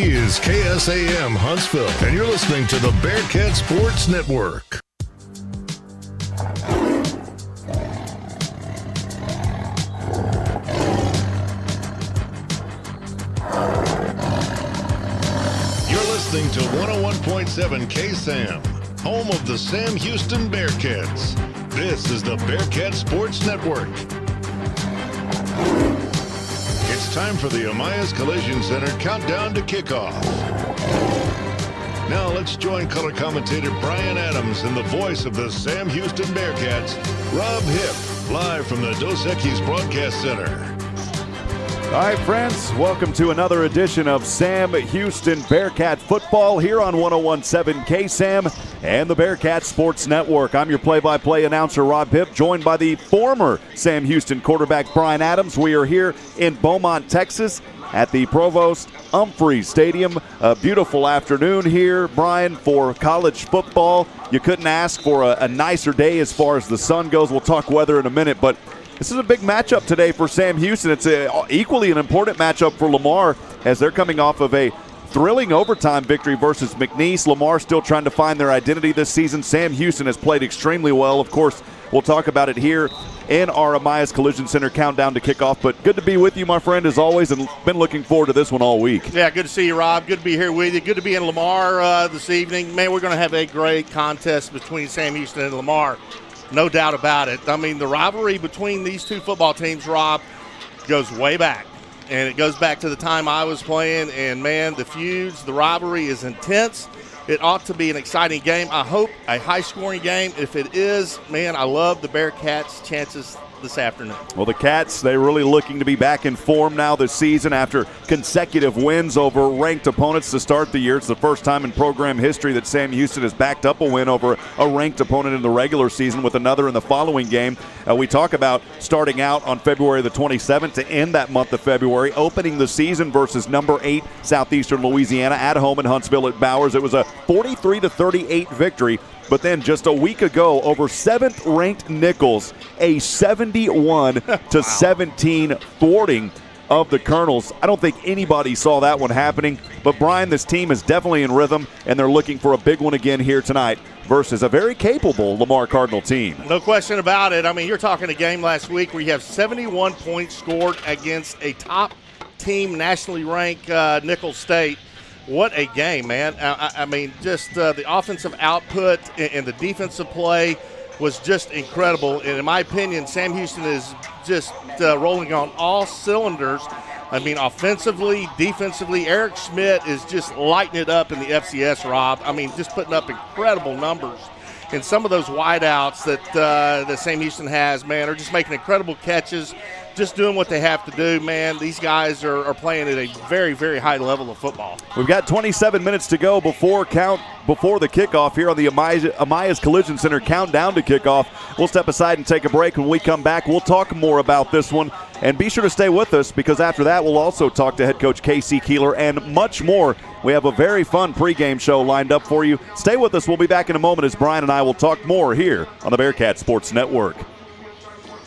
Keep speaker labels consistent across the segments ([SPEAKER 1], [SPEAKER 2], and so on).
[SPEAKER 1] is KSAM Huntsville, and you're listening to the Bearcat Sports Network. You're listening to 101.7 KSAM, home of the Sam Houston Bearcats. This is the Bearcat Sports Network. It's time for the Amaya's Collision Center countdown to kickoff. Now let's join color commentator Brian Adams and the voice of the Sam Houston Bearcats, Rob Hipp, live from the Dos Equis Broadcast Center.
[SPEAKER 2] All right, friends, welcome to another edition of Sam Houston Bearcat Football here on 101.7 KSAM and the Bearcat Sports Network. I'm your play-by-play announcer, Rob Hipp, joined by the former Sam Houston quarterback, Brian Adams. We are here in Beaumont, Texas at the Provost Humphreys Stadium. A beautiful afternoon here, Brian, for college football. You couldn't ask for a nicer day as far as the sun goes. We'll talk weather in a minute, but this is a big matchup today for Sam Houston. It's equally an important matchup for Lamar as they're coming off of a thrilling overtime victory versus McNeese. Lamar still trying to find their identity this season. Sam Houston has played extremely well. Of course, we'll talk about it here in our Amaya's Collision Center countdown to kickoff. But good to be with you, my friend, as always, and been looking forward to this one all week.
[SPEAKER 3] Yeah, good to see you, Rob. Good to be here with you. Good to be in Lamar this evening. Man, we're going to have a great contest between Sam Houston and Lamar. No doubt about it. I mean, the rivalry between these two football teams, Rob, goes way back. And it goes back to the time I was playing. And, man, the feuds, the rivalry is intense. It ought to be an exciting game. I hope a high-scoring game. If it is, man, I love the Bearcats' chances this afternoon.
[SPEAKER 2] Well, the Cats, they're really looking to be back in form now this season after consecutive wins over ranked opponents to start the year. It's the first time in program history that Sam Houston has backed up a win over a ranked opponent in the regular season with another in the following game. We talk about starting out on February the 27th to end that month of February, opening the season versus number 8 Southeastern Louisiana at home in Huntsville at Bowers. It was a 43-38 victory. But then just a week ago, over 7th-ranked Nichols, a 71-17 thwarting of the Colonels. I don't think anybody saw that one happening. But, Brian, this team is definitely in rhythm, and they're looking for a big one again here tonight versus a very capable Lamar Cardinal team.
[SPEAKER 3] No question about it. I mean, you're talking a game last week where you have 71 points scored against a top team, nationally ranked Nichols State. What a game, man. I mean, just the offensive output and the defensive play was just incredible. And in my opinion, Sam Houston is just rolling on all cylinders. I mean, offensively, defensively, Eric Schmidt is just lighting it up in the FCS, Rob. I mean, just putting up incredible numbers. And some of those wideouts that Sam Houston has, man, are just making incredible catches, just doing what they have to do, man. These guys are playing at a very, very high level of football.
[SPEAKER 2] We've got 27 minutes to go before the kickoff here on the Amaya's Collision Center countdown to kickoff. We'll step aside and take a break. When we come back, we'll talk more about this one. And be sure to stay with us because after that, we'll also talk to head coach Casey Keeler and much more. We have a very fun pregame show lined up for you. Stay with us. We'll be back in a moment as Brian and I will talk more here on the Bearcat Sports Network.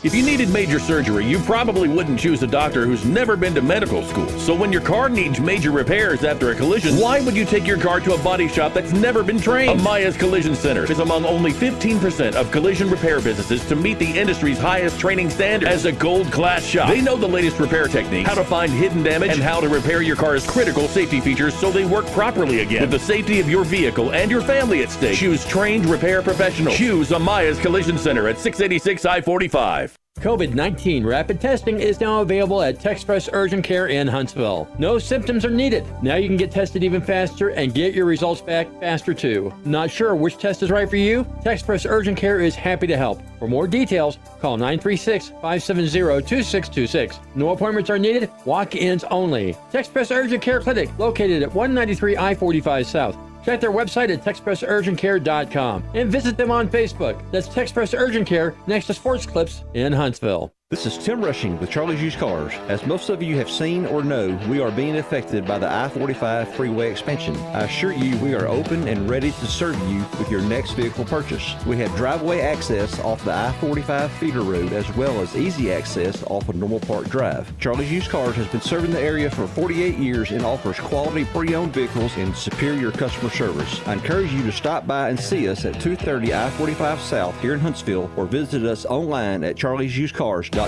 [SPEAKER 4] If you needed major surgery, you probably wouldn't choose a doctor who's never been to medical school. So when your car needs major repairs after a collision, why would you take your car to a body shop that's never been trained? Amaya's Collision Center is among only 15% of collision repair businesses to meet the industry's highest training standards as a gold class shop. They know the latest repair techniques, how to find hidden damage, and how to repair your car's critical safety features so they work properly again. With the safety of your vehicle and your family at stake, choose trained repair professionals. Choose Amaya's Collision Center at 686 I-45.
[SPEAKER 5] COVID-19 rapid testing is now available at TexPress Urgent Care in Huntsville. No symptoms are needed. Now you can get tested even faster and get your results back faster too. Not sure which test is right for you? TexPress Urgent Care is happy to help. For more details, call 936-570-2626. No appointments are needed. Walk-ins only. TexPress Urgent Care Clinic located at 193 I-45 South. Check their website at TexPressUrgentCare.com and visit them on Facebook. That's TexPress Urgent Care next to Sports Clips in Huntsville.
[SPEAKER 6] This is Tim Rushing with Charlie's Used Cars. As most of you have seen or know, we are being affected by the I-45 freeway expansion. I assure you we are open and ready to serve you with your next vehicle purchase. We have driveway access off the I-45 feeder road as well as easy access off of Normal Park Drive. Charlie's Used Cars has been serving the area for 48 years and offers quality pre-owned vehicles and superior customer service. I encourage you to stop by and see us at 230 I-45 South here in Huntsville or visit us online at charliesusedcars.com.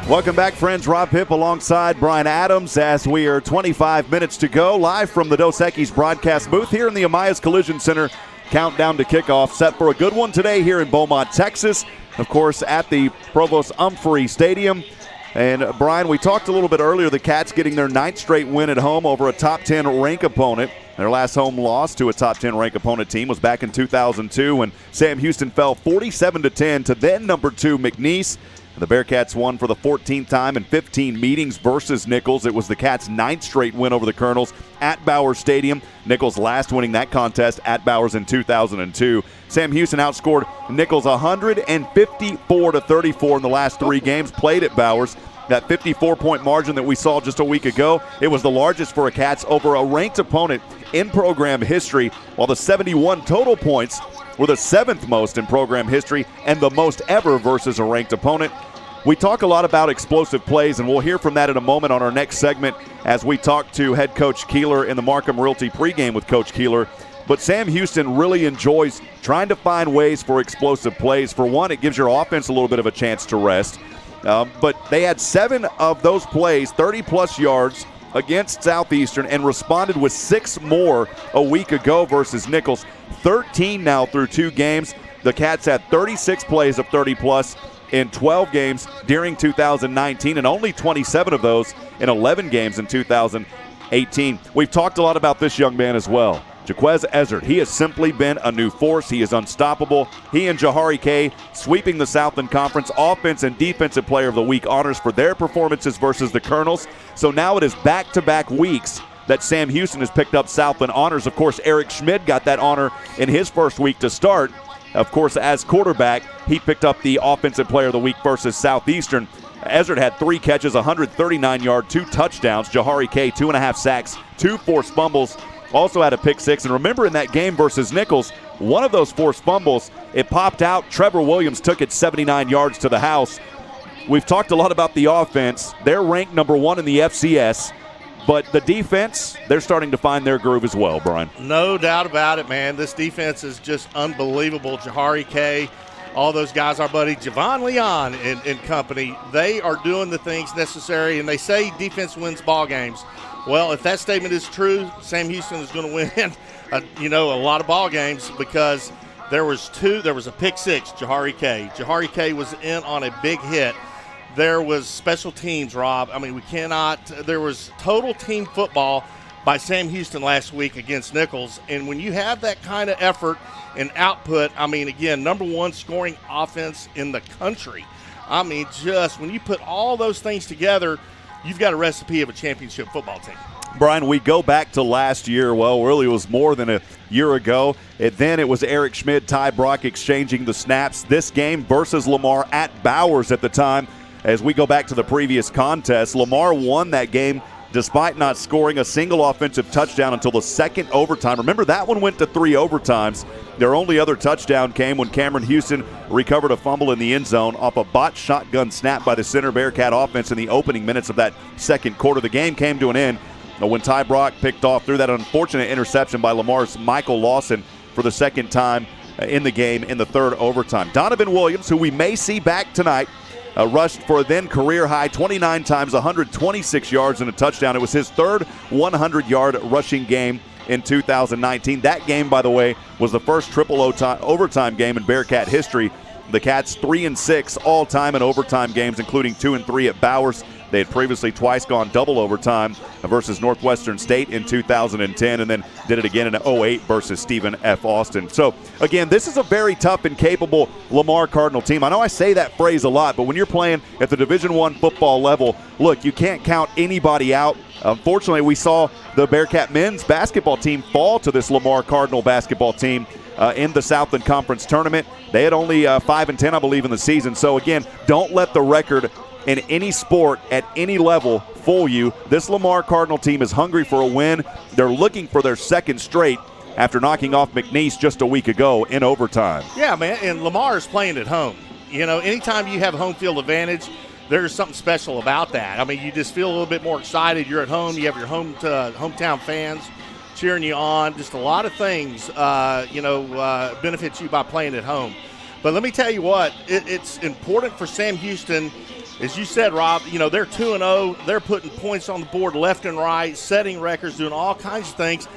[SPEAKER 2] Welcome back, friends. Rob Hipp alongside Brian Adams as we are 25 minutes to go live from the Dos Equis broadcast booth here in the Amayas Collision Center. Countdown to kickoff set for a good one today here in Beaumont, Texas. Of course, at the Provost Umphrey Stadium. And Brian, we talked a little bit earlier, the Cats getting their 9th straight win at home over a top 10 rank opponent. Their last home loss to a top 10 rank opponent team was back in 2002 when Sam Houston fell 47-10 to then number 2 McNeese. The Bearkats won for the 14th time in 15 meetings versus Nichols. It was the Cats' 9th straight win over the Colonels at Bowers Stadium. Nichols last winning that contest at Bowers in 2002. Sam Houston outscored Nichols 154-34 in the last 3 games played at Bowers. That 54-point margin that we saw just a week ago, it was the largest for a Cats over a ranked opponent in program history, while the 71 total points were the 7th most in program history and the most ever versus a ranked opponent. We talk a lot about explosive plays, and we'll hear from that in a moment on our next segment as we talk to head coach Keeler in the Markham Realty pregame with Coach Keeler. But Sam Houston really enjoys trying to find ways for explosive plays. For one, it gives your offense a little bit of a chance to rest. But they had 7 of those plays, 30-plus yards against Southeastern, and responded with 6 more a week ago versus Nichols. 13 now through 2 games. The Cats had 36 plays of 30-plus in 12 games during 2019, and only 27 of those in 11 games in 2018. We've talked a lot about this young man as well. Jaquez Ezzard, he has simply been a new force. He is unstoppable. He and Jahari Kay sweeping the Southland Conference Offense and Defensive Player of the Week honors for their performances versus the Colonels. So now it is back-to-back weeks that Sam Houston has picked up Southland honors. Of course, Eric Schmid got that honor in his first week to start. Of course, as quarterback, he picked up the Offensive Player of the Week versus Southeastern. Ezzard had 3 catches, 139-yard, 2 touchdowns. Jahari Kay, 2.5 sacks, 2 forced fumbles. Also had a pick 6. And remember in that game versus Nichols, one of those forced fumbles, it popped out. Trevor Williams took it 79 yards to the house. We've talked a lot about the offense. They're ranked number 1 in the FCS. But the defense, they're starting to find their groove as well, Brian.
[SPEAKER 3] No doubt about it, man. This defense is just unbelievable. Jahari Kay, all those guys, our buddy Javon Leon and company, they are doing the things necessary. And they say defense wins ball games. Well, if that statement is true, Sam Houston is going to win, a lot of ball games because there was a pick 6, Jahari Kay. Jahari Kay was in on a big hit. There was special teams, Rob. I mean, there was total team football by Sam Houston last week against Nichols. And when you have that kind of effort and output, I mean, again, number 1 scoring offense in the country. I mean, just when you put all those things together, you've got a recipe of a championship football team.
[SPEAKER 2] Brian, we go back to last year. Well, really it was more than a year ago. Then it was Eric Schmid, Ty Brock exchanging the snaps. This game versus Lamar at Bowers at the time. As we go back to the previous contest, Lamar won that game despite not scoring a single offensive touchdown until the second overtime. Remember, that one went to 3 overtimes. Their only other touchdown came when Cameron Houston recovered a fumble in the end zone off a botched shotgun snap by the center Bearcat offense in the opening minutes of that second quarter. The game came to an end when Ty Brock picked off through that unfortunate interception by Lamar's Michael Lawson for the second time in the game in the third overtime. Donovan Williams, who we may see back tonight, rushed for a then career-high 29 times, 126 yards and a touchdown. It was his third 100-yard rushing game in 2019. That game, by the way, was the first triple overtime game in Bearcat history. The Cats 3-6 all-time in overtime games, including 2-3 at Bowers. They had previously twice gone double overtime versus Northwestern State in 2010, and then did it again in 2008 versus Stephen F. Austin. So, again, this is a very tough and capable Lamar Cardinal team. I know I say that phrase a lot, but when you're playing at the Division I football level, look, you can't count anybody out. Unfortunately, we saw the Bearcat men's basketball team fall to this Lamar Cardinal basketball team in the Southland Conference tournament. They had only 5-10, I believe, in the season. So, again, don't let the record in any sport at any level fool you. This Lamar Cardinal team is hungry for a win. They're looking for their second straight after knocking off McNeese just a week ago in overtime.
[SPEAKER 3] Yeah, man, and Lamar is playing at home. You know, anytime you have home field advantage, there's something special about that. I mean, you just feel a little bit more excited. You're at home. You have your hometown fans cheering you on. Just a lot of things, benefits you by playing at home. But let me tell you what, it's important for Sam Houston. As you said, Rob, you know, they're 2-0. They're putting points on the board left and right, setting records, doing all kinds of things.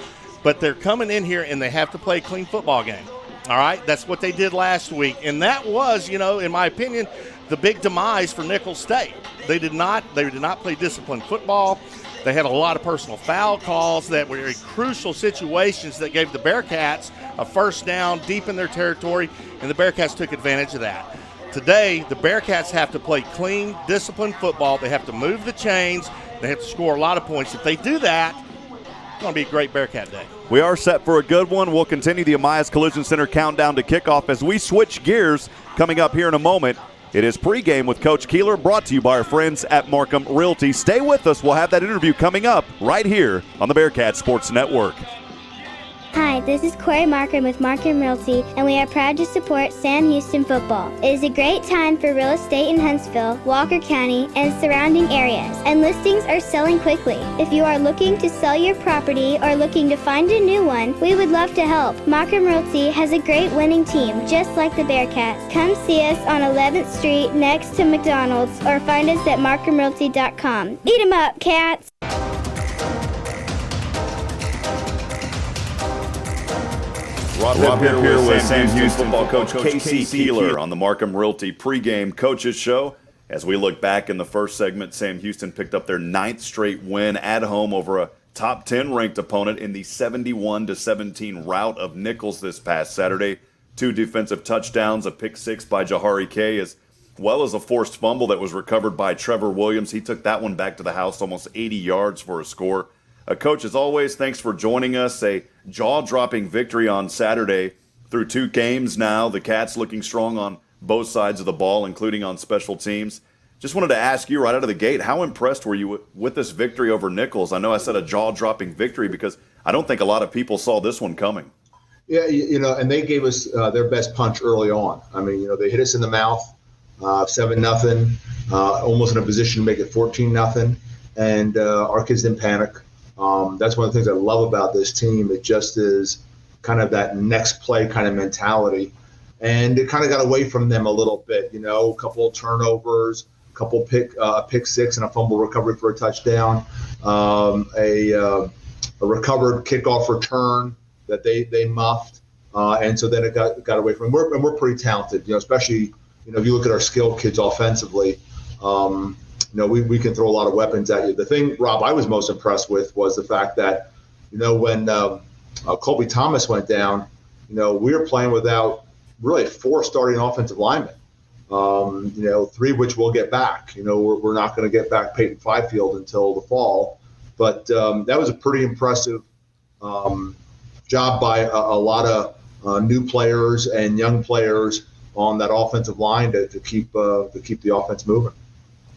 [SPEAKER 3] But they're coming in here and they have to play a clean football game. All right? That's what they did last week. And that was, you know, in my opinion, the big demise for Nicholls State. They did not play disciplined football. They had a lot of personal foul calls that were crucial situations that gave the Bearcats a first down deep in their territory, and the Bearcats took advantage of that. Today, the Bearcats have to play clean, disciplined football. They have to move the chains. They have to score a lot of points. If they do that, it's going to be a great Bearcat day.
[SPEAKER 2] We are set for a good one. We'll continue the Amias Collision Center countdown to kickoff as we switch gears. Coming up here in a moment, it is pregame with Coach Keeler, brought to you by our friends at Markham Realty. Stay with us. We'll have that interview coming up right here on the Bearcat Sports Network.
[SPEAKER 7] Hi, this is Corey Markham with Markham Realty, and we are proud to support Sam Houston football. It is a great time for real estate in Huntsville, Walker County, and surrounding areas, and listings are selling quickly. If you are looking to sell your property or looking to find a new one, we would love to help. Markham Realty has a great winning team, just like the Bearcats. Come see us on 11th Street next to McDonald's, or find us at markhamrealty.com. Eat 'em up, cats!
[SPEAKER 2] Rob here with Sam Houston football coach Casey Keeler on the Markham Realty pregame coaches show. As we look back in the first segment, Sam Houston picked up their 9th straight win at home over a top 10 ranked opponent in the 71-17 rout of Nicholls this past Saturday. 2 defensive touchdowns, a pick 6 by Jahari K, as well as a forced fumble that was recovered by Trevor Williams. He took that one back to the house, almost 80 yards for a score. Coach, as always, thanks for joining us. A jaw-dropping victory on Saturday through 2 games now. The Cats looking strong on both sides of the ball, including on special teams. Just wanted to ask you right out of the gate, how impressed were you with this victory over Nicholls? I know I said a jaw-dropping victory because I don't think a lot of people saw this one coming.
[SPEAKER 8] Yeah, you know, and they gave us their best punch early on. I mean, you know, they hit us in the mouth, 7-0, almost in a position to make it 14-0, and our kids didn't panic. That's one of the things I love about this team. It just is kind of that next play kind of mentality. And it kind of got away from them a little bit, you know, a couple of turnovers, a couple pick 6 and a fumble recovery for a touchdown, a recovered kickoff return that they muffed. And so then it got away from them. And we're pretty talented, you know, especially, you know, if you look at our skilled kids offensively, you know, we can throw a lot of weapons at you. The thing, Rob, I was most impressed with was the fact that, you know, when Colby Thomas went down, you know, we were playing without really 4 starting offensive linemen, you know, 3 which we'll get back. You know, we're not going to get back Peyton Fifield until the fall. But that was a pretty impressive job by a lot of new players and young players on that offensive line to keep the offense moving.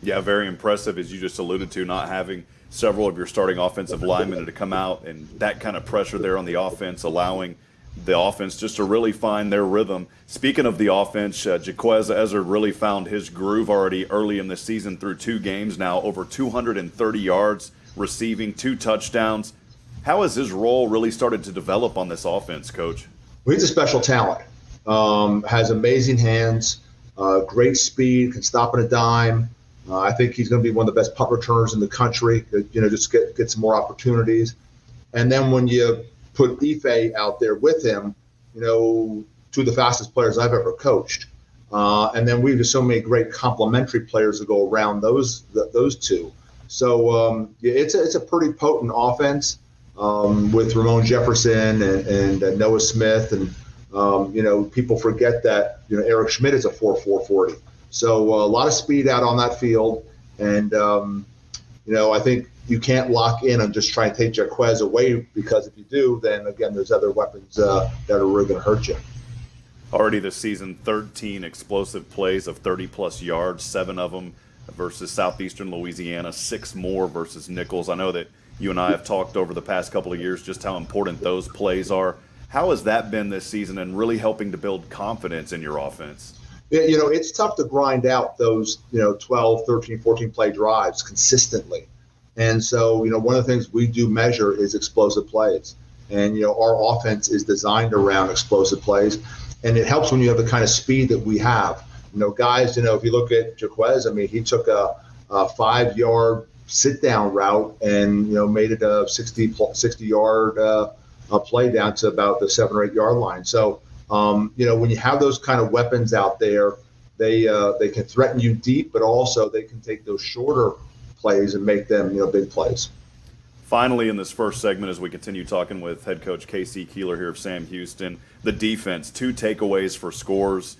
[SPEAKER 2] Yeah, very impressive, as you just alluded to, not having several of your starting offensive linemen to come out, and that kind of pressure there on the offense, allowing the offense just to really find their rhythm. Speaking of the offense, Jaquez Ezzard really found his groove already early in the season through 2 games now, over 230 yards receiving, 2 touchdowns. How has his role really started to develop on this offense, Coach?
[SPEAKER 8] Well, he's a special talent. Has amazing hands, great speed, can stop on a dime. I think he's going to be one of the best punt returners in the country, you know, just get some more opportunities. And then when you put Ife out there with him, you know, 2 of the fastest players I've ever coached, And then we have so many great complementary players to go around those two. So it's a pretty potent offense with Ramon Jefferson and Noah Smith, and people forget that Eric Schmidt is a 4.4 40. So a lot of speed out on that field, and I think you can't lock in and just try and take Jaquez away, because if you do, then again there's other weapons that are really going to hurt you.
[SPEAKER 2] Already this season, 13 explosive plays of 30-plus yards, 7 of them versus Southeastern Louisiana, 6 more versus Nichols. I know that you and I have talked over the past couple of years just how important those plays are. How has that been this season and really helping to build confidence in your offense?
[SPEAKER 8] Yeah, it's tough to grind out those 12, 13, 14 play drives consistently. And so, one of the things we do measure is explosive plays. And, our offense is designed around explosive plays. And it helps when you have the kind of speed that we have. Guys, if you look at Jaquez, he took a 5-yard sit-down route and, made it a 60-yard play down to about the 7 or 8 yard line. So, when you have those kind of weapons out there, they can threaten you deep, but also they can take those shorter plays and make them, big plays.
[SPEAKER 2] Finally, in this first segment, as we continue talking with head coach Casey Keeler here of Sam Houston, the defense, 2 takeaways for scores.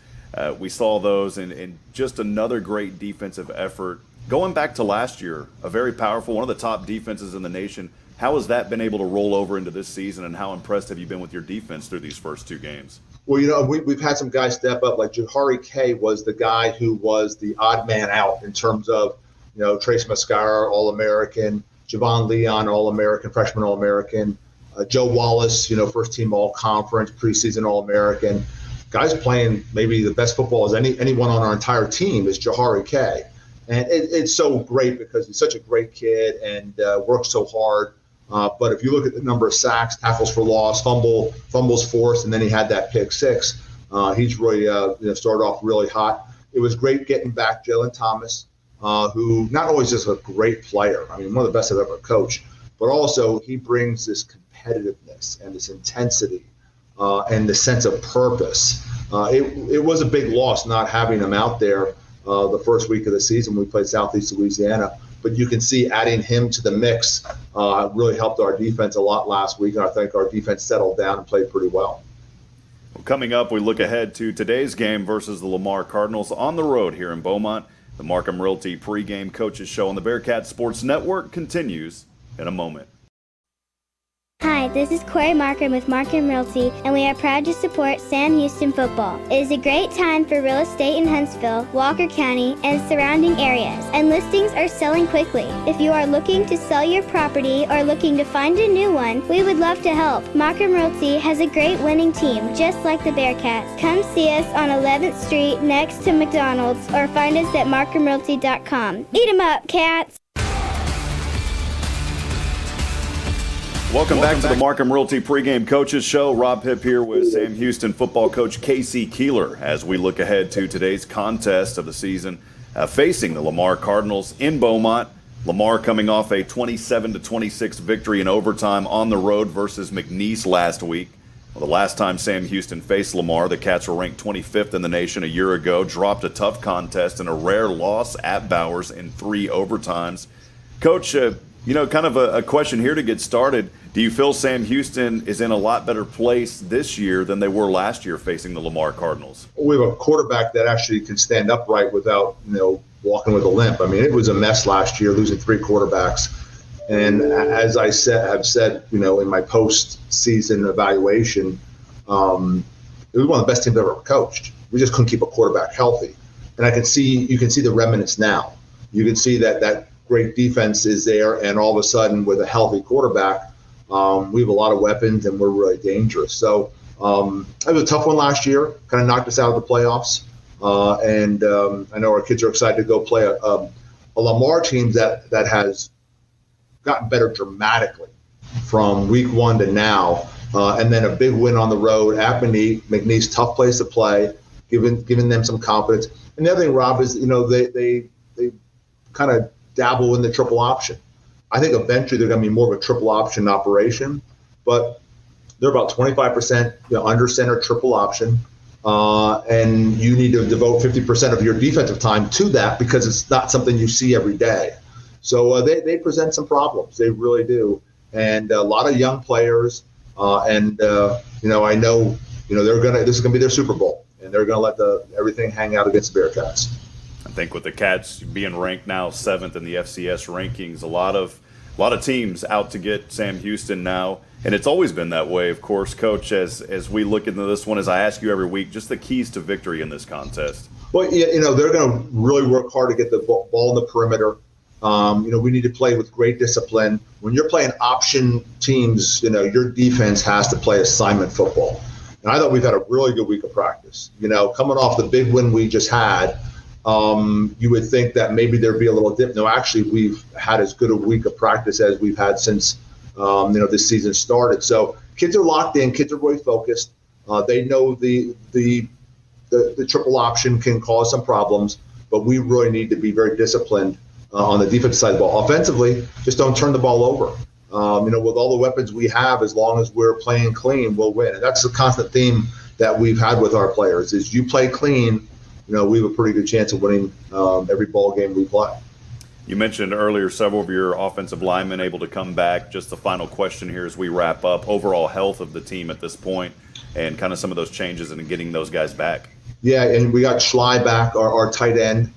[SPEAKER 2] We saw those in just another great defensive effort. Going back to last year, a very powerful, one of the top defenses in the nation. How has that been able to roll over into this season, and how impressed have you been with your defense through these first 2 games?
[SPEAKER 8] Well, we've had some guys step up. Like Jahari K was the guy who was the odd man out in terms of, Trace Mascara, All-American, Javon Leon, All-American, freshman All-American, Joe Wallace, first team All-Conference, preseason All-American. Guys playing maybe the best football as anyone on our entire team is Jahari K. And it's so great because he's such a great kid and works so hard. But if you look at the number of sacks, tackles for loss, fumbles forced, and then he had that pick 6, he's really started off really hot. It was great getting back Jalen Thomas, who not only is just a great player, one of the best I've ever coached, but also he brings this competitiveness and this intensity and the sense of purpose. It was a big loss not having him out there the first week of the season. We played Southeast Louisiana. But you can see adding him to the mix really helped our defense a lot last week, and I think our defense settled down and played pretty well.
[SPEAKER 2] Well, coming up, we look ahead to today's game versus the Lamar Cardinals on the road here in Beaumont. The Markham Realty pregame coaches show on the Bearkats Sports Network continues in a moment.
[SPEAKER 7] Hi, this is Corey Markham with Markham Realty, and we are proud to support Sam Houston football. It is a great time for real estate in Huntsville, Walker County, and surrounding areas, and listings are selling quickly. If you are looking to sell your property or looking to find a new one, we would love to help. Markham Realty has a great winning team, just like the Bearkats. Come see us on 11th Street next to McDonald's, or find us at markhamrealty.com. Eat 'em up, cats!
[SPEAKER 2] Welcome back to the Markham Realty pregame coaches show. Rob Hipp here with Sam Houston football coach Casey Keeler as we look ahead to today's contest of the season facing the Lamar Cardinals in Beaumont. Lamar coming off a 27-26 victory in overtime on the road versus McNeese last week. Well, the last time Sam Houston faced Lamar, the Cats were ranked 25th in the nation a year ago, dropped a tough contest and a rare loss at Bowers in 3 overtimes. Coach, kind of a question here to get started. Do you feel Sam Houston is in a lot better place this year than they were last year facing the Lamar Cardinals?
[SPEAKER 8] We have a quarterback that actually can stand upright without, walking with a limp. It was a mess last year, losing 3 quarterbacks. And as I have said, in my post-season evaluation, it was one of the best teams I've ever coached. We just couldn't keep a quarterback healthy. And you can see the remnants now. You can see that great defense is there, and all of a sudden with a healthy quarterback, we have a lot of weapons and we're really dangerous. So it was a tough one last year, kind of knocked us out of the playoffs. And I know our kids are excited to go play a Lamar team that has gotten better dramatically from week 1 to now. And then a big win on the road at McNeese, tough place to play, giving them some confidence. And the other thing, Rob, is, they kind of dabble in the triple option. I think eventually they're going to be more of a triple option operation, but they're about 25% under center triple option. and you need to devote 50% of your defensive time to that because it's not something you see every day. So they present some problems. They really do. And a lot of young players. I know, this is going to be their Super Bowl, and they're going to let everything hang out against the Bearkats.
[SPEAKER 2] I think with the Cats being ranked now 7th in the FCS rankings, a lot of teams out to get Sam Houston now, and it's always been that way, of course. Coach, as we look into this one, as I ask you every week, just the keys to victory in this contest.
[SPEAKER 8] Well, they're going to really work hard to get the ball in the perimeter. We need to play with great discipline. When you're playing option teams, your defense has to play assignment football. And I thought we've had a really good week of practice. Coming off the big win we just had, you would think that maybe there'd be a little dip. No, actually, we've had as good a week of practice as we've had since, this season started. So kids are locked in. Kids are really focused. They know the triple option can cause some problems, but we really need to be very disciplined on the defensive side of the ball. Offensively, just don't turn the ball over. With all the weapons we have, as long as we're playing clean, we'll win. And that's the constant theme that we've had with our players is you play clean, we have a pretty good chance of winning every ball game we play.
[SPEAKER 2] You mentioned earlier several of your offensive linemen able to come back. Just the final question here as we wrap up, overall health of the team at this point and kind of some of those changes in getting those guys back. Yeah, and we got Schley back, our tight end.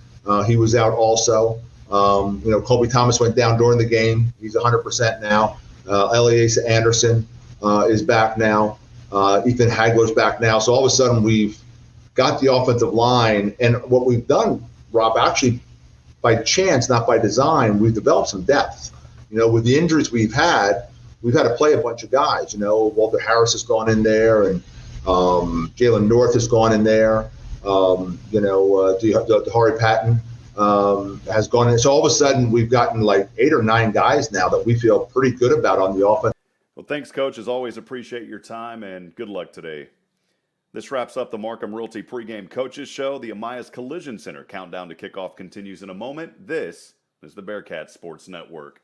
[SPEAKER 2] He was out also. Colby Thomas went down during the game. He's 100% now. Elias Anderson is back now. Ethan Hagler's back now. So all of a sudden we've got the offensive line. And what we've done, Rob, actually by chance, not by design, we've developed some depth. With the injuries we've had to play a bunch of guys. Walter Harris has gone in there, and Jalen North has gone in there. Dehari Patton has gone in. So all of a sudden we've gotten like 8 or 9 guys now that we feel pretty good about on the offense. Well, thanks, Coach. As always, appreciate your time and good luck today. This wraps up the Markham Realty pregame coaches show. The Amias Collision Center countdown to kickoff continues in a moment. This is the Bearkats Sports Network.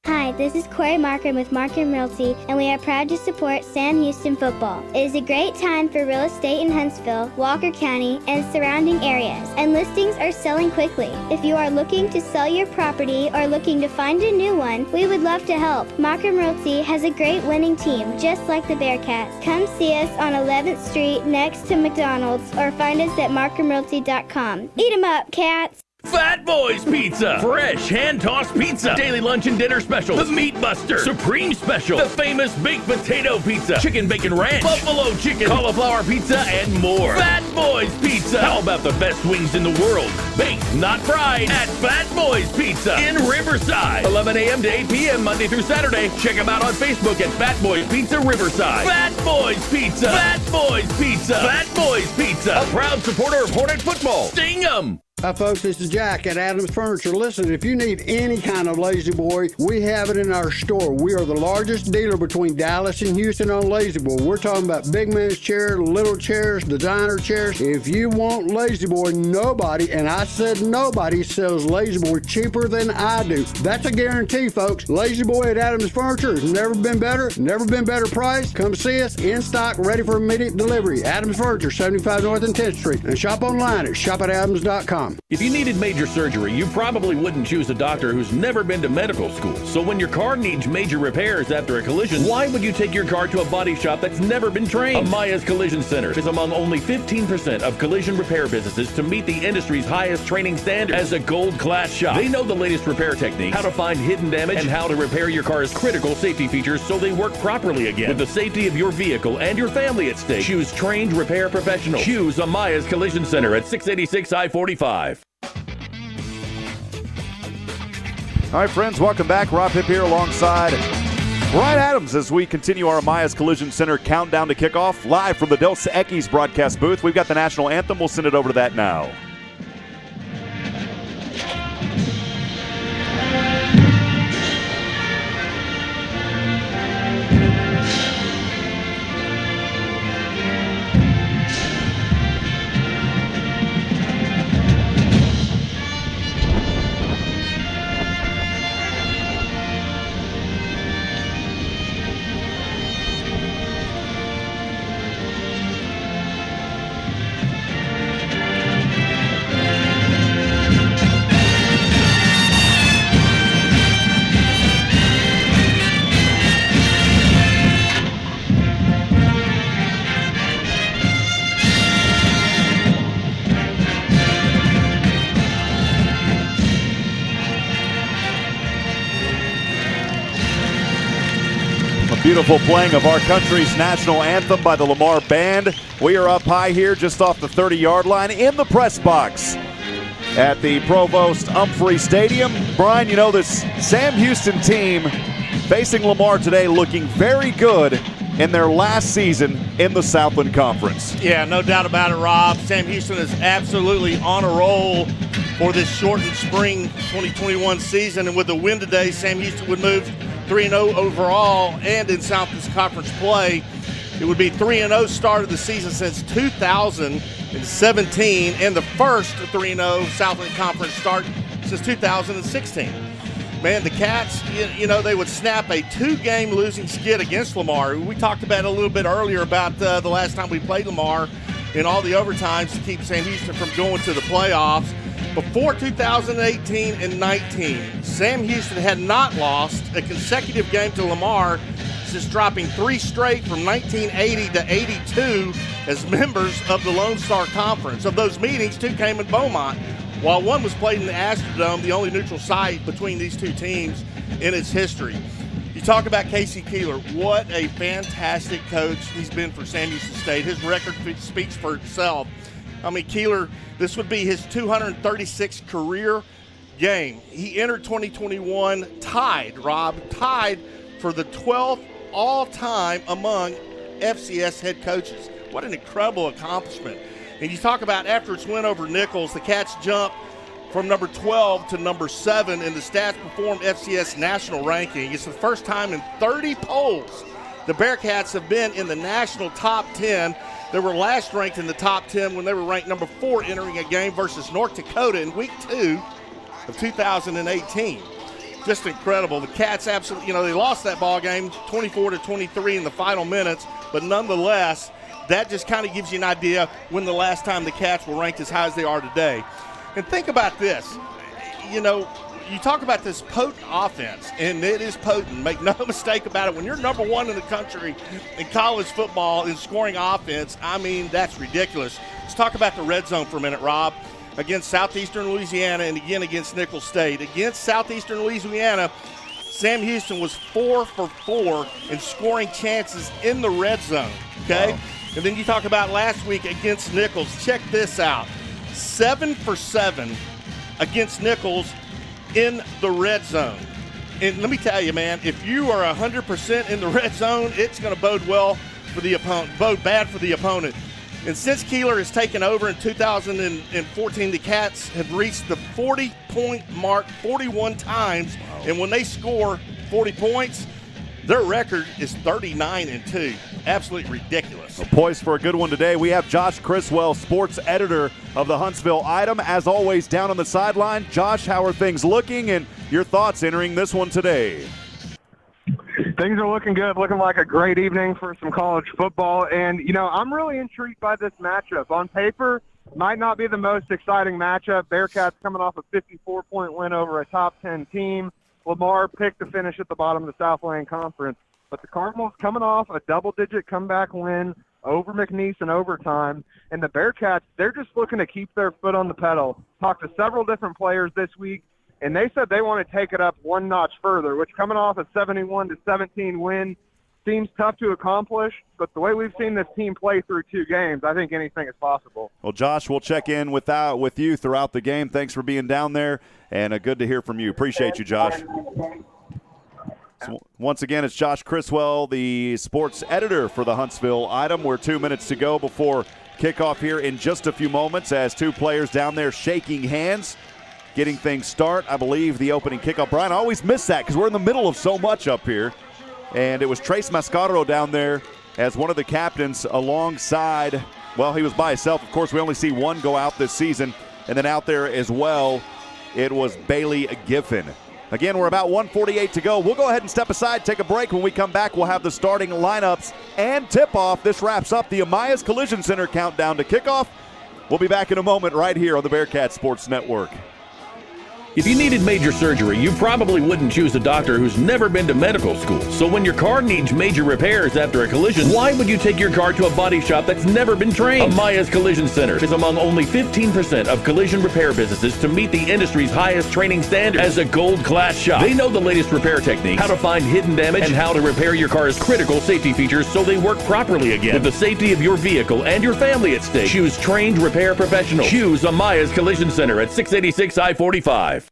[SPEAKER 7] Hi, this is Corey Markham with Markham Realty, and we are proud to support Sam Houston football. It is a great time for real estate in Huntsville, Walker County, and surrounding areas, and listings are selling quickly. If you are looking to sell your property or looking to find a new one, we would love to help. Markham Realty has a great winning team, just like the Bearkats. Come see us on 11th Street next to McDonald's, or find us at markhamrealty.com. Eat 'em up, cats!
[SPEAKER 4] Fat Boys Pizza. Fresh, hand-tossed pizza. Daily lunch and dinner specials. The Meat Buster. Supreme Special. The famous baked potato pizza. Chicken bacon ranch. Buffalo chicken. Cauliflower pizza, and more. Fat Boys Pizza. How about the best wings in the world? Baked, not fried. At Fat Boys Pizza in Riverside. 11 a.m. to 8 p.m. Monday through Saturday. Check them out on Facebook at Fat Boys Pizza Riverside. Fat Boys Pizza. Fat Boys Pizza. Fat Boys Pizza. A proud supporter of Hornet football. Sting 'em.
[SPEAKER 9] Hi folks, this is Jack at Adams Furniture. Listen, if you need any kind of Lazy Boy, we have it in our store. We are the largest dealer between Dallas and Houston on Lazy Boy. We're talking about big man's chairs, little chairs, designer chairs. If you want Lazy Boy, nobody, and I said nobody, sells Lazy Boy cheaper than I do. That's a guarantee, folks. Lazy Boy at Adams Furniture has never been better priced. Come see us in stock, ready for immediate delivery. Adams Furniture, 75 North and 10th Street, and shop online at shopadams.com.
[SPEAKER 4] If you needed major surgery, you probably wouldn't choose a doctor who's never been to medical school. So when your car needs major repairs after a collision, why would you take your car to a body shop that's never been trained? Amias Collision Center is among only 15% of collision repair businesses to meet the industry's highest training standards. As a gold class shop, they know the latest repair techniques, how to find hidden damage, and how to repair your car's critical safety features so they work properly again. With the safety of your vehicle and your family at stake, choose trained repair professionals. Choose Amias Collision Center at 686 I-45.
[SPEAKER 2] All right, friends, welcome back. Rob Hipp here alongside Brian Adams as we continue our Amias Collision Center countdown to kickoff live from the Dos Equis broadcast booth. We've got the national anthem. We'll send it over to that now. Beautiful playing of our country's national anthem by the Lamar Band. We are up high here just off the 30-yard line in the press box at the Provost Humphrey Stadium. Brian, you know, this Sam Houston team facing Lamar today looking very good in their last season in the Southland Conference.
[SPEAKER 3] Yeah, no doubt about it, Rob. Sam Houston is absolutely on a roll for this shortened spring 2021 season. And with the win today, Sam Houston would move 3-0 overall, and in Southland Conference play, it would be 3-0 start of the season since 2017, and the first 3-0 Southland Conference start since 2016. Man, the Cats, you know, they would snap a 2-game losing skid against Lamar. We talked about it a little bit earlier about the last time we played Lamar in all the overtimes to keep Sam Houston from going to the playoffs. Before 2018 and 19, Sam Houston had not lost a consecutive game to Lamar since dropping 3 straight from 1980 to 82 as members of the Lone Star Conference. Of those meetings, 2 came in Beaumont, while 1 was played in the Astrodome, the only neutral site between these 2 teams in its history. You talk about Casey Keeler. What a fantastic coach he's been for Sam Houston State. His record speaks for itself. I mean, Keeler, this would be his 236th career game. He entered 2021 tied for the 12th all-time among FCS head coaches. What an incredible accomplishment. And you talk about after its win over Nichols, the Cats jump from number 12 to number 7 in the Stats Perform FCS national ranking. It's the first time in 30 polls the Bearkats have been in the national top 10. They were last ranked in the top 10 when they were ranked number 4 entering a game versus North Dakota in week 2 of 2018. Just incredible. The Cats absolutely, they lost that ball game 24-23 in the final minutes, but nonetheless, that just kind of gives you an idea when the last time the Cats were ranked as high as they are today. And think about this. You talk about this potent offense, and it is potent. Make no mistake about it. When you're number 1 in the country in college football in scoring offense, I mean, that's ridiculous. Let's talk about the red zone for a minute, Rob. Against Southeastern Louisiana and again against Nicholls State. Against Southeastern Louisiana, Sam Houston was 4 for 4 in scoring chances in the red zone, okay? Wow. And then you talk about last week against Nicholls. Check this out. 7 for 7 against Nicholls in the red zone. And let me tell you, man, if you are 100% in the red zone, it's going to bode well for the opponent, bode bad for the opponent. And since Keeler has taken over in 2014, the Cats have reached the 40-point mark 41 times. Wow. And when they score 40 points, their record is 39-2. Absolutely ridiculous.
[SPEAKER 2] Well, poised for a good one today. We have Josh Criswell, sports editor of the Huntsville Item. As always, down on the sideline. Josh, how are things looking, and your thoughts entering this one today?
[SPEAKER 10] Things are looking good, looking like a great evening for some college football. And, I'm really intrigued by this matchup. On paper, might not be the most exciting matchup. Bearkats coming off a 54-point win over a top 10 team. Lamar picked to finish at the bottom of the Southland Conference. But the Cardinals coming off a double-digit comeback win over McNeese in overtime. And the Bearkats, they're just looking to keep their foot on the pedal. Talked to several different players this week, and they said they want to take it up one notch further, which coming off a 71-17 win seems tough to accomplish. But the way we've seen this team play through 2 games, I think anything is possible.
[SPEAKER 2] Well, Josh, we'll check in with you throughout the game. Thanks for being down there, and good to hear from you. Appreciate you, Josh. So once again, it's Josh Criswell, the sports editor for the Huntsville Item. We're 2 minutes to go before kickoff here in just a few moments as 2 players down there shaking hands, getting things start. I believe the opening kickoff. Brian, I always miss that because we're in the middle of so much up here. And it was Trace Mascaro down there as one of the captains alongside, well, he was by himself. Of course, we only see 1 go out this season. And then out there as well, it was Bailey Giffen. Again, we're about 1:48 to go. We'll go ahead and step aside, take a break. When we come back, we'll have the starting lineups and tip-off. This wraps up the Amias Collision Center countdown to kickoff. We'll be back in a moment right here on the Bearcats Sports Network.
[SPEAKER 4] If you needed major surgery, you probably wouldn't choose a doctor who's never been to medical school. So when your car needs major repairs after a collision, why would you take your car to a body shop that's never been trained? Amaya's Collision Center is among only 15% of collision repair businesses to meet the industry's highest training standards as a gold class shop. They know the latest repair techniques, how to find hidden damage, and how to repair your car's critical safety features so they work properly again. With the safety of your vehicle and your family at stake, choose trained repair professionals. Choose Amaya's Collision Center at 686 I-45.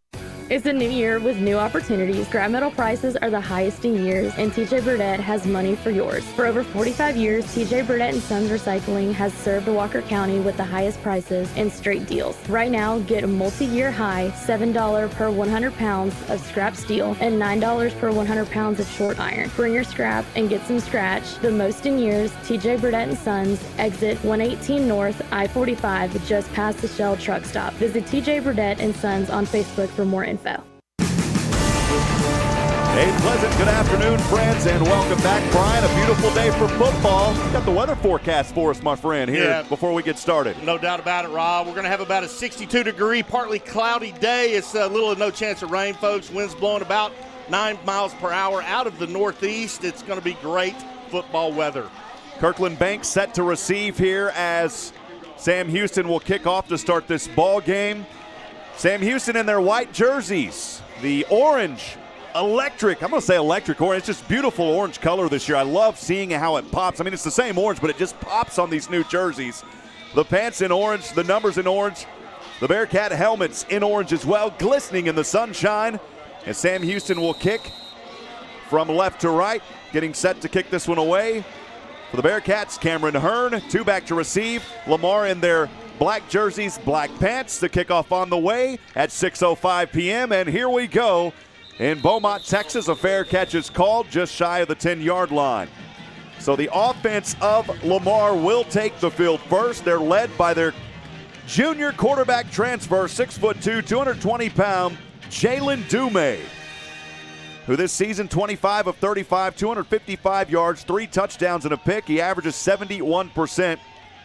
[SPEAKER 11] It's a new year with new opportunities. Scrap metal prices are the highest in years, and TJ Burdett has money for yours. For over 45 years, TJ Burdett & Sons Recycling has served Walker County with the highest prices and straight deals. Right now, get a multi-year high $7 per 100 pounds of scrap steel and $9 per 100 pounds of short iron. Bring your scrap and get some scratch. The most in years, TJ Burdett & Sons, exit 118 North, I-45, just past the Shell truck stop. Visit TJ Burdett & Sons on Facebook for more info.
[SPEAKER 2] A pleasant good afternoon, friends, and welcome back. Brian, a beautiful day for football. You got the weather forecast for us, my friend, here before we get started.
[SPEAKER 3] No doubt about it, Rob. We're going to have about a 62-degree, partly cloudy day. It's a little or no chance of rain, folks. Winds blowing about 9 miles per hour out of the northeast. It's going to be great football weather.
[SPEAKER 2] Kirkland Banks set to receive here as Sam Houston will kick off to start this ball game. Sam Houston in their white jerseys, the orange, electric, I'm going to say electric orange. It's just beautiful orange color this year. I love seeing how it pops. I mean, it's the same orange, but it just pops on these new jerseys. The pants in orange, the numbers in orange, the Bearcat helmets in orange as well, glistening in the sunshine. And Sam Houston will kick from left to right, getting set to kick this one away. For the Bearcats, Cameron Hearn, two back to receive. Lamar in their black jerseys, black pants. The kickoff on the way at 6:05 p.m. And here we go in Beaumont, Texas. A fair catch is called just shy of the 10-yard line. So the offense of Lamar will take the field first. They're led by their junior quarterback transfer, 6'2", 220-pound Jalen Dumais, who this season 25 of 35, 255 yards, 3 touchdowns and a pick. He averages 71%.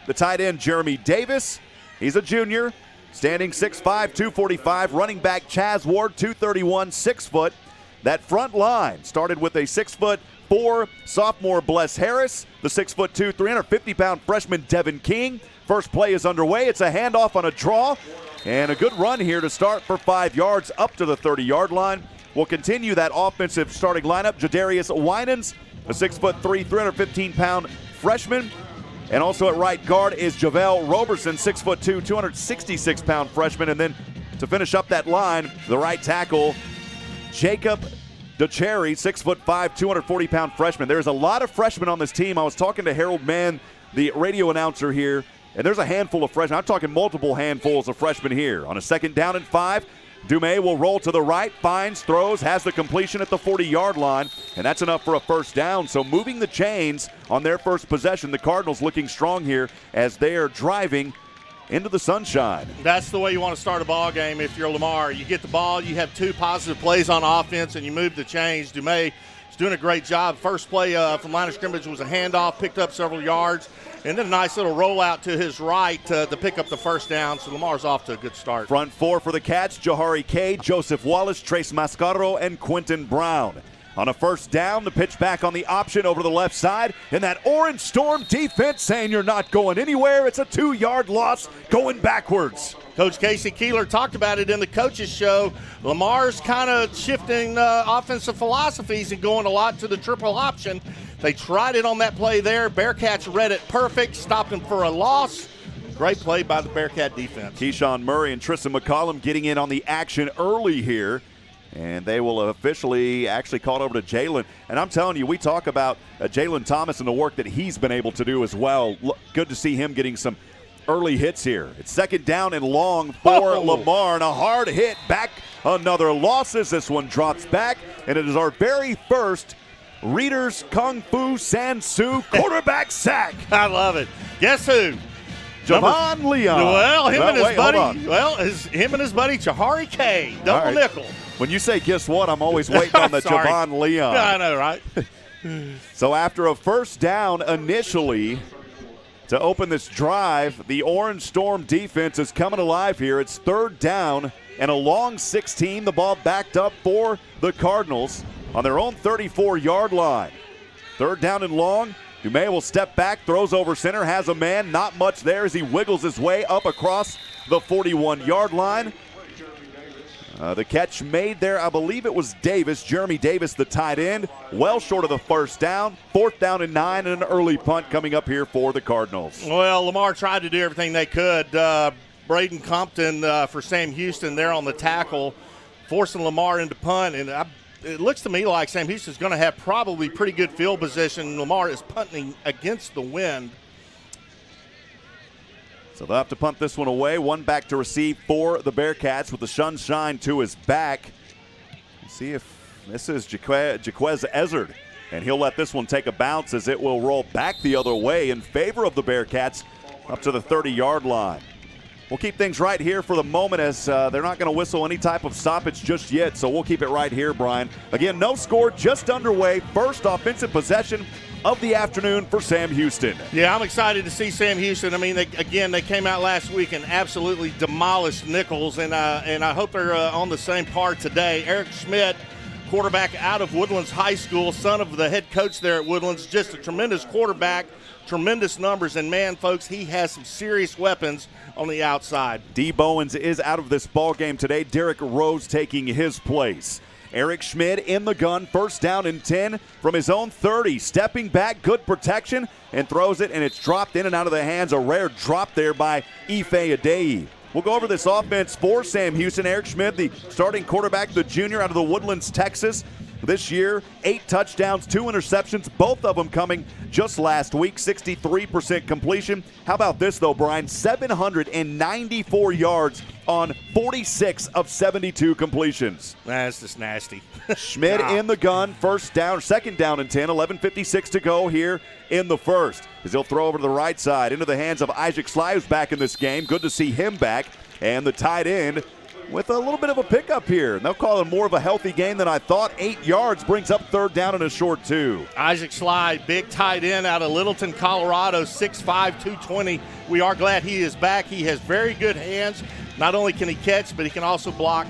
[SPEAKER 2] The tight end, Jeremy Davis, he's a junior, standing 6'5", 245. Running back, Chaz Ward, 231, 6 foot. That front line started with a 6'4" sophomore, Bless Harris, the 6'2", 350-pound freshman, Devin King. First play is underway. It's a handoff on a draw, and a good run here to start for 5 yards up to the 30-yard line. Will continue that offensive starting lineup. Jadarius Winans, a 6'3", 315-pound freshman. And also at right guard is Javel Roberson, 6'2", 266-pound freshman. And then to finish up that line, the right tackle, Jacob DeCherry, 6'5", 240-pound freshman. There's a lot of freshmen on this team. I was talking to Harold Mann, the radio announcer here, and there's a handful of freshmen. I'm talking multiple handfuls of freshmen here. On a 2nd down and 5, Dumais will roll to the right, finds, throws, has the completion at the 40-yard line, and that's enough for a first down. So moving the chains on their first possession, the Cardinals looking strong here as they are driving into the sunshine. That's the way you want to start a ball game if you're Lamar. You get the ball, you have 2 positive plays on offense, and you move the chains. Dumais is doing a great job. First play from line of scrimmage was a handoff, picked up several yards, and then a nice little rollout to his right to pick up the first down. So Lamar's off to a good start. Front 4 for the Cats, Jahari Kay, Joseph Wallace, Trace Mascaro, and Quentin Brown. On a first down, the pitch back on the option over the left side. And that Orange Storm defense saying you're not going anywhere. It's a 2-yard loss going backwards. Coach Casey Keeler talked about it in the coaches show. Lamar's kind of shifting offensive philosophies and going a lot to the triple option. They tried it on that play there. Bearcats read it perfect, stopped him for a loss. Great play by the Bearcat defense. Keyshawn Murray and Tristan McCollum getting in on the action early here. And they will officially actually call it over to Jalen. And I'm telling you, we talk about Jalen Thomas and the work that he's been able to do as well. Good to see him getting some early hits here. It's 2nd down and long for Lamar, and a hard hit back. Another loss as this one drops back. And it is our very first Readers Kung Fu Sansu quarterback sack. I love it. Guess who? Javon Leon. Well, him and his buddy Jahari Kay, double nickel. When you say guess what, I'm always waiting on the Javon Leon. I know, right? So after a first down initially to open this drive, the Orange Storm defense is coming alive here. It's 3rd down and a long 16. The ball backed up for the Cardinals on their own 34-yard line. Third down and long. Dumais will step back, throws over center, has a man, not much there as he wiggles his way up across the 41-yard line. The catch made there, I believe it was Davis, Jeremy Davis, the tight end, well short of the first down. 4th down and 9, and an early punt coming up here for the Cardinals.
[SPEAKER 3] Well, Lamar tried to do everything they could. Braden Compton for Sam Houston there on the tackle, forcing Lamar into punt, and it looks to me like Sam Houston's going to have probably pretty good field position. Lamar is punting against the wind.
[SPEAKER 2] So they'll have to punt this one away. One back to receive for the Bearcats with the sunshine to his back. Let's see if this is Jaquez Ezzard, and he'll let this one take a bounce as it will roll back the other way in favor of the Bearcats up to the 30-yard line. We'll keep things right here for the moment as they're not going to whistle any type of stoppage just yet, so we'll keep it right here, Brian. Again, no score, just underway. First offensive possession of the afternoon for Sam Houston.
[SPEAKER 3] Yeah, I'm excited to see Sam Houston. I mean, they came out last week and absolutely demolished Nichols, and I hope they're on the same par today. Eric Schmidt, quarterback out of Woodlands High School, son of the head coach there at Woodlands, just a tremendous quarterback, tremendous numbers, and man, folks, he has some serious weapons on the outside.
[SPEAKER 2] D. Bowens is out of this ball game today. Derek Rose taking his place. Eric Schmidt in the gun, 1st down and 10 from his own 30. Stepping back, good protection, and throws it, and it's dropped in and out of the hands. A rare drop there by Ife Adeyi. We'll go over this offense for Sam Houston. Eric Schmidt, the starting quarterback, the junior out of the Woodlands, Texas. This year, 8 touchdowns, 2 interceptions, both of them coming just last week, 63% completion. How about this, though, Brian? 794 yards on 46 of 72 completions.
[SPEAKER 3] That's just nasty.
[SPEAKER 2] Schmidt in the gun, 2nd down and 10, 11:56 to go here in the first. As he'll throw over to the right side into the hands of Isaac Sly, who's back in this game. Good to see him back. And the tight end with a little bit of a pickup here. And they'll call it more of a healthy game than I thought. 8 yards brings up 3rd down and a short 2.
[SPEAKER 3] Isaac Sly, big tight end out of Littleton, Colorado, 6'5", 220. We are glad he is back. He has very good hands. Not only can he catch, but he can also block.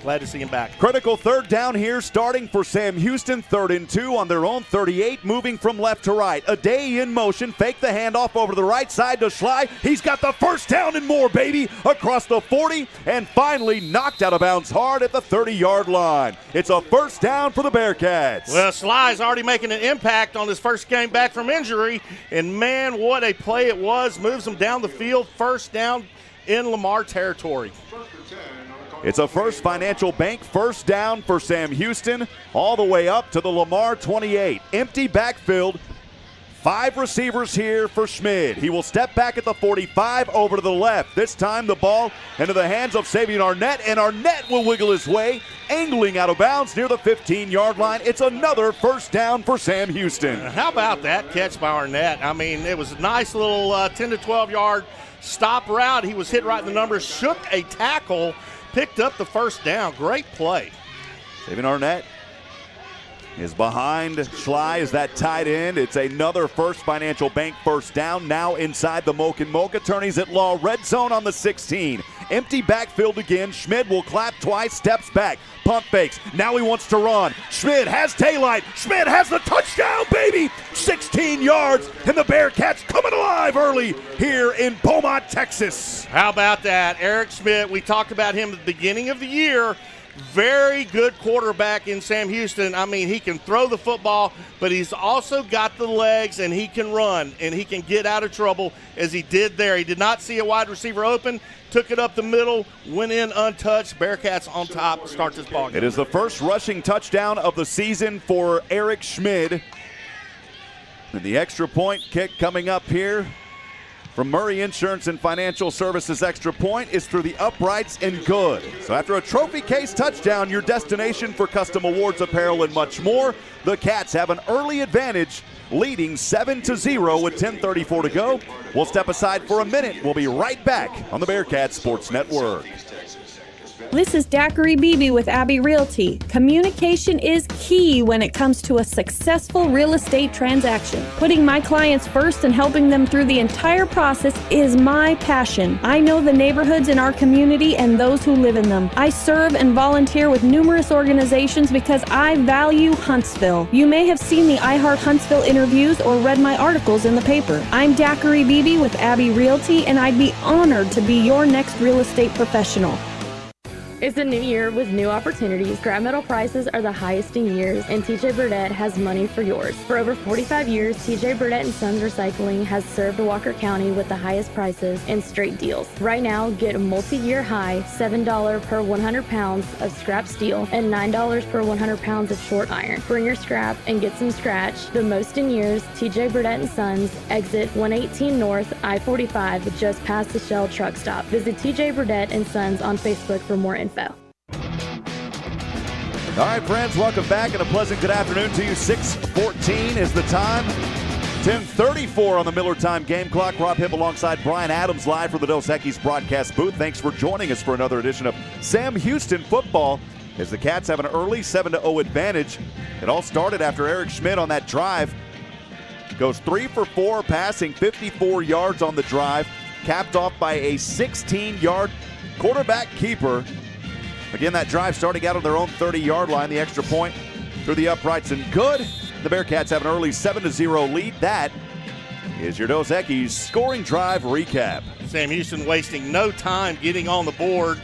[SPEAKER 3] Glad to see him back.
[SPEAKER 2] Critical 3rd down here, starting for Sam Houston. 3rd and 2 on their own 38, moving from left to right. Adeyi in motion, fake the handoff over to the right side to Schley. He's got the 1st down and more, baby, across the 40, and finally knocked out of bounds hard at the 30-yard line. It's a 1st down for the Bearcats.
[SPEAKER 3] Well, Sly's already making an impact on his first game back from injury, and man, what a play it was. Moves him down the field, 1st down in Lamar territory.
[SPEAKER 2] It's a First Financial Bank 1st down for Sam Houston, all the way up to the Lamar 28. Empty backfield. 5 receivers here for Schmidt. He will step back at the 45 over to the left. This time the ball into the hands of Savion Arnett, and Arnett will wiggle his way, angling out of bounds near the 15-yard line. It's another 1st down for Sam Houston.
[SPEAKER 3] How about that catch by Arnett? I mean, it was a nice little 10 to 12-yard stop route. He was hit right in the numbers, shook a tackle, picked up the 1st down. Great play.
[SPEAKER 2] Savion Arnett is behind Schley as that tight end. It's another First Financial Bank 1st down. Now inside the Mocha Attorneys at Law red zone on the 16. Empty backfield again. Schmidt will clap twice, steps back, pump fakes. Now he wants to run. Schmidt has daylight. Schmidt has the touchdown, baby. 16 yards, and the Bearcats coming alive early here in Beaumont, Texas.
[SPEAKER 3] How about that? Eric Schmidt, we talked about him at the beginning of the year. Very good quarterback in Sam Houston. I mean, he can throw the football, but he's also got the legs, and he can run, and he can get out of trouble as he did there. He did not see a wide receiver open, took it up the middle, went in untouched. Bearcats on top to start this ball game.
[SPEAKER 2] It is the first rushing touchdown of the season for Eric Schmidt. And the extra point kick coming up here from Murray Insurance and Financial Services extra point is through the uprights and good. So after a trophy case touchdown, your destination for custom awards, apparel, and much more, the Cats have an early advantage, leading 7-0 with 10:34 to go. We'll step aside for a minute. We'll be right back on the Bearcats Sports Network.
[SPEAKER 12] This is Daiquiri Beebe with Abbey Realty. Communication is key when it comes to a successful real estate transaction. Putting my clients first and helping them through the entire process is my passion. I know the neighborhoods in our community and those who live in them. I serve and volunteer with numerous organizations because I value Huntsville. You may have seen the I Heart Huntsville interviews or read my articles in the paper. I'm Daiquiri Beebe with Abbey Realty, and I'd be honored to be your next real estate professional.
[SPEAKER 11] It's a new year with new opportunities. Scrap metal prices are the highest in years, and TJ Burdett has money for yours. For over 45 years, TJ Burdett and Sons Recycling has served Walker County with the highest prices and straight deals. Right now, get a multi-year high $7 per 100 pounds of scrap steel and $9 per 100 pounds of short iron. Bring your scrap and get some scratch. The most in years, TJ Burdett and Sons, exit 118 North, I-45, just past the Shell truck stop. Visit TJ Burdett and Sons on Facebook for more info.
[SPEAKER 2] All right, friends, welcome back and a pleasant good afternoon to you. 6:14 is the time. 10:34 on the Miller Time game clock. Rob Hipp alongside Brian Adams live from the Dos Equis broadcast booth. Thanks for joining us for another edition of Sam Houston Football as the Cats have an early 7-0 advantage. It all started after Eric Schmidt on that drive goes 3 for 4 passing, 54 yards on the drive, capped off by a 16-yard quarterback keeper. Again, that drive starting out on their own 30-yard line. The extra point through the uprights and good. The Bearcats have an early 7-0 lead. That is your Dos Equis scoring drive recap.
[SPEAKER 3] Sam Houston wasting no time getting on the board.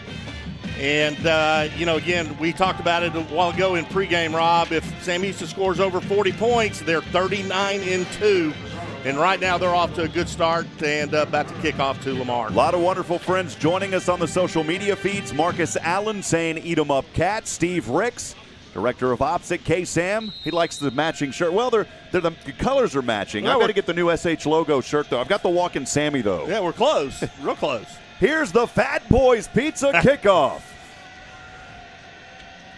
[SPEAKER 3] And, again, we talked about it a while ago in pregame, Rob. If Sam Houston scores over 40 points, they're 39-2. And right now they're off to a good start and about to kick off to Lamar.
[SPEAKER 2] A lot of wonderful friends joining us on the social media feeds. Marcus Allen saying, "Eat 'em up, Cats." Steve Ricks, director of ops at K-Sam. He likes the matching shirt. Well, the colors are matching.
[SPEAKER 3] Yeah,
[SPEAKER 2] I've got to get the new SH logo shirt, though. I've got the Walkin' Sammy, though.
[SPEAKER 3] Yeah, we're close. Real close.
[SPEAKER 2] Here's the Fat Boys Pizza kickoff.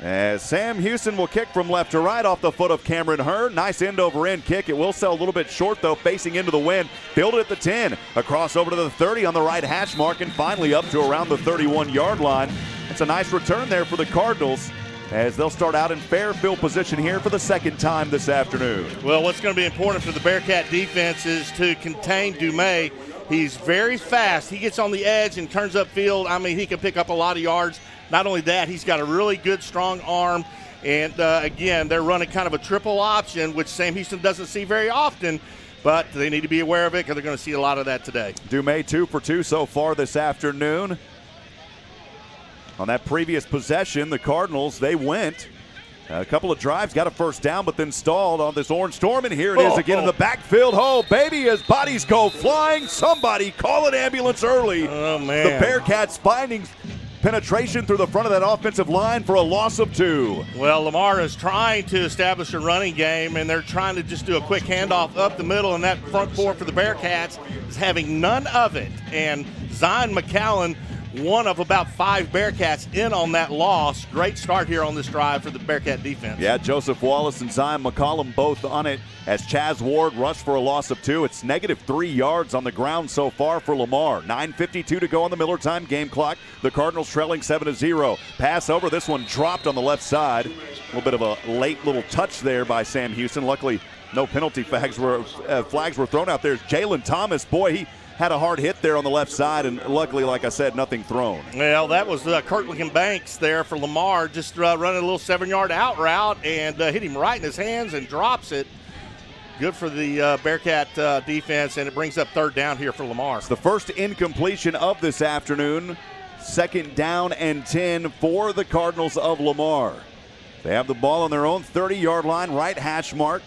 [SPEAKER 2] As Sam Houston will kick from left to right off the foot of Cameron Hurd. Nice end-over-end kick. It will sell a little bit short, though, facing into the wind. Fielded at the 10. Across over to the 30 on the right hash mark, and finally up to around the 31-yard line. It's a nice return there for the Cardinals as they'll start out in fair field position here for the second time this afternoon.
[SPEAKER 3] Well, what's going to be important for the Bearcat defense is to contain Dumais. He's very fast. He gets on the edge and turns upfield. I mean, he can pick up a lot of yards. Not only that, he's got a really good, strong arm. And, again, they're running kind of a triple option, which Sam Houston doesn't see very often. But they need to be aware of it because they're going to see a lot of that today.
[SPEAKER 2] Dumais 2 for 2 so far this afternoon. On that previous possession, the Cardinals, they went a couple of drives, got a first down, but then stalled on this orange storm. And here it is again in the backfield. Oh, baby, as bodies go flying. Somebody call an ambulance early.
[SPEAKER 3] Oh, man.
[SPEAKER 2] The Bearcats finding penetration through the front of that offensive line for a loss of 2.
[SPEAKER 3] Well, Lamar is trying to establish a running game, and they're trying to just do a quick handoff up the middle, and that front four for the Bearcats is having none of it. And Zion McCallan, one of about 5 Bearcats in on that loss. Great start here on this drive for the Bearcat defense.
[SPEAKER 2] Yeah, Joseph Wallace and Zion McCollum both on it as Chaz Ward rushed for a loss of 2. It's negative 3 yards on the ground so far for Lamar. 9:52 to go on the Miller Time game clock. The Cardinals trailing 7-0. Pass over. This one dropped on the left side. A little bit of a late little touch there by Sam Houston. Luckily, no penalty flags were thrown out there. Jalen Thomas, boy, he had a hard hit there on the left side, and luckily, like I said, nothing thrown.
[SPEAKER 3] Well, that was Kirkland Banks there for Lamar, just running a little 7-yard out route and hit him right in his hands and drops it. Good for the Bearcat defense, and it brings up third down here for Lamar.
[SPEAKER 2] It's the first incompletion of this afternoon. Second down and 10 for the Cardinals of Lamar. They have the ball on their own 30-yard line, right hash mark.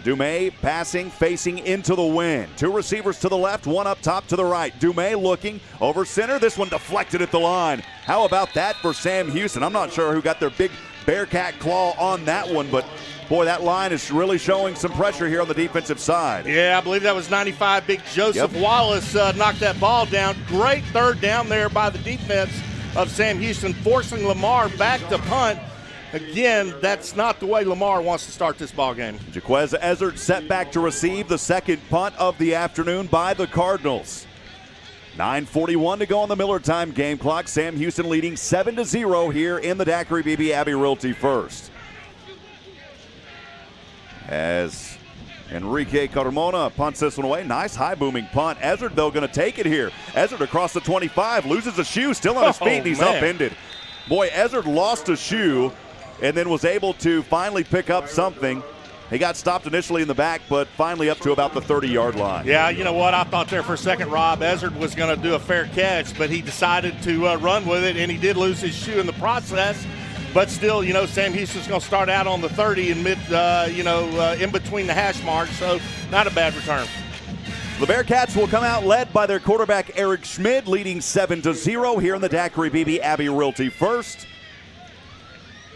[SPEAKER 2] Dumais passing, facing into the wind. 2 receivers to the left, 1 up top to the right. Dumais looking over center. This one deflected at the line. How about that for Sam Houston? I'm not sure who got their big Bearcat claw on that one, but boy, that line is really showing some pressure here on the defensive side.
[SPEAKER 3] Yeah, I believe that was 95. Big Joseph Wallace knocked that ball down. Great third down there by the defense of Sam Houston, forcing Lamar back to punt. Again, that's not the way Lamar wants to start this ball game.
[SPEAKER 2] Jaquez Ezzard set back to receive the second punt of the afternoon by the Cardinals. 9:41 to go on the Miller time game clock. Sam Houston leading 7-0 here in the Daiquiri BB Abbey Realty First. As Enrique Carmona punts this one away. Nice high booming punt. Ezzard, though, going to take it here. Ezzard across the 25, loses a shoe, still on his feet, and he's upended. Boy, Ezzard lost a shoe and then was able to finally pick up something. He got stopped initially in the back, but finally up to about the 30-yard line.
[SPEAKER 3] Yeah, you know what? I thought there for a second, Rob, Ezzard was going to do a fair catch, but he decided to run with it, and he did lose his shoe in the process. But still, you know, Sam Houston's going to start out on the 30 and in between the hash marks, so not a bad return.
[SPEAKER 2] The Bearkats will come out led by their quarterback Eric Schmid, leading 7-0 here in the Daiquiri BB Abbey Realty First.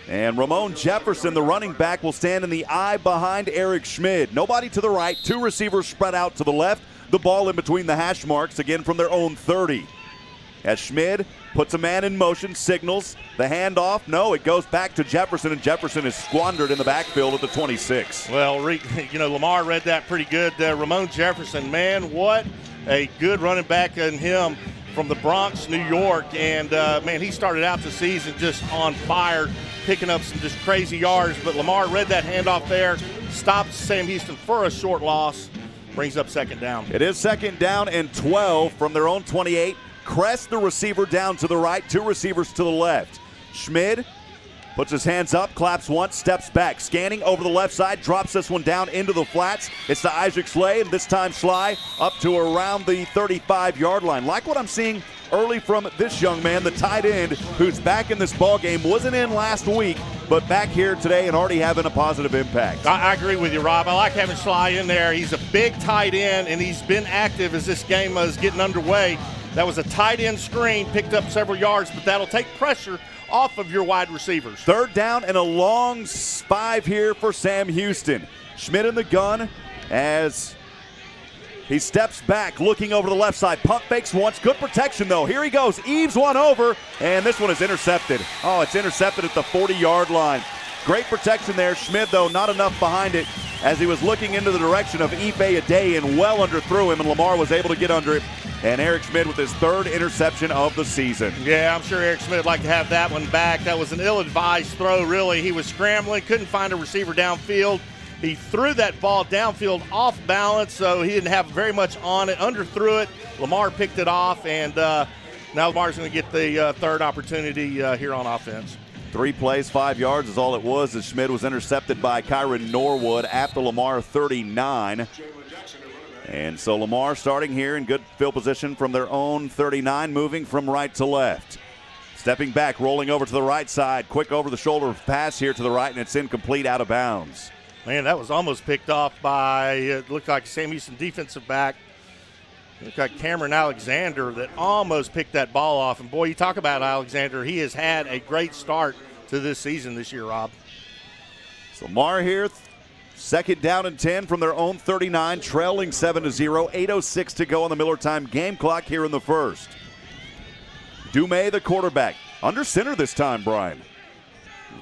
[SPEAKER 2] And Ramon Jefferson, the running back, will stand in the eye behind Eric Schmid. Nobody to the right, two receivers spread out to the left. The ball in between the hash marks, again from their own 30. As Schmid puts a man in motion, signals the handoff. No, it goes back to Jefferson, and Jefferson is squandered in the backfield at the 26.
[SPEAKER 3] Well, Lamar read that pretty good. Ramon Jefferson, man, what a good running back in him from the Bronx, New York. And, man, he started out the season just on fire, picking up some just crazy yards. But Lamar read that handoff there, stops Sam Houston for a short loss, brings up second down.
[SPEAKER 2] It is second down and 12 from their own 28. Crest, the receiver, down to the right, two receivers to the left. Schmid puts his hands up, claps once, steps back, scanning over the left side, drops this one down into the flats. It's to Isaac Slay, and this time Slay up to around the 35-yard line. Like what I'm seeing early from this young man, the tight end, who's back in this ball game, wasn't in last week, but back here today and already having a positive impact.
[SPEAKER 3] I agree with you, Rob. I like having Slay in there. He's a big tight end, and he's been active as this game is getting underway. That was a tight end screen, picked up several yards, but that'll take pressure off of your wide receivers.
[SPEAKER 2] Third down and a long 5 here for Sam Houston. Schmid in the gun as he steps back, looking over the left side. Pump fakes once. Good protection, though. Here he goes. Eaves one over, and this one is intercepted. Oh, it's intercepted at the 40-yard line. Great protection there. Schmid, though, not enough behind it as he was looking into the direction of Ife Ade and well underthrew him, and Lamar was able to get under it. And Eric Schmid with his third interception of the season.
[SPEAKER 3] Yeah, I'm sure Eric Schmid would like to have that one back. That was an ill-advised throw, really. He was scrambling, couldn't find a receiver downfield. He threw that ball downfield off balance, so he didn't have very much on it. Underthrew it. Lamar picked it off, and now Lamar's going to get the third opportunity here on offense.
[SPEAKER 2] 3 plays, 5 yards is all it was as Schmid was intercepted by Kyron Norwood at the Lamar 39. And so Lamar starting here in good field position from their own 39, moving from right to left. Stepping back, rolling over to the right side. Quick over-the-shoulder pass here to the right, and it's incomplete, out of bounds.
[SPEAKER 3] Man, that was almost picked off by, it looked like Sam Houston defensive back. It looked like Cameron Alexander that almost picked that ball off. And, boy, you talk about Alexander. He has had a great start to this season this year, Rob.
[SPEAKER 2] So Lamar here, second down and 10 from their own 39, trailing 7-0. 8:06 to go on the Miller time game clock here in the first. Dumais, the quarterback, under center this time, Brian.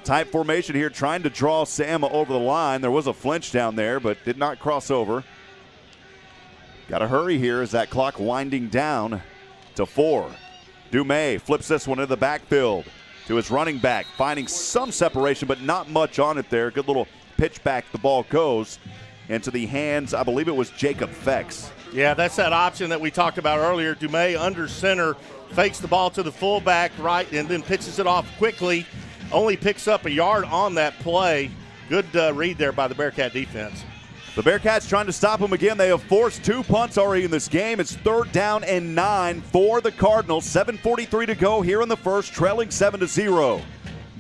[SPEAKER 2] Tight formation here, trying to draw Sam over the line. There was a flinch down there, but did not cross over. Got to hurry here as that clock winding down to 4. Dumais flips this one into the backfield to his running back, finding some separation, but not much on it there. Good little pitch back, the ball goes into the hands, I believe it was Jacob Fex.
[SPEAKER 3] Yeah, that's that option that we talked about earlier. Dumais under center, fakes the ball to the fullback right, and then pitches it off quickly. Only picks up a yard on that play. Good read there by the Bearcat defense.
[SPEAKER 2] The Bearcats trying to stop him again. They have forced 2 punts already in this game. It's third down and 9 for the Cardinals. 7:43 to go here in the first, trailing 7-0.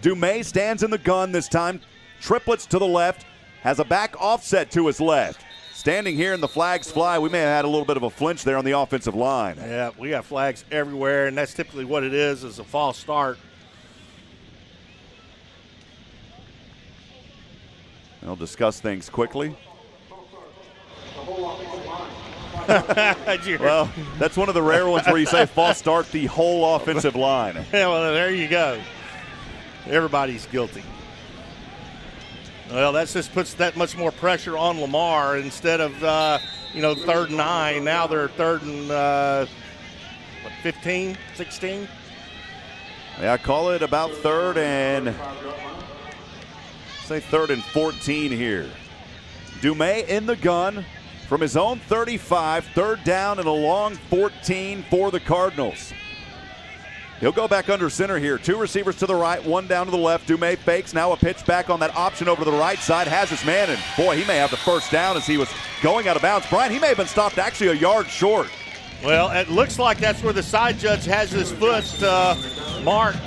[SPEAKER 2] Dumais stands in the gun this time. Triplets to the left. Has a back offset to his left. Standing here and the flags fly. We may have had a little bit of a flinch there on the offensive line.
[SPEAKER 3] Yeah, we got flags everywhere, and that's typically what it is a false start.
[SPEAKER 2] I'll discuss things quickly. Well, that's one of the rare ones where you say false start the whole offensive line.
[SPEAKER 3] Yeah, well, there you go. Everybody's guilty. Well, that just puts that much more pressure on Lamar. Instead of, 3rd and 9, now they're 3rd and 15, 16?
[SPEAKER 2] Yeah, call it about third and 14 here. Dumais in the gun from his own 35, third down and a long 14 for the Cardinals. He'll go back under center here. Two receivers to the right, one down to the left. Dumais fakes. Now a pitch back on that option over to the right side. Has his man, and boy, he may have the first down as he was going out of bounds. Brian, he may have been stopped actually a yard short.
[SPEAKER 3] Well, it looks like that's where the side judge has his foot marked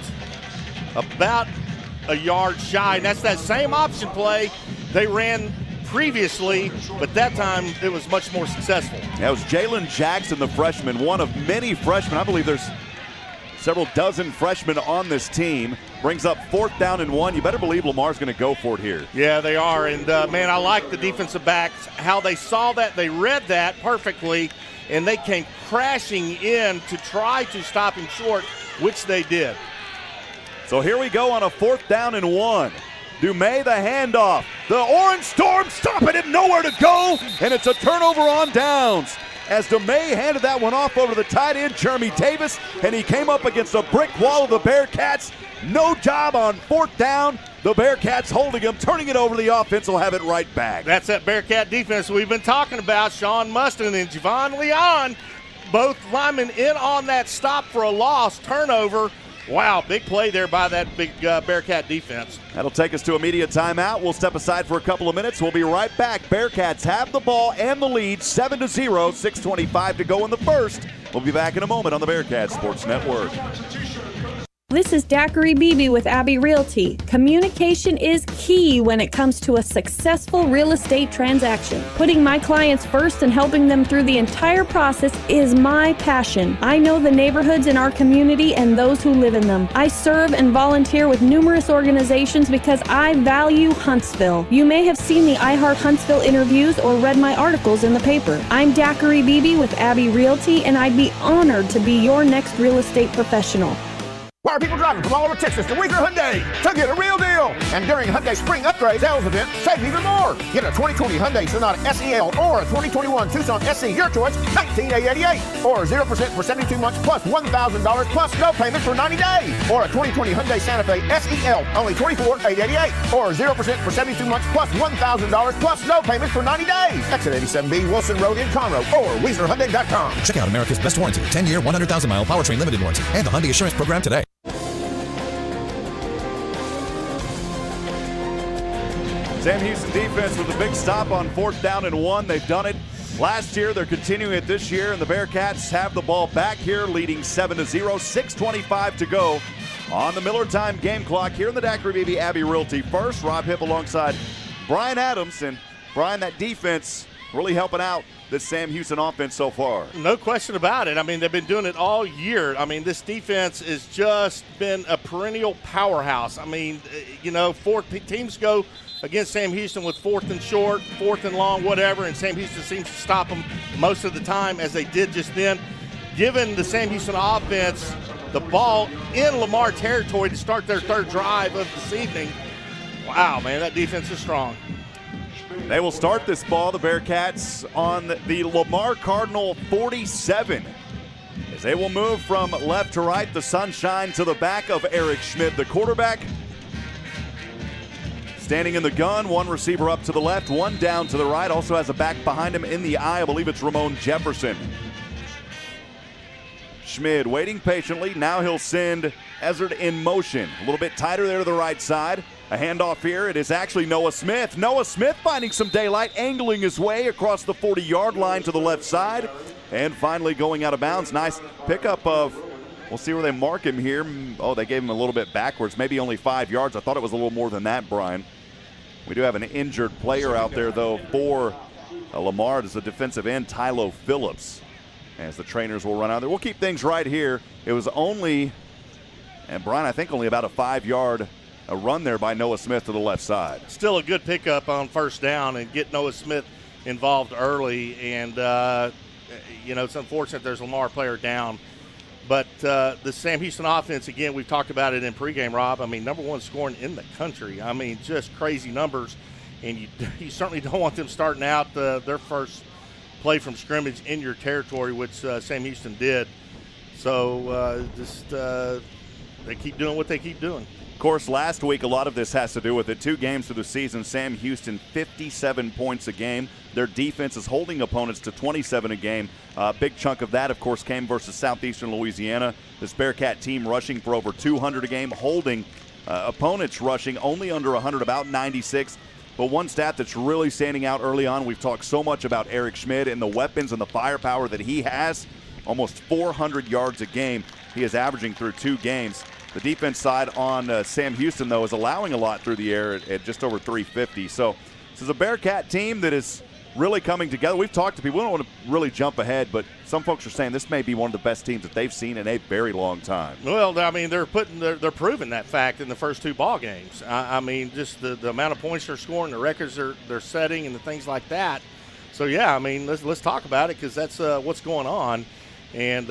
[SPEAKER 3] about a yard shy. And that's that same option play they ran previously, but that time it was much more successful.
[SPEAKER 2] That was Jalen Jackson, the freshman, one of many freshmen. I believe there's several dozen freshmen on this team. Brings up 4th down and 1. You better believe Lamar's going to go for it here.
[SPEAKER 3] Yeah, they are. And, man, I like the defensive backs, how they saw that. They read that perfectly, and they came crashing in to try to stop him short, which they did.
[SPEAKER 2] So here we go on a 4th down and 1. Dumais the handoff. The Orange Storm stopping him, nowhere to go, and it's a turnover on downs. As Dumais handed that one off over to the tight end, Jeremy Davis, and he came up against a brick wall of the Bearcats. No job on 4th down. The Bearcats holding him, turning it over to the offense, will have it right back.
[SPEAKER 3] That's that Bearcat defense we've been talking about. Sean Mustin and Javon Leon, both linemen in on that stop for a loss, turnover. Wow, big play there by that big Bearcat defense.
[SPEAKER 2] That'll take us to a media timeout. We'll step aside for a couple of minutes. We'll be right back. Bearcats have the ball and the lead, 7-0, 6:25 to go in the first. We'll be back in a moment on the Bearcat Sports Network.
[SPEAKER 12] This is Daiquiri Beebe with Abbey Realty. Communication is key when it comes to a successful real estate transaction. Putting my clients first and helping them through the entire process is my passion. I know the neighborhoods in our community and those who live in them. I serve and volunteer with numerous organizations because I value Huntsville. You may have seen the I Heart Huntsville interviews or read my articles in the paper. I'm Daiquiri Beebe with Abbey Realty, and I'd be honored to be your next real estate professional.
[SPEAKER 13] Why are people driving from all over Texas to Weaver Hyundai to get a real deal? And during Hyundai Spring Upgrade Sales Event, save even more. Get a 2020 Hyundai Sonata SEL or a 2021 Tucson SC, your choice, $19,888. Or 0% for 72 months plus $1,000 plus no payments for 90 days. Or a 2020 Hyundai Santa Fe SEL, only $24,888. Or 0% for 72 months plus $1,000 plus no payments for 90 days. Exit 87B Wilson Road in Conroe or WeezerHyundai.com.
[SPEAKER 14] Check out America's best warranty, 10-year, 100,000-mile powertrain limited warranty, and the Hyundai Assurance Program today.
[SPEAKER 2] Sam Houston defense with a big stop on 4th down and 1. They've done it last year. They're continuing it this year, and the Bearcats have the ball back here, leading 7-0, 6:25 to go on the Miller Time game clock here in the Daiquiri Beebe Abbey Realty First. Rob Hipp alongside Brian Adams. And Brian, that defense really helping out this Sam Houston offense so far.
[SPEAKER 3] No question about it. I mean, they've been doing it all year. I mean, this defense has just been a perennial powerhouse. I mean, you know, teams go against Sam Houston with 4th and short, 4th and long, whatever, and Sam Houston seems to stop them most of the time, as they did just then. Given the Sam Houston offense the ball in Lamar territory to start their third drive of this evening, wow, man, that defense is strong.
[SPEAKER 2] They will start this ball, the Bearcats, on the Lamar Cardinal 47. As they will move from left to right, the sunshine to the back of Eric Schmidt, the quarterback. Standing in the gun, one receiver up to the left, one down to the right. Also has a back behind him in the eye. I believe it's Ramon Jefferson. Schmidt waiting patiently. Now he'll send Ezzard in motion. A little bit tighter there to the right side. A handoff here. It is actually Noah Smith. Noah Smith finding some daylight, angling his way across the 40-yard line to the left side. And finally going out of bounds. Nice pickup of, we'll see where they mark him here. Oh, they gave him a little bit backwards, maybe only 5 yards. I thought it was a little more than that, Brian. We do have an injured player out there, though, for Lamar. It's the defensive end, Tylo Phillips, as the trainers will run out there. We'll keep things right here. It was only, and Brian, I think only about a 5-yard run there by Noah Smith to the left side.
[SPEAKER 3] Still a good pickup on first down and get Noah Smith involved early. And, you know, it's unfortunate there's a Lamar player down. But the Sam Houston offense, again, we've talked about it in pregame, Rob. I mean, #1 scoring in the country. I mean, just crazy numbers. And you certainly don't want them starting out their first play from scrimmage in your territory, which Sam Houston did. So they keep doing what they keep doing.
[SPEAKER 2] Of course, last week, a lot of this has to do with it. 2 games through the season, Sam Houston, 57 points a game. Their defense is holding opponents to 27 a game. A big chunk of that, of course, came versus Southeastern Louisiana. This Bearcat team rushing for over 200 a game, holding opponents rushing only under 100, about 96. But one stat that's really standing out early on, we've talked so much about Eric Schmid and the weapons and the firepower that he has. Almost 400 yards a game he is averaging through 2 games. The defense side on Sam Houston, though, is allowing a lot through the air at just over 350. So this is a Bearcat team that is really coming together. We've talked to people. We don't want to really jump ahead, but some folks are saying this may be one of the best teams that they've seen in a very long time.
[SPEAKER 3] Well, I mean, they're proving that fact in the first 2 ball games. I mean, just the amount of points they're scoring, the records they're setting, and the things like that. So, yeah, I mean, let's talk about it because that's what's going on. And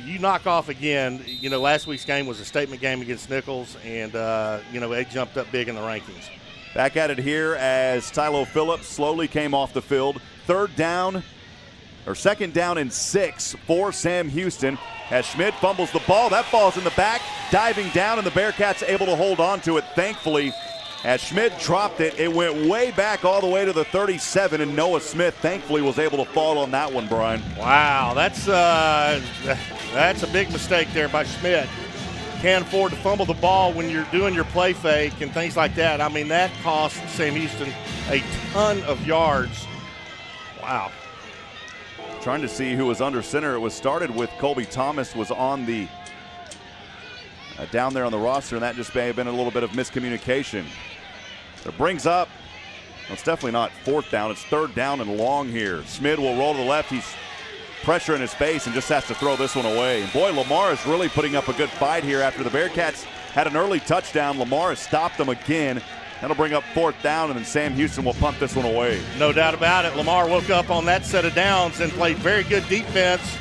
[SPEAKER 3] you knock off again. You know, last week's game was a statement game against Nichols, and, they jumped up big in the rankings.
[SPEAKER 2] Back at it here as Tylo Phillips slowly came off the field. 2nd down and 6 for Sam Houston as Schmid fumbles the ball. That ball's in the back, diving down, and the Bearcats able to hold on to it, thankfully. As Schmid dropped it, it went way back all the way to the 37, and Noah Smith thankfully was able to fall on that one, Brian.
[SPEAKER 3] Wow, that's a big mistake there by Schmid. Can't afford to fumble the ball when you're doing your play fake and things like that. I mean, that cost Sam Houston a ton of yards. Wow.
[SPEAKER 2] Trying to see who was under center. It was started with Colby Thomas was on the down there on the roster, and that just may have been a little bit of miscommunication. It brings up, well, it's definitely not 4th down. It's 3rd down and long here. Schmid will roll to the left. He's pressure in his face and just has to throw this one away. And boy, Lamar is really putting up a good fight here after the Bearcats had an early touchdown. Lamar has stopped them again. That'll bring up 4th down, and then Sam Houston will punt this one away.
[SPEAKER 3] No doubt about it. Lamar woke up on that set of downs and played very good defense.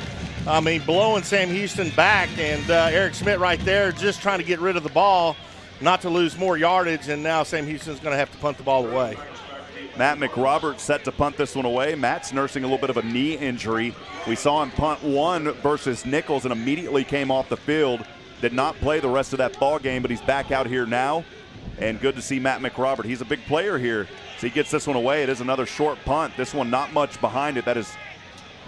[SPEAKER 3] I mean, blowing Sam Houston back, and Eric Schmidt right there just trying to get rid of the ball, not to lose more yardage, and now Sam Houston's going to have to punt the ball away.
[SPEAKER 2] Matt McRoberts set to punt this one away. Matt's nursing a little bit of a knee injury. We saw him punt 1 versus Nichols and immediately came off the field. Did not play the rest of that ball game, but he's back out here now. And good to see Matt McRobert. He's a big player here. So he gets this one away. It is another short punt. This one not much behind it. That is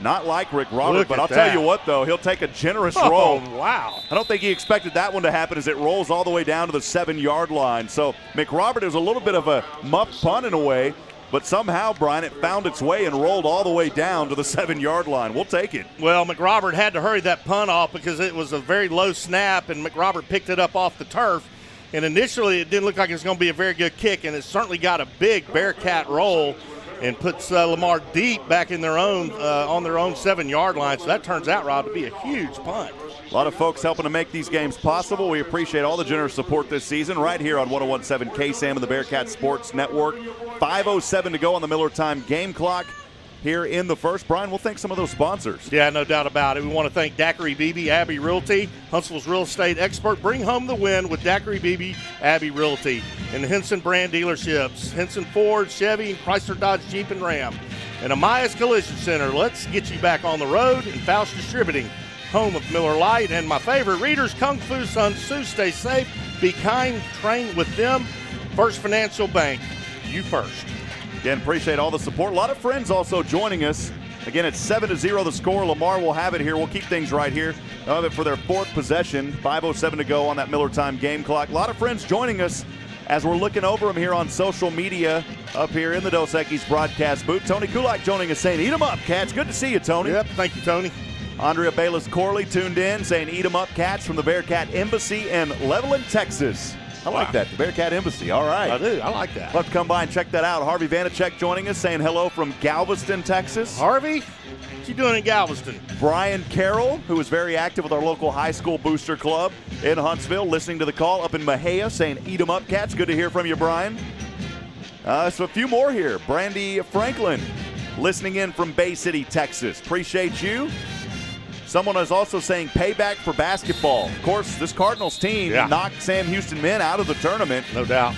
[SPEAKER 2] not like Rick Robert, but I'll tell you what, though, he'll take a generous roll.
[SPEAKER 3] Wow.
[SPEAKER 2] I don't think he expected that one to happen as it rolls all the way down to the 7-yard line. So McRobert is a little bit of a muff punt in a way, but somehow, Brian, it found its way and rolled all the way down to the 7-yard line. We'll take it.
[SPEAKER 3] Well, McRobert had to hurry that punt off because it was a very low snap, and McRobert picked it up off the turf. And initially, it didn't look like it was going to be a very good kick, and it certainly got a big Bearcat roll and puts Lamar deep back in their own on their own 7-yard line. So that turns out, Rob, to be a huge punt.
[SPEAKER 2] A lot of folks helping to make these games possible. We appreciate all the generous support this season right here on 101.7 KSAM and the Bearcat Sports Network. 5:07 to go on the Miller Time game clock here in the first. Brian, we'll thank some of those sponsors.
[SPEAKER 3] Yeah, no doubt about it. We want to thank Daiquiri Beebe, Abbey Realty, Huntsville's real estate expert. Bring home the win with Daiquiri Beebe, Abbey Realty. And the Henson brand dealerships, Henson Ford, Chevy, Chrysler, Dodge, Jeep, and Ram. And Amaya's Collision Center. Let's get you back on the road. And Faust Distributing, home of Miller Lite. And my favorite, Readers, Kung Fu Sun Tzu. Stay safe, be kind, train with them. First Financial Bank, you first.
[SPEAKER 2] Again, appreciate all the support. A lot of friends also joining us. Again, it's 7-0 the score. Lamar will have it here. We'll keep things right here. They'll have it for their 4th possession. 5:07 to go on that Miller Time game clock. A lot of friends joining us as we're looking over them here on social media up here in the Dos Equis broadcast booth. Tony Kulak joining us saying, "Eat 'em up, Cats." Good to see you, Tony.
[SPEAKER 3] Yep, thank you, Tony.
[SPEAKER 2] Andrea Bayless-Corley tuned in saying, "Eat 'em up, Cats," from the Bearcat Embassy in Levelland, Texas. I like that, the Bearcat Embassy. All right.
[SPEAKER 3] I do. I like that.
[SPEAKER 2] Let's come by and check that out. Harvey Vanacek joining us, saying hello from Galveston, Texas.
[SPEAKER 3] Harvey, what you doing in Galveston?
[SPEAKER 2] Brian Carroll, who is very active with our local high school booster club in Huntsville, listening to the call up in Mejia, saying, "Eat 'em up, Cats." Good to hear from you, Brian. So a few more here. Brandy Franklin, listening in from Bay City, Texas. Appreciate you. Someone is also saying payback for basketball. Of course, this Cardinals team knocked Sam Houston men out of the tournament.
[SPEAKER 3] No doubt.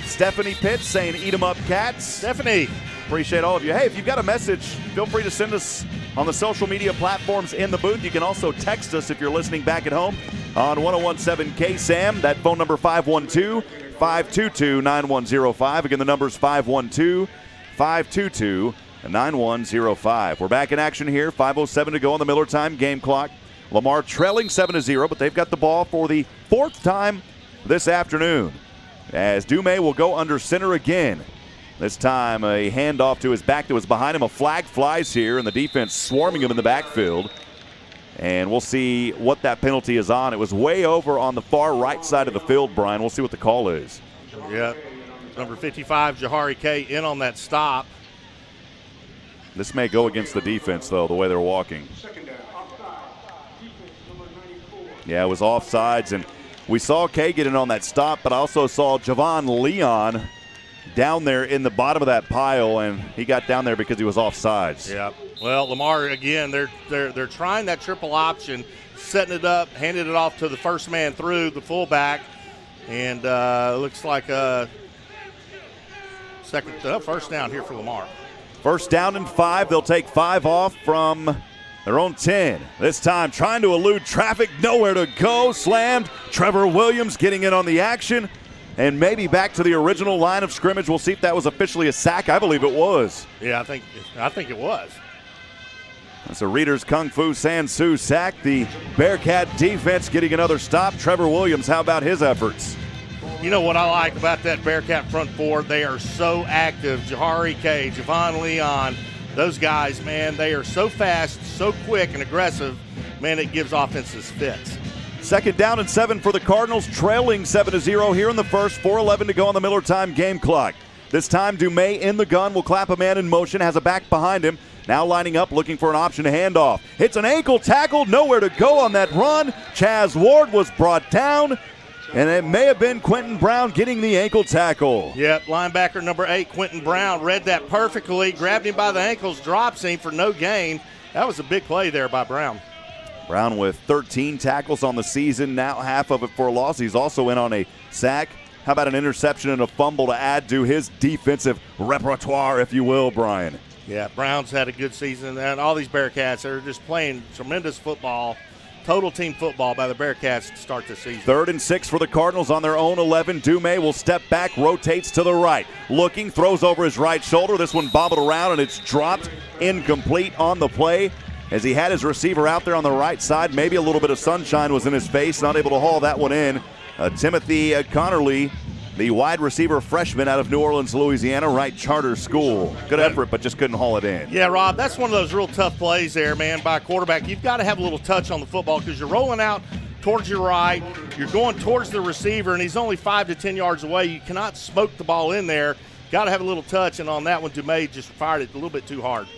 [SPEAKER 2] Stephanie Pitts saying, "Eat 'em up, Cats."
[SPEAKER 3] Stephanie.
[SPEAKER 2] Appreciate all of you. Hey, if you've got a message, feel free to send us on the social media platforms in the booth. You can also text us if you're listening back at home on 1017 KSAM. That phone number 512-522-9105. Again, the number's 512-522-9105. We're back in action here. 5:07 to go on the Miller time game clock. Lamar trailing 7-0, but they've got the ball for the fourth time this afternoon. As Dumais will go under center again. This time a handoff to his back that was behind him. A flag flies here, and the defense swarming him in the backfield. And we'll see what that penalty is on. It was way over on the far right side of the field, Brian. We'll see what the call is.
[SPEAKER 3] Yeah, number 55, Jahari K, in on that stop.
[SPEAKER 2] This may go against the defense, though, the way they're walking. Yeah, it was offsides, and we saw K get in on that stop, but I also saw Javon Leon down there in the bottom of that pile, and he got down there because he was offsides.
[SPEAKER 3] Yeah. Well, Lamar, again, they're trying that triple option, setting it up, handing it off to the first man through, the fullback, and looks like a first down here for Lamar.
[SPEAKER 2] First down and 5. They'll take 5 off from their own 10. This time trying to elude traffic, nowhere to go. Slammed. Trevor Williams getting in on the action. And maybe back to the original line of scrimmage. We'll see if that was officially a sack. I believe it was.
[SPEAKER 3] Yeah, I think it was.
[SPEAKER 2] That's a Reader's Kung Fu Sansu sack. The Bearcat defense getting another stop. Trevor Williams, how about his efforts?
[SPEAKER 3] You know what I like about that Bearcat front four? They are so active. Jahari K, Javon Leon, those guys, man, they are so fast, so quick and aggressive. Man, it gives offenses fits.
[SPEAKER 2] Second down and 7 for the Cardinals, trailing 7-0 here in the first. 4:11 to go on the Miller time game clock. This time Dumais in the gun, will clap a man in motion, has a back behind him. Now lining up, looking for an option to hand off. Hits an ankle tackle, nowhere to go on that run. Chaz Ward was brought down, and it may have been Quentin Brown getting the ankle tackle.
[SPEAKER 3] Yep, linebacker number 8, Quentin Brown, read that perfectly, grabbed him by the ankles, drops him for no gain. That was a big play there by Brown.
[SPEAKER 2] Brown with 13 tackles on the season, now half of it for a loss. He's also in on a sack. How about an interception and a fumble to add to his defensive repertoire, if you will, Brian?
[SPEAKER 3] Yeah, Brown's had a good season, and all these Bearcats are just playing tremendous football, total team football by the Bearcats to start the season.
[SPEAKER 2] 3rd and 6 for the Cardinals on their own 11. Dumais will step back, rotates to the right. Looking, throws over his right shoulder. This one bobbled around, and it's dropped incomplete on the play. As he had his receiver out there on the right side, maybe a little bit of sunshine was in his face, not able to haul that one in. Timothy Connerly, the wide receiver freshman out of New Orleans, Louisiana, Wright Charter School. Good effort, but just couldn't haul it in.
[SPEAKER 3] Yeah, Rob, that's one of those real tough plays there, man, by a quarterback. You've got to have a little touch on the football because you're rolling out towards your right. You're going towards the receiver, and he's only 5 to 10 yards away. You cannot smoke the ball in there. Got to have a little touch, and on that one, Dumais just fired it a little bit too hard.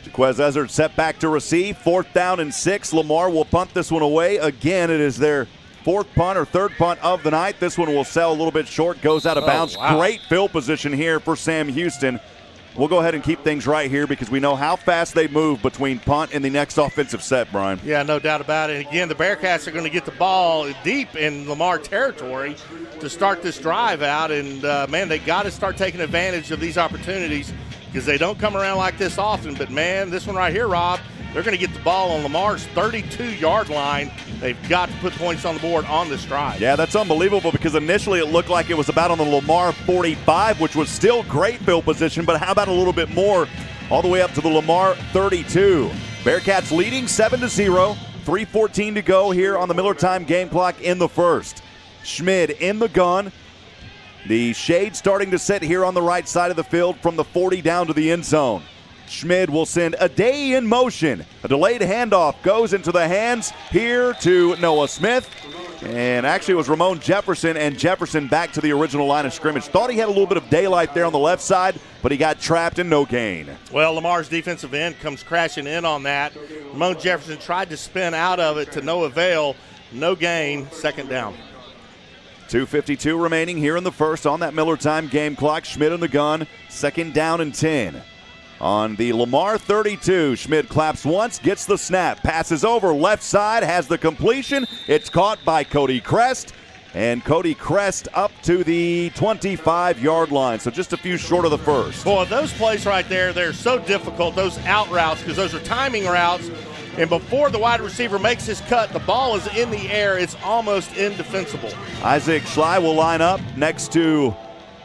[SPEAKER 2] Jaquez Ezzard set back to receive. 4th down and 6. Lamar will punt this one away. Again, it is their 4th punt or 3rd punt of the night. This one will sell a little bit short, goes out of bounds.
[SPEAKER 3] Wow.
[SPEAKER 2] Great field position here for Sam Houston. We'll go ahead and keep things right here because we know how fast they move between punt and the next offensive set, Brian.
[SPEAKER 3] Yeah, no doubt about it. And again, the Bearcats are going to get the ball deep in Lamar territory to start this drive out. And, man, they got to start taking advantage of these opportunities because they don't come around like this often. But, man, this one right here, Rob, they're going to get the ball on Lamar's 32-yard line. They've got to put points on the board on this drive.
[SPEAKER 2] Yeah, that's unbelievable because initially it looked like it was about on the Lamar 45, which was still great field position, but how about a little bit more all the way up to the Lamar 32. Bearcats leading 7-0, 3:14 to go here on the Miller time game clock in the first. Schmid in the gun. The shade starting to set here on the right side of the field from the 40 down to the end zone. Schmid will send a day in motion. A delayed handoff goes into the hands here to Noah Smith. And actually it was Ramon Jefferson, and Jefferson back to the original line of scrimmage. Thought he had a little bit of daylight there on the left side, but he got trapped and no gain.
[SPEAKER 3] Well, Lamar's defensive end comes crashing in on that. Ramon Jefferson tried to spin out of it to no avail. No gain, 2nd down.
[SPEAKER 2] 2:52 remaining here in the first on that Miller time game clock. Schmid in the gun, 2nd down and 10. On the Lamar 32, Schmid claps once, gets the snap, passes over left side, has the completion. It's caught by Cody Crest, And Cody Crest up to the 25-yard line, so just a few short of the first.
[SPEAKER 3] Boy, those plays right there, they're so difficult, those out routes, because those are timing routes. And before the wide receiver makes his cut, the ball is in the air. It's almost indefensible.
[SPEAKER 2] Isaac Schley will line up next to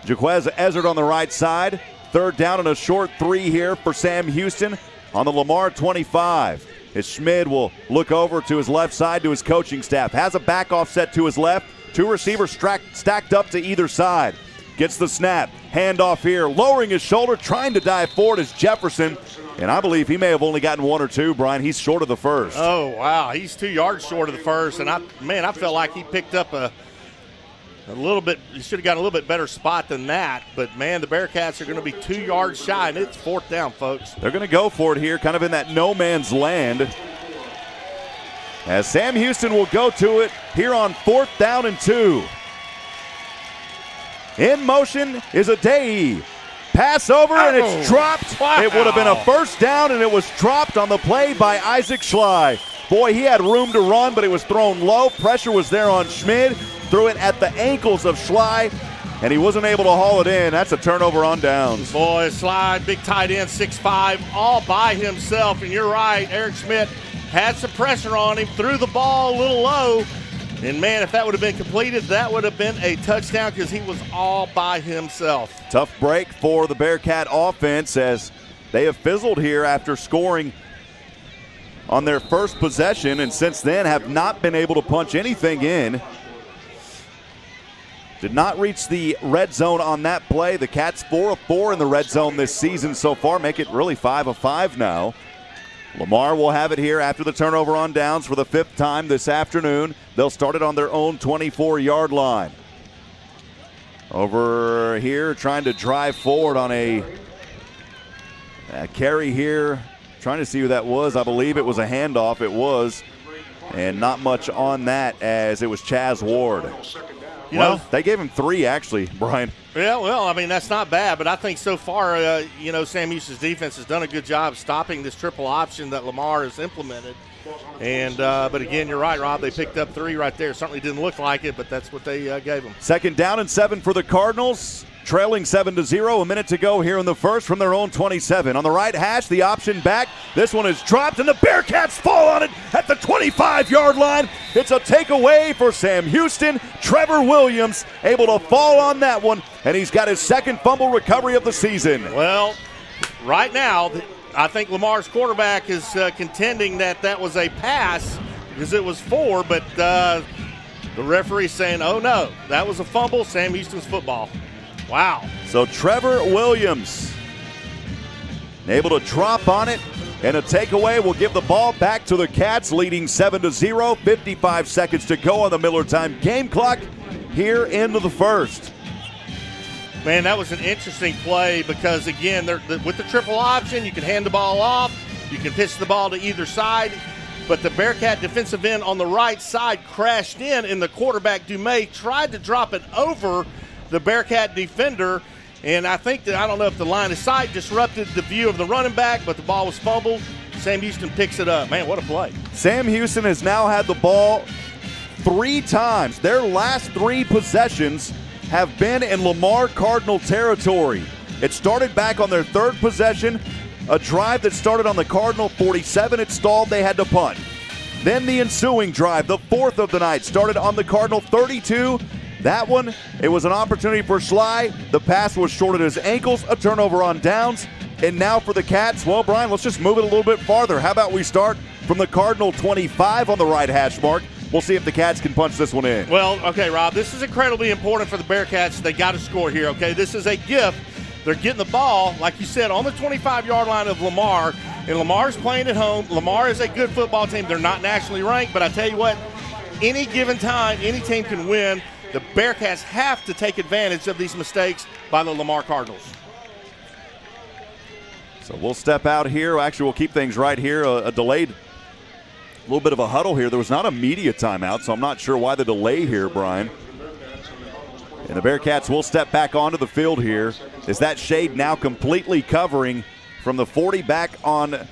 [SPEAKER 2] Jaquez Ezzard on the right side. Third down and a short 3 here for Sam Houston on the Lamar 25. As Schmid will look over to his left side to his coaching staff. Has a back offset to his left. 2 receivers stacked up to either side. Gets the snap. Handoff here. Lowering his shoulder, trying to dive forward is Jefferson. And I believe he may have only gotten 1 or 2, Brian. He's short of the first.
[SPEAKER 3] Oh, wow. He's 2 yards short of the first. And, I felt like he picked up a little bit. He should have got a little bit better spot than that. But, man, the Bearcats are going to be 2 yards shy, and it's 4th down, folks.
[SPEAKER 2] They're going to go for it here, kind of in that no man's land. As Sam Houston will go to it here on 4th down and 2. In motion is Adai. Pass over, and it's dropped.
[SPEAKER 3] Wow.
[SPEAKER 2] It would have been a first down, and it was dropped on the play by Isaac Schley. Boy, he had room to run, but it was thrown low. Pressure was there on Schmid. Threw it at the ankles of Schley, and he wasn't able to haul it in. That's a turnover on downs.
[SPEAKER 3] Boy, Schley, big tight end, 6'5", all by himself. And you're right, Eric Schmidt had some pressure on him, threw the ball a little low. And, man, if that would have been completed, that would have been a touchdown because he was all by himself.
[SPEAKER 2] Tough break for the Bearcat offense as they have fizzled here after scoring on their first possession, and since then have not been able to punch anything in. Did not reach the red zone on that play. The Cats 4 of 4 in the red zone this season so far, make it really 5 of 5 now. Lamar will have it here after the turnover on downs for the 5th time this afternoon. They'll start it on their own 24-yard line. Over here trying to drive forward on a carry here. Trying to see who that was. I believe it was a handoff. It was. And not much on that as it was Chaz Ward. They gave him 3 actually, Brian.
[SPEAKER 3] Yeah, well, I mean, that's not bad, but I think so far, Sam Houston's defense has done a good job stopping this triple option that Lamar has implemented. And but again, you're right, Rob. They picked up 3 right there. Certainly didn't look like it, but that's what they gave them.
[SPEAKER 2] 2nd down and 7 for the Cardinals. Trailing 7-0, a minute to go here in the first from their own 27. On the right hash, the option back. This one is dropped, and the Bearcats fall on it at the 25-yard line. It's a takeaway for Sam Houston. Trevor Williams able to fall on that one, and he's got his 2nd fumble recovery of the season.
[SPEAKER 3] Well, right now, I think Lamar's quarterback is contending that was a pass because it was 4, but the referee's saying, oh, no, that was a fumble, Sam Houston's football. Wow.
[SPEAKER 2] So Trevor Williams able to drop on it, and a takeaway will give the ball back to the Cats, leading 7-0. 55 seconds to go on the Miller time game clock here into the first.
[SPEAKER 3] Man, that was an interesting play because, again, with the triple option, you can hand the ball off, you can pitch the ball to either side, but the Bearcat defensive end on the right side crashed in, and the quarterback, Dumais, tried to drop it over the Bearcat defender, and I don't know if the line of sight disrupted the view of the running back, but the ball was fumbled. Sam Houston picks it up. Man, what a play.
[SPEAKER 2] Sam Houston has now had the ball 3 times. Their last 3 possessions have been in Lamar Cardinal territory. It started back on their 3rd possession, a drive that started on the Cardinal 47. It stalled. They had to punt. Then the ensuing drive, the 4th of the night, started on the Cardinal 32. That one, it was an opportunity for Schley. The pass was short at his ankles, a turnover on downs. And now for the Cats, well, Brian, let's just move it a little bit farther. How about we start from the Cardinal 25 on the right hash mark? We'll see if the Cats can punch this one in.
[SPEAKER 3] Well, okay, Rob, this is incredibly important for the Bearcats. They got to score here, okay? This is a gift. They're getting the ball, like you said, on the 25-yard line of Lamar. And Lamar's playing at home. Lamar is a good football team. They're not nationally ranked, but I tell you what, any given time, any team can win. The Bearcats have to take advantage of these mistakes by the Lamar Cardinals.
[SPEAKER 2] So we'll step out here. Actually, we'll keep things right here. A delayed, a little bit of a huddle here. There was not a media timeout, so I'm not sure why the delay here, Brian. And the Bearcats will step back onto the field here. Is that shade now completely covering from the 40 back on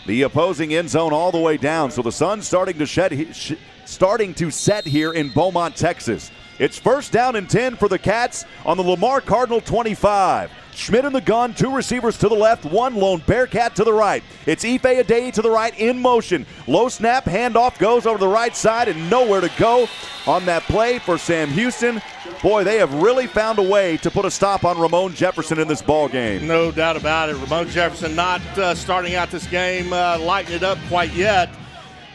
[SPEAKER 2] the opposing end zone all the way down. So the sun's starting to set here in Beaumont, Texas. It's 1st down and 10 for the Cats on the Lamar Cardinal 25. Schmidt in the gun, 2 receivers to the left, 1 lone Bearcat to the right. It's Ife Adeye to the right in motion. Low snap, handoff goes over the right side and nowhere to go on that play for Sam Houston. Boy, they have really found a way to put a stop on Ramon Jefferson in this ball game.
[SPEAKER 3] No doubt about it. Ramon Jefferson not starting out this game lighting it up quite yet.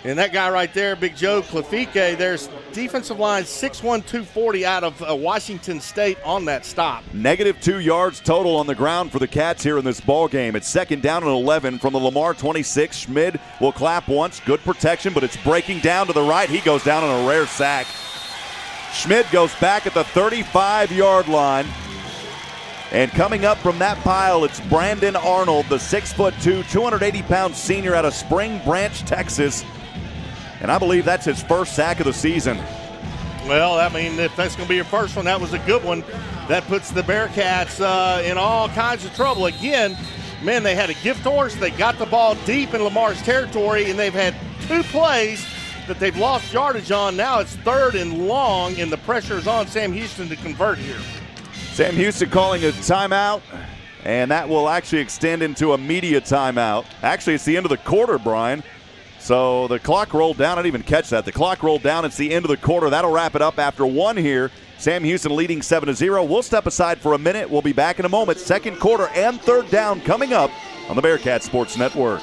[SPEAKER 3] And that guy right there, Big Joe Klafike, there's defensive line 6'1", 240 out of Washington State on that stop.
[SPEAKER 2] -2 yards total on the ground for the Cats here in this ball game. It's 2nd down and 11 from the Lamar 26. Schmidt will clap once. Good protection, but it's breaking down to the right. He goes down on a rare sack. Schmidt goes back at the 35-yard line. And coming up from that pile, it's Brandon Arnold, the 6'2", 280-pound senior out of Spring Branch, Texas. And I believe that's his first sack of the season.
[SPEAKER 3] Well, I mean, if that's going to be your first one, that was a good one. That puts the Bearcats in all kinds of trouble. Again, man, they had a gift horse. They got the ball deep in Lamar's territory, and they've had 2 plays that they've lost yardage on. Now it's 3rd and long, and the pressure is on Sam Houston to convert here.
[SPEAKER 2] Sam Houston calling a timeout, and that will actually extend into a media timeout. Actually, it's the end of the quarter, Brian. So the clock rolled down. I didn't even catch that. The clock rolled down. It's the end of the quarter. That'll wrap it up after 1 here. Sam Houston leading 7-0. We'll step aside for a minute. We'll be back in a moment. 2nd quarter and 3rd down coming up on the Bearcat Sports Network.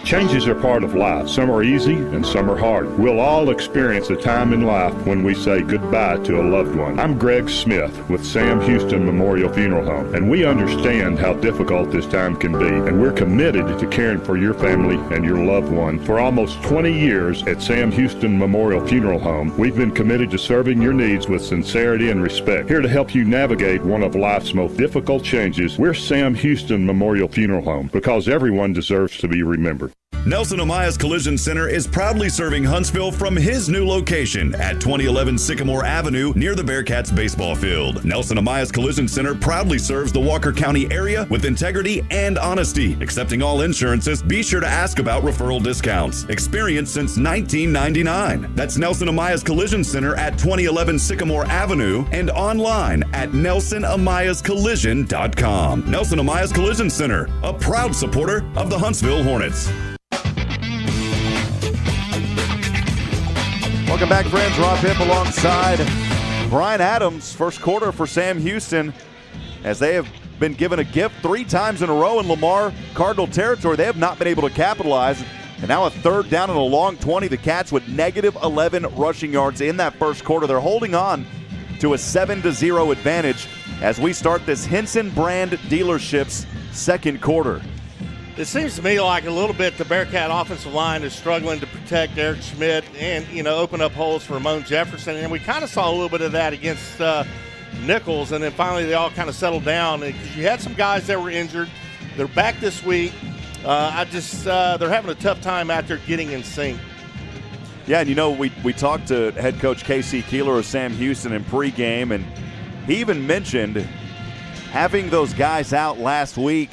[SPEAKER 15] Changes are part of life. Some are easy and some are hard. We'll all experience a time in life when we say goodbye to a loved one. I'm Greg Smith with Sam Houston Memorial Funeral Home, and we understand how difficult this time can be, and we're committed to caring for your family and your loved one. For almost 20 years at Sam Houston Memorial Funeral Home, we've been committed to serving your needs with sincerity and respect. Here to help you navigate one of life's most difficult changes, we're Sam Houston Memorial Funeral Home, because everyone deserves to be remembered.
[SPEAKER 16] Nelson Amaya's Collision Center is proudly serving Huntsville from his new location at 2011 Sycamore Avenue near the Bearcats baseball field. Nelson Amaya's Collision Center proudly serves the Walker County area with integrity and honesty. Accepting all insurances, be sure to ask about referral discounts. Experienced since 1999. That's Nelson Amaya's Collision Center at 2011 Sycamore Avenue and online at NelsonAmayasCollision.com. Nelson Amaya's Collision Center, a proud supporter of the Huntsville Hornets.
[SPEAKER 2] Welcome back, friends. Rob Hipp alongside Brian Adams. First quarter for Sam Houston as they have been given a gift 3 times in a row in Lamar Cardinal territory. They have not been able to capitalize. And now a 3rd down and a long 20. The Cats with -11 rushing yards in that first quarter. They're holding on to a 7-0 advantage as we start this Henson Brand Dealerships 2nd quarter.
[SPEAKER 3] It seems to me like a little bit the Bearcat offensive line is struggling to protect Eric Schmidt and, open up holes for Ramon Jefferson. And we kind of saw a little bit of that against Nichols. And then finally they all kind of settled down. Because you had some guys that were injured. They're back this week. They're having a tough time out there getting in sync.
[SPEAKER 2] Yeah, and we talked to head coach Casey Keeler of Sam Houston in pregame, and he even mentioned having those guys out last week.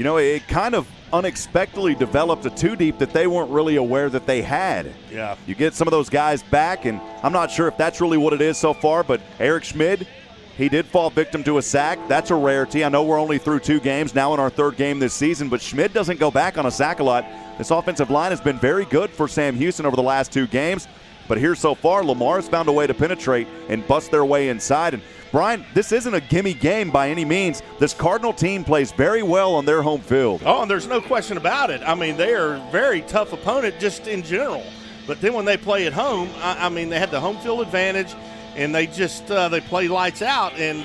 [SPEAKER 2] It kind of unexpectedly developed a 2-deep that they weren't really aware that they had.
[SPEAKER 3] Yeah.
[SPEAKER 2] You get some of those guys back, and I'm not sure if that's really what it is so far, but Eric Schmidt, he did fall victim to a sack. That's a rarity. I know we're only through 2 games, now in our 3rd game this season, but Schmidt doesn't go back on a sack a lot. This offensive line has been very good for Sam Houston over the last 2 games, but here so far, Lamar's found a way to penetrate and bust their way inside. And Brian, this isn't a gimme game by any means. This Cardinal team plays very well on their home field.
[SPEAKER 3] Oh, and there's no question about it. I mean, they are a very tough opponent just in general. But then when they play at home, they have the home field advantage, and they just they play lights out. And,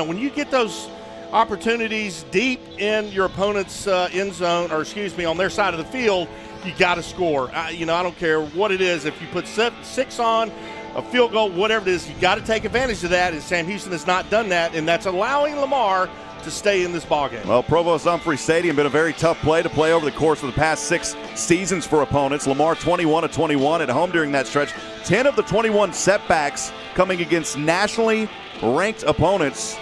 [SPEAKER 3] when you get those opportunities deep in your opponent's end zone, on their side of the field, you got to score. I don't care what it is. If you put 6 on, a field goal, whatever it is, you got to take advantage of that, and Sam Houston has not done that, and that's allowing Lamar to stay in this ballgame.
[SPEAKER 2] Well, Provost Humphrey Stadium been a very tough play to play over the course of the past 6 seasons for opponents. Lamar 21-21 at home during that stretch. 10 of the 21 setbacks coming against nationally ranked opponents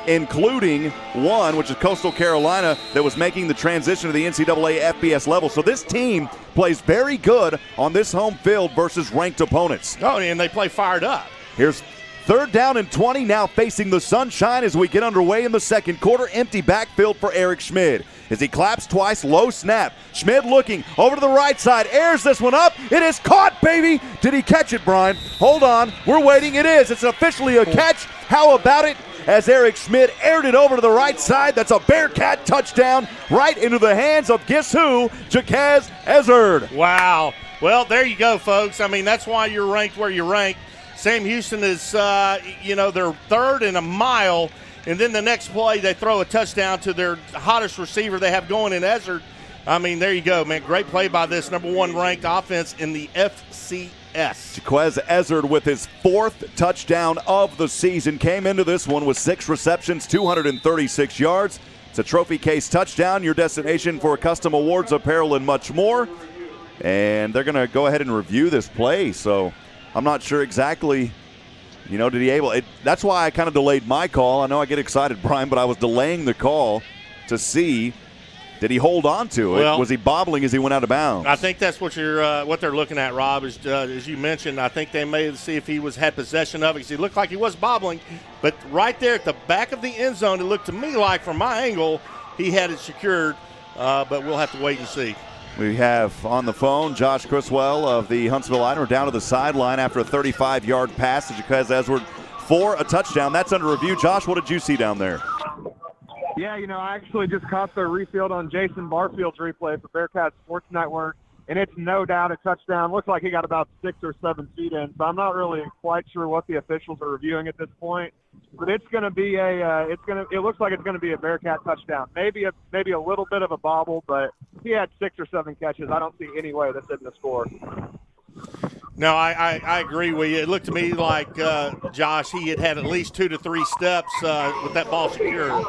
[SPEAKER 2] including one, which is Coastal Carolina, that was making the transition to the NCAA FBS level. So this team plays very good on this home field versus ranked opponents.
[SPEAKER 3] Oh, and they play fired up.
[SPEAKER 2] Here's 3rd down and 20, now facing the sunshine as we get underway in the second quarter. Empty backfield for Eric Schmid. As he claps twice, low snap. Schmid looking over to the right side, airs this one up. It is caught, baby. Did he catch it, Brian? Hold on, we're waiting. It is. It's officially a catch. How about it? As Eric Schmid aired it over to the right side. That's a Bearcat touchdown right into the hands of guess who? Jaquez Ezzard.
[SPEAKER 3] Wow. Well, there you go, folks. I mean, that's why you're ranked where you're ranked. Sam Houston is, they're 3rd and a mile. And then the next play, they throw a touchdown to their hottest receiver they have going in Ezzard. I mean, there you go, man. Great play by this number 1 ranked offense in the FCS.
[SPEAKER 2] Jaquez Ezzard with his 4th touchdown of the season. Came into this one with 6 receptions, 236 yards. It's a trophy case touchdown, your destination for custom awards, apparel, and much more. And they're going to go ahead and review this play. So I'm not sure exactly, did he able – that's why I kind of delayed my call. I know I get excited, Brian, but I was delaying the call to see – did he hold on to it?
[SPEAKER 3] Well,
[SPEAKER 2] was he bobbling as he went out of bounds?
[SPEAKER 3] I think that's what they're looking at, Rob. Is as you mentioned, I think they may see if he had possession of it because he looked like he was bobbling. But right there at the back of the end zone, it looked to me like from my angle he had it secured. But we'll have to wait and see.
[SPEAKER 2] We have on the phone Josh Criswell of the Huntsville Iron down to the sideline after a 35-yard pass to Jaquez Ezzard for a touchdown. That's under review. Josh, what did you see down there?
[SPEAKER 10] Yeah, I actually just caught the refield on Jason Barfield's replay for Bearcats Sports Network, and it's no doubt a touchdown. Looks like he got about 6 or 7 feet in, so I'm not really quite sure what the officials are reviewing at this point. But it's going to be it looks like it's going to be a Bearcat touchdown. Maybe a little bit of a bobble, but if he had 6 or 7 catches, I don't see any way this isn't a score.
[SPEAKER 3] No, I agree with you. It looked to me like, Josh, he had at least 2 to 3 steps with that ball secured.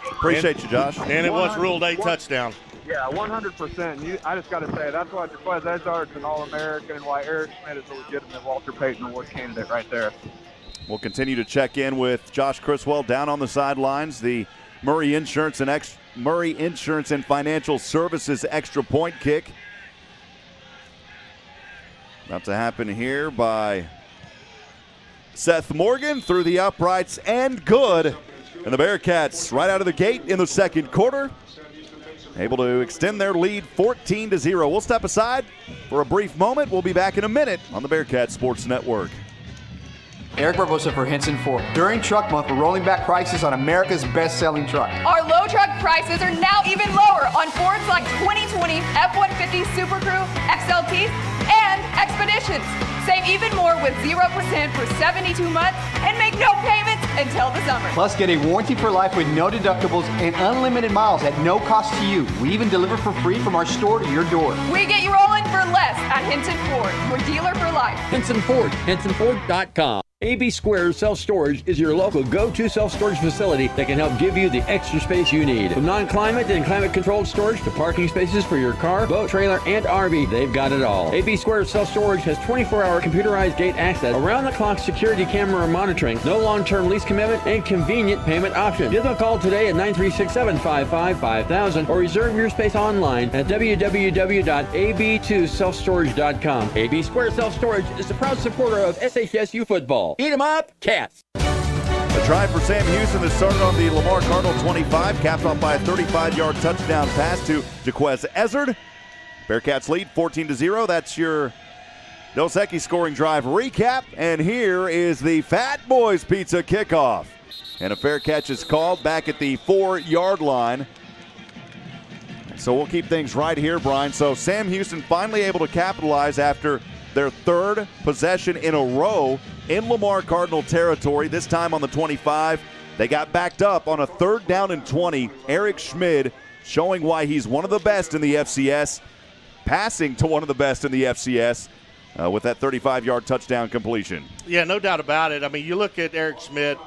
[SPEAKER 2] Appreciate you, Josh.
[SPEAKER 3] And it was ruled a touchdown.
[SPEAKER 10] Yeah, 100%. I just got to say, that's why Jaquez Ezzard's an All-American and why Eric Schmid is a legitimate Walter Payton Award candidate right there.
[SPEAKER 2] We'll continue to check in with Josh Criswell down on the sidelines. The Murray Insurance and Financial Services extra point kick. About to happen here by Seth Morgan through the uprights and good. And the Bearcats right out of the gate in the second quarter, able to extend their lead 14-0. We'll step aside for a brief moment. We'll be back in a minute on the Bearcat Sports Network.
[SPEAKER 17] Eric Barbosa for Henson Ford. During Truck Month, we're rolling back prices on America's best-selling truck.
[SPEAKER 18] Our low truck prices are now even lower on Fords like 2020 F-150 Super Crew, XLTs, and Expeditions. Save even more with 0% for 72 months and make no payments until the summer.
[SPEAKER 17] Plus, get a warranty for life with no deductibles and unlimited miles at no cost to you. We even deliver for free from our store to your door.
[SPEAKER 18] We get you rolling for less at Hinton Ford. We're dealer for life.
[SPEAKER 5] Hinton Ford, HintonFord.com. AB Square Self-Storage is your local go-to self-storage facility that can help give you the extra space you need. From non-climate and climate-controlled storage to parking spaces for your car, boat, trailer, and RV, they've got it all. AB Square Self-Storage has 24-hour computerized gate access, around-the-clock security camera monitoring, no long-term lease commitment, and convenient payment options. Give them a call today at 936-755-5000 or reserve your space online at www.ab2selfstorage.com. AB Square Self-Storage is the proud supporter of SHSU football. Eat 'em up, Cats.
[SPEAKER 2] The drive for Sam Houston that started on the Lamar Cardinals 25, capped off by a 35-yard touchdown pass to Jaquez Ezzard. Bearcats lead 14-0. That's your Dos Equis scoring drive recap. And here is the Fat Boys Pizza kickoff. And a fair catch is called back at the 4-yard line. So we'll keep things right here, Brian. So Sam Houston finally able to capitalize after their 3rd possession in a row in Lamar Cardinal territory, this time on the 25. They got backed up on a 3rd down and 20. Eric Schmid showing why he's one of the best in the FCS, passing to one of the best in the FCS with that 35-yard touchdown completion.
[SPEAKER 3] Yeah, no doubt about it. I mean, you look at Eric Schmid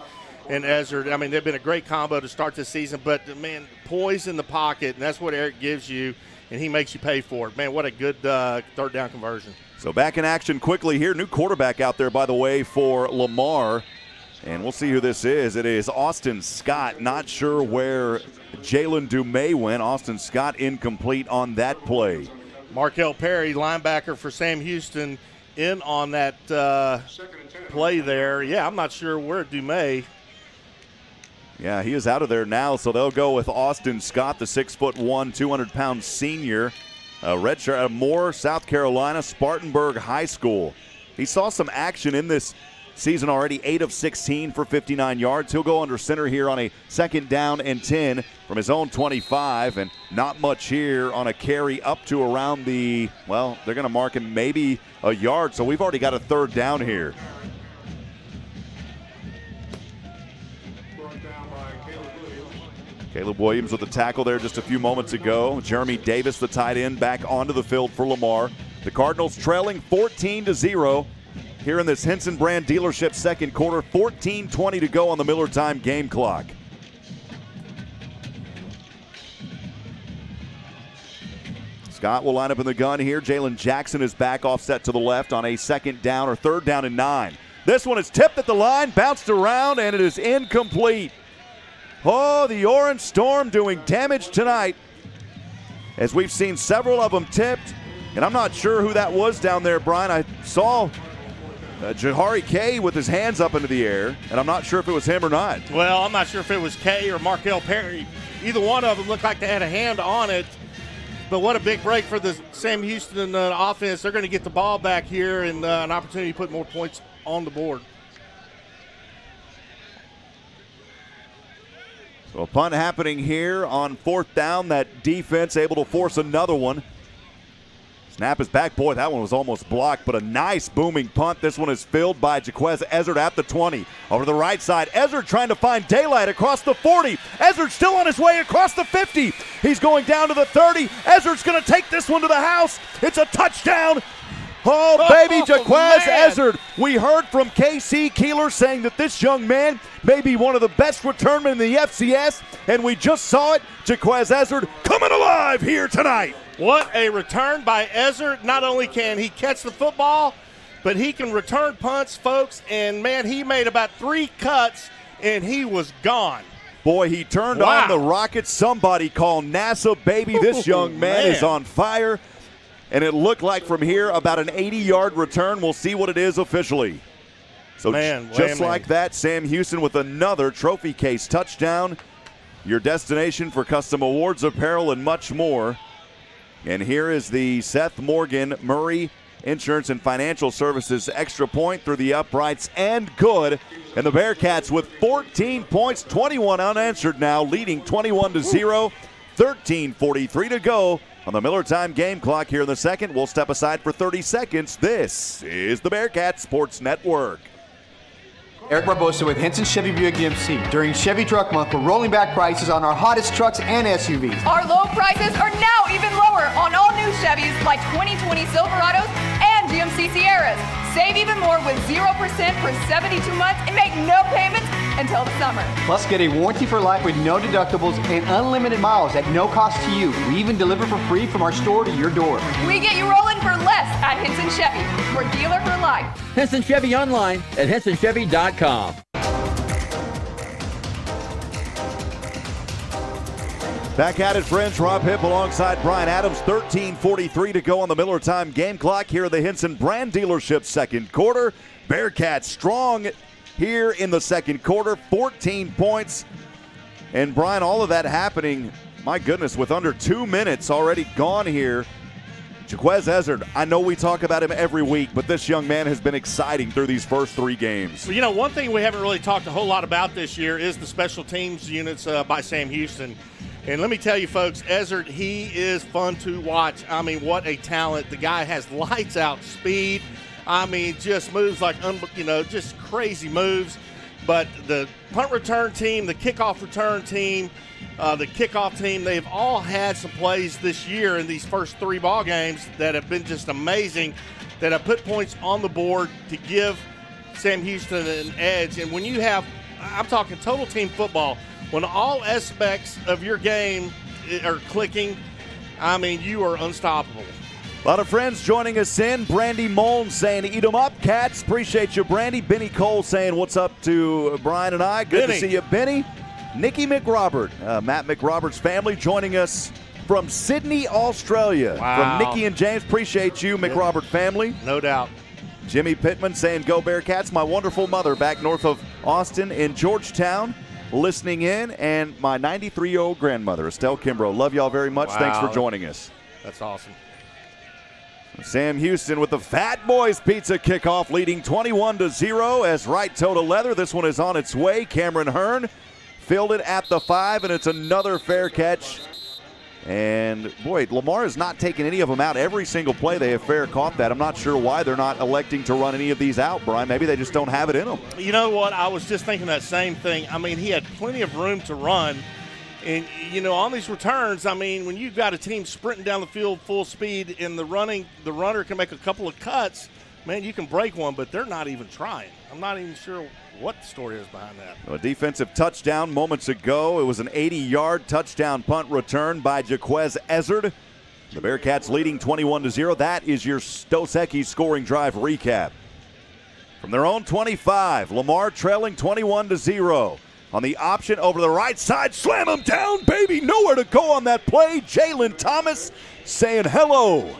[SPEAKER 3] and Ezzard. I mean, they've been a great combo to start this season, but, man, poise in the pocket, and that's what Eric gives you, and he makes you pay for it. Man, what a good 3rd down conversion.
[SPEAKER 2] So back in action quickly here. New quarterback out there, by the way, for Lamar. And we'll see who this is. It is Austin Scott. Not sure where Jalen Dumais went. Austin Scott incomplete on that play.
[SPEAKER 3] Markel Perry, linebacker for Sam Houston, in on that play there. Yeah, I'm not sure where Dumais.
[SPEAKER 2] Yeah, he is out of there now, so they'll go with Austin Scott, the 6'1", 200-pound senior, redshirt out of Moore, South Carolina, Spartanburg High School. He saw some action in this season already, 8 of 16 for 59 yards. He'll go under center here on a 2nd down and 10 from his own 25, and not much here on a carry up to around the, well, they're going to mark him maybe a yard, so we've already got a 3rd down here. Caleb Williams with the tackle there just a few moments ago. Jeremy Davis, the tight end, back onto the field for Lamar. The Cardinals trailing 14-0 here in this Henson Brand dealership 2nd quarter. 14:20 to go on the Miller Time game clock. Scott will line up in the gun here. Jalen Jackson is back offset to the left on a 2nd down or 3rd down and 9. This one is tipped at the line, bounced around, and it is incomplete. Oh, the Orange Storm doing damage tonight, as we've seen several of them tipped. And I'm not sure who that was down there, Brian. I saw Jahari Kay with his hands up into the air, and I'm not sure if it was him or not.
[SPEAKER 3] Well, I'm not sure if it was Kay or Markel Perry. Either one of them looked like they had a hand on it. But what a big break for the Sam Houston offense. They're going to get the ball back here and an opportunity to put more points on the board.
[SPEAKER 2] So a punt happening here on 4th down. That defense able to force another one. Snap is back. Boy, that one was almost blocked, but a nice booming punt. This one is filled by Jaquez Ezzard at the 20. Over to the right side, Ezzard trying to find daylight across the 40. Ezzard still on his way across the 50. He's going down to the 30. Ezzard's going to take this one to the house. It's a touchdown. Oh, baby, Jaquez Ezzard. We heard from Casey Keeler saying that this young man may be one of the best returnmen in the FCS, and we just saw it. Jaquez Ezzard coming alive here tonight.
[SPEAKER 3] What a return by Ezzard. Not only can he catch the football, but he can return punts, folks, and, man, he made about 3 cuts, and he was gone.
[SPEAKER 2] Boy, he turned on the rocket. Somebody call NASA, baby. This young man is on fire. And it looked like from here about an 80-yard return. We'll see what it is officially. So just like that, Sam Houston with another trophy case touchdown. Your destination for custom awards, apparel, and much more. And here is the Seth Morgan Murray Insurance and Financial Services extra point through the uprights and good. And the Bearcats with 14 points, 21 unanswered now, leading 21-0, 13:43 to go. On the Miller Time game clock here in the 2nd, we'll step aside for 30 seconds. This is the Bearcats Sports Network.
[SPEAKER 17] Eric Barbosa with Henson Chevy Buick GMC. During Chevy Truck Month, we're rolling back prices on our hottest trucks and SUVs.
[SPEAKER 18] Our low prices are now even lower on all new Chevys like 2020 Silverados and GMC Sierras. Save even more with 0% for 72 months and make no payments until the summer.
[SPEAKER 17] Plus, get a warranty for life with no deductibles and unlimited miles at no cost to you. We even deliver for free from our store to your door.
[SPEAKER 18] We get you rolling for less at Henson Chevy. We're dealer for life.
[SPEAKER 5] Henson Chevy online at hensonchevy.com.
[SPEAKER 2] Back at it, friends. Rob Hipp alongside Brian Adams. 13:43 to go on the Miller Time game clock here at the Henson Brand Dealership 2nd quarter. Bearcats strong here in the 2nd quarter. 14 points. And, Brian, all of that happening, my goodness, with under 2 minutes already gone here. Jaquez Ezzard, I know we talk about him every week, but this young man has been exciting through these first 3 games.
[SPEAKER 3] Well, you know, one thing we haven't really talked a whole lot about this year is the special teams units by Sam Houston. And let me tell you, folks, Ezzard, he is fun to watch. I mean, what a talent. The guy has lights-out speed. I mean, just moves like, just crazy moves. But the punt return team, the kickoff return team, the kickoff team, they've all had some plays this year in these first 3 ball games that have been just amazing, that have put points on the board to give Sam Houston an edge. And when you have, I'm talking total team football, when all aspects of your game are clicking, I mean, you are unstoppable.
[SPEAKER 2] A lot of friends joining us in. Brandy Mullen saying, eat 'em up, Cats. Appreciate you, Brandy. Benny Cole saying, what's up to Brian and I. Good
[SPEAKER 3] Benny.
[SPEAKER 2] to see you, Benny. Nikki McRobert, Matt McRobert's family, joining us from Sydney, Australia.
[SPEAKER 3] Wow.
[SPEAKER 2] From Nikki and James. Appreciate you, McRobert family.
[SPEAKER 3] No doubt.
[SPEAKER 2] Jimmy Pittman saying, go Bearcats. My wonderful mother back north of Austin in Georgetown, listening in. And my 93-year-old grandmother, Estelle Kimbrough. Love y'all very much.
[SPEAKER 3] Wow.
[SPEAKER 2] Thanks for joining us.
[SPEAKER 3] That's awesome.
[SPEAKER 2] Sam Houston with the Fat Boys Pizza kickoff, leading 21-0 as right toe to leather. This one is on its way. Cameron Hearn filled it at the 5, and it's another fair catch. And, boy, Lamar has not taken any of them out. Every single play they have fair caught that. I'm not sure why they're not electing to run any of these out, Brian. Maybe they just don't have it in them.
[SPEAKER 3] You know what? I was just thinking that same thing. I mean, he had plenty of room to run. And, you know, on these returns, I mean, when you've got a team sprinting down the field full speed and the runner can make a couple of cuts, man, you can break one, but they're not even trying. I'm not even sure what the story is behind that.
[SPEAKER 2] A defensive touchdown moments ago. It was an 80-yard touchdown punt return by Jaquez Ezzard. The Bearcats leading 21-0. That is your Dos Equis scoring drive recap. From their own 25, Lamar trailing 21-0. On the option over the right side, slam him down, baby. Nowhere to go on that play. Jalen Thomas saying hello.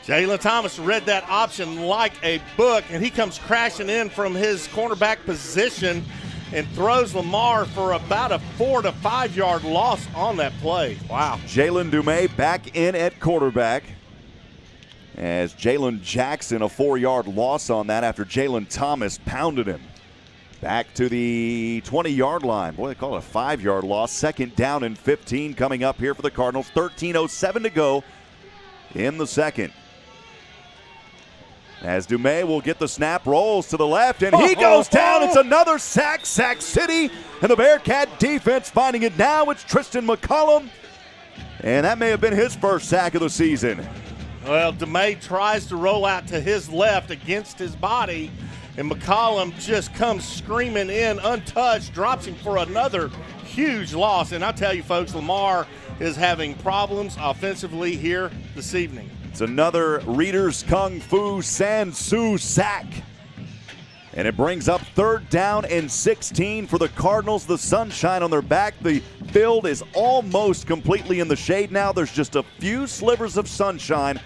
[SPEAKER 3] Jalen Thomas read that option like a book, and he comes crashing in from his cornerback position and throws Lamar for about a 4 to 5 yard loss on that play. Wow.
[SPEAKER 2] Jalen Dumais back in at quarterback as Jalen Jackson, a 4-yard loss on that after Jalen Thomas pounded him. Back to the 20-yard line. Boy, they call it a 5-yard loss. Second down and 15 coming up here for the Cardinals. 13:07 to go in the second. As Dumais will get the snap, rolls to the left, and he goes down. It's another sack, Sack City. And the Bearcat defense finding it now. It's Tristan McCollum. And that may have been his first sack of the season.
[SPEAKER 3] Well, Dumais tries to roll out to his left against his body, and McCollum just comes screaming in untouched, drops him for another huge loss. And I tell you, folks, Lamar is having problems offensively here this evening.
[SPEAKER 2] It's another Reader's Kung Fu Sansu sack. And it brings up 3rd down and 16 for the Cardinals. The sunshine on their back. The field is almost completely in the shade now. There's just a few slivers of sunshine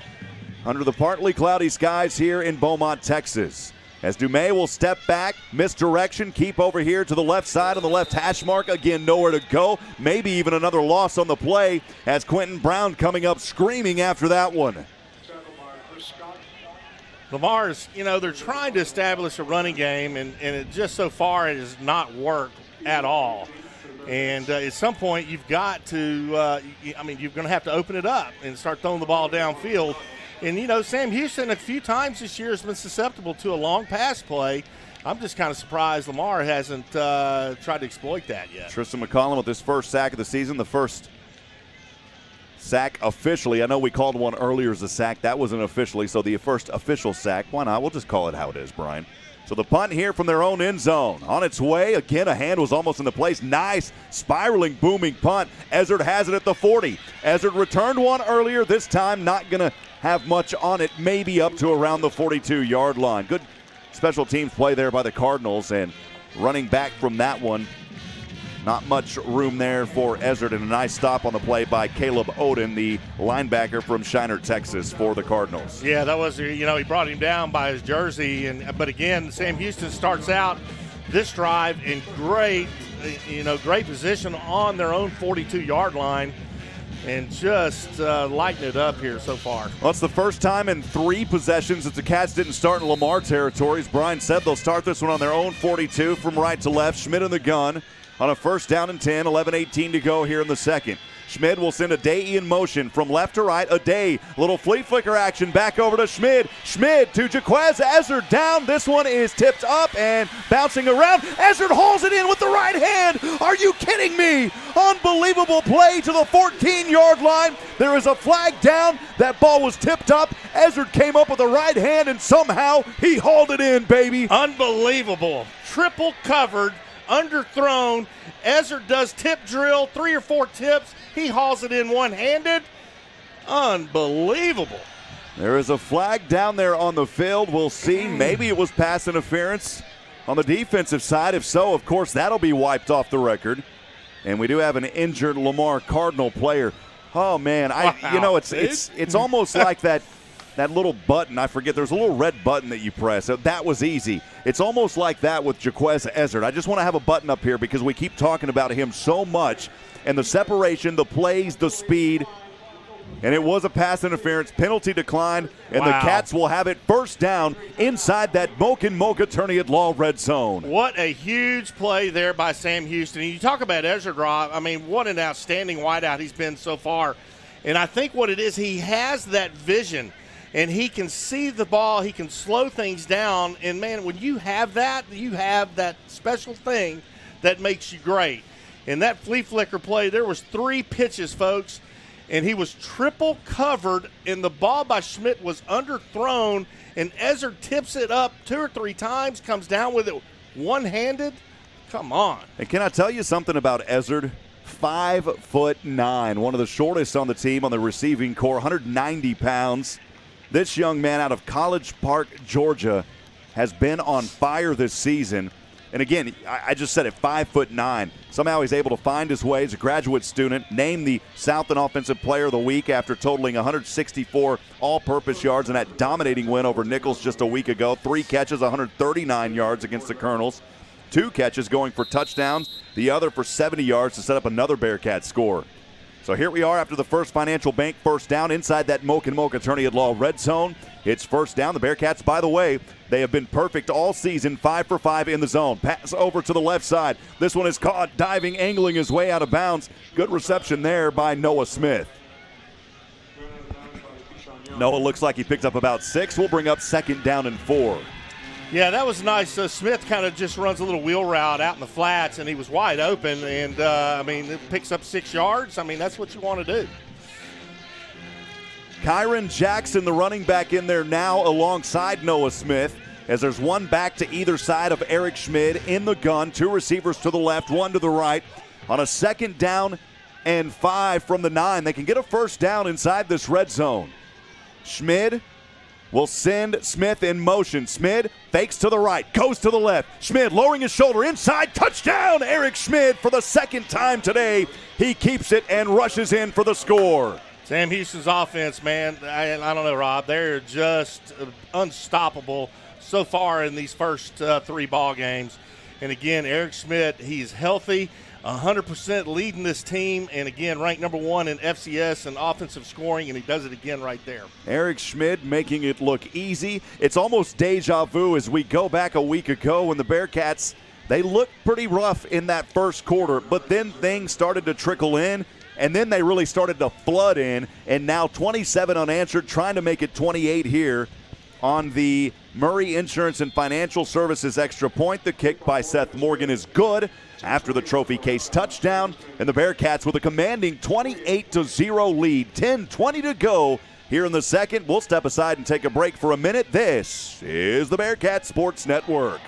[SPEAKER 2] under the partly cloudy skies here in Beaumont, Texas. As Dumais will step back, misdirection, keep over here to the left side on the left hash mark. Again, nowhere to go. Maybe even another loss on the play as Quentin Brown coming up screaming after that one.
[SPEAKER 3] Lamar's, you know, they're trying to establish a running game, and it just so far it has not worked at all. And at some point you've got to, you're going to have to open it up and start throwing the ball downfield. And, you know, Sam Houston a few times this year has been susceptible to a long pass play. I'm just kind of surprised Lamar hasn't tried to exploit that yet.
[SPEAKER 2] Tristan McCollum with his first sack of the season, the first sack officially. I know we called one earlier as a sack. That wasn't officially, so the first official sack. Why not? We'll just call it how it is, Brian. So the punt here from their own end zone. On its way. Again, a hand was almost in the place. Nice, spiraling, booming punt. Ezzard has it at the 40. Ezzard returned one earlier. This time not going to have much on it. Maybe up to around the 42-yard line. Good special teams play there by the Cardinals. And running back from that one, not much room there for Ezzard, and a nice stop on the play by Caleb Oden, the linebacker from Shiner, Texas, for the Cardinals.
[SPEAKER 3] Yeah, that was, you know, he brought him down by his jersey. But again, Sam Houston starts out this drive in great position on their own 42-yard line and just lighting it up here so far.
[SPEAKER 2] Well, it's the first time in 3 possessions that the Cats didn't start in Lamar territory. As Brian said, they'll start this one on their own 42 from right to left. Schmidt in the gun on a 1st down and 10, 11:18 to go here in the second. Schmidt will send Adae in motion from left to right. Adae, little flea flicker action back over to Schmidt. Schmidt to Jaquez Ezzard down. This one is tipped up and bouncing around. Ezzard hauls it in with the right hand. Are you kidding me? Unbelievable play to the 14-yard line. There is a flag down. That ball was tipped up. Ezzard came up with the right hand, and somehow he hauled it in, baby.
[SPEAKER 3] Unbelievable. Triple covered, underthrown. Ezzard does tip drill, 3 or 4 tips. He hauls it in one-handed. Unbelievable.
[SPEAKER 2] There is a flag down there on the field. We'll see. Maybe it was pass interference on the defensive side. If so, of course, that'll be wiped off the record. And we do have an injured Lamar Cardinal player. Oh, man. It's almost like that little button. I forget. There's a little red button that you press. So that was easy. It's almost like that with Jaquez Ezzard. I just want to have a button up here because we keep talking about him so much. And the separation, the plays, the speed. And it was a pass interference, penalty declined, and the Cats will have it first down inside that Mocha Tourney at Law red zone.
[SPEAKER 3] What a huge play there by Sam Houston. And you talk about Ezra Rob. I mean, what an outstanding wideout he's been so far. And I think what it is, he has that vision, and he can see the ball. He can slow things down. And, man, when you have that special thing that makks you great. In that flea flicker play, there was 3 pitches, folks. And he was triple covered, and the ball by Schmidt was underthrown, and Ezzard tips it up 2 or 3 times, comes down with it one-handed. Come on.
[SPEAKER 2] And can I tell you something about Ezzard? 5'9", one of the shortest on the team on the receiving corps, 190 pounds. This young man out of College Park, Georgia, has been on fire this season. And again, I just said it, 5'9". Somehow he's able to find his way as a graduate student, named the Southland Offensive Player of the Week after totaling 164 all-purpose yards in that dominating win over Nichols just a week ago. 3 catches, 139 yards against the Colonels. 2 catches going for touchdowns, the other for 70 yards to set up another Bearcat score. So here we are after the first Financial Bank first down inside that Mocha Tourney at Law red zone. It's first down. The Bearcats, by the way, they have been perfect all season, 5 for 5 in the zone. Pass over to the left side. This one is caught, diving, angling his way out of bounds. Good reception there by Noah Smith. Noah looks like he picked up about 6. We'll bring up second down and 4.
[SPEAKER 3] Yeah, that was nice. Smith kind of just runs a little wheel route out in the flats, and he was wide open. And, it picks up 6 yards. I mean, that's what you want to do.
[SPEAKER 2] Kyron Jackson, the running back, in there now alongside Noah Smith, as there's one back to either side of Eric Schmid in the gun. 2 receivers to the left, 1 to the right. On a second down and 5 from the 9, they can get a first down inside this red zone. Schmid will send Smith in motion. Schmid fakes to the right, goes to the left. Schmid lowering his shoulder inside. Touchdown, Eric Schmid for the second time today. He keeps it and rushes in for the score.
[SPEAKER 3] Sam Houston's offense, man, I don't know, Rob. They're just unstoppable so far in these first 3 ball games. And, again, Eric Schmid, he's healthy, 100% leading this team, and, again, ranked number 1 in FCS in offensive scoring, and he does it again right there.
[SPEAKER 2] Eric Schmid making it look easy. It's almost deja vu as we go back a week ago when the Bearcats, they looked pretty rough in that first quarter, but then things started to trickle in. And then they really started to flood in, and now 27 unanswered, trying to make it 28 here on the Murray Insurance and Financial Services extra point. The kick by Seth Morgan is good after the trophy case touchdown, and the Bearcats with a commanding 28-0 lead. 10:20 to go here in the second. We'll step aside and take a break for a minute. This is the Bearcat Sports Network.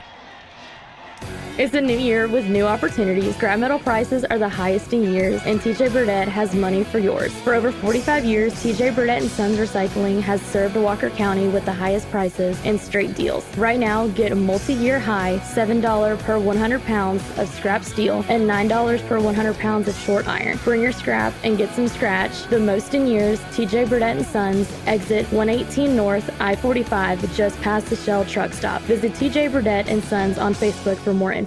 [SPEAKER 11] It's a new year with new opportunities. Scrap metal prices are the highest in years, and TJ Burdett has money for yours. For over 45 years, TJ Burdett & Sons Recycling has served Walker County with the highest prices and straight deals. Right now, get a multi-year high $7 per 100 pounds of scrap steel and $9 per 100 pounds of short iron. Bring your scrap and get some scratch. The most in years, TJ Burdett & Sons, exit 118 North, I-45, just past the Shell truck stop. Visit TJ Burdett & Sons on Facebook for more info.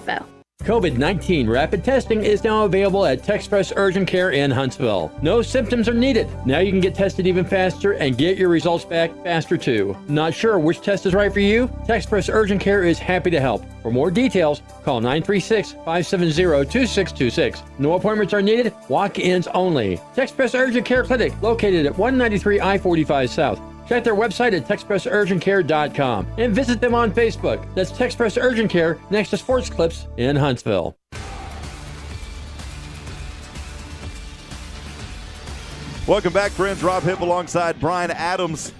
[SPEAKER 5] COVID-19 rapid testing is now available at TexPress Urgent Care in Huntsville. No symptoms are needed. Now you can get tested even faster and get your results back faster too. Not sure which test is right for you? TexPress Urgent Care is happy to help. For more details, call 936-570-2626. No appointments are needed. Walk-ins only. TexPress Urgent Care Clinic, located at 193 I-45 South. Check their website at TexPressUrgentCare.com and visit them on Facebook. That's TexPress Urgent Care next to Sports Clips in Huntsville.
[SPEAKER 2] Welcome back, friends. Rob Hipp alongside Brian Adams.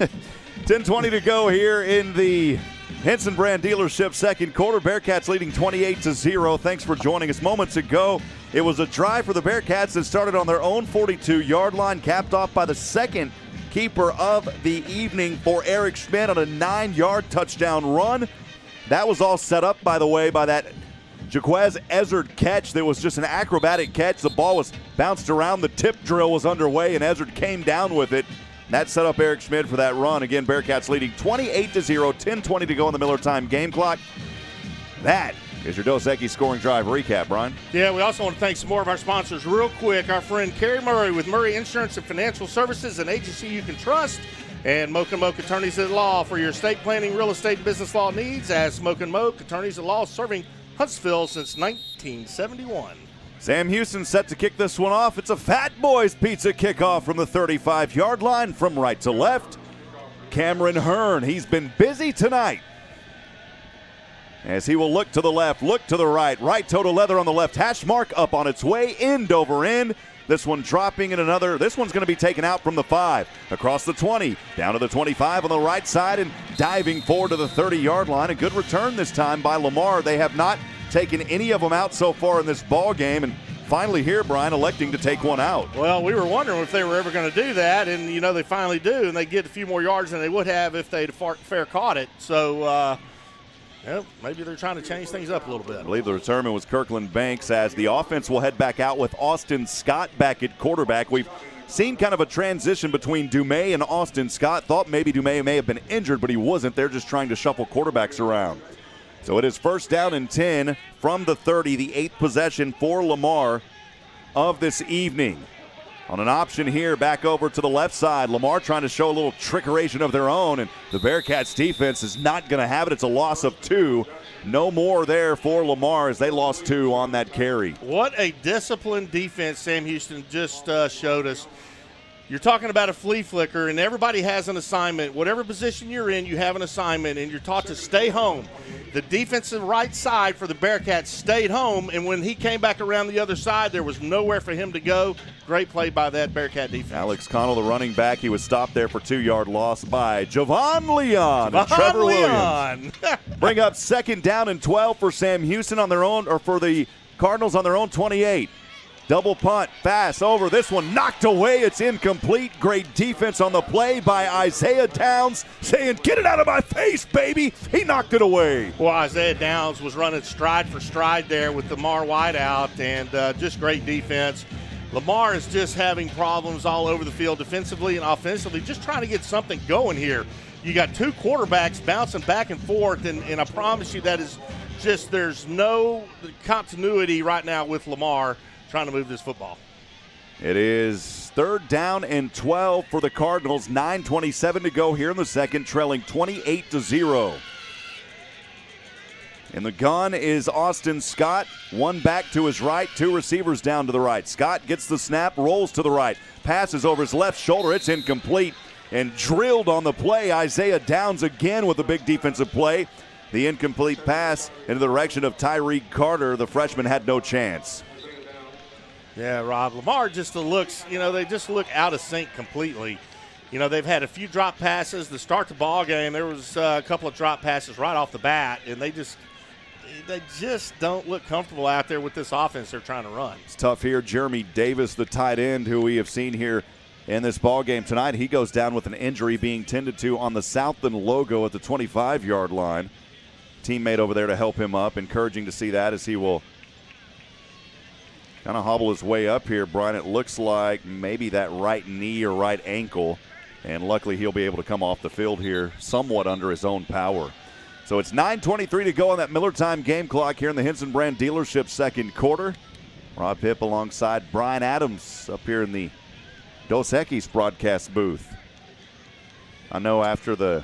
[SPEAKER 2] 10:20 to go here in the Henson Brand Dealership second quarter. Bearcats leading 28-0. Thanks for joining us. Moments ago, it was a drive for the Bearcats that started on their own 42-yard line, capped off by the second keeper of the evening for Eric Schmidt on a 9-yard touchdown run. That was all set up, by the way, by that Jaquez Ezzard catch. That was just an acrobatic catch. The ball was bounced around. The tip drill was underway, and Ezzard came down with it. That set up Eric Schmidt for that run. Again, Bearcats leading 28-0, 10:20 to go on the Miller Time game clock. That is your Dos Equis scoring drive recap, Brian.
[SPEAKER 3] Yeah, we also want to thank some more of our sponsors real quick. Our friend Kerry Murray with Murray Insurance and Financial Services, an agency you can trust. And Moak & Moak Attorneys at Law for your estate planning, real estate, and business law needs. As Moak & Moak Attorneys at Law, serving Huntsville since 1971.
[SPEAKER 2] Sam Houston set to kick this one off. It's a Fat Boys Pizza kickoff from the 35-yard line from right to left. Cameron Hearn, he's been busy tonight as he will look to the left, look to the right. Right toe to leather on the left hash mark, up on its way, end over end. This one dropping in another. This one's going to be taken out from the 5, across the 20, down to the 25 on the right side, and diving forward to the 30-yard line. A good return this time by Lamar. They have not taken any of them out so far in this ball game, and finally here, Brian, electing to take one out.
[SPEAKER 3] Well, we were wondering if they were ever going to do that, and, you know, they finally do, and they get a few more yards than they would have if they'd fair caught it. So, maybe they're trying to change things up a little bit.
[SPEAKER 2] I believe the returnman was Kirkland Banks, as the offense will head back out with Austin Scott back at quarterback. We've seen kind of a transition between Dumais and Austin Scott. Thought maybe Dumais may have been injured, but he wasn't. They're just trying to shuffle quarterbacks around. So it is first down and 10 from the 30, the 8th possession for Lamar of this evening. On an option here, back over to the left side. Lamar trying to show a little trickeration of their own, and the Bearcats defense is not going to have it. It's a loss of 2. No more there for Lamar as they lost 2 on that carry.
[SPEAKER 3] What a disciplined defense Sam Houston just showed us. You're talking about a flea flicker, and everybody has an assignment. Whatever position you're in, you have an assignment, and you're taught to stay home. The defensive right side for the Bearcats stayed home, and when he came back around the other side, there was nowhere for him to go. Great play by that Bearcat defense.
[SPEAKER 2] Alex Connell, the running back, he was stopped there for 2-yard loss by Javon Leon and Trevor Williams. Bring up second down and 12 for Sam Houston on their own, or for the Cardinals on their own 28. Double punt, pass over. This one knocked away. It's incomplete. Great defense on the play by Isaiah Downs, saying, "Get it out of my face, baby." He knocked it away.
[SPEAKER 3] Well, Isaiah Downs was running stride for stride there with Lamar wide out, and just great defense. Lamar is just having problems all over the field defensively and offensively, just trying to get something going here. You got 2 quarterbacks bouncing back and forth, and I promise you that is just, there's no continuity right now with Lamar trying to move this football.
[SPEAKER 2] It is third down and 12 for the Cardinals. 9:27 to go here in the second, trailing 28-0. In the gun is Austin Scott. One back to his right, 2 receivers down to the right. Scott gets the snap, rolls to the right, passes over his left shoulder. It's incomplete, and drilled on the play. Isaiah Downs again with a big defensive play. The incomplete pass in the direction of Tyreek Carter. The freshman had no chance.
[SPEAKER 3] Yeah, Rob, Lamar just looks, they just look out of sync completely. They've had a few drop passes to start the ball game. There was a couple of drop passes right off the bat, and they just don't look comfortable out there with this offense they're trying to run.
[SPEAKER 2] It's tough here. Jeremy Davis, the tight end, who we have seen here in this ball game tonight, he goes down with an injury, being tended to on the Southland logo at the 25-yard line. Teammate over there to help him up. Encouraging to see that as he will kind of hobble his way up here, Brian. It looks like maybe that right knee or right ankle, and luckily he'll be able to come off the field here somewhat under his own power. So it's 9:23 to go on that Miller Time game clock here in the Henson Brand Dealership second quarter. Rob Hipp alongside Brian Adams up here in the Dos Equis broadcast booth. I know after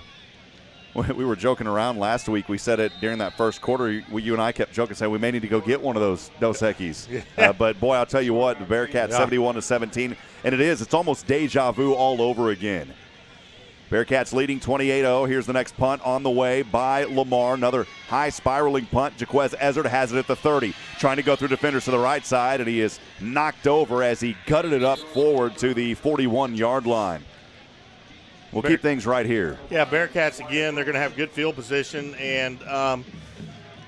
[SPEAKER 2] we were joking around last week. We said it during that first quarter. You and I kept joking, saying we may need to go get one of those Dos Equis.
[SPEAKER 3] Yeah.
[SPEAKER 2] But, boy, I'll tell you what, the Bearcats 71-17. And it is. It's almost deja vu all over again. Bearcats leading 28-0. Here's the next punt on the way by Lamar. Another high spiraling punt. Jaquez Ezzard has it at the 30. Trying to go through defenders to the right side, and he is knocked over as he gutted it up forward to the 41-yard line. We'll keep things right here.
[SPEAKER 3] Yeah, Bearcats, again, they're going to have good field position. And,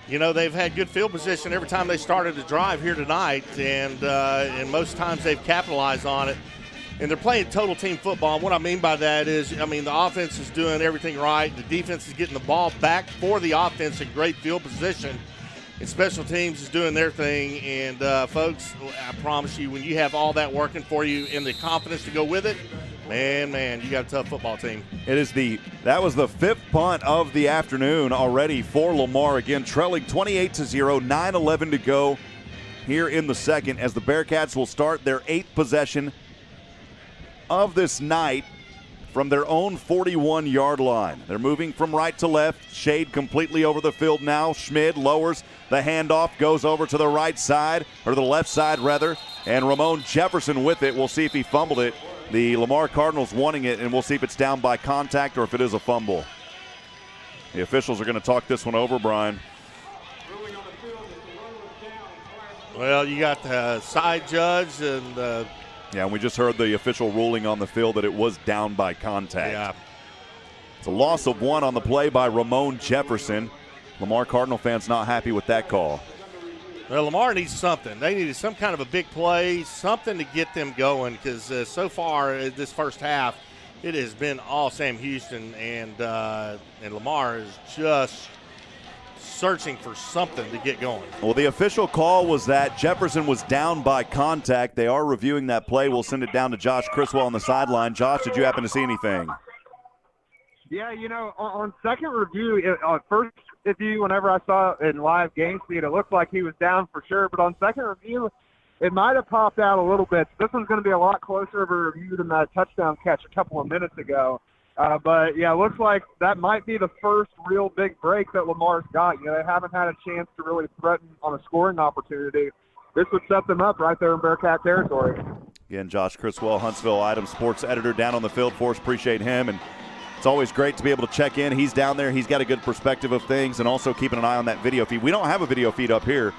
[SPEAKER 3] they've had good field position every time they started to drive here tonight. And most times they've capitalized on it. and they're playing total team football. And what I mean by that is, I mean, the offense is doing everything right. The defense is getting the ball back for the offense in great field position. And special teams is doing their thing. And, folks, I promise you, when you have all that working for you and the confidence to go with it, man, you got a tough football team.
[SPEAKER 2] That was the 5th punt of the afternoon already for Lamar. Again, trailing 28-0, 9:11 to go here in the second, as the Bearcats will start their 8th possession of this night from their own 41-yard line. They're moving from right to left, shade completely over the field now. Schmid lowers the handoff, goes over to the right side, or the left side rather, and Ramon Jefferson with it. We'll see if he fumbled it. The Lamar Cardinals wanting it, and we'll see if it's down by contact or if it is a fumble. The officials are going to talk this one over, Brian.
[SPEAKER 3] Well, you got the side judge and
[SPEAKER 2] yeah, and we just heard the official ruling on the field that it was down by contact.
[SPEAKER 3] Yeah.
[SPEAKER 2] It's a loss of 1 on the play by Ramon Jefferson. Lamar Cardinal fans not happy with that call.
[SPEAKER 3] Well, Lamar needs something. They needed some kind of a big play, something to get them going, because so far this first half, it has been all Sam Houston, and Lamar is just searching for something to get going.
[SPEAKER 2] Well, the official call was that Jefferson was down by contact. They are reviewing that play. We'll send it down to Josh Criswell on the sideline. Josh, did you happen to see anything?
[SPEAKER 10] Yeah, on second review, on first review, whenever I saw it in live game speed, it looked like he was down for sure. But on second review, it might have popped out a little bit. This one's going to be a lot closer of a review than that touchdown catch a couple of minutes ago. But, yeah, it looks like that might be the first real big break that Lamar's got. They haven't had a chance to really threaten on a scoring opportunity. This would set them up right there in Bearcat territory.
[SPEAKER 2] Again, Josh Criswell, Huntsville Item Sports editor, down on the field for us. Appreciate him. And it's always great to be able to check in. He's down there. He's got a good perspective of things, and also keeping an eye on that video feed. We don't have a video feed up here,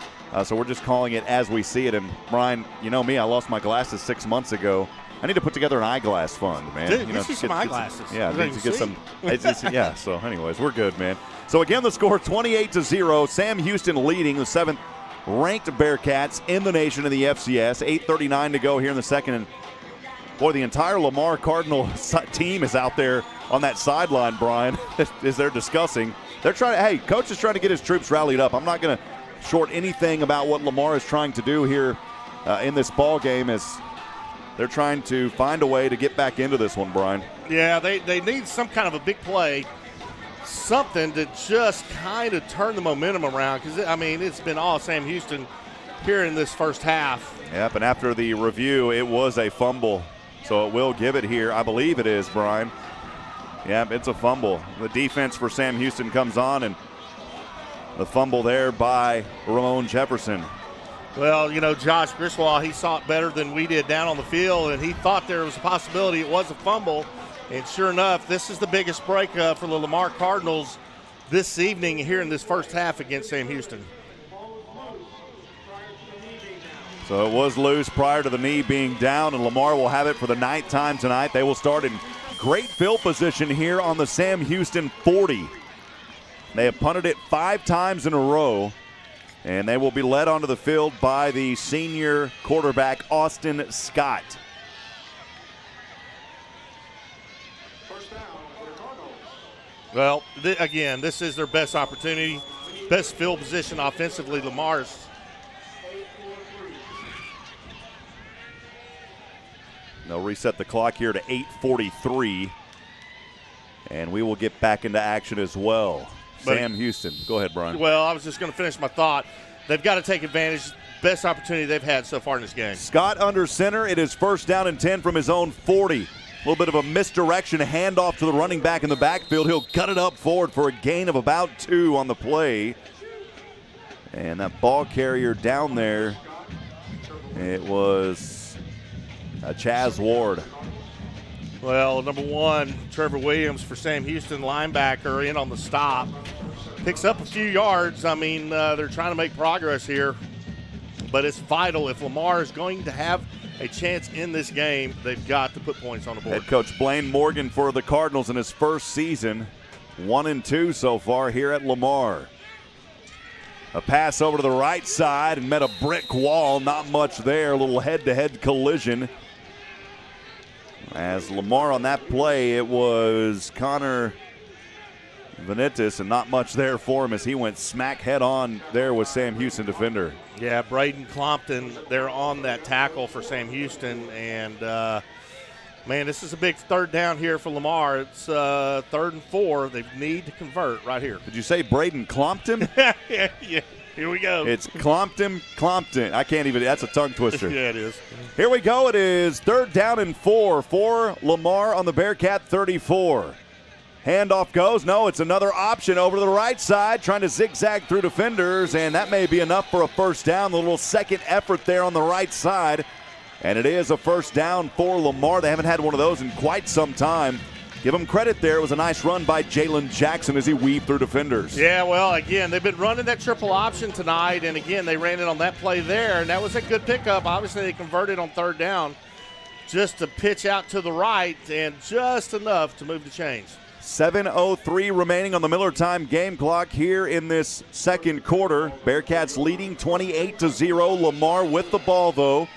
[SPEAKER 2] so we're just calling it as we see it. And, Brian, you know me, I lost my glasses 6 months ago. I need to put together an eyeglass fund, man.
[SPEAKER 3] Dude, you see some eyeglasses.
[SPEAKER 2] Yeah, I need to get some. Yeah, so anyways, we're good, man. So again, the score 28-0. Sam Houston leading the 7th-ranked Bearcats in the nation in the FCS. 8:39 to go here in the second. And boy, the entire Lamar Cardinal team is out there on that sideline, Brian, as they're discussing. They're trying to, hey, coach is trying to get his troops rallied up. I'm not going to short anything about what Lamar is trying to do here in this ball game, as they're trying to find a way to get back into this one, Brian.
[SPEAKER 3] Yeah, they need some kind of a big play, something to just kind of turn the momentum around, because, I mean, it's been all Sam Houston here in this first half.
[SPEAKER 2] Yep, and after the review, it was a fumble. So it will give it here. I believe it is, Brian. Yep, it's a fumble. The defense for Sam Houston comes on, and the fumble there by Ramon Jefferson.
[SPEAKER 3] Well, Josh Griswold, he saw it better than we did down on the field, and he thought there was a possibility it was a fumble. And sure enough, this is the biggest break for the Lamar Cardinals this evening here in this first half against Sam Houston.
[SPEAKER 2] So it was loose prior to the knee being down, and Lamar will have it for the 9th time tonight. They will start in great field position here on the Sam Houston 40. They have punted it 5 times in a row, and they will be led onto the field by the senior quarterback, Austin Scott.
[SPEAKER 3] Well, again, this is their best opportunity, best field position offensively, Lamar's.
[SPEAKER 2] They'll reset the clock here to 8:43, and we will get back into action as well. Sam Houston. Go ahead, Brian.
[SPEAKER 3] Well, I was just going to finish my thought. They've got to take advantage. Best opportunity they've had so far in this game.
[SPEAKER 2] Scott under center. It is 1st down and 10 from his own 40. A little bit of a misdirection, handoff to the running back in the backfield. He'll cut it up forward for a gain of about 2 on the play. And that ball carrier down there, it was Chaz Ward.
[SPEAKER 3] Well, number 1, Trevor Williams for Sam Houston, linebacker, in on the stop. Picks up a few yards. I mean, they're trying to make progress here. But it's vital. If Lamar is going to have a chance in this game, they've got to put points on the board.
[SPEAKER 2] Head coach Blaine Morgan for the Cardinals in his first season. 1-2 so far here at Lamar. A pass over to the right side and met a brick wall. Not much there. A little head-to-head collision. As Lamar on that play, it was Connor Vanitis, and not much there for him as he went smack head on there with Sam Houston defender.
[SPEAKER 3] Yeah, Braden Clompton, they're on that tackle for Sam Houston, and man, this is a big third down here for Lamar. It's 3rd and 4. They need to convert right here.
[SPEAKER 2] Did you say Braden Clompton?
[SPEAKER 3] Yeah. Here we go.
[SPEAKER 2] It's Clompton. I can't even. That's a tongue twister.
[SPEAKER 3] Yeah, it is.
[SPEAKER 2] Here we go. It is 3rd down and 4 for Lamar on the Bearcat 34. Handoff goes. No, it's another option over to the right side, trying to zigzag through defenders, and that may be enough for a first down. A little second effort there on the right side, and it is a first down for Lamar. They haven't had one of those in quite some time. Give them credit there. It was a nice run by Jalen Jackson as he weaved through defenders.
[SPEAKER 3] Yeah, well, again, they've been running that triple option tonight, and again, they ran it on that play there, and that was a good pickup. Obviously, they converted on 3rd down just to pitch out to the right and just enough to move the chains.
[SPEAKER 2] 7:03 remaining on the Miller time game clock here in this second quarter. Bearcats leading 28-0. Lamar with the ball, though,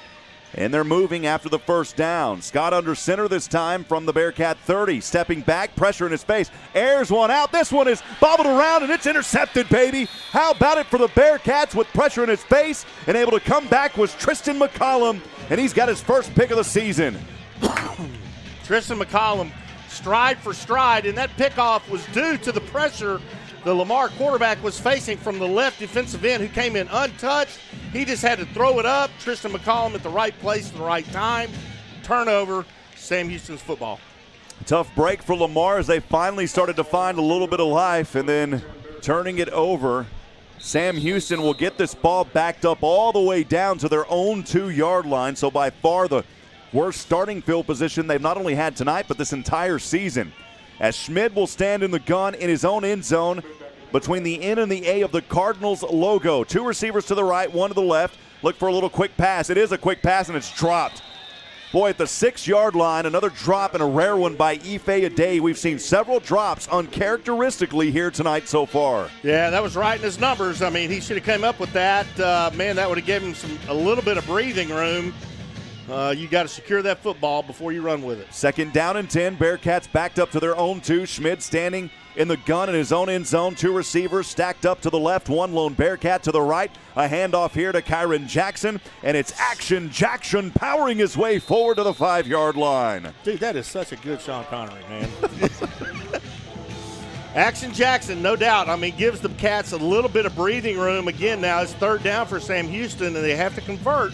[SPEAKER 2] and they're moving after the first down. Scott under center this time from the Bearcat 30. Stepping back, pressure in his face. Airs one out. This one is bobbled around, and it's intercepted, baby. How about it for the Bearcats with pressure in his face? And able to come back was Tristan McCollum, and he's got his first pick of the season.
[SPEAKER 3] Tristan McCollum, stride for stride, and that pickoff was due to the pressure the Lamar quarterback was facing from the left defensive end, who came in untouched. He just had to throw it up. Tristan McCollum at the right place at the right time. Turnover, Sam Houston's football.
[SPEAKER 2] Tough break for Lamar as they finally started to find a little bit of life, and then turning it over. Sam Houston will get this ball backed up all the way down to their own 2-yard line, so by far the worst starting field position they've not only had tonight but this entire season. As Schmid will stand in the gun in his own end zone between the N and the A of the Cardinals logo. 2 receivers to the right, 1 to the left. Look for a little quick pass. It is a quick pass, and it's dropped. Boy, at the 6-yard line, another drop and a rare one by Ife Adey. We've seen several drops uncharacteristically here tonight so far.
[SPEAKER 3] Yeah, that was right in his numbers. I mean, he should have come up with that. Man, that would have given him a little bit of breathing room. You got to secure that football before you run with it.
[SPEAKER 2] 2nd down and 10. Bearcats backed up to their own 2. Schmid standing in the gun in his own end zone. 2 receivers stacked up to the left. 1 lone Bearcat to the right. A handoff here to Kyron Jackson. And it's Action Jackson powering his way forward to the 5-yard line.
[SPEAKER 3] Dude, that is such a good Sean Connery, man. Action Jackson, no doubt. I mean, gives the Cats a little bit of breathing room. Again, now it's 3rd down for Sam Houston, and they have to convert,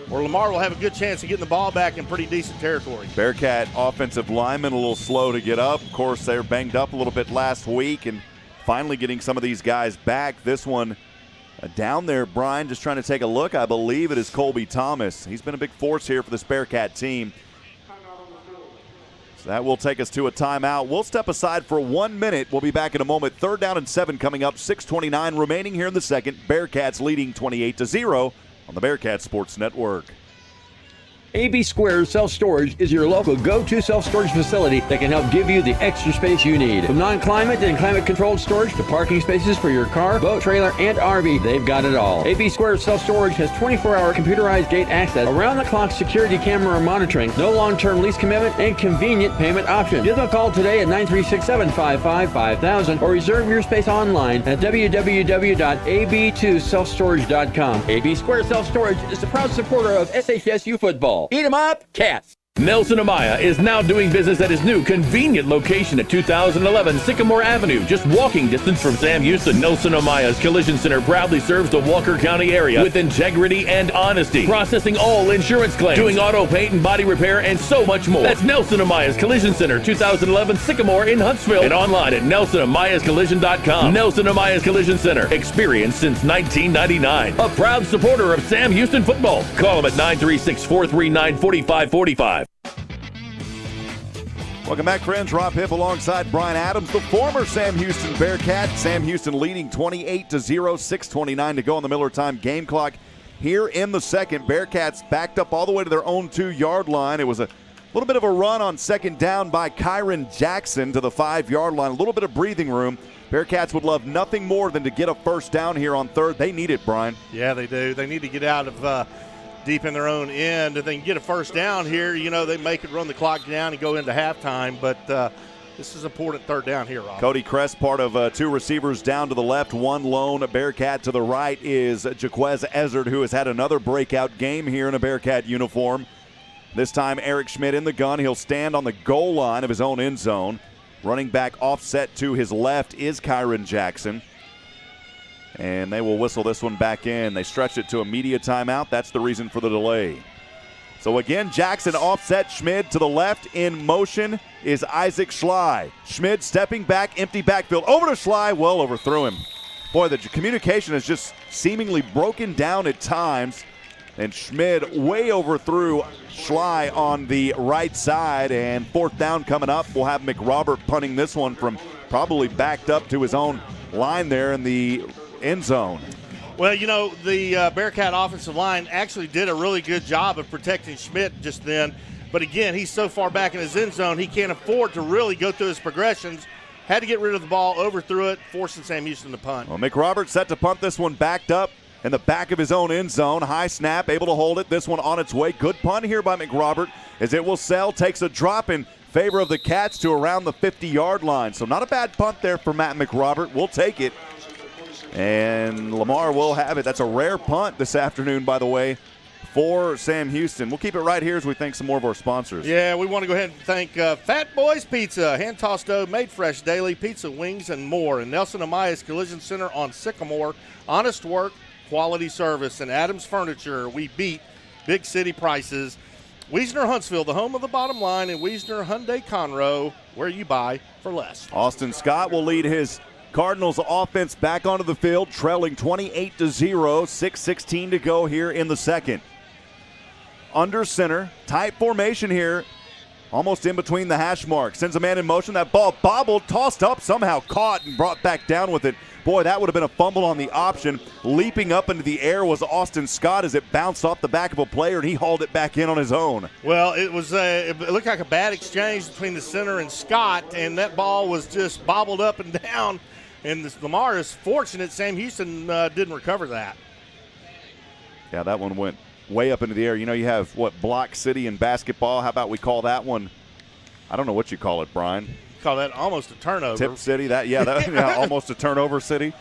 [SPEAKER 3] or Lamar will have a good chance of getting the ball back in pretty decent territory.
[SPEAKER 2] Bearcat offensive linemen a little slow to get up. Of course, they were banged up a little bit last week, and finally getting some of these guys back. This one down there, Brian, just trying to take a look. I believe it is Colby Thomas. He's been a big force here for this Bearcat team. So that will take us to a timeout. We'll step aside for 1 minute. We'll be back in a moment. 3rd down and 7 coming up. 6:29 remaining here in the second. Bearcats leading 28-0 on the Bearcat Sports Network.
[SPEAKER 5] AB Squares Self-Storage is your local go-to self-storage facility that can help give you the extra space you need. From non-climate and climate-controlled storage to parking spaces for your car, boat, trailer, and RV, they've got it all. AB Squares Self-Storage has 24-hour computerized gate access, around-the-clock security camera monitoring, no long-term lease commitment, and convenient payment options. Give them a call today at 936-755-5000 or reserve your space online at www.ab2selfstorage.com. AB Squares Self-Storage is the proud supporter of SHSU football. Eat 'em up, Cats.
[SPEAKER 4] Nelson Amaya is now doing business at his new convenient location at 2011 Sycamore Avenue, just walking distance from Sam Houston. Nelson Amaya's Collision Center proudly serves the Walker County area with integrity and honesty, processing all insurance claims, doing auto paint and body repair, and so much more. That's Nelson Amaya's Collision Center, 2011 Sycamore in Huntsville, and online at NelsonAmayasCollision.com. Nelson Amaya's Collision Center, experience since 1999. A proud supporter of Sam Houston football. Call him at 936-439-4545.
[SPEAKER 2] Welcome back, friends. Rob Hipp alongside Brian Adams, the former Sam Houston Bearcat. Sam Houston leading 28-0, 6:29 to go on the Miller time game clock here in the second. Bearcats backed up all the way to their own 2-yard line. It was a little bit of a run on 2nd down by Kyron Jackson to the 5-yard line. A little bit of breathing room. Bearcats would love nothing more than to get a first down here on 3rd. They need it, Brian.
[SPEAKER 3] Yeah, they do. They need to get out of deep in their own end. If they can get a first down here, they may could run the clock down and go into halftime. But this is important third down here, Rob.
[SPEAKER 2] Cody Crest, part of two receivers down to the left, one lone Bearcat to the right is Jaquez Ezzard, who has had another breakout game here in a Bearcat uniform. This time Eric Schmidt in the gun. He'll stand on the goal line of his own end zone. Running back offset to his left is Kyron Jackson. And they will whistle this one back in. They stretched it to a media timeout. That's the reason for the delay. So again, Jackson offset, Schmid to the left. In motion is Isaac Schley. Schmid stepping back, empty backfield. Over to Schley, well overthrew him. Boy, the communication is just seemingly broken down at times. And Schmid way overthrew Schley on the right side. And fourth down coming up. We'll have McRobert punting this one from probably backed up to his own line there in the end zone.
[SPEAKER 3] Well, the Bearcat offensive line actually did a really good job of protecting Schmidt just then. But again, he's so far back in his end zone, he can't afford to really go through his progressions. Had to get rid of the ball, overthrew it, forcing Sam Houston to punt.
[SPEAKER 2] Well, McRobert set to punt this one backed up in the back of his own end zone. High snap, able to hold it. This one on its way. Good punt here by McRobert as it will sell. Takes a drop in favor of the Cats to around the 50-yard line. So not a bad punt there for Matt McRobert. We'll take it. And Lamar will have it. That's a rare punt this afternoon, by the way, for Sam Houston. We'll keep it right here as we thank some more of our sponsors.
[SPEAKER 3] Yeah, we want to go ahead and thank Fat Boys Pizza, hand-tossed dough, made fresh daily, pizza, wings, and more. And Nelson Amaya's Collision Center on Sycamore. Honest work, quality service. And Adams Furniture, we beat big city prices. Wiesner Huntsville, the home of the bottom line, and Wiesner Hyundai Conroe, where you buy for less.
[SPEAKER 2] Austin Scott will lead his Cardinals offense back onto the field, trailing 28-0, 6:16 to go here in the second. Under center, tight formation here, almost in between the hash marks. Sends a man in motion. That ball bobbled, tossed up, somehow caught and brought back down with it. Boy, that would have been a fumble on the option. Leaping up into the air was Austin Scott as it bounced off the back of a player, and he hauled it back in on his own.
[SPEAKER 3] Well, it looked like a bad exchange between the center and Scott, and that ball was just bobbled up and down. And Lamar is fortunate Sam Houston didn't recover that.
[SPEAKER 2] Yeah, that one went way up into the air. You have, Block City in basketball. How about we call that one, I don't know what you call it, Brian.
[SPEAKER 3] Call that almost a turnover.
[SPEAKER 2] Tip City, almost a turnover city.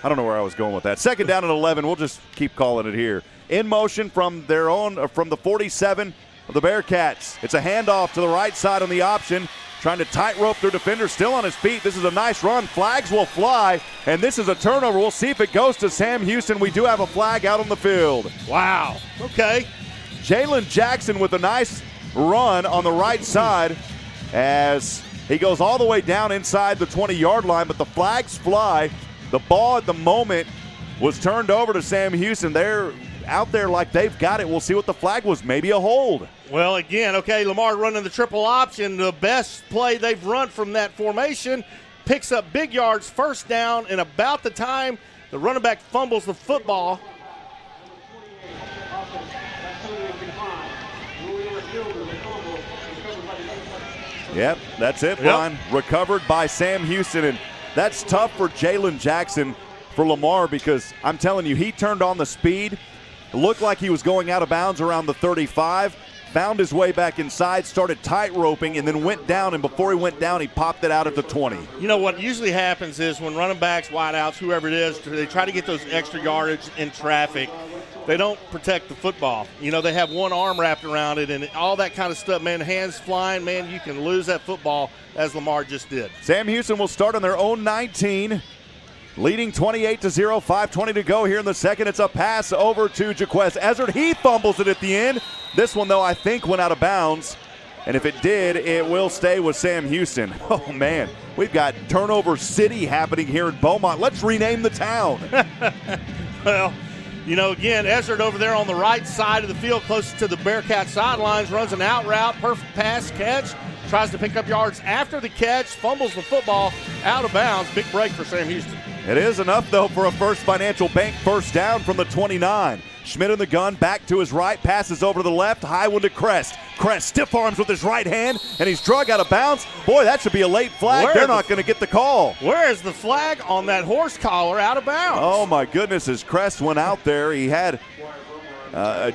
[SPEAKER 2] I don't know where I was going with that. Second down and 11. We'll just keep calling it here. In motion from from the 47 of the Bearcats. It's a handoff to the right side on the option. Trying to tightrope their defender, still on his feet. This is a nice run. Flags will fly, and this is a turnover. We'll see if it goes to Sam Houston. We do have a flag out on the field.
[SPEAKER 3] Wow. Okay.
[SPEAKER 2] Jalen Jackson with a nice run on the right side as he goes all the way down inside the 20-yard line, but the flags fly. The ball at the moment was turned over to Sam Houston. They're out there like they've got it. We'll see what the flag was. Maybe a hold.
[SPEAKER 3] Well, again, okay, Lamar running the triple option. The best play they've run from that formation. Picks up big yards, first down, and about the time the running back fumbles the football.
[SPEAKER 2] Yep, that's it, Ron. Yep. Recovered by Sam Houston, and that's tough for Jalen Jackson for Lamar because I'm telling you, he turned on the speed. It looked like he was going out of bounds around the 35. Found his way back inside, started tight roping, and then went down. And before he went down, he popped it out at the 20.
[SPEAKER 3] You know what usually happens is when running backs, wideouts, whoever it is, they try to get those extra yardage in traffic. They don't protect the football. They have one arm wrapped around it and all that kind of stuff, man. Hands flying, man, you can lose that football as Lamar just did.
[SPEAKER 2] Sam Houston will start on their own 19. Leading 28-0, 5:20 to go here in the second. It's a pass over to Jaquez Ezzard. He fumbles it at the end. This one, though, I think went out of bounds. And if it did, it will stay with Sam Houston. Oh, man. We've got Turnover City happening here in Beaumont. Let's rename the town.
[SPEAKER 3] Well, again, Ezzard over there on the right side of the field, close to the Bearcat sidelines, runs an out route, perfect pass catch. Tries to pick up yards after the catch, fumbles the football out of bounds. Big break for Sam Houston.
[SPEAKER 2] It is enough, though, for a First Financial Bank first down from the 29. Schmidt in the gun, back to his right, passes over to the left, high one to Crest. Crest stiff arms with his right hand, and he's drug out of bounds. Boy, that should be a late flag. They're not going to get the call.
[SPEAKER 3] Where is the flag on that horse collar out of bounds?
[SPEAKER 2] Oh, my goodness, as Crest went out there, he had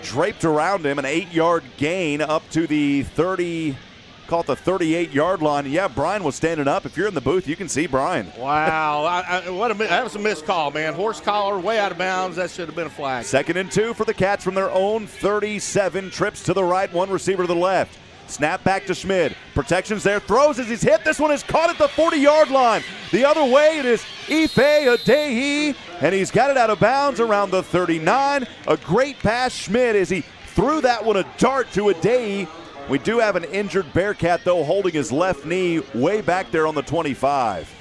[SPEAKER 2] draped around him, an 8-yard gain up to the 38-yard line. Yeah, Brian was standing up. If you're in the booth, you can see Brian.
[SPEAKER 3] Wow, that was a missed call, man. Horse collar, way out of bounds. That should have been a flag.
[SPEAKER 2] 2nd and 2 for the Cats from their own 37. Trips to the right, one receiver to the left. Snap back to Schmid. Protection's there. Throws as he's hit. This one is caught at the 40-yard line. The other way, it is Ife Adehi, and he's got it out of bounds around the 39. A great pass, Schmid, as he threw that one a dart to Adehi. We do have an injured Bearcat, though, holding his left knee way back there on the 25.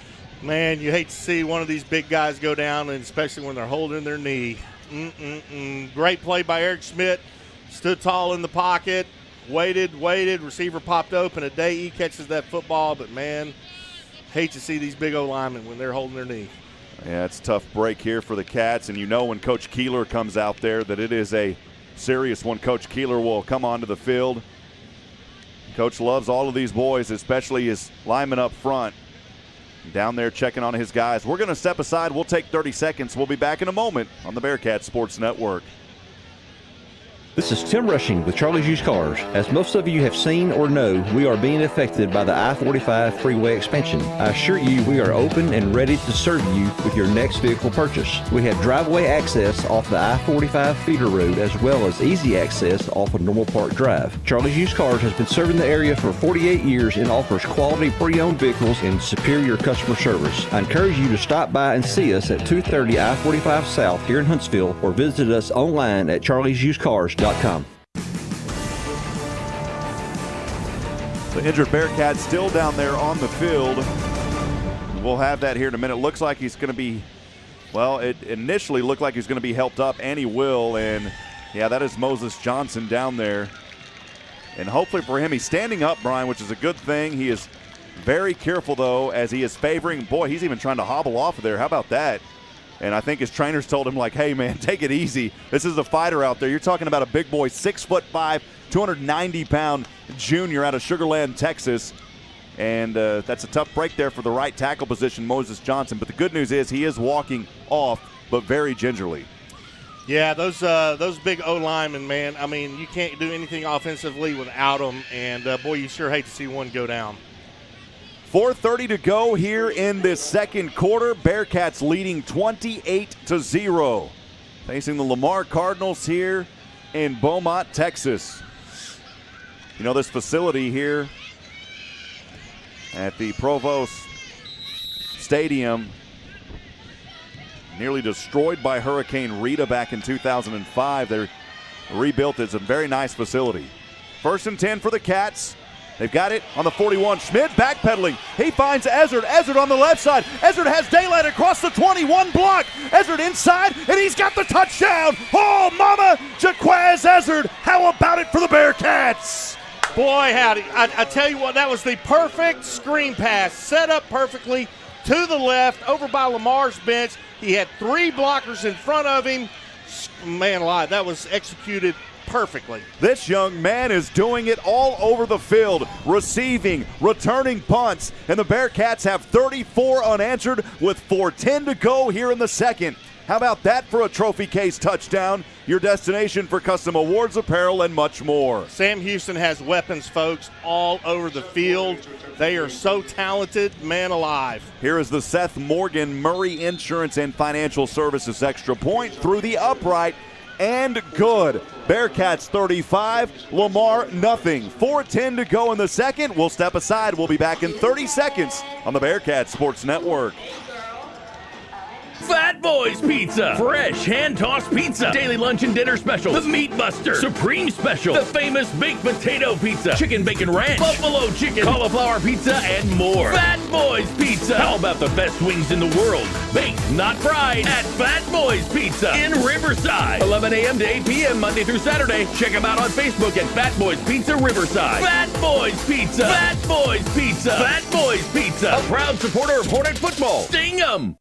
[SPEAKER 3] Man, you hate to see one of these big guys go down, and especially when they're holding their knee. Great play by Eric Schmidt. Stood tall in the pocket. Waited, receiver popped open. Adehi catches that football, but, man, hate to see these big O-linemen when they're holding their knee.
[SPEAKER 2] Yeah, it's a tough break here for the Cats, and you know when Coach Keeler comes out there that it is a serious one. Coach Keeler will come onto the field. Coach loves all of these boys, especially his linemen up front. Down there checking on his guys. We're going to step aside. We'll take 30 seconds. We'll be back in a moment on the Bearcat Sports Network.
[SPEAKER 6] This is Tim Rushing with Charlie's Used Cars. As most of you have seen or know, we are being affected by the I-45 freeway expansion. I assure you we are open and ready to serve you with your next vehicle purchase. We have driveway access off the I-45 feeder road as well as easy access off of Normal Park Drive. Charlie's Used Cars has been serving the area for 48 years and offers quality pre-owned vehicles and superior customer service. I encourage you to stop by and see us at 230 I-45 South here in Huntsville or visit us online at charliesusedcars.com.
[SPEAKER 2] The injured Bearcat still down there on the field. We'll have that here in a minute. Looks like he's going to be, well, it initially looked like he's going to be helped up, and he will. And, yeah, that is Moses Johnson down there. And hopefully for him, he's standing up, Brian, which is a good thing. He is very careful, though, as he is favoring. Boy, he's even trying to hobble off of there. How about that? And I think his trainers told him, like, hey, man, take it easy. This is a fighter out there. You're talking about a big boy, 6'5", 290-pound junior out of Sugar Land, Texas. And that's a tough break there for the right tackle position, Moses Johnson. But the good news is he is walking off, but very gingerly.
[SPEAKER 3] Yeah, those big O-linemen, man, I mean, you can't do anything offensively without them. And, boy, you sure hate to see one go down.
[SPEAKER 2] 4:30 to go here in this second quarter. Bearcats leading 28-0. Facing the Lamar Cardinals here in Beaumont, Texas. You know, this facility here at the Provost Stadium, nearly destroyed by Hurricane Rita back in 2005. They rebuilt it. It's a very nice facility. 1st and 10 for the Cats. They've got it on the 41. Schmidt backpedaling. He finds Ezzard. Ezzard on the left side. Ezzard has daylight across the 21 block. Ezzard inside, and he's got the touchdown. Oh, mama, Jaquez Ezzard. How about it for the Bearcats?
[SPEAKER 3] Boy, howdy. I tell you what, that was the perfect screen pass. Set up perfectly to the left, over by Lamar's bench. He had 3 blockers in front of him. Man alive, that was executed perfectly.
[SPEAKER 2] This young man is doing it all over the field, receiving, returning punts, and the Bearcats have 34 unanswered with 4:10 to go here in the second. How about that for a trophy case touchdown? Your destination for custom awards, apparel, and much more.
[SPEAKER 3] Sam Houston has weapons, folks, all over the field. They are so talented, man alive.
[SPEAKER 2] Here is the Seth Morgan Murray Insurance and Financial Services extra point through the upright. And good. Bearcats 35, Lamar nothing. 4:10 to go in the second. We'll step aside. We'll be back in 30 seconds on the Bearcat Sports Network.
[SPEAKER 4] Fat Boys Pizza. Fresh hand-tossed pizza. Daily lunch and dinner specials. The Meat Buster. Supreme Special. The famous baked potato pizza. Chicken bacon ranch. Buffalo chicken. Cauliflower pizza and more. Fat Boys Pizza. How about the best wings in the world? Baked, not fried. At Fat Boys Pizza in Riverside. 11 a.m. to 8 p.m. Monday through Saturday. Check them out on Facebook at Fat Boys Pizza Riverside. Fat Boys Pizza. Fat Boys Pizza. Fat Boys Pizza. A proud supporter of Hornet football. Sting 'em.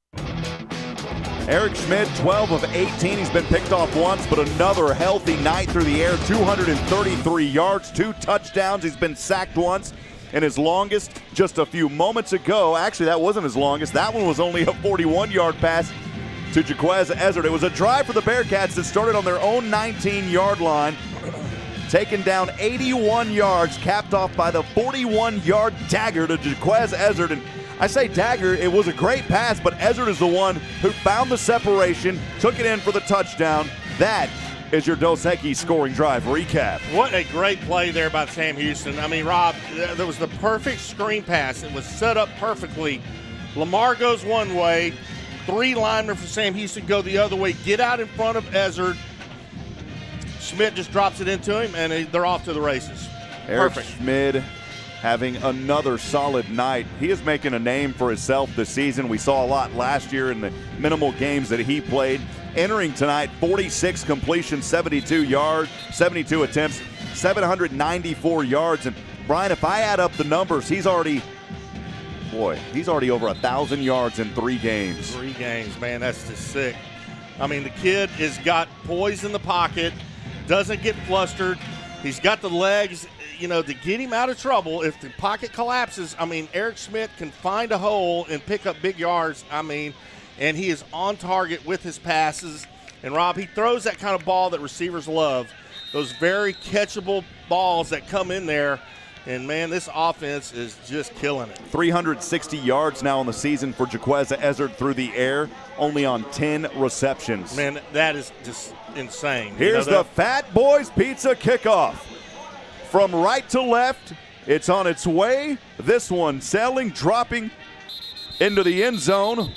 [SPEAKER 2] Eric Schmidt, 12 of 18. He's been picked off once, but another healthy night through the air. 233 yards, 2 touchdowns. He's been sacked once, and his longest just a few moments ago. Actually, that wasn't his longest. That one was only a 41-yard pass. to Jaquez Ezzard. It was a drive for the Bearcats that started on their own 19-yard line, taken down 81 yards, capped off by the 41-yard dagger to Jaquez Ezzard. And I say dagger, it was a great pass, but Ezzard is the one who found the separation, took it in for the touchdown. That is your Dos Equis scoring drive recap.
[SPEAKER 3] What a great play there by Sam Houston. I mean, Rob, there was the perfect screen pass. It was set up perfectly. Lamar goes one way. 3 linemen for Sam Houston go the other way. Get out in front of Ezzard. Schmidt just drops it into him, and they're off to the races.
[SPEAKER 2] Eric
[SPEAKER 3] Perfect.
[SPEAKER 2] Schmidt having another solid night. He is making a name for himself this season. We saw a lot last year in the minimal games that he played. Entering tonight, 46 completions, 72 yards, 72 attempts, 794 yards. And Brian, if I add up the numbers, he's already over 1,000 yards in 3 games.
[SPEAKER 3] 3 games, man, that's just sick. I mean, the kid has got poise in the pocket, doesn't get flustered. He's got the legs, to get him out of trouble. If the pocket collapses, Eric Schmidt can find a hole and pick up big yards. And he is on target with his passes. And, Rob, he throws that kind of ball that receivers love, those very catchable balls that come in there. And, man, this offense is just killing it.
[SPEAKER 2] 360 yards now in the season for Jaquez Ezzard through the air, only on 10 receptions.
[SPEAKER 3] Man, that is just insane.
[SPEAKER 2] Here's the Fat Boys Pizza kickoff. From right to left, it's on its way. This one sailing, dropping into the end zone.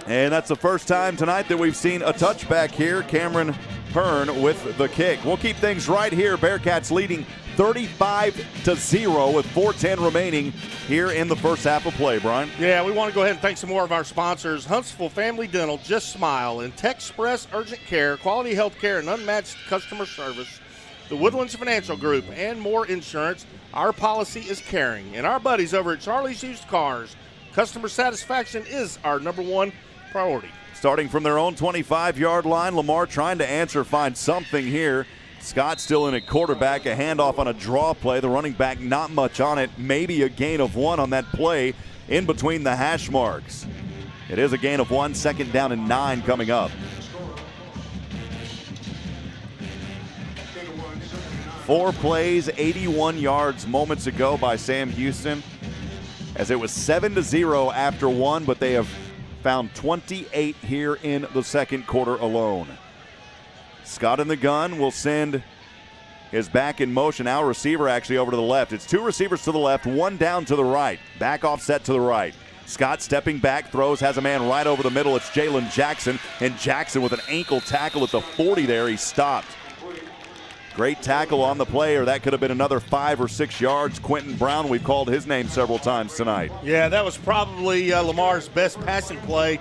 [SPEAKER 2] And that's the first time tonight that we've seen a touchback here. Cameron Hearn with the kick. We'll keep things right here. Bearcats leading 35-0 with 4:10 remaining here in the first half of play, Brian.
[SPEAKER 3] Yeah, we want to go ahead and thank some more of our sponsors. Huntsville Family Dental, Just Smile, and Techspress Urgent Care, quality health care and unmatched customer service. The Woodlands Financial Group, and More Insurance. Our policy is caring. And our buddies over at Charlie's Used Cars. Customer satisfaction is our #1 priority.
[SPEAKER 2] Starting from their own 25-yard line, Lamar trying to answer, find something here. Scott still in at quarterback, a handoff on a draw play. The running back not much on it, maybe a gain of 1 on that play in between the hash marks. It is a gain of 1, 2nd down and 9 coming up. 4 plays, 81 yards moments ago by Sam Houston, as it was 7-0 after 1, but they have found 28 here in the second quarter alone. Scott in the gun will send his back in motion. Our receiver actually over to the left. It's 2 receivers to the left, 1 down to the right. Back offset to the right. Scott stepping back, throws, has a man right over the middle. It's Jalen Jackson, and Jackson with an ankle tackle at the 40 there. He stopped. Great tackle on the play, or that could have been another 5 or 6 yards. Quentin Brown, we've called his name several times tonight.
[SPEAKER 3] Yeah, that was probably Lamar's best passing play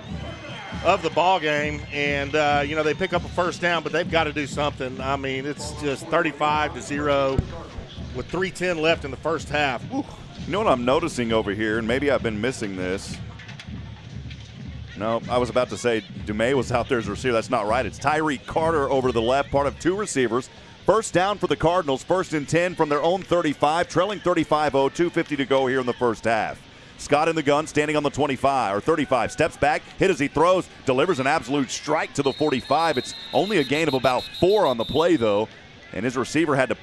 [SPEAKER 3] of the ball game. And, they pick up a first down, but they've got to do something. It's just 35-0 with 3:10 left in the first half. Whew.
[SPEAKER 2] You know what I'm noticing over here, and maybe I've been missing this. No, I was about to say Dumais was out there as a receiver. That's not right. It's Tyreek Carter over to the left, part of 2 receivers. First down for the Cardinals, 1st and 10 from their own 35, trailing 35-0, 2:50 to go here in the first half. Scott in the gun, standing on the 25 or 35, steps back, hit as he throws, delivers an absolute strike to the 45. It's only a gain of about 4 on the play, though, and his receiver had to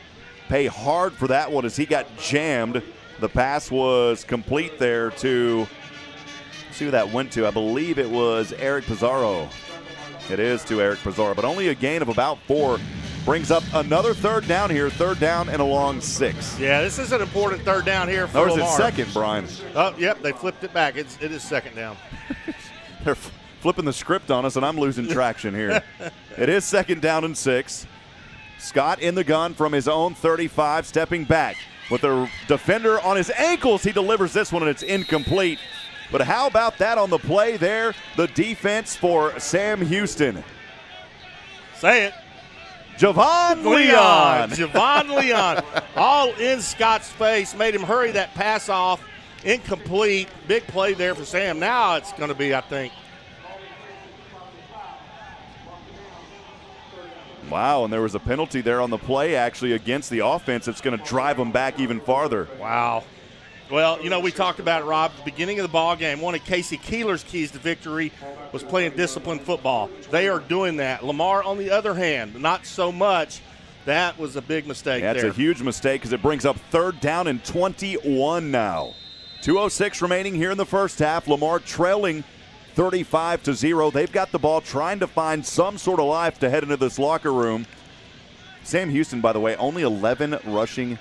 [SPEAKER 2] pay hard for that one as he got jammed. The pass was complete there to, see who that went to. I believe it was Eric Pizarro. It is to Eric Pizarro, but only a gain of about 4. Brings up another 3rd down here, 3rd down and a long 6.
[SPEAKER 3] Yeah, this is an important 3rd down here for Lamar.
[SPEAKER 2] Or is it 2nd, Brian?
[SPEAKER 3] Oh, yep, they flipped it back. It is 2nd down.
[SPEAKER 2] They're flipping the script on us, and I'm losing traction here. It is 2nd down and 6. Scott in the gun from his own 35, stepping back. With the defender on his ankles, he delivers this one, and it's incomplete. But how about that on the play there? The defense for Sam Houston.
[SPEAKER 3] Say it.
[SPEAKER 2] Javon Leon.
[SPEAKER 3] Javon Leon. All in Scott's face. Made him hurry that pass off. Incomplete. Big play there for Sam. Now it's going to be, I think.
[SPEAKER 2] Wow, and there was a penalty there on the play actually against the offense. It's going to drive them back even farther.
[SPEAKER 3] Wow. Well, you know, we talked about it, Rob, at the beginning of the ball game. One of Casey Keeler's keys to victory was playing disciplined football. They are doing that. Lamar, on the other hand, not so much. That was a big mistake there.
[SPEAKER 2] That's a huge mistake because it brings up 3rd down and 21 now. 2:06 remaining here in the first half. Lamar trailing 35-0. They've got the ball, trying to find some sort of life to head into this locker room. Sam Houston, by the way, only 11 rushing.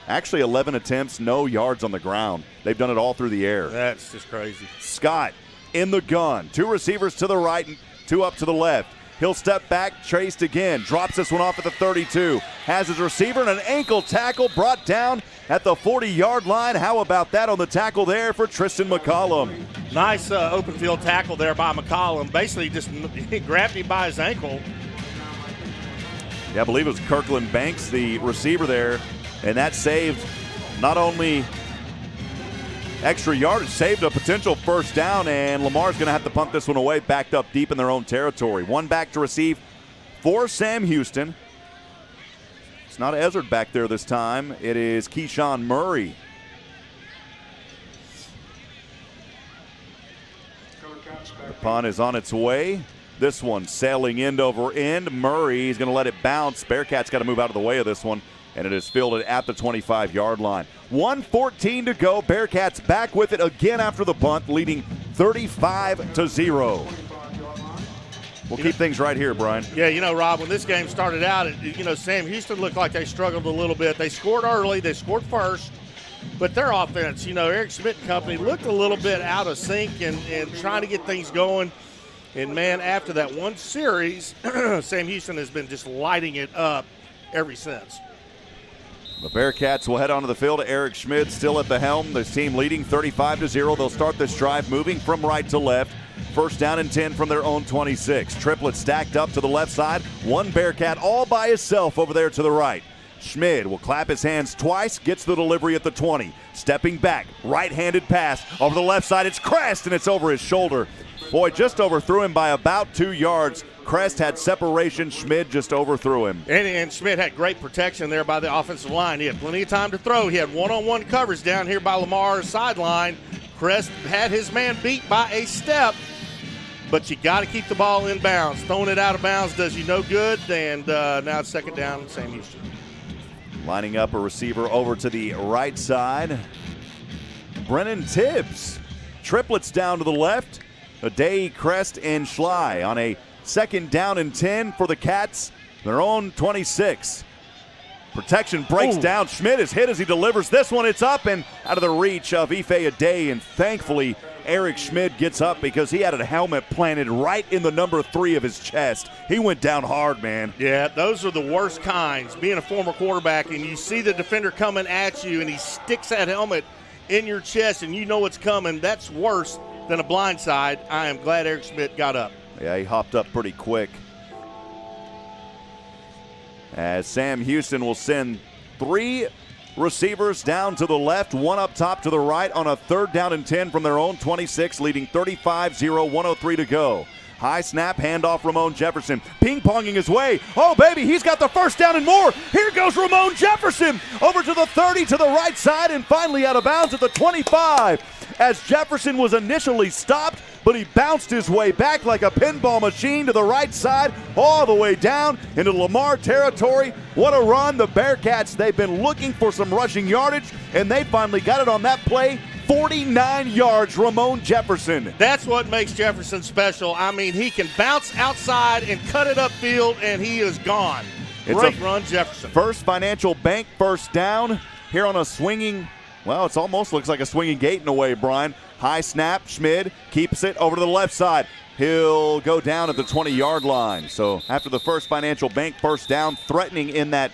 [SPEAKER 2] Actually, 11 attempts, no yards on the ground. They've done it all through the air.
[SPEAKER 3] That's just crazy.
[SPEAKER 2] Scott in the gun. 2 receivers to the right and 2 up to the left. He'll step back, chased again. Drops this one off at the 32. Has his receiver and an ankle tackle brought down at the 40-yard line. How about that on the tackle there for Tristan McCollum?
[SPEAKER 3] Nice open field tackle there by McCollum. Basically, he grabbed him by his ankle.
[SPEAKER 2] Yeah, I believe it was Kirkland Banks, the receiver there. And that saved not only extra yardage, saved a potential first down, and Lamar's going to have to punt this one away, backed up deep in their own territory. One back to receive for Sam Houston. It's not Ezard back there this time. It is Keyshawn Murray. The punt is on its way. This one sailing end over end. Murray is going to let it bounce. Bearcats got to move out of the way of this one. And it is fielded at the 25-yard line. 1:14 to go. Bearcats back with it again after the punt, leading 35-0. We'll keep things right here, Brian.
[SPEAKER 3] Yeah, you know, Rob, when this game started out, Sam Houston looked like they struggled a little bit. They scored early. They scored first. But their offense, Eric Schmidt and company looked a little bit out of sync and trying to get things going. And, man, after that one series, Sam Houston has been just lighting it up ever since.
[SPEAKER 2] The Bearcats will head onto the field. Eric Schmidt still at the helm. This team leading 35-0. They'll start this drive moving from right to left. First down and 10 from their own 26. Triplets stacked up to the left side. One Bearcat all by himself over there to the right. Schmidt will clap his hands twice, gets the delivery at the 20. Stepping back, right-handed pass over the left side. It's Crest, and it's over his shoulder. Boy, just overthrew him by about 2 yards. Crest had separation. Schmidt just overthrew him.
[SPEAKER 3] And Schmidt had great protection there by the offensive line. He had plenty of time to throw. He had one-on-one coverage down here by Lamar's sideline. Crest had his man beat by a step, but you got to keep the ball in bounds. Throwing it out of bounds does you no good, and now it's 2nd down, Sam Houston.
[SPEAKER 2] Lining up a receiver over to the right side. Brennan Tibbs. Triplets down to the left. Aday, Crest, and Schley on a 2nd down and 10 for the Cats. Their own 26. Protection breaks down. Schmidt is hit as he delivers this one. It's up and out of the reach of Ife Aday, and thankfully Eric Schmidt gets up because he had a helmet planted right in the number 3 of his chest. He went down hard, man.
[SPEAKER 3] Yeah, those are the worst kinds. Being a former quarterback and you see the defender coming at you and he sticks that helmet in your chest and you know what's coming, that's worse than a blind side. I am glad Eric Schmidt got up.
[SPEAKER 2] Yeah, he hopped up pretty quick. As Sam Houston will send 3 receivers down to the left, 1 up top to the right on a 3rd down and 10 from their own 26, leading 35-0, 1:03 to go. High snap, handoff Ramon Jefferson. Ping-ponging his way. Oh, baby, he's got the first down and more. Here goes Ramon Jefferson over to the 30 to the right side and finally out of bounds at the 25. As Jefferson was initially stopped, but he bounced his way back like a pinball machine to the right side, all the way down into Lamar territory. What a run. The Bearcats, they've been looking for some rushing yardage, and they finally got it on that play. 49 yards, Ramon Jefferson.
[SPEAKER 3] That's what makes Jefferson special. I mean, he can bounce outside and cut it upfield, and he is gone. Great run, Jefferson.
[SPEAKER 2] First Financial Bank first down here on a swinging, well, it almost looks like a swinging gate in a way, Brian. High snap, Schmid keeps it over to the left side. He'll go down at the 20-yard line. So after the First Financial Bank first down, threatening in that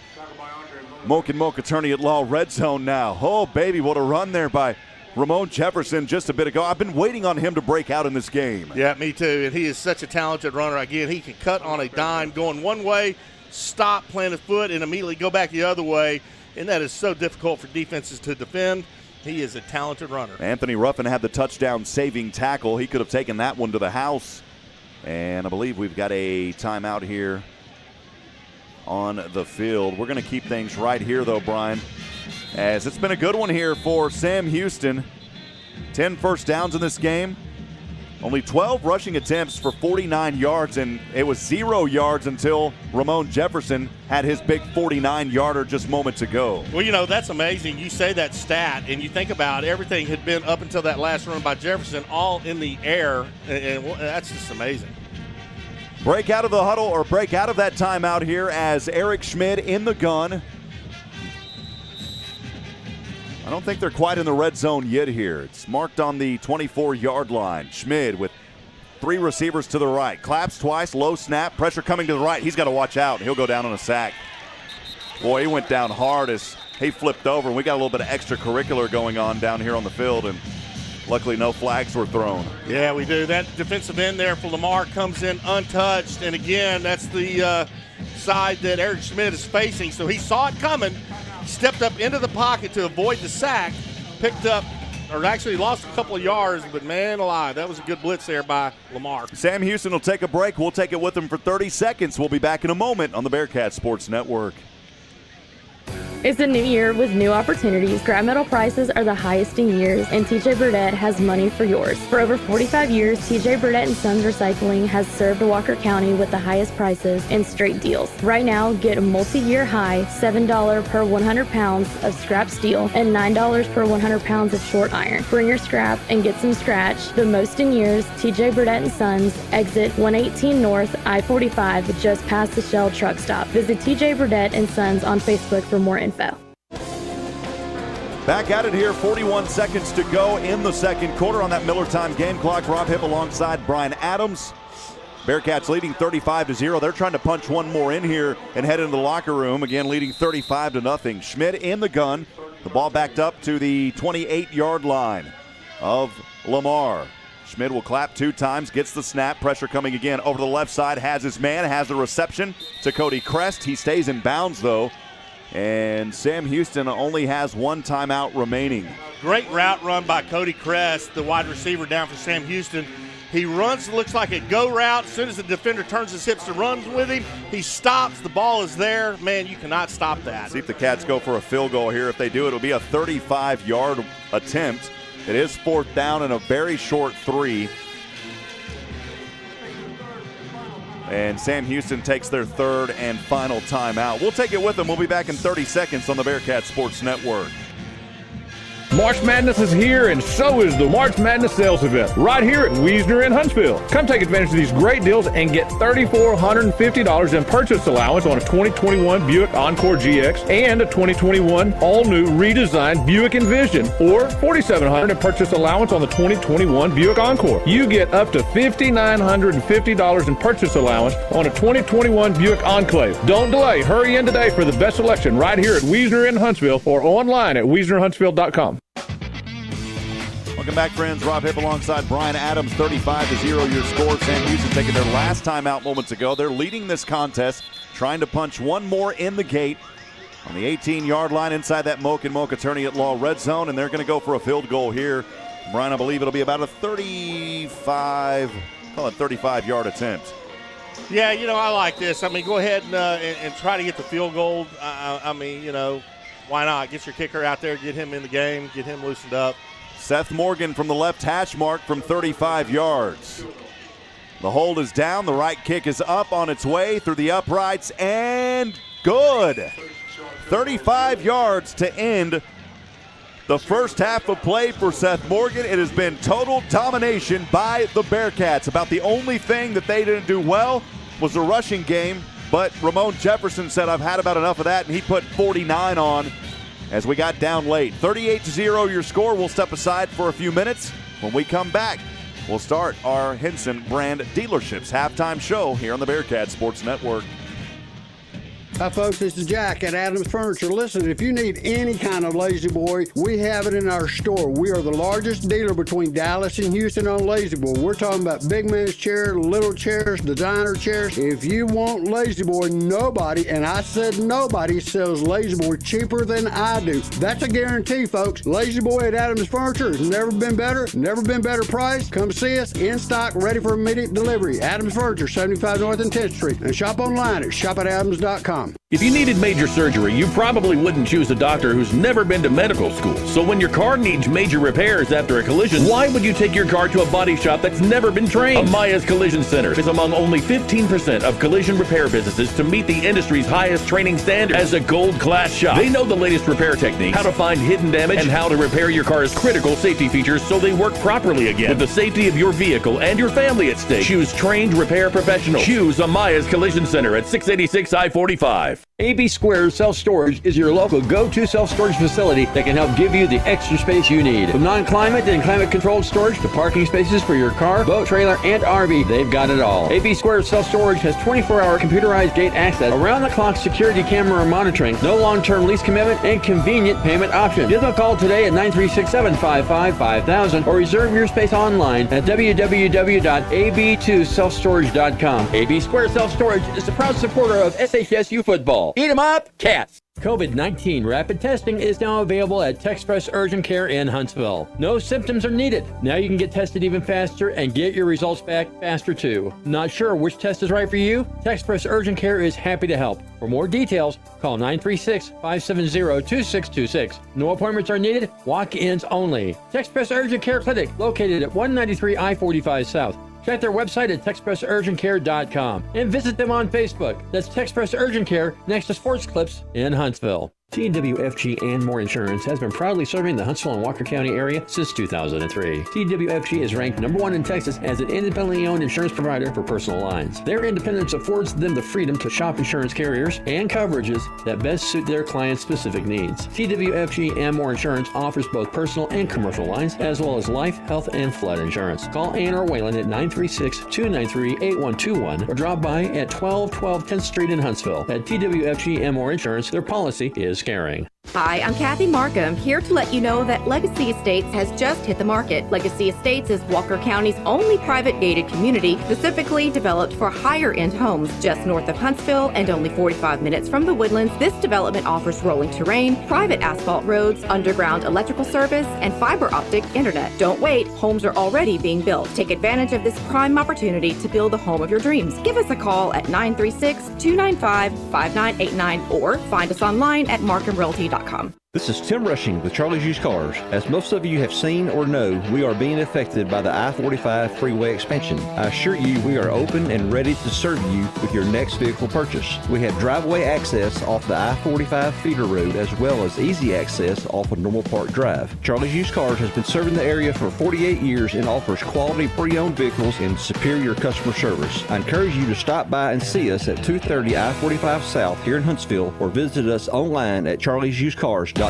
[SPEAKER 2] Moke and Moke Attorney at Law red zone now. Oh, baby, what a run there by Ramon Jefferson just a bit ago. I've been waiting on him to break out in this game.
[SPEAKER 3] Yeah, me too. And he is such a talented runner. Again, he can cut on a dime, going one way, stop, plant his foot, and immediately go back the other way. And that is so difficult for defenses to defend. He is a talented runner.
[SPEAKER 2] Anthony Ruffin had the touchdown-saving tackle. He could have taken that one to the house. And I believe we've got a timeout here on the field. We're going to keep things right here, though, Brian. as it's been a good one here for Sam Houston. 10 first downs in this game. Only 12 rushing attempts for 49 yards, and it was 0 yards until Ramon Jefferson had his big 49-yarder just moments ago.
[SPEAKER 3] Well, you know, that's amazing. You say that stat, and you think about everything had been up until that last run by Jefferson all in the air, and that's just amazing.
[SPEAKER 2] Break out of the huddle, or break out of that timeout here as Eric Schmid in the gun. I don't think they're quite in the red zone yet here. It's marked on the 24-yard line. Schmid with 3 receivers to the right. Claps twice, low snap, pressure coming to the right. He's got to watch out. He'll go down on a sack. Boy, he went down hard as he flipped over, and we got a little bit of extracurricular going on down here on the field, and luckily no flags were thrown.
[SPEAKER 3] Yeah, we do. That defensive end there for Lamar comes in untouched, and again, that's the side that Eric Schmid is facing, so he saw it coming. Stepped up into the pocket to avoid the sack, picked up, or actually lost a couple of yards, but man alive, that was a good blitz there by Lamar.
[SPEAKER 2] Sam Houston will take a break. We'll take it with them for 30 seconds. We'll be back in a moment on the Bearcats Sports Network.
[SPEAKER 11] It's a new year with new opportunities. Scrap metal prices are the highest in years, and TJ Burdett has money for yours. For over 45 years, TJ Burdett & Sons Recycling has served Walker County with the highest prices and straight deals. Right now, get a multi-year high $7 per 100 pounds of scrap steel and $9 per 100 pounds of short iron. Bring your scrap and get some scratch. The most in years, TJ Burdett & Sons, exit 118 North, I-45, just past the Shell truck stop. Visit TJ Burdett & Sons on Facebook for more info.
[SPEAKER 2] Back at it here, 41 seconds to go in the second quarter on that Miller time game clock. Rob Hipp alongside Brian Adams. Bearcats leading 35-0. They're trying to punch one more in here and head into the locker room. Again, leading 35-0. Schmid in the gun. The ball backed up to the 28-yard line of Lamar. Schmid will clap 2 times, gets the snap. Pressure coming again over the left side. Has his man, has the reception to Cody Crest. He stays in bounds, though. And Sam Houston only has 1 timeout remaining.
[SPEAKER 3] Great route run by Cody Crest, the wide receiver down for Sam Houston. He runs, looks like a go route. As soon as the defender turns his hips and runs with him, he stops. The ball is there. Man, you cannot stop that.
[SPEAKER 2] See if the Cats go for a field goal here. If they do, it'll be a 35-yard attempt. It is 4th down and a very short 3. And Sam Houston takes their 3rd and final timeout. We'll take it with them. We'll be back in 30 seconds on the Bearcat Sports Network.
[SPEAKER 4] March Madness is here, and so is the March Madness sales event right here at Wiesner in Huntsville. Come take advantage of these great deals and get $3,450 in purchase allowance on a 2021 Buick Encore GX and a 2021 all-new redesigned Buick Envision, or $4,700 in purchase allowance on the 2021 Buick Encore. You get up to $5,950 in purchase allowance on a 2021 Buick Enclave. Don't delay. Hurry in today for the best selection right here at Wiesner in Huntsville or online at WiesnerHuntsville.com.
[SPEAKER 2] Welcome back, friends. Rob Hipp alongside Brian Adams. 35-0 your score. Sam Houston taking their last time out moments ago. They're leading this contest, trying to punch one more in the gate on the 18-yard line inside that Moak and Moak Attorney at Law red zone, and they're going to go for a field goal here. Brian, I believe it'll be about a 35-yard attempt.
[SPEAKER 3] Yeah, you know, I like this. I mean, go ahead and try to get the field goal. I mean, you know, why not? Get your kicker out there, get him in the game, get him loosened up.
[SPEAKER 2] Seth Morgan from the left hash mark from 35 yards. The hold is down. The right kick is up on its way through the uprights, and good. 35 yards to end the first half of play for Seth Morgan. It has been total domination by the Bearcats. About the only thing that they didn't do well was the rushing game, but Ramon Jefferson said, I've had about enough of that, and he put 49 on as we got down late. 38-0 your score. We'll step aside for a few minutes. When we come back, we'll start our Henson brand dealerships halftime show here on the Bearcat Sports Network.
[SPEAKER 9] Hi folks, this is Jack at Adams Furniture. Listen, if you need any kind of lazy boy, we have it in our store. We are the largest dealer between Dallas and Houston on lazy boy. We're talking about big man's chairs, little chairs, designer chairs. If you want lazy boy, nobody, and I said nobody, sells lazy boy cheaper than I do. That's a guarantee, folks. Lazy boy at Adams Furniture has never been better, never been better priced. Come see us in stock, ready for immediate delivery. Adams Furniture, 75 North and 10th Street, and shop online at shopadams.com. HippBuildup.com.
[SPEAKER 4] If you needed major surgery, you probably wouldn't choose a doctor who's never been to medical school. So when your car needs major repairs after a collision, why would you take your car to a body shop that's never been trained? Amaya's Collision Center is among only 15% of collision repair businesses to meet the industry's highest training standards. As a gold class shop, they know the latest repair techniques, how to find hidden damage, and how to repair your car's critical safety features so they work properly again. With the safety of your vehicle and your family at stake, choose trained repair professionals. Choose Amaya's Collision Center at 686 I-45.
[SPEAKER 5] AB Squares Self-Storage is your local go-to self-storage facility that can help give you the extra space you need. From non-climate and climate-controlled storage to parking spaces for your car, boat, trailer, and RV, they've got it all. AB Squares Self-Storage has 24-hour computerized gate access, around-the-clock security camera monitoring, no long-term lease commitment, and convenient payment options. Give them a call today at 936-755-5000 or reserve your space online at www.ab2selfstorage.com. AB Squares Self-Storage is a proud supporter of SHSU football. Eat 'em up, Cats! COVID-19 rapid testing is now available at TexPress Urgent Care in Huntsville. No symptoms are needed. Now you can get tested even faster and get your results back faster too. Not sure which test is right for you? TexPress Urgent Care is happy to help. For more details, call 936-570-2626. No appointments are needed. Walk-ins only. TexPress Urgent Care Clinic, located at 193 I-45 South. Check their website at TexPressUrgentCare.com and visit them on Facebook. That's TexPress Urgent Care next to Sports Clips in Huntsville. TWFG and More Insurance has been proudly serving the Huntsville and Walker County area since 2003. TWFG is ranked #1 in Texas as an independently owned insurance provider for personal lines. Their independence affords them the freedom to shop insurance carriers and coverages that best suit their clients' specific needs. TWFG and More Insurance offers both personal and commercial lines, as well as life, health, and flood insurance. Call Ann or Waylon at 936-293-8121 or drop by at 1212 10th Street in Huntsville. At TWFG and More Insurance, their policy is caring.
[SPEAKER 19] Hi, I'm Kathy Markham, here to let you know that Legacy Estates has just hit the market. Legacy Estates is Walker County's only private gated community specifically developed for higher-end homes. Just north of Huntsville and only 45 minutes from the Woodlands, this development offers rolling terrain, private asphalt roads, underground electrical service, and fiber optic internet. Don't wait, homes are already being built. Take advantage of this prime opportunity to build the home of your dreams. Give us a call at 936-295-5989 or find us online at markhamrealty.com.
[SPEAKER 6] This is Tim Rushing with Charlie's Used Cars. As most of you have seen or know, we are being affected by the I-45 freeway expansion. I assure you we are open and ready to serve you with your next vehicle purchase. We have driveway access off the I-45 feeder road as well as easy access off of Normal Park Drive. Charlie's Used Cars has been serving the area for 48 years and offers quality pre-owned vehicles and superior customer service. I encourage you to stop by and see us at 230 I-45 South here in Huntsville or visit us online at charliesusedcars.com.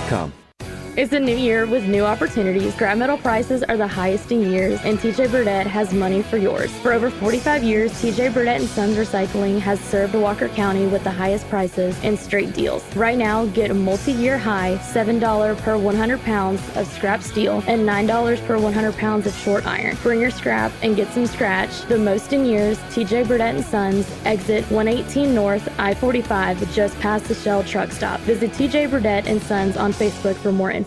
[SPEAKER 11] It's a new year with new opportunities. Scrap metal prices are the highest in years, and TJ Burdett has money for yours. For over 45 years, TJ Burdett & Sons Recycling has served Walker County with the highest prices and straight deals. Right now, get a multi-year high $7 per 100 pounds of scrap steel and $9 per 100 pounds of short iron. Bring your scrap and get some scratch. The most in years, TJ Burdett & Sons, exit 118 North, I-45, just past the Shell truck stop. Visit TJ Burdett & Sons on Facebook for more info.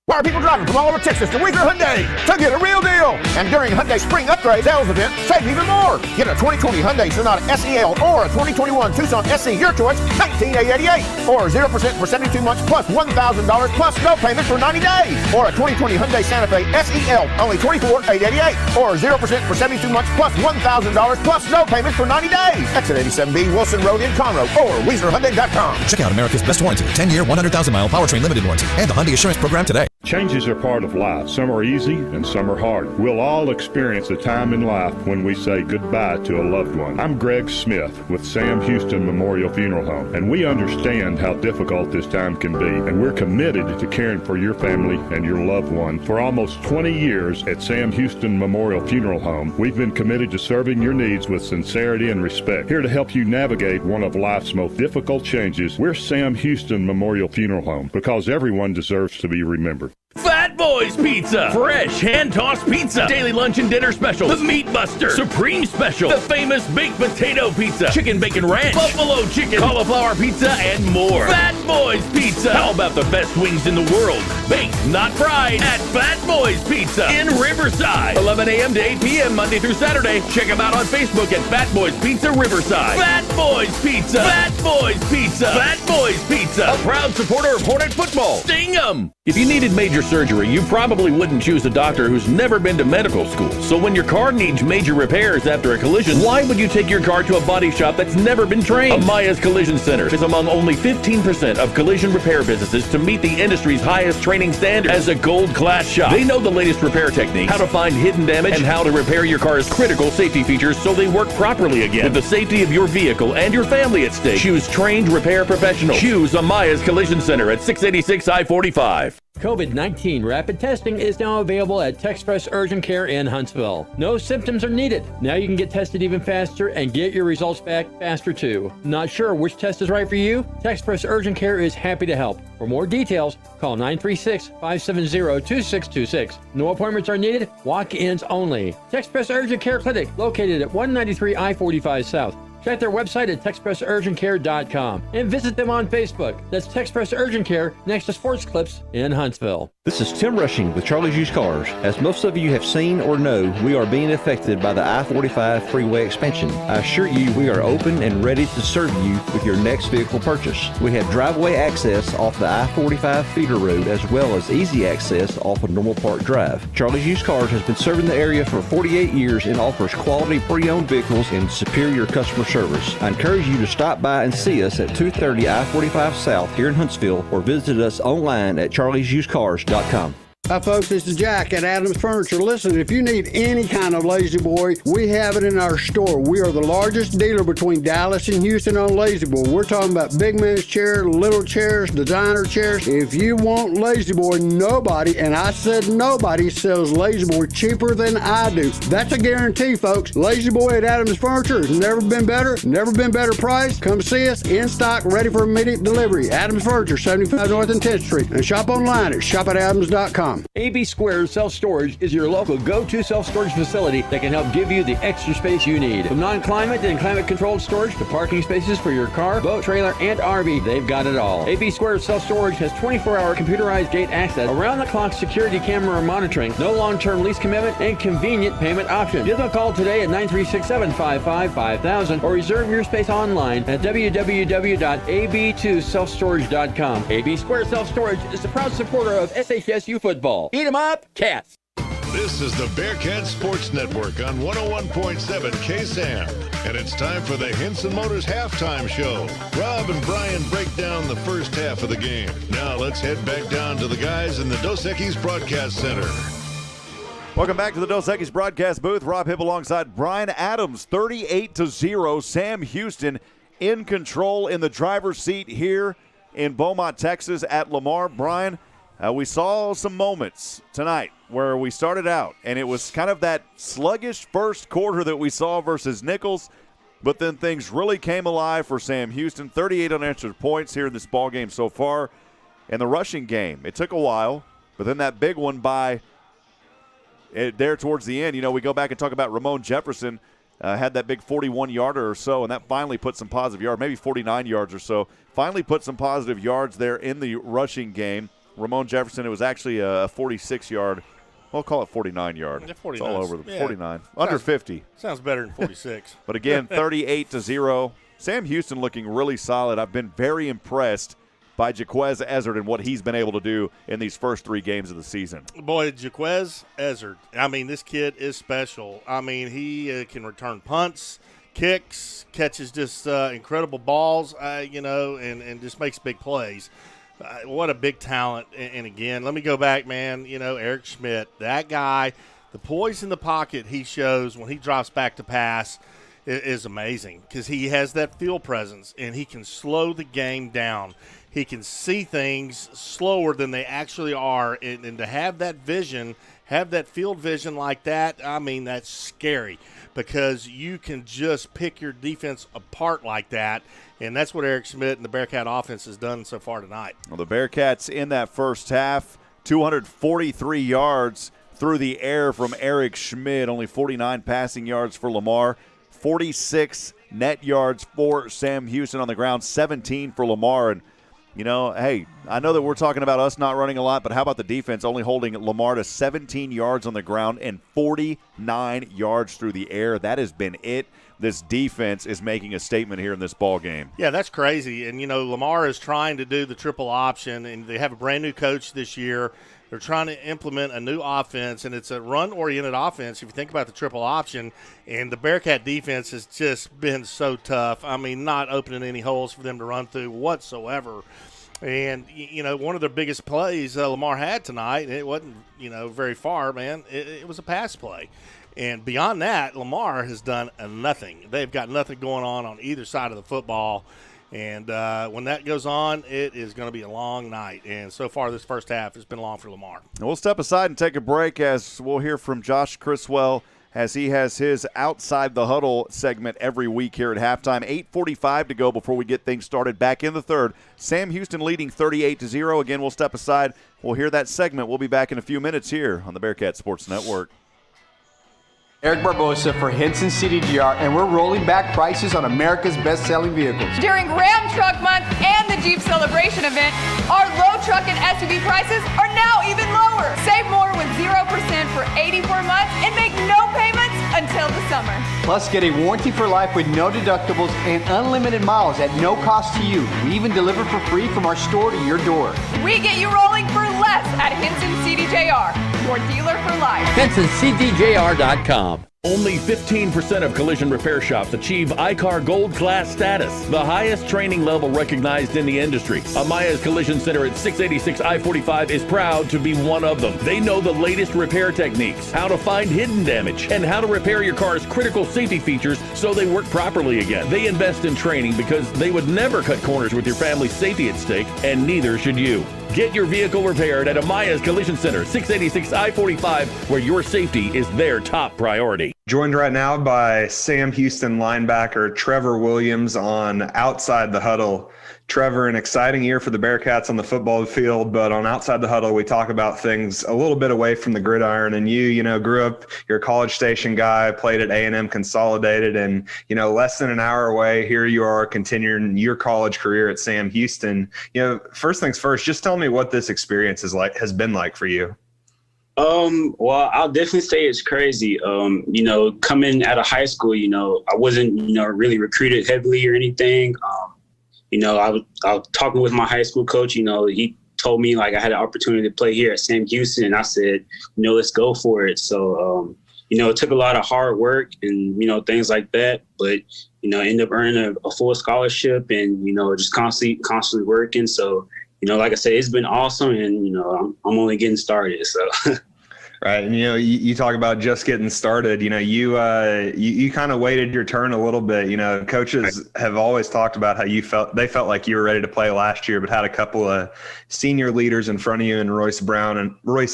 [SPEAKER 13] Why are people driving from all over Texas to Weaver Hyundai to get a real deal? And during Hyundai Spring Upgrade Sales Event, save even more. Get a 2020 Hyundai Sonata SEL or a 2021 Tucson SC, your choice, $19,888. Or 0% for 72 months plus $1,000 plus no payments for 90 days. Or a 2020 Hyundai Santa Fe SEL, only $24,888. Or 0% for 72 months plus $1,000 plus no payments for 90 days. Exit 87B Wilson Road in Conroe or WeezerHyundai.com.
[SPEAKER 14] Check out America's best warranty, 10-year, 100,000-mile powertrain limited warranty, and the Hyundai Assurance Program today.
[SPEAKER 15] Changes are part of life. Some are easy and some are hard. We'll all experience a time in life when we say goodbye to a loved one. I'm Greg Smith with Sam Houston Memorial Funeral Home, and we understand how difficult this time can be, and we're committed to caring for your family and your loved one. For almost 20 years at Sam Houston Memorial Funeral Home, we've been committed to serving your needs with sincerity and respect. Here to help you navigate one of life's most difficult changes, we're Sam Houston Memorial Funeral Home, because everyone deserves to be remembered.
[SPEAKER 4] Fat Boy Boys Pizza. Fresh, hand-tossed pizza. Daily lunch and dinner specials. The Meat Buster. Supreme Special. The famous baked potato pizza. Chicken bacon ranch. Buffalo chicken. Cauliflower pizza, and more. Fat Boys Pizza. How about the best wings in the world? Baked, not fried. At Fat Boys Pizza in Riverside. 11 a.m. to 8 p.m. Monday through Saturday. Check them out on Facebook at Fat Boys Pizza Riverside. Fat Boys Pizza. Fat Boys Pizza. Fat Boys Pizza. A proud supporter of Hornet football. Sting 'em! If you needed major surgery, you probably wouldn't choose a doctor who's never been to medical school. So when your car needs major repairs after a collision, why would you take your car to a body shop that's never been trained? Amaya's Collision Center is among only 15% of collision repair businesses to meet the industry's highest training standards. As a gold class shop, they know the latest repair techniques, how to find hidden damage, and how to repair your car's critical safety features so they work properly again. With the safety of your vehicle and your family at stake, choose trained repair professionals. Choose Amaya's Collision Center at 686 I-45.
[SPEAKER 5] COVID-19 rapid testing is now available at TexPress Urgent Care in Huntsville. No symptoms are needed. Now you can get tested even faster and get your results back faster too. Not sure which test is right for you? TexPress Urgent Care is happy to help. For more details, call 936-570-2626. No appointments are needed. Walk-ins only. TexPress Urgent Care Clinic, located at 193 I-45 South. Check their website at TexPressUrgentCare.com and visit them on Facebook. That's TexPress Urgent Care next to Sports Clips in Huntsville.
[SPEAKER 6] This is Tim Rushing with Charlie's Used Cars. As most of you have seen or know, we are being affected by the I-45 freeway expansion. I assure you we are open and ready to serve you with your next vehicle purchase. We have driveway access off the I-45 feeder road as well as easy access off of Normal Park Drive. Charlie's Used Cars has been serving the area for 48 years and offers quality pre-owned vehicles and superior customer service. I encourage you to stop by and see us at 230 I-45 South here in Huntsville or visit us online at charliesusedcars.com.
[SPEAKER 9] Hi folks, this is Jack at Adams Furniture. Listen, if you need any kind of lazy boy, we have it in our store. We are the largest dealer between Dallas and Houston on lazy boy. We're talking about big man's chairs, little chairs, designer chairs. If you want lazy boy, nobody, and I said nobody, sells lazy boy cheaper than I do. That's a guarantee, folks. Lazy boy at Adams Furniture has never been better priced. Come see us in stock, ready for immediate delivery. Adams Furniture, 75 North and 10th Street, and shop online at shopatadams.com.
[SPEAKER 5] AB Squares Self-Storage is your local go-to self-storage facility that can help give you the extra space you need. From non-climate and climate-controlled storage to parking spaces for your car, boat, trailer, and RV, they've got it all. AB Squares Self-Storage has 24-hour computerized gate access, around-the-clock security camera monitoring, no long-term lease commitment, and convenient payment options. Give them a call today at 936-755-5000 or reserve your space online at www.ab2selfstorage.com. AB Squares Self-Storage is a proud supporter of SHSU football. Eat 'em up, Cats.
[SPEAKER 1] This is the Bearkats Sports Network on 101.7 KSAM, and it's time for the Henson Motors halftime show. Rob and Brian break down the first half of the game. Now let's head back down to the guys in the Dos Equis Broadcast Center.
[SPEAKER 2] Welcome back to the Dos Equis broadcast booth. Rob Hipp alongside Brian Adams, 38-0. Sam Houston in control in the driver's seat here in Beaumont, Texas at Lamar. Brian, we saw some moments tonight where we started out, and it was kind of that sluggish first quarter that we saw versus Nichols, but then things really came alive for Sam Houston. 38 unanswered points here in this ball game so far. And the rushing game, it took a while, but then that big one there towards the end. You know, we go back and talk about Ramon Jefferson, had that big 41-yarder or so, and that finally put some positive yards, maybe 49 yards or so. Finally put some positive yards there in the rushing game. Ramon Jefferson, it was actually a 46-yard. We'll call it 49-yard.
[SPEAKER 3] Yeah,
[SPEAKER 2] it's all over the 49.
[SPEAKER 3] Sounds,
[SPEAKER 2] Under 50.
[SPEAKER 3] Sounds better than 46.
[SPEAKER 2] But again, 38-0. Sam Houston looking really solid. I've been very impressed by Jaquez Ezzard and what he's been able to do in these first three games of the season.
[SPEAKER 3] Boy, Jaquez Ezzard, I mean, this kid is special. I mean, he can return punts, kicks, catches just incredible balls, and just makes big plays. What a big talent. And again, let me go back, man. Eric Schmidt, that guy, the poise in the pocket he shows when he drops back to pass is amazing because he has that field presence and he can slow the game down. He can see things slower than they actually are. And to have that vision, have that field vision like that, I mean, that's scary because you can just pick your defense apart like that. And that's what Eric Schmidt and the Bearcat offense has done so far tonight.
[SPEAKER 2] Well, the Bearcats in that first half 243 yards through the air from Eric Schmidt, only 49 passing yards for Lamar, 46 net yards for Sam Houston on the ground, 17 for Lamar. And, you know, hey, I know that we're talking about us not running a lot, but how about the defense only holding Lamar to 17 yards on the ground and 49 yards through the air? That has been it. This defense is making a statement here in this ball game.
[SPEAKER 3] Yeah, that's crazy. And, you know, Lamar is trying to do the triple option, and they have a brand-new coach this year. They're trying to implement a new offense, and it's a run-oriented offense if you think about the triple option. And the Bearcat defense has just been so tough. I mean, not opening any holes for them to run through whatsoever. And, you know, one of their biggest plays Lamar had tonight, it wasn't, you know, very far, man. It was a pass play. And beyond that, Lamar has done nothing. They've got nothing going on either side of the football. And when that goes on, it is going to be a long night. And so far this first half has been long for Lamar.
[SPEAKER 2] And we'll step aside and take a break as we'll hear from Josh Criswell as he has his Outside the Huddle segment every week here at halftime. 8:45 to go before we get things started back in the third. Sam Houston leading 38-0. Again, we'll step aside. We'll hear that segment. We'll be back in a few minutes here on the Bearcat Sports Network.
[SPEAKER 17] Eric Barbosa for Henson CDGR, and we're rolling back prices on America's best-selling vehicles.
[SPEAKER 18] During Ram Truck Month and the Jeep Celebration event, our low truck and SUV prices are now even lower. Save more with 0% for 84 months and make no payments until the summer.
[SPEAKER 17] Plus, get a warranty for life with no deductibles and unlimited miles at no cost to you. We even deliver for free from our store to your door.
[SPEAKER 18] We get you rolling for less at Henson CDJR, your dealer for life.
[SPEAKER 5] HensonCDJR.com.
[SPEAKER 4] Only 15% of collision repair shops achieve ICAR Gold Class status, the highest training level recognized in the industry. Amaya's Collision Center at 686 I-45 is proud to be one of them. They know the latest repair techniques, how to find hidden damage, and how to repair your car's critical safety features so they work properly again. They invest in training because they would never cut corners with your family's safety at stake, and neither should you. Get your vehicle repaired at Amaya's Collision Center, 686 I-45, where your safety is their top priority.
[SPEAKER 20] Joined right now by Sam Houston linebacker Trevor Williams on Outside the Huddle. Trevor, an exciting year for the Bearcats on the football field, but on Outside the Huddle, we talk about things a little bit away from the gridiron. And you know, grew up, you're a College Station guy, played at A&M Consolidated, and, you know, less than an hour away, here you are continuing your college career at Sam Houston. You know, first things first, just tell me what this experience has been like for you.
[SPEAKER 21] Well, I'll definitely say it's crazy. You know, coming out of high school, you know, I wasn't, you know, really recruited heavily or anything. You know, I was talking with my high school coach, you know, he told me like I had an opportunity to play here at Sam Houston, and I said, you know, let's go for it. So, you know, it took a lot of hard work and, you know, things like that, but, you know, ended up earning a full scholarship and, you know, just constantly working. So, you know, like I said, it's been awesome, and, you know, I'm only getting started. So.
[SPEAKER 20] Right. And, you know, you talk about just getting started, you know, you kind of waited your turn a little bit. You know, coaches have always talked about how they felt like you were ready to play last year, but had a couple of senior leaders in front of you, and Royce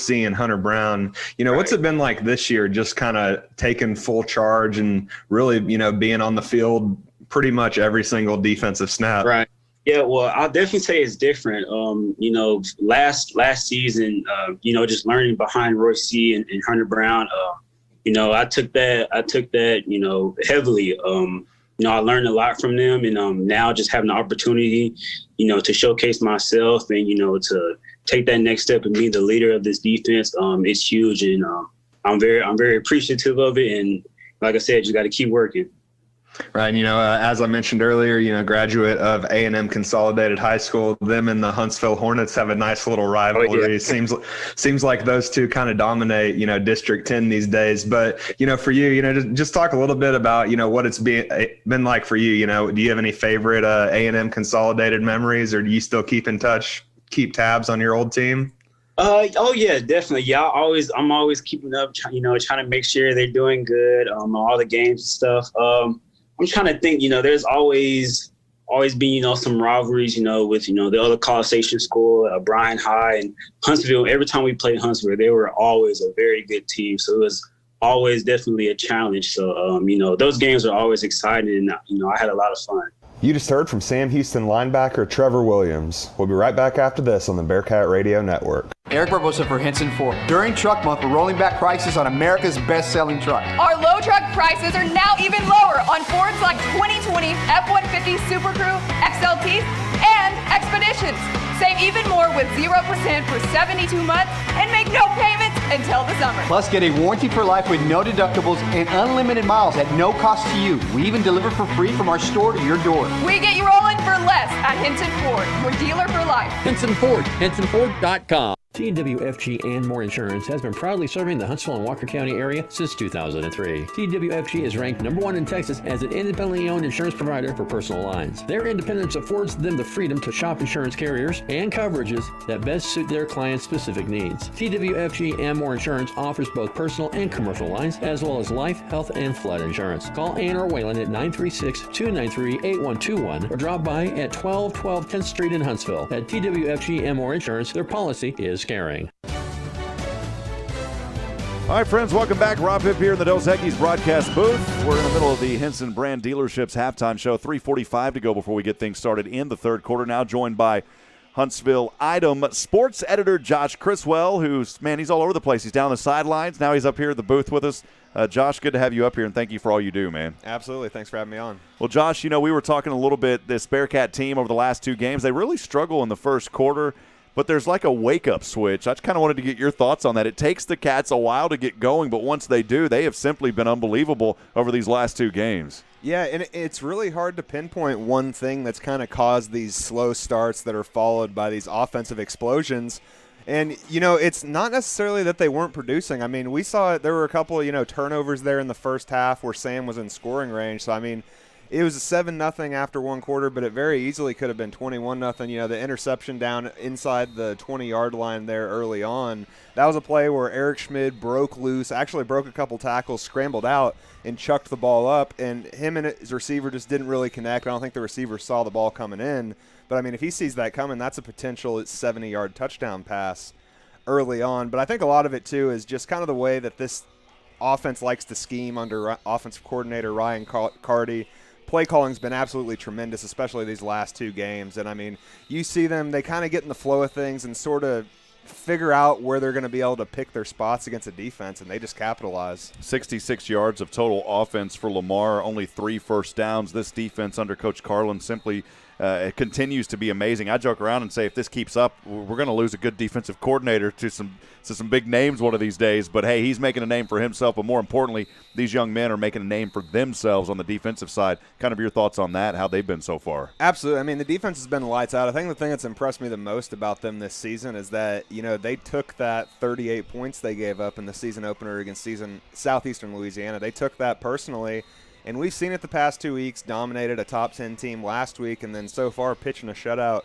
[SPEAKER 20] C. and Hunter Brown. You know, what's it been like this year, just kind of taking full charge and really, you know, being on the field pretty much every single defensive snap?
[SPEAKER 21] Right. Yeah, well, I'll definitely say it's different. You know, last season, you know, just learning behind Royce C. and Hunter Brown, you know, I took that, you know, heavily. You know, I learned a lot from them, and now just having the opportunity, you know, to showcase myself and, you know, to take that next step and be the leader of this defense, it's huge, and I'm very appreciative of it. And like I said, you got to keep working.
[SPEAKER 20] Right. And, you know, as I mentioned earlier, you know, graduate of A&M Consolidated High School, them and the Huntsville Hornets have a nice little rivalry. Oh, yeah. Seems like those two kind of dominate, you know, District 10 these days. But, you know, for you, you know, just talk a little bit about, you know, what it's been like for you. You know, do you have any favorite A&M Consolidated memories, or do you still keep tabs on your old team?
[SPEAKER 21] Oh yeah, definitely. Yeah, I'm always keeping up, you know, trying to make sure they're doing good on all the games and stuff. I'm trying to think, you know, there's always been, you know, some rivalries, you know, with, you know, the other College Station school, Bryan High and Huntsville. Every time we played Huntsville, they were always a very good team. So it was always definitely a challenge. So, you know, those games are always exciting, and, you know, I had a lot of fun.
[SPEAKER 20] You just heard from Sam Houston linebacker Trevor Williams. We'll be right back after this on the Bearcat Radio Network.
[SPEAKER 17] Eric Barbosa for Henson Ford. During Truck Month, we're rolling back prices on America's best-selling truck.
[SPEAKER 18] Our low truck prices are now even lower on Fords like 2020 F-150 Super Crew, XLTs, and Expeditions. Save even more with 0% for 72 months and make no payments until the summer.
[SPEAKER 17] Plus, get a warranty for life with no deductibles and unlimited miles at no cost to you. We even deliver for free from our store to your door.
[SPEAKER 18] We get you rolling for less at Hinton Ford, your dealer for life.
[SPEAKER 5] Hinton Ford, HinsonFord.com. TWFG and More Insurance has been proudly serving the Huntsville and Walker County area since 2003. TWFG is ranked #1 in Texas as an independently owned insurance provider for personal lines. Their independence affords them the freedom to shop insurance carriers and coverages that best suit their clients' specific needs. TWFG and More Insurance offers both personal and commercial lines, as well as life, health, and flood insurance. Call Ann or Waylon at 936-293-8121 or drop by at 1212 10th Street in Huntsville. At TWFG and More Insurance, their policy is caring.
[SPEAKER 2] All right, friends, welcome back. Rob Hipp here in the Dos Equis broadcast booth. We're in the middle of the Henson Brand Dealerships halftime show. 3:45 to go before we get things started in the third quarter. Now joined by Huntsville Item sports editor Josh Criswell, who's, man, he's all over the place. He's down the sidelines. Now he's up here at the booth with us. Josh, good to have you up here, and thank you for all you do, man.
[SPEAKER 8] Absolutely. Thanks for having me on.
[SPEAKER 2] Well, Josh, you know, we were talking a little bit, this Bearcat team over the last two games, they really struggle in the first quarter. But there's like a wake-up switch. I just kind of wanted to get your thoughts on that. It takes the Cats a while to get going, but once they do, they have simply been unbelievable over these last two games.
[SPEAKER 8] Yeah, and it's really hard to pinpoint one thing that's kind of caused these slow starts that are followed by these offensive explosions. And, you know, it's not necessarily that they weren't producing. I mean, we saw it. There were a couple of, turnovers there in the first half where Sam was in scoring range. So, I mean, it was a 7-0 after one quarter, but it very easily could have been 21-0. You know, the interception down inside the 20-yard line there early on, that was a play where Eric Schmid broke loose, actually broke a couple tackles, scrambled out, and chucked the ball up. And him and his receiver just didn't really connect. I don't think the receiver saw the ball coming in. But, I mean, if he sees that coming, that's a potential 70-yard touchdown pass early on. But I think a lot of it, too, is just kind of the way that this offense likes to scheme under offensive coordinator Ryan Cardi. Play calling's been absolutely tremendous, especially these last two games. And, I mean, you see them, they kind of get in the flow of things and sort of figure out where they're going to be able to pick their spots against a defense, and they just capitalize.
[SPEAKER 2] 66 yards of total offense for Lamar, only 3 first downs. This defense under Coach Carlin simply it continues to be amazing. I joke around and say if this keeps up, we're going to lose a good defensive coordinator to some big names one of these days. But, hey, he's making a name for himself. But more importantly, these young men are making a name for themselves on the defensive side. Kind of your thoughts on that, how they've been so far.
[SPEAKER 8] Absolutely. I mean, the defense has been lights out. I think the thing that's impressed me the most about them this season is that, they took that 38 points they gave up in the season opener against Southeastern Louisiana. They took that personally. And we've seen it the past 2 weeks, dominated a top 10 team last week, and then so far pitching a shutout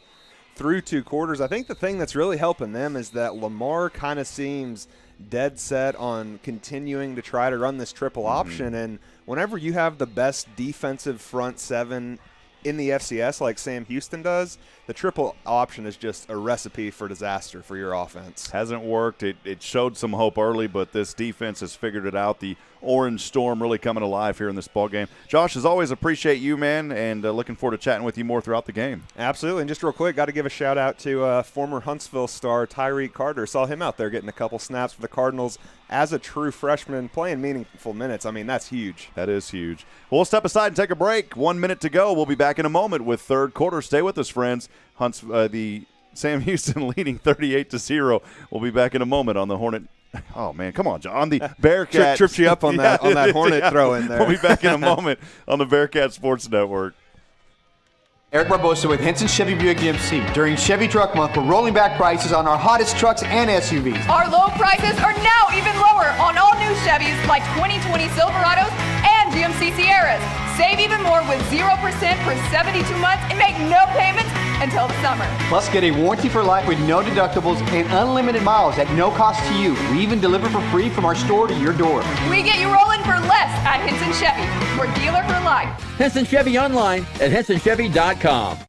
[SPEAKER 8] through 2 quarters. I think the thing that's really helping them is that Lamar kind of seems dead set on continuing to try to run this triple option. And whenever you have the best defensive front seven in the FCS like Sam Houston does, the triple option is just a recipe for disaster for your offense.
[SPEAKER 2] Hasn't worked. It showed some hope early, but this defense has figured it out. The Orange Storm really coming alive here in this ball game. Josh, as always, appreciate you, man, and looking forward to chatting with you more throughout the game.
[SPEAKER 8] Absolutely. And just real quick, got to give a shout-out to former Huntsville star Tyreek Carter. Saw him out there getting a couple snaps for the Cardinals as a true freshman, playing meaningful minutes. I mean, that's huge.
[SPEAKER 2] That is huge. Well, we'll step aside and take a break. 1 minute to go. We'll be back in a moment with third quarter. Stay with us, friends. The Sam Houston leading 38-0. We'll be back in a moment on the Hornet. Oh, man, come on, John. On the Bearcat.
[SPEAKER 8] Tripped you up on that Hornet throw in there.
[SPEAKER 2] We'll be back in a moment on the Bearcat Sports Network.
[SPEAKER 17] Eric Barbosa with Henson Chevy Buick GMC. During Chevy Truck Month, we're rolling back prices on our hottest trucks and SUVs.
[SPEAKER 18] Our low prices are now even lower on all new Chevys like 2020 Silverados and GMC Sierras. Save even more with 0% for 72 months and make no payments until the summer.
[SPEAKER 17] Plus, get a warranty for life with no deductibles and unlimited miles at no cost to you. We even deliver for free from our store to your door.
[SPEAKER 18] We get you rolling for less at Hinton Chevy, your dealer for life.
[SPEAKER 5] Henson Chevy online at HensonChevy.com.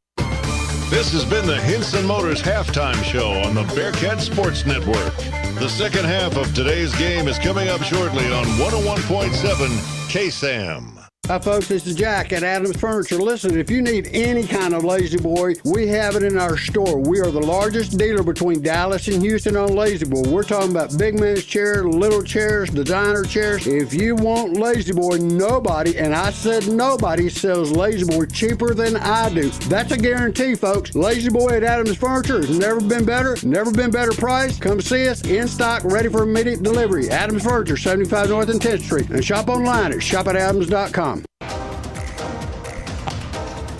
[SPEAKER 1] This has been the Henson Motors Halftime Show on the Bearcat Sports Network. The second half of today's game is coming up shortly on 101.7 KSAM.
[SPEAKER 9] Hi, folks. This is Jack at Adams Furniture. Listen, if you need any kind of Lazy Boy, we have it in our store. We are the largest dealer between Dallas and Houston on Lazy Boy. We're talking about big man's chairs, little chairs, designer chairs. If you want Lazy Boy, nobody, and I said nobody, sells Lazy Boy cheaper than I do. That's a guarantee, folks. Lazy Boy at Adams Furniture has never been better, never been better priced. Come see us in stock, ready for immediate delivery. Adams Furniture, 75 North and 10th Street. And shop online at shopadams.com.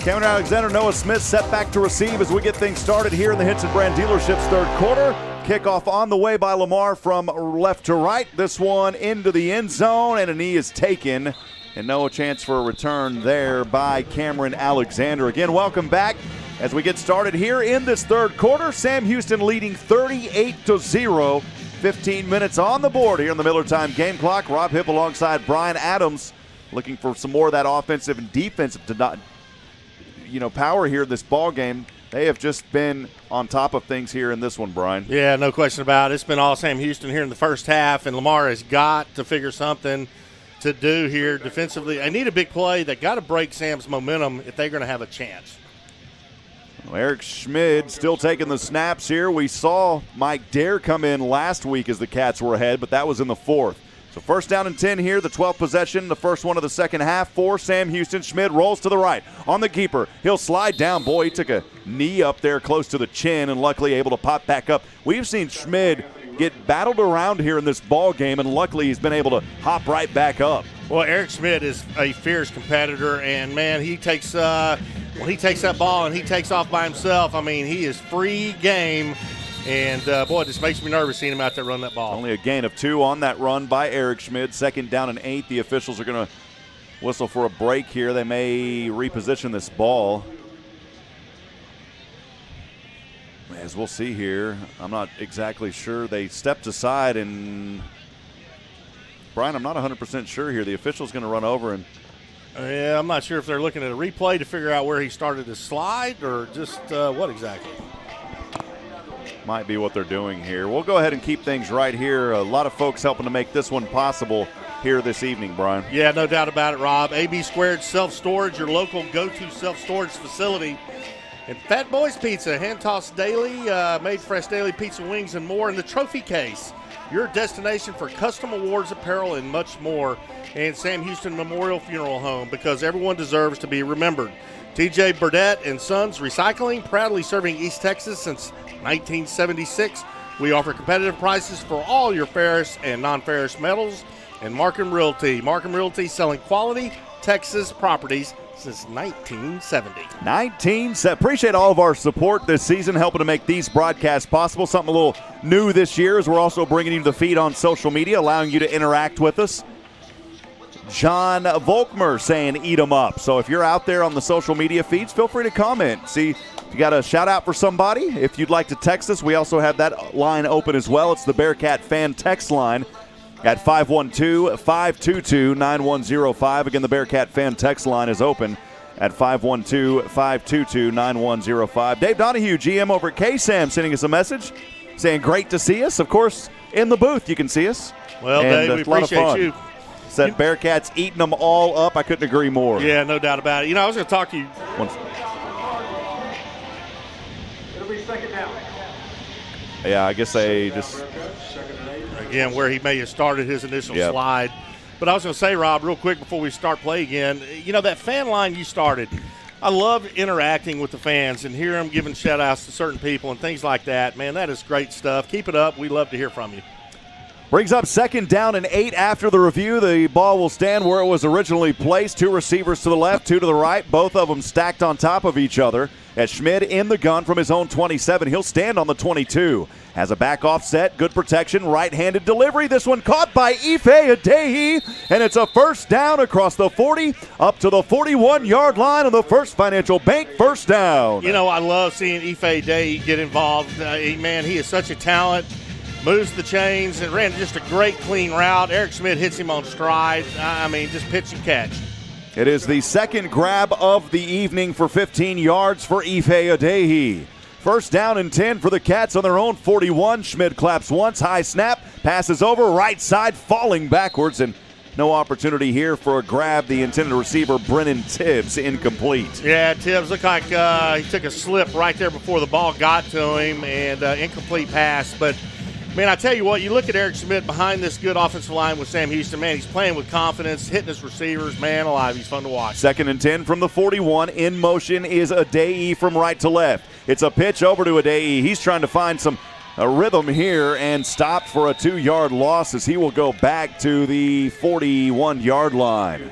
[SPEAKER 2] Cameron Alexander, Noah Smith set back to receive as we get things started here in the Hinson Brand Dealerships third quarter. Kickoff on the way by Lamar from left to right. This one into the end zone, and a knee is taken. And no chance for a return there by Cameron Alexander. Again, welcome back as we get started here in this third quarter. Sam Houston leading 38-0. 15 minutes on the board here in the Miller Time game clock. Rob Hipp alongside Brian Adams looking for some more of that offensive and defensive power here in this ball game. They have just been on top of things here in this one, Brian.
[SPEAKER 3] Yeah, no question about it. It's been all Sam Houston here in the first half, and Lamar has got to figure something to do here defensively. They need a big play. They got to break Sam's momentum if they're going to have a chance.
[SPEAKER 2] Well, Eric Schmid still taking the snaps here. We saw Mike Dare come in last week as the Cats were ahead, but that was in the fourth. So first down and 10 here, the 12th possession, the first one of the second half for Sam Houston. Schmid rolls to the right on the keeper. He'll slide down. Boy, he took a knee up there close to the chin and luckily able to pop back up. We've seen Schmid get battled around here in this ball game, and luckily he's been able to hop right back up.
[SPEAKER 3] Well, Eric Schmid is a fierce competitor, and, man, he takes when he takes that ball and he takes off by himself, I mean, he is free game. And, boy, it just makes me nervous seeing him out there run that ball.
[SPEAKER 2] Only a gain of 2 on that run by Eric Schmid. Second down and 8. The officials are going to whistle for a break here. They may reposition this ball. As we'll see here, I'm not exactly sure. They stepped aside, and, Brian, I'm not 100% sure here. The official's going to run over and
[SPEAKER 3] yeah, I'm not sure if they're looking at a replay to figure out where he started to slide or just what exactly.
[SPEAKER 2] Might be what they're doing here. We'll go ahead and keep things right here. A lot of folks helping to make this one possible here this evening, Brian.
[SPEAKER 3] Yeah, no doubt about it, Rob. AB Squared Self-Storage, your local go-to self-storage facility. And Fat Boys Pizza, hand-tossed daily, made fresh daily pizza wings and more. And the Trophy Case, your destination for custom awards, apparel, and much more. And Sam Houston Memorial Funeral Home, because everyone deserves to be remembered. TJ Burdett and Sons Recycling, proudly serving East Texas since 1976. We offer competitive prices for all your ferrous and non-ferrous metals. And Markham Realty. Markham Realty selling quality Texas properties since 1970.
[SPEAKER 2] Appreciate all of our support this season, helping to make these broadcasts possible. Something a little new this year is we're also bringing you the feed on social media, allowing you to interact with us. John Volkmer saying eat 'em up. So if you're out there on the social media feeds, feel free to comment. See if you got a shout out for somebody. If you'd like to text us, we also have that line open as well. It's the Bearcat fan text line at 512-522-9105. Again, the Bearcat fan text line is open at 512-522-9105. Dave Donahue, GM over at KSAM, sending us a message saying great to see us. Of course, in the booth you can see us.
[SPEAKER 3] Well, Dave, we appreciate you.
[SPEAKER 2] Said Bearcats eating them all up. I couldn't agree more.
[SPEAKER 3] Yeah, no doubt about it. You know, I was going to talk to you.
[SPEAKER 7] It'll be second down.
[SPEAKER 2] Yeah, I guess they just.
[SPEAKER 3] Again, where he may have started his initial slide. But I was going to say, Rob, real quick before we start play again, you know, that fan line you started, I love interacting with the fans and hear them giving shout-outs to certain people and things like that. Man, that is great stuff. Keep it up. We love to hear from you.
[SPEAKER 2] Brings up second down and 8 after the review. The ball will stand where it was originally placed. 2 receivers to the left, 2 to the right, both of them stacked on top of each other. As Schmid in the gun from his own 27, he'll stand on the 22. Has a back offset, good protection, right-handed delivery. This one caught by Ife Adehi, and it's a first down across the 40 up to the 41-yard line of the First Financial Bank first down.
[SPEAKER 3] You know, I love seeing Ife Adehi get involved. Man, he is such a talent. Moves the chains and ran just a great clean route. Eric Schmid hits him on stride. I mean, just pitch and catch.
[SPEAKER 2] It is the second grab of the evening for 15 yards for Ife Adehi. First down and 10 for the Cats on their own 41. Schmid claps once, high snap, passes over, right side, falling backwards, and No opportunity here for a grab. The intended receiver, Brennan Tibbs, incomplete.
[SPEAKER 3] Yeah, Tibbs looked like he took a slip right there before the ball got to him, and incomplete pass. But, man, I tell you what, you look at Eric Schmidt behind this good offensive line with Sam Houston. Man, he's playing with confidence, hitting his receivers. Man alive, he's fun to watch.
[SPEAKER 2] 2nd and 10 from the 41. In motion is Adei from right to left. It's a pitch over to Adei. He's trying to find a rhythm here and stopped for a 2-yard loss as he will go back to the 41-yard line.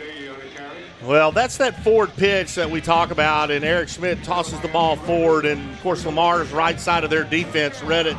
[SPEAKER 3] Well, that's that forward pitch that we talk about, and Eric Schmidt tosses the ball forward, and, of course, Lamar's right side of their defense read it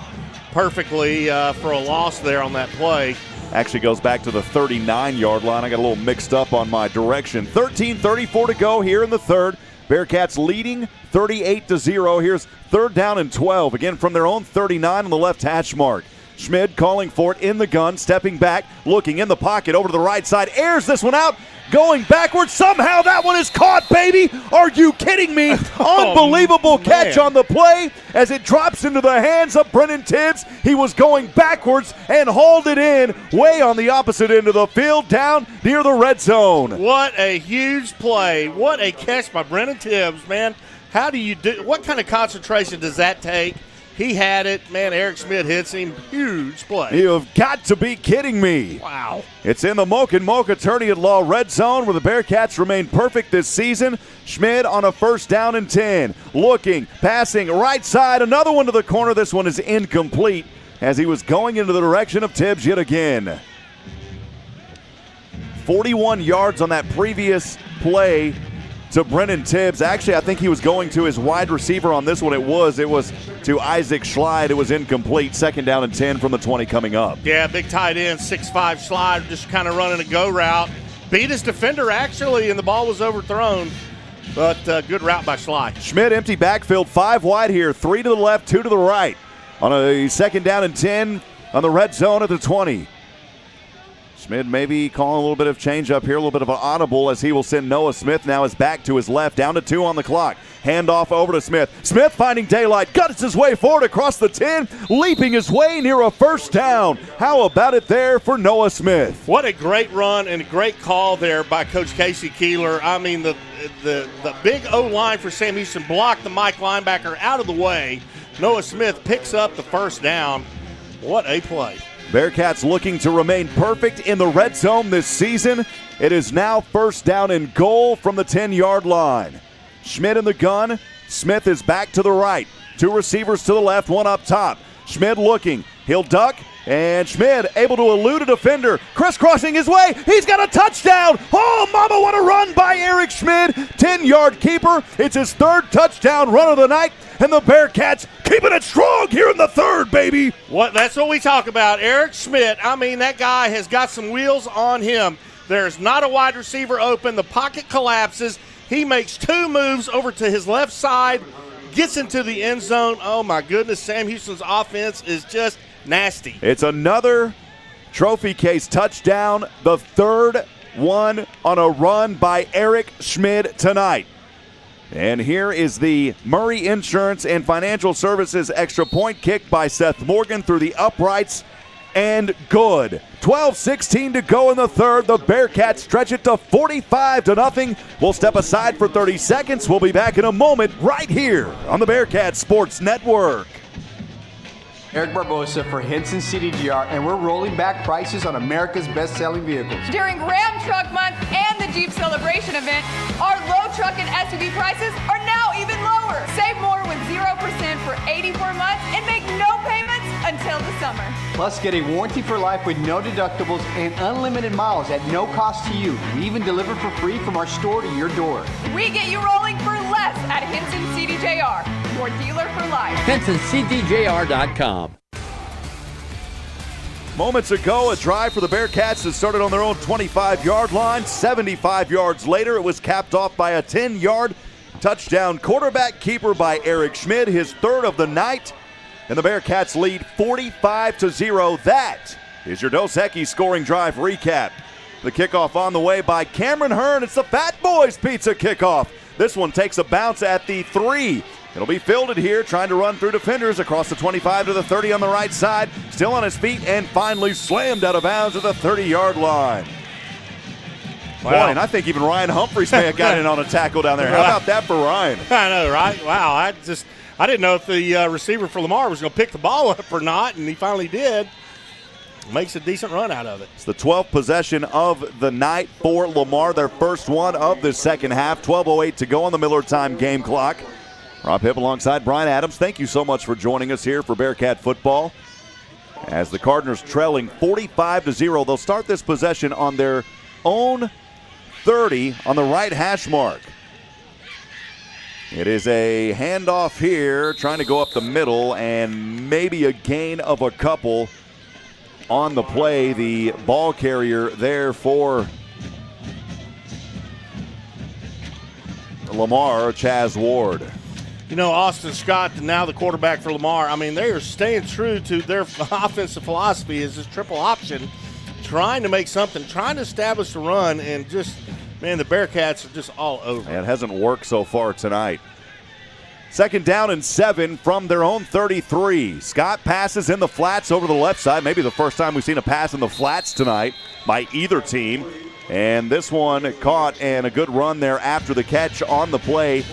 [SPEAKER 3] perfectly for a loss there on that play.
[SPEAKER 2] Actually goes back to the 39-yard line. I got a little mixed up on my direction. 13:34 to go here in the third. Bearcats leading 38-0. Here's 3rd down and 12. Again from their own 39 on the left hash mark. Schmidt calling for it in the gun, stepping back, looking in the pocket over to the right side. Airs this one out, going backwards. Somehow that one is caught, baby. Are you kidding me? Unbelievable catch on the play as it drops into the hands of Brennan Tibbs. He was going backwards and hauled it in way on the opposite end of the field down near the red zone.
[SPEAKER 3] What a huge play. What a catch by Brennan Tibbs, man. How do you do? What kind of concentration does that take? He had it. Man, Eric Schmidt hits him. Huge play.
[SPEAKER 2] You have got to be kidding me.
[SPEAKER 3] Wow.
[SPEAKER 2] It's in the Moke Attorney at Law red zone where the Bearcats remain perfect this season. Schmidt on a 1st down and 10. Looking, passing, right side. Another one to the corner. This one is incomplete as he was going into the direction of Tibbs yet again. 41 yards on that previous play to Brennan Tibbs. Actually, I think he was going to his wide receiver on this one. It was to Isaac Schlide. It was incomplete. 2nd down and 10 from the 20 coming up.
[SPEAKER 3] Yeah, big tight end, 6'5" Schlide, just kind of running a go route. Beat his defender, actually, and the ball was overthrown. But good route by Schlide.
[SPEAKER 2] Schmidt, empty backfield, 5 wide here. 3 to the left, 2 to the right. On a 2nd down and 10 on the red zone at the 20. Schmidt maybe calling a little bit of change up here, a little bit of an audible as he will send Noah Smith now his back to his left, down to 2 on the clock. Handoff over to Smith. Smith finding daylight, guts his way forward across the 10, leaping his way near a 1st down. How about it there for Noah Smith?
[SPEAKER 3] What a great run and a great call there by Coach Casey Keeler. I mean, the big O-line for Sam Houston blocked the Mike linebacker out of the way. Noah Smith picks up the 1st down. What a play.
[SPEAKER 2] Bearcats looking to remain perfect in the red zone this season. It is now 1st down and goal from the 10-yard line. Schmidt in the gun. Smith is back to the right. 2 receivers to the left, 1 up top. Schmidt looking. He'll duck. And Schmidt able to elude a defender. Crisscrossing his way. He's got a touchdown. Oh, mama, what a run by Eric Schmidt. 10-yard keeper. It's his 3rd touchdown run of the night. And the Bearcats keeping it strong here in the 3rd, baby.
[SPEAKER 3] That's what we talk about. Eric Schmidt, I mean, that guy has got some wheels on him. There's not a wide receiver open. The pocket collapses. He makes 2 moves over to his left side, gets into the end zone. Oh, my goodness, Sam Houston's offense is just nasty.
[SPEAKER 2] It's another trophy case touchdown, the 3rd one on a run by Eric Schmidt tonight. And here is the Murray Insurance and Financial Services extra point kick by Seth Morgan through the uprights and good. 12:16 to go in the 3rd. The Bearcats stretch it to 45-0. We'll step aside for 30 seconds. We'll be back in a moment right here on the Bearcats Sports Network.
[SPEAKER 17] Eric Barbosa for Henson CDGR, and we're rolling back prices on America's best-selling vehicles.
[SPEAKER 18] During Ram Truck Month and the Jeep Celebration event, our low truck and SUV prices are now even lower. Save more with 0% for 84 months and make no payments until the summer.
[SPEAKER 17] Plus, get a warranty for life with no deductibles and unlimited miles at no cost to you. We even deliver for free from our store to your door.
[SPEAKER 18] We get you rolling for less at Henson CDJR, your dealer for life.
[SPEAKER 5] HensonCDJR.com.
[SPEAKER 2] Moments ago, a drive for the Bearcats that started on their own 25-yard line. 75 yards later, it was capped off by a 10-yard touchdown quarterback keeper by Eric Schmidt, his 3rd of the night. And the Bearcats lead 45-0. That is your Dos Equis scoring drive recap. The kickoff on the way by Cameron Hearn. It's the Fat Boys Pizza kickoff. This one takes a bounce at the 3. It'll be fielded here, trying to run through defenders across the 25 to the 30 on the right side. Still on his feet and finally slammed out of bounds at the 30-yard line. Wow. Boy, and I think even Ryan Humphreys may have got in on a tackle down there. How about that for Ryan?
[SPEAKER 3] I know, right? Wow, I didn't know if the receiver for Lamar was going to pick the ball up or not, and he finally did. Makes a decent run out of it.
[SPEAKER 2] It's the 12th possession of the night for Lamar, their first one of the second half. 12:08 to go on the Miller time game clock. Rob Hipp alongside Brian Adams. Thank you so much for joining us here for Bearcat football. As the Cardinals trailing 45-0, they'll start this possession on their own 30 on the right hash mark. It is a handoff here, trying to go up the middle, and maybe a gain of a couple on the play. The ball carrier there for Lamar, Chaz Ward.
[SPEAKER 3] You know, Austin Scott, now the quarterback for Lamar, I mean, they are staying true to their offensive philosophy is this triple option, trying to make something, trying to establish a run, and just, man, the Bearcats are just all over.
[SPEAKER 2] It hasn't worked so far tonight. 2nd down and 7 from their own 33. Scott passes in the flats over the left side. Maybe the first time we've seen a pass in the flats tonight by either team. And this one caught, and a good run there after the catch on the play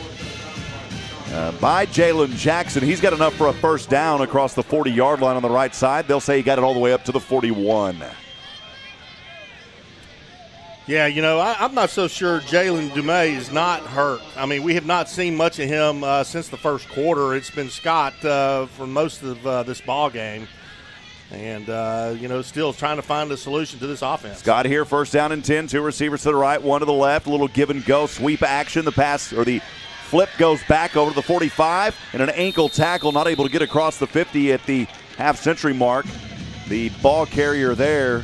[SPEAKER 2] by Jalen Jackson. He's got enough for a first down across the 40-yard line on the right side. They'll say he got it all the way up to the 41.
[SPEAKER 3] Yeah, you know, I'm not so sure Jalen Dumais is not hurt. I mean, we have not seen much of him since the first quarter. It's been Scott for most of this ball game. And, you know, still trying to find a solution to this offense.
[SPEAKER 2] Scott here, 1st down and 10. 2 receivers to the right, 1 to the left. A little give and go, sweep action. The pass, or the flip, goes back over to the 45, and an ankle tackle, not able to get across the 50 at the half-century mark. The ball carrier there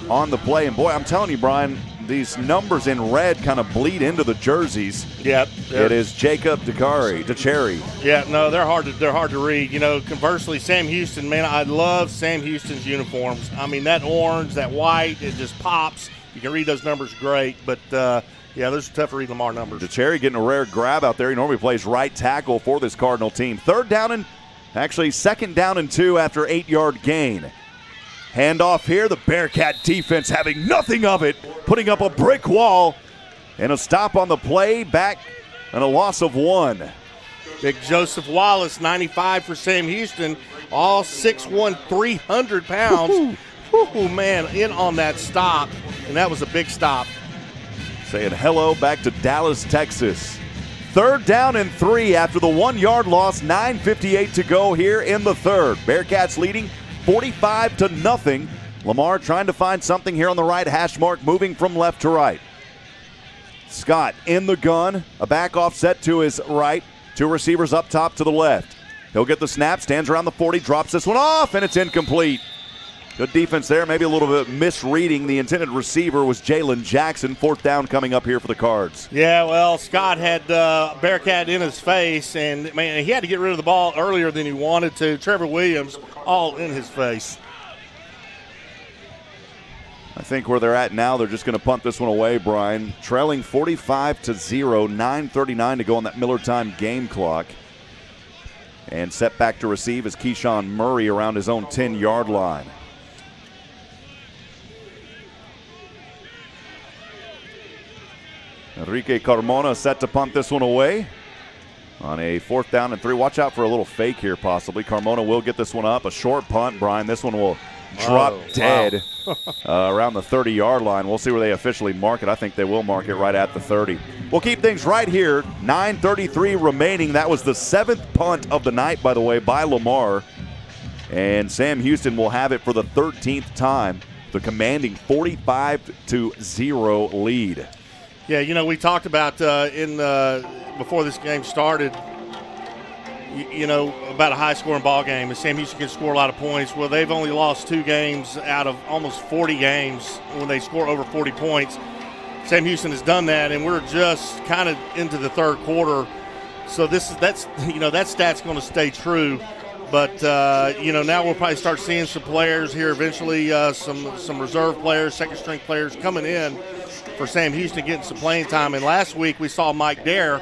[SPEAKER 2] on the play. And, boy, I'm telling you, Brian, these numbers in red kind of bleed into the jerseys.
[SPEAKER 3] Yep.
[SPEAKER 2] It is Jacob DeCherry.
[SPEAKER 3] Yeah, no, they're hard to read. You know, conversely, Sam Houston, man, I love Sam Houston's uniforms. I mean, that orange, that white, it just pops. You can read those numbers great, but yeah, those are tough to read Lamar numbers.
[SPEAKER 2] DeCherry getting a rare grab out there. He normally plays right tackle for this Cardinal team. 2nd down and 2 after 8-yard gain. Handoff here, the Bearcat defense having nothing of it, putting up a brick wall, and a stop on the play, back, and a loss of 1.
[SPEAKER 3] Big Joseph Wallace, 95 for Sam Houston, all 6'1", 300 pounds. Woo, man, in on that stop, and that was a big stop.
[SPEAKER 2] Saying hello back to Dallas, Texas. 3rd down and 3 after the 1-yard loss, 9:58 to go here in the 3rd. Bearcats leading 45-0. Lamar trying to find something here on the right hash mark, moving from left to right. Scott in the gun, a back offset to his right, 2 receivers up top to the left. He'll get the snap, stands around the 40, drops this one off, and it's incomplete. Good defense there, maybe a little bit misreading. The intended receiver was Jalen Jackson. 4th down coming up here for the Cards.
[SPEAKER 3] Yeah, well, Scott had Bearcat in his face, and, man, he had to get rid of the ball earlier than he wanted to. Trevor Williams all in his face.
[SPEAKER 2] I think where they're at now, they're just going to punt this one away, Brian. Trailing 45-0, 9:39 to go on that Miller time game clock. And set back to receive is Keyshawn Murray around his own 10-yard line. Enrique Carmona set to punt this one away on a 4th down and 3. Watch out for a little fake here possibly. Carmona will get this one up. A short punt, Brian. This one will drop dead around the 30-yard line. We'll see where they officially mark it. I think they will mark it right at the 30. We'll keep things right here. 9:33 remaining. That was the 7th punt of the night, by the way, by Lamar. And Sam Houston will have it for the 13th time. The commanding 45-0 lead.
[SPEAKER 3] Yeah, you know, we talked about before this game started, you know, about a high-scoring ball game, and Sam Houston can score a lot of points. Well, they've only lost 2 games out of almost 40 games when they score over 40 points. Sam Houston has done that, and we're just kind of into the 3rd quarter. So that stat's going to stay true. But you know, now we'll probably start seeing some players here eventually, some reserve players, second-string players coming in for Sam Houston getting some playing time. And last week we saw Mike Dare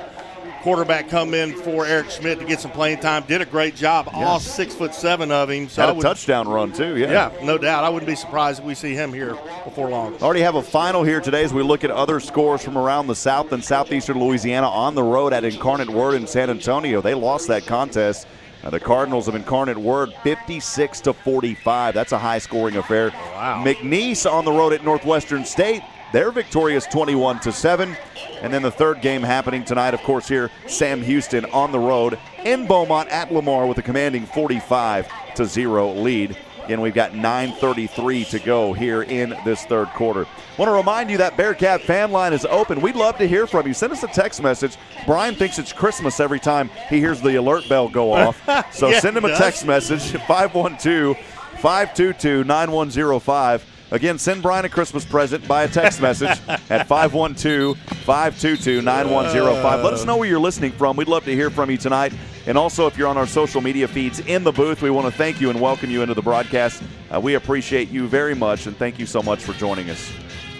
[SPEAKER 3] quarterback come in for Eric Schmidt to get some playing time. Did a great job.
[SPEAKER 2] Yeah.
[SPEAKER 3] All 6'7" of him. So
[SPEAKER 2] Had a touchdown run too.
[SPEAKER 3] Yeah, no doubt. I wouldn't be surprised if we see him here before long.
[SPEAKER 2] Already have a final here today as we look at other scores from around the South and Southeastern Louisiana on the road at Incarnate Word in San Antonio. They lost that contest. The Cardinals of Incarnate Word 56-45. That's a high-scoring affair.
[SPEAKER 3] Wow.
[SPEAKER 2] McNeese on the road at Northwestern State. They're victorious 21-7. And then the third game happening tonight, of course, here, Sam Houston on the road in Beaumont at Lamar with a commanding 45-0 lead. Again, we've got 9:33 to go here in this third quarter. Want to remind you that Bearcat fan line is open. We'd love to hear from you. Send us a text message. Brian thinks it's Christmas every time he hears the alert bell go off. So
[SPEAKER 3] Yeah,
[SPEAKER 2] send him a text message, 512-522-9105. Again, send Brian a Christmas present by a text message at 512-522-9105. Let us know where you're listening from. We'd love to hear from you tonight. And also, if you're on our social media feeds in the booth, we want to thank you and welcome you into the broadcast. We appreciate you very much, and thank you so much for joining us.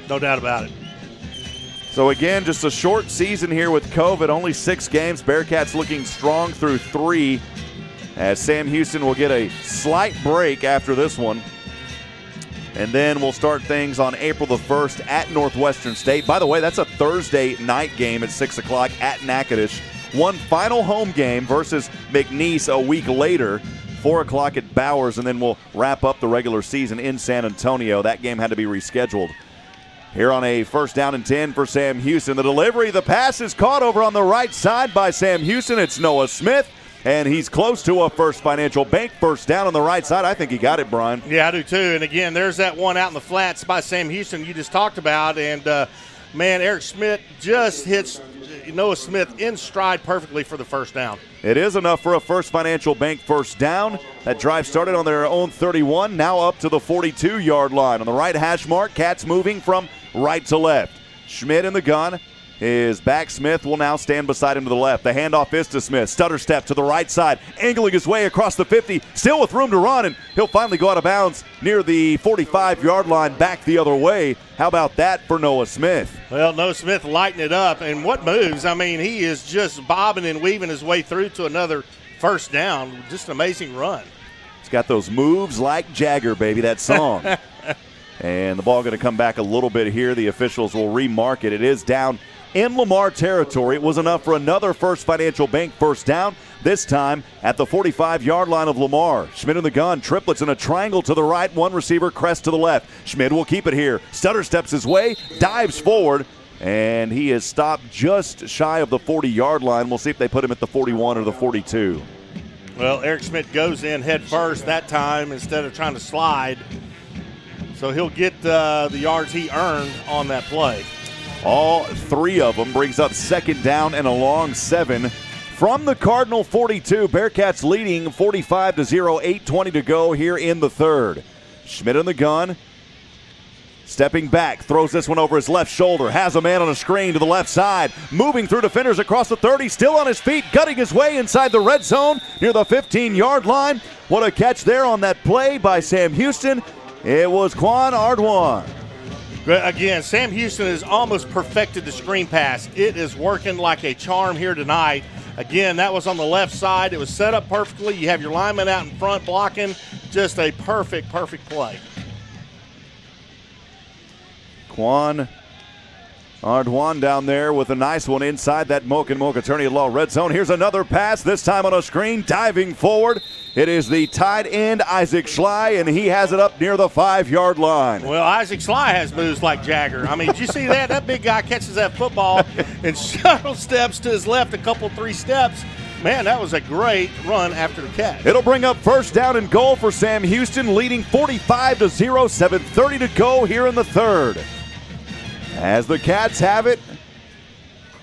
[SPEAKER 3] No doubt about it.
[SPEAKER 2] So again, just a short season here with COVID, only 6 games. Bearcats looking strong through 3, as Sam Houston will get a slight break after this one. And then we'll start things on April the 1st at Northwestern State. By the way, that's a Thursday night game at 6 o'clock at Natchitoches. One final home game versus McNeese a week later, 4 o'clock at Bowers, and then we'll wrap up the regular season in San Antonio. That game had to be rescheduled. Here on a 1st down and 10 for Sam Houston. The delivery, the pass is caught over on the right side by Sam Houston. It's Noah Smith. And he's close to a First Financial Bank first down on the right side. I think he got it, Brian.
[SPEAKER 3] Yeah, I do too. And again, there's that one out in the flats by Sam Houston you just talked about. And, man, Eric Schmidt just hits Noah Smith in stride perfectly for the first down.
[SPEAKER 2] It is enough for a First Financial Bank first down. That drive started on their own 31, now up to the 42-yard line. On the right hash mark, Cats moving from right to left. Schmidt in the gun. His back Smith will now stand beside him to the left. The handoff is to Smith. Stutter step to the right side, angling his way across the 50, still with room to run, and he'll finally go out of bounds near the 45-yard line back the other way. How about that for Noah Smith?
[SPEAKER 3] Well, Noah Smith lighting it up, and what moves. I mean, he is just bobbing and weaving his way through to another first down. Just an amazing run.
[SPEAKER 2] He's got those moves like Jagger, baby, that song. And the ball going to come back a little bit here. The officials will remark it. It is down in Lamar territory. It was enough for another First Financial Bank first down, this time at the 45-yard line of Lamar. Schmidt in the gun, triplets in a triangle to the right, one receiver, crest to the left. Schmidt will keep it here. Stutter steps his way, dives forward, and he is stopped just shy of the 40-yard line. We'll see if they put him at the 41 or the 42.
[SPEAKER 3] Well, Eric Schmidt goes in head first that time instead of trying to slide. So he'll get the yards he earned on that play.
[SPEAKER 2] All 3 of them brings up second down and a long 7 from the Cardinal 42. Bearcats leading 45-0, 8:20 to go here in the third. Schmidt in the gun. Stepping back, throws this one over his left shoulder, has a man on a screen to the left side, moving through defenders across the 30, still on his feet, gutting his way inside the red zone near the 15-yard line. What a catch there on that play by Sam Houston. It was Quan Ardwan.
[SPEAKER 3] Again, Sam Houston has almost perfected the screen pass. It is working like a charm here tonight. Again, that was on the left side. It was set up perfectly. You have your lineman out in front blocking. Just a perfect play.
[SPEAKER 2] Quan Ardwan down there with a nice one inside that Mocha Attorney at Law red zone. Here's another pass, this time on a screen, diving forward. It is the tight end, Isaac Schley, and he has it up near the 5-yard line.
[SPEAKER 3] Well, Isaac Schley has moves like Jagger. I mean, did you see that? That big guy catches that football and shuttle steps to his left 3 steps. Man, that was a great run after the catch.
[SPEAKER 2] It'll bring up first down and goal for Sam Houston, leading 45-0, 7:30 to go here in the third. As the Cats have it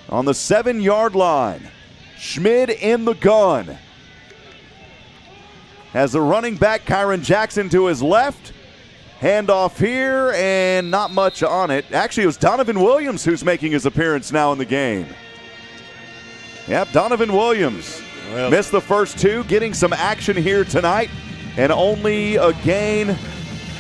[SPEAKER 2] on the 7-yard line. Schmidt in the gun. Has the running back, Kyron Jackson, to his left. Handoff here, and not much on it. Actually, it was Donovan Williams who's making his appearance now in the game. Yep, Donovan Williams. Missed the first 2, getting some action here tonight. And only a gain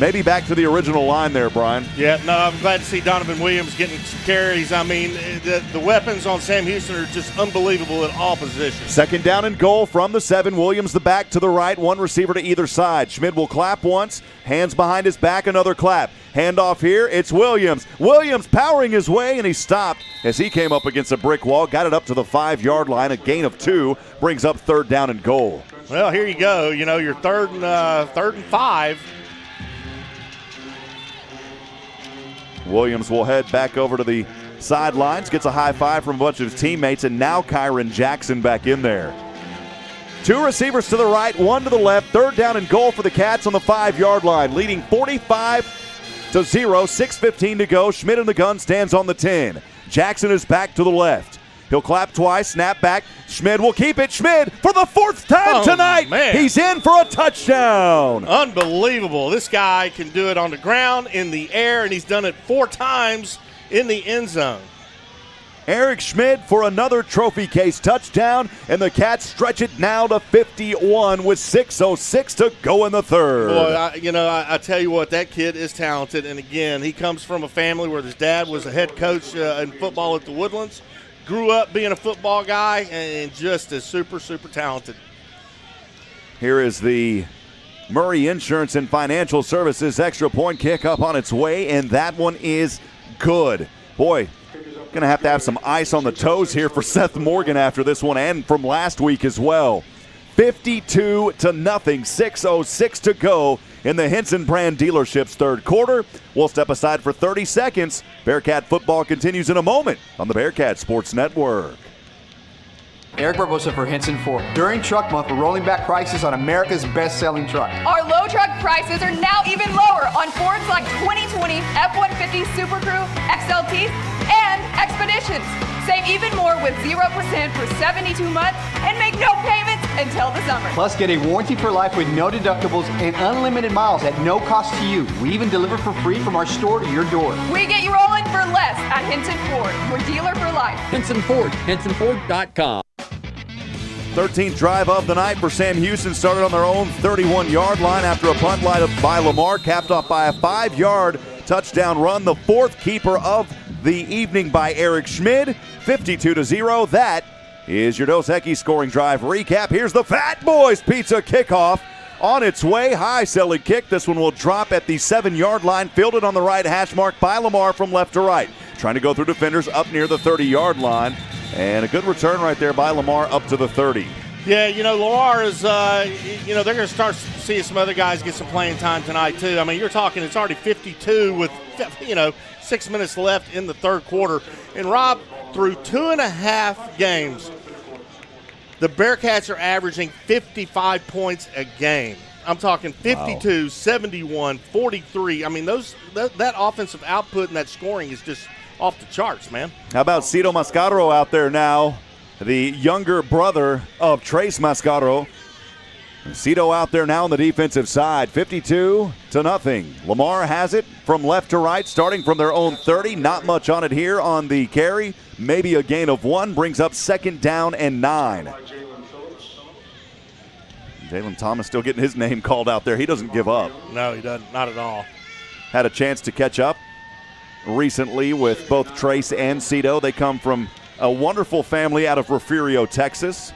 [SPEAKER 2] maybe back to the original line there, Brian.
[SPEAKER 3] Yeah, no, I'm glad to see Donovan Williams getting some carries. I mean, the weapons on Sam Houston are just unbelievable at all positions.
[SPEAKER 2] Second down and goal from the 7. Williams the back to the right, one receiver to either side. Schmidt will clap once, hands behind his back, another clap. Handoff here, it's Williams. Williams powering his way, and he stopped as he came up against a brick wall, got it up to the 5-yard line. A gain of 2 brings up third down and goal.
[SPEAKER 3] Well, here you go. You know, your third and 5.
[SPEAKER 2] Williams will head back over to the sidelines, gets a high five from a bunch of his teammates, and now Kyron Jackson back in there. 2 receivers to the right, 1 to the left. Third down and goal for the Cats on the 5-yard line, leading 45-0, 6:15 to go. Schmidt in the gun stands on the 10. Jackson is back to the left. He'll clap twice, snap back. Schmidt will keep it. Schmidt for the 4th time tonight.
[SPEAKER 3] Man.
[SPEAKER 2] He's in for a touchdown.
[SPEAKER 3] Unbelievable. This guy can do it on the ground, in the air, and he's done it 4 times in the end zone.
[SPEAKER 2] Eric Schmidt for another trophy case touchdown, and the Cats stretch it now to 51 with 6:06 to go in the third.
[SPEAKER 3] Boy, I tell you what, that kid is talented. And again, he comes from a family where his dad was a head coach in football at the Woodlands. Grew up being a football guy and just is super, super talented.
[SPEAKER 2] Here is the Murray Insurance and Financial Services extra point kick up on its way, and that one is good. Boy, going to have some ice on the toes here for Seth Morgan after this one, and from last week as well. 52-0, 6:06 to go in the Henson Brand Dealership's third quarter. We'll step aside for 30 seconds. Bearcat football continues in a moment on the Bearcat Sports Network.
[SPEAKER 17] Eric Barbosa for Henson Ford. During truck month, we're rolling back prices on America's best-selling truck.
[SPEAKER 18] Our low truck prices are now even lower on Fords like 2020 F-150 Super Crew, XLTs, and Expeditions. Save even more with 0% for 72 months and make no payments until the summer.
[SPEAKER 17] Plus, get a warranty for life with no deductibles and unlimited miles at no cost to you. We even deliver for free from our store to your door.
[SPEAKER 18] We get you rolling for less at Henson Ford. We're dealer for life.
[SPEAKER 5] Henson Ford, HensonFord.com.
[SPEAKER 2] 13th drive of the night for Sam Houston started on their own 31-yard line after a punt by Lamar, capped off by a 5-yard touchdown run. The 4th keeper of the evening by Eric Schmidt, 52-0. That is your Dos Equis scoring drive recap. Here's the Fat Boys Pizza kickoff on its way. High selling kick. This one will drop at the 7-yard line, fielded on the right hash mark by Lamar from left to right. Trying to go through defenders up near the 30-yard line. And a good return right there by Lamar up to the 30.
[SPEAKER 3] Yeah, Lamar is, they're going to start seeing some other guys get some playing time tonight, too. I mean, you're talking it's already 52 with, 6 minutes left in the third quarter. And, Rob, through 2.5 games, the Bearcats are averaging 55 points a game. I'm talking 52, wow. 71, 43. I mean, that offensive output and that scoring is just off the charts, man.
[SPEAKER 2] How about Cito Mascaro out there now, the younger brother of Trace Mascaro. Cito out there now on the defensive side, 52-0. Lamar has it from left to right, starting from their own 30. Not much on it here on the carry. Maybe a gain of 1, brings up 2nd down and 9. Jalen Thomas still getting his name called out there. He doesn't give up.
[SPEAKER 3] No, he doesn't. Not at all.
[SPEAKER 2] Had a chance to catch up recently with both Trace and Cito. They come from a wonderful family out of Refugio, Texas.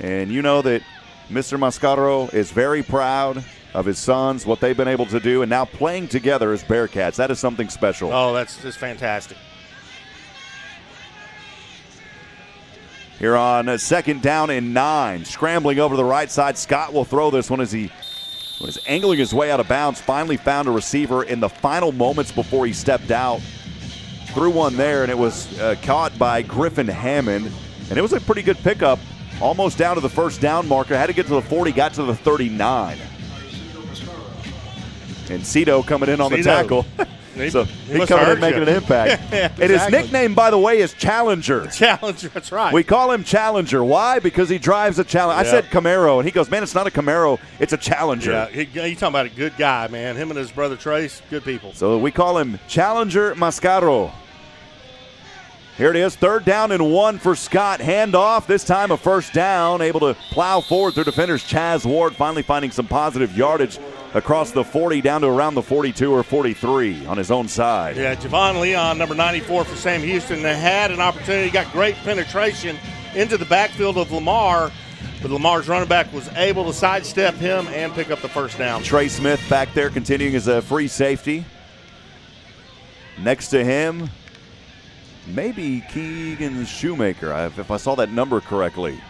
[SPEAKER 2] And you know that Mr. Mascaro is very proud of his sons, what they've been able to do, and now playing together as Bearcats. That is something special.
[SPEAKER 3] Oh, that's just fantastic.
[SPEAKER 2] Here on 2nd down and 9. Scrambling over to the right side. Scott will throw this one as he was angling his way out of bounds. Finally found a receiver in the final moments before he stepped out. Threw one there, and it was caught by Griffin Hammond. And it was a pretty good pickup, almost down to the 1st down marker. Had to get to the 40, got to the 39. And Cito coming in on the tackle. So he coming in making an impact. Yeah, exactly. And his nickname, by the way, is Challenger.
[SPEAKER 3] Challenger, that's right.
[SPEAKER 2] We call him Challenger. Why? Because he drives a Challenger.
[SPEAKER 3] Yeah.
[SPEAKER 2] I said Camaro, and he goes, man, it's not a Camaro, it's a Challenger.
[SPEAKER 3] Yeah, you talking about a good guy, man. Him and his brother Trace, good people.
[SPEAKER 2] So we call him Challenger Mascaro. Here it is, 3rd down and 1 for Scott. Handoff, this time a 1st down, able to plow forward through defenders. Chaz Ward finally finding some positive yardage across the 40 down to around the 42 or 43 on his own side.
[SPEAKER 3] Yeah, Javon Leon, number 94 for Sam Houston, they had an opportunity, got great penetration into the backfield of Lamar, but Lamar's running back was able to sidestep him and pick up the first down.
[SPEAKER 2] Trey Smith back there continuing as a free safety. Next to him, maybe Keegan Shoemaker, if I saw that number correctly.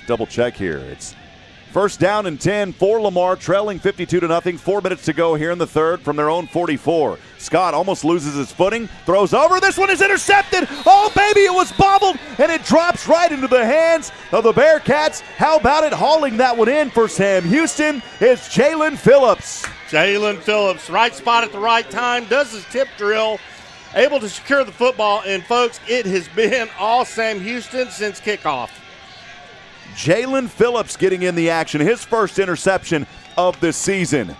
[SPEAKER 2] Double check here. It's first down and 10 for Lamar, trailing 52-0. 4 minutes to go here in the third from their own 44. Scott almost loses his footing, throws over. This one is intercepted. Oh, baby, it was bobbled, and it drops right into the hands of the Bearcats. How about it? Hauling that one in for Sam Houston is Jalen Phillips.
[SPEAKER 3] Jalen Phillips, right spot at the right time, does his tip drill, able to secure the football. And, folks, it has been all Sam Houston since kickoff.
[SPEAKER 2] Jalen Phillips getting in the action, his first interception of the season.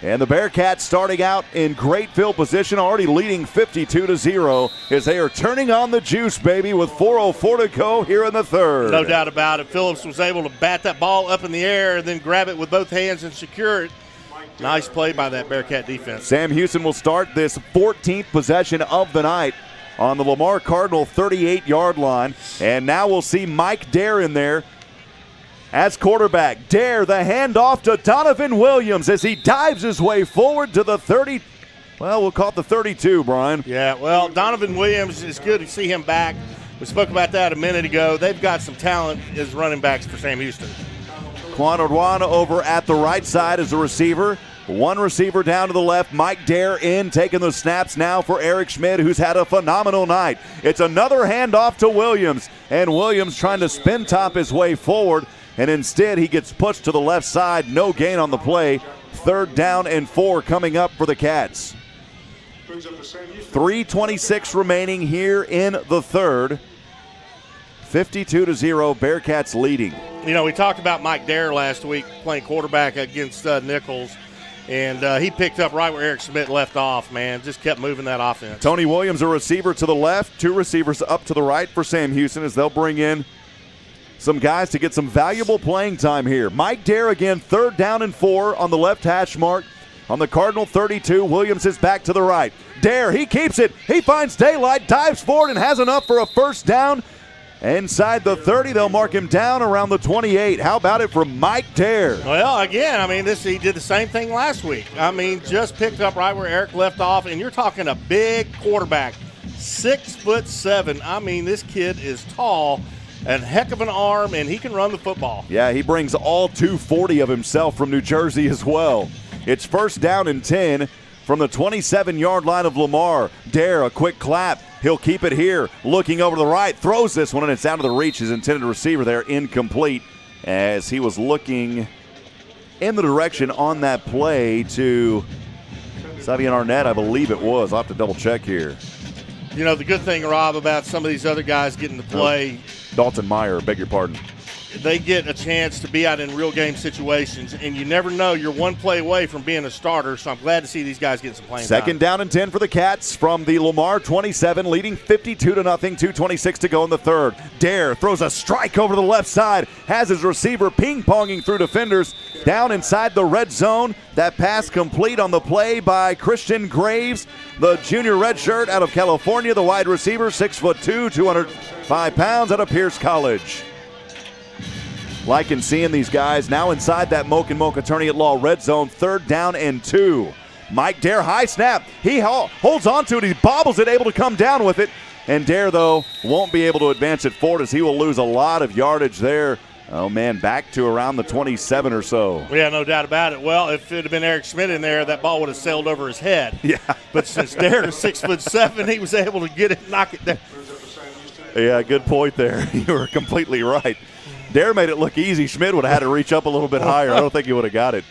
[SPEAKER 2] And the Bearcats starting out in great field position, already leading 52-0 as they are turning on the juice, baby, with 4:04 to go here in the third.
[SPEAKER 3] No doubt about it. Phillips was able to bat that ball up in the air and then grab it with both hands and secure it. Nice play by that Bearcat defense.
[SPEAKER 2] Sam Houston will start this 14th possession of the night on the Lamar Cardinal 38-yard line. And now we'll see Mike Dare in there as quarterback. Dare, the handoff to Donovan Williams as he dives his way forward to the 30. Well, we'll call it the 32, Brian.
[SPEAKER 3] Yeah, well, Donovan Williams, is good to see him back. We spoke about that a minute ago. They've got some talent as running backs for Sam Houston.
[SPEAKER 2] Quan Odwana over at the right side as a receiver. One receiver down to the left. Mike Dare in, taking the snaps now for Eric Schmidt, who's had a phenomenal night. It's another handoff to Williams, and Williams trying to spin top his way forward, and instead he gets pushed to the left side. No gain on the play. 3rd down and 4 coming up for the Cats. 3:26 remaining here in the third. 52-0, Bearcats leading.
[SPEAKER 3] You know, we talked about Mike Dare last week playing quarterback against Nichols, and he picked up right where Eric Schmidt left off, man. Just kept moving that offense.
[SPEAKER 2] Tony Williams, a receiver to the left, 2 receivers up to the right for Sam Houston as they'll bring in some guys to get some valuable playing time here. Mike Dare again, 3rd down and 4 on the left hash mark. On the Cardinal 32, Williams is back to the right. Dare, he keeps it. He finds daylight, dives forward, and has enough for a first down. Inside the 30, they'll mark him down around the 28. How about it from Mike Dare?
[SPEAKER 3] Well, again, I mean, he did the same thing last week. I mean, just picked up right where Eric left off, and you're talking a big quarterback, 6'7". I mean, this kid is tall, and heck of an arm, and he can run the football.
[SPEAKER 2] Yeah, he brings all 240 of himself from New Jersey as well. It's 1st down and 10 from the 27-yard line of Lamar. Dare, a quick clap. He'll keep it here. Looking over to the right, throws this one, and it's out of the reach. His intended receiver there, incomplete, as he was looking in the direction on that play to Savion Arnett, I believe it was. I'll have to double check here.
[SPEAKER 3] You know, the good thing, Rob, about some of these other guys getting to play.
[SPEAKER 2] Dalton Meyer, beg your pardon.
[SPEAKER 3] They get a chance to be out in real game situations, and you never know. You're one play away from being a starter, so I'm glad to see these guys get some playing time.
[SPEAKER 2] 2nd down and 10 for the Cats from the Lamar 27, leading 52-0, 2:26 to go in the third. Dare throws a strike over to the left side, has his receiver ping-ponging through defenders down inside the red zone. That pass complete on the play by Christian Graves, the junior redshirt out of California, the wide receiver, 6'2", 205 pounds out of Pierce College. Liking seeing these guys now inside that Moke and Moke Attorney at Law red zone, 3rd down and 2. Mike Dare, high snap. He holds on to it. He bobbles it, able to come down with it. And Dare, though, won't be able to advance it forward as he will lose a lot of yardage there. Oh, man, back to around the 27 or so.
[SPEAKER 3] Yeah, no doubt about it. Well, if it had been Eric Schmidt in there, that ball would have sailed over his head.
[SPEAKER 2] Yeah.
[SPEAKER 3] But since Dare is 6'7", he was able to get it, knock it down.
[SPEAKER 2] Yeah, good point there. You were completely right. Dare made it look easy. Schmidt would have had to reach up a little bit higher. I don't think he would have got it.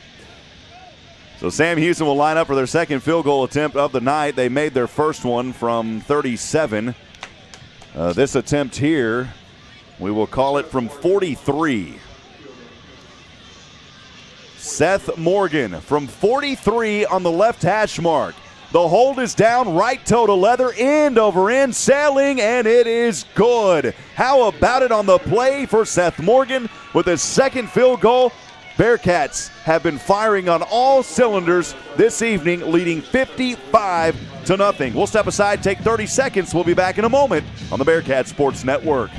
[SPEAKER 2] So Sam Houston will line up for their 2nd field goal attempt of the night. They made their first one from 37. This attempt here, we will call it from 43. Seth Morgan from 43 on the left hash mark. The hold is down, right toe to leather, end over end, sailing, and it is good. How about it on the play for Seth Morgan with his 2nd field goal Bearkats have been firing on all cylinders this evening, leading 55-0. We'll step aside, take 30 seconds. We'll be back in a moment on the Bearcat Sports Network.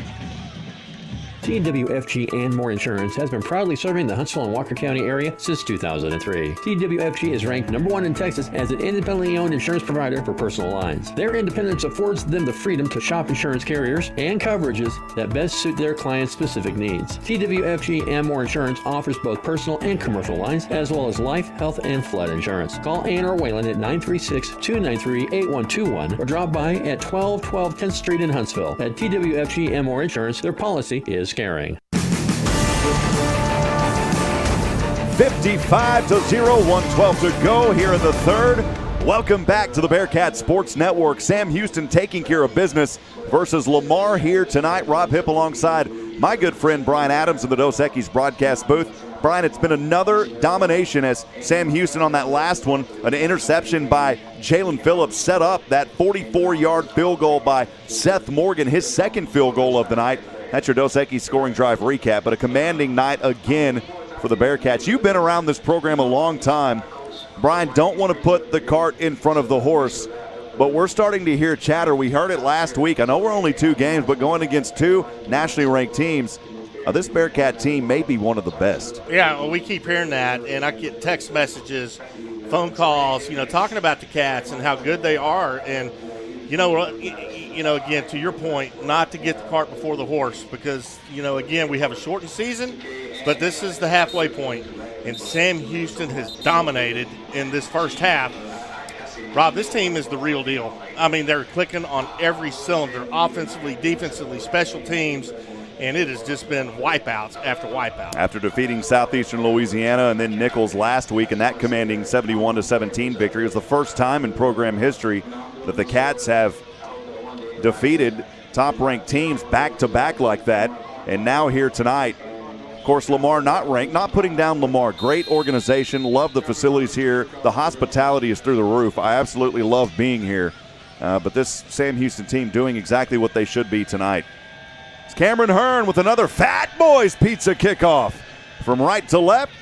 [SPEAKER 5] TWFG and More Insurance has been proudly serving the Huntsville and Walker County area since 2003. TWFG is ranked #1 in Texas as an independently owned insurance provider for personal lines. Their independence affords them the freedom to shop insurance carriers and coverages that best suit their clients' specific needs. TWFG and More Insurance offers both personal and commercial lines, as well as life, health, and flood insurance. Call Ann or Waylon at 936-293-8121 or drop by at 1212 10th Street in Huntsville. At TWFG and More Insurance, their policy is caring.
[SPEAKER 2] 55-0, 1:12 to go here in the third. Welcome back to the Bearcat Sports Network. Sam Houston taking care of business versus Lamar here tonight. Rob Hipp alongside my good friend Brian Adams in the Dos Equis broadcast booth. Brian, it's been another domination as Sam Houston on that last one, an interception by Jalen Phillips, set up that 44-yard field goal by Seth Morgan, his second field goal of the night. That's your Dos Equis scoring drive recap, but a commanding night again for the Bearcats. You've been around this program a long time. Brian, don't want to put the cart in front of the horse, but we're starting to hear chatter. We heard it last week. I know we're only 2 games, but going against 2 nationally ranked teams, this Bearcat team may be one of the best.
[SPEAKER 3] Yeah, well, we keep hearing that, and I get text messages, phone calls, talking about the Cats and how good they are. And, again, to your point, not to get the cart before the horse because, again, we have a shortened season, but this is the halfway point, and Sam Houston has dominated in this first half. Rob, this team is the real deal. I mean, they're clicking on every cylinder, offensively, defensively, special teams, and it has just been wipeouts after wipeout.
[SPEAKER 2] After defeating Southeastern Louisiana and then Nichols last week in that commanding 71-17 victory, it was the first time in program history that the Cats have defeated top-ranked teams back-to-back like that. And now here tonight, of course, Lamar not ranked, not putting down Lamar. Great organization, love the facilities here. The hospitality is through the roof. I absolutely love being here. But this Sam Houston team doing exactly what they should be tonight. It's Cameron Hearn with another Fat Boys Pizza kickoff. From right to left,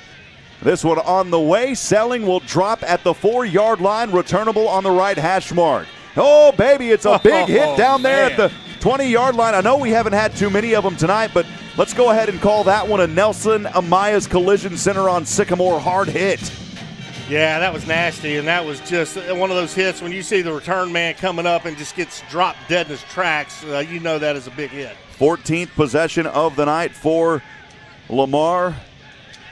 [SPEAKER 2] this one on the way. Selling will drop at the 4-yard line, returnable on the right hash mark. Oh, baby, it's a big hit down there at the 20-yard line. I know we haven't had too many of them tonight, but let's go ahead and call that one a Nelson Amaya's Collision Center on Sycamore hard hit.
[SPEAKER 3] Yeah, that was nasty, and that was just one of those hits when you see the return man coming up and just gets dropped dead in his tracks, you know that is a big hit.
[SPEAKER 2] 14th possession of the night for Lamar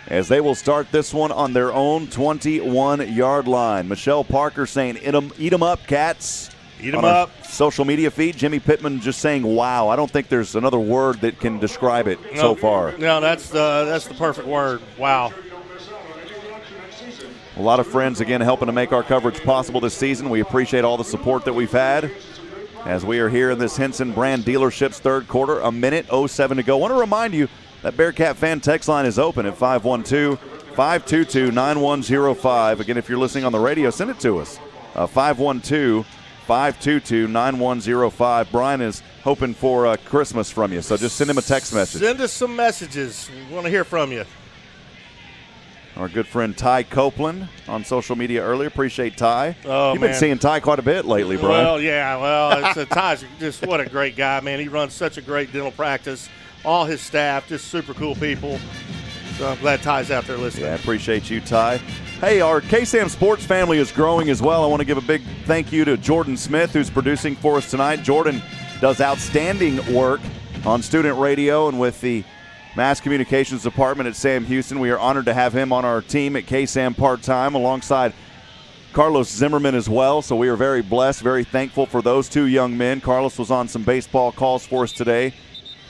[SPEAKER 2] as they will start this one on their own 21-yard line. Michelle Parker saying, eat 'em up, Cats.
[SPEAKER 3] Eat 'em up.
[SPEAKER 2] Social media feed, Jimmy Pittman just saying, wow. I don't think there's another word that can describe it so far.
[SPEAKER 3] No, that's the perfect word. Wow.
[SPEAKER 2] A lot of friends, again, helping to make our coverage possible this season. We appreciate all the support that we've had as we are here in this Henson Brand Dealerships third quarter. 1:07 to go. I want to remind you that Bearcat fan text line is open at 512-522-9105. Again, if you're listening on the radio, send it to us. 512-522-9105. Brian is hoping for Christmas from you, so just send him a text message.
[SPEAKER 3] Send us some messages. We want to hear from you.
[SPEAKER 2] Our good friend Ty Copeland on social media earlier. Appreciate Ty.
[SPEAKER 3] Oh,
[SPEAKER 2] You've been seeing Ty quite a bit lately, Brian.
[SPEAKER 3] Well, yeah. Ty's just what a great guy, man. He runs such a great dental practice. All his staff, just super cool people. So I'm glad Ty's out there listening.
[SPEAKER 2] Yeah, appreciate you, Ty. Hey, our KSAM Sports family is growing as well. I want to give a big thank you to Jordan Smith, who's producing for us tonight. Jordan does outstanding work on student radio and with the Mass Communications Department at Sam Houston. We are honored to have him on our team at KSAM part-time alongside Carlos Zimmerman as well. So we are very blessed, very thankful for those two young men. Carlos was on some baseball calls for us today.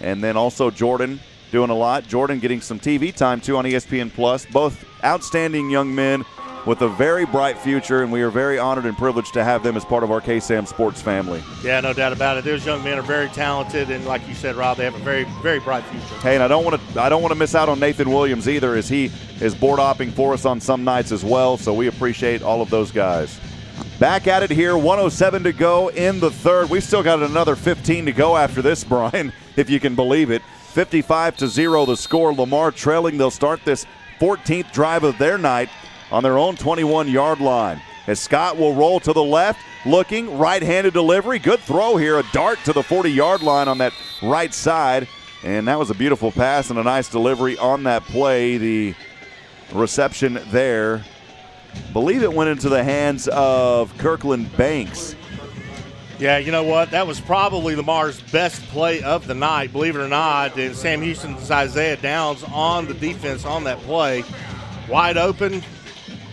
[SPEAKER 2] And then also Jordan doing a lot. Jordan getting some TV time, too, on ESPN+. Both outstanding young men with a very bright future, and we are very honored and privileged to have them as part of our KSAM Sports family.
[SPEAKER 3] Yeah, no doubt about it. Those young men are very talented, and like you said, Rob, they have a very, very bright future.
[SPEAKER 2] Hey, and I don't want to miss out on Nathan Williams either, as he is board hopping for us on some nights as well, so we appreciate all of those guys. Back at it here, 1:07 to go in the third. We've still got another 15 to go after this, Brian, if you can believe it. 55-0 the score. Lamar trailing. They'll start this 14th drive of their night on their own 21-yard line. As Scott will roll to the left, looking, right-handed delivery. Good throw here, a dart to the 40-yard line on that right side. And that was a beautiful pass and a nice delivery on that play. The reception there, believe it went into the hands of Kirkland Banks.
[SPEAKER 3] Yeah, you know what? That was probably Lamar's best play of the night, believe it or not. And Sam Houston's Isaiah Downs on the defense on that play. Wide open.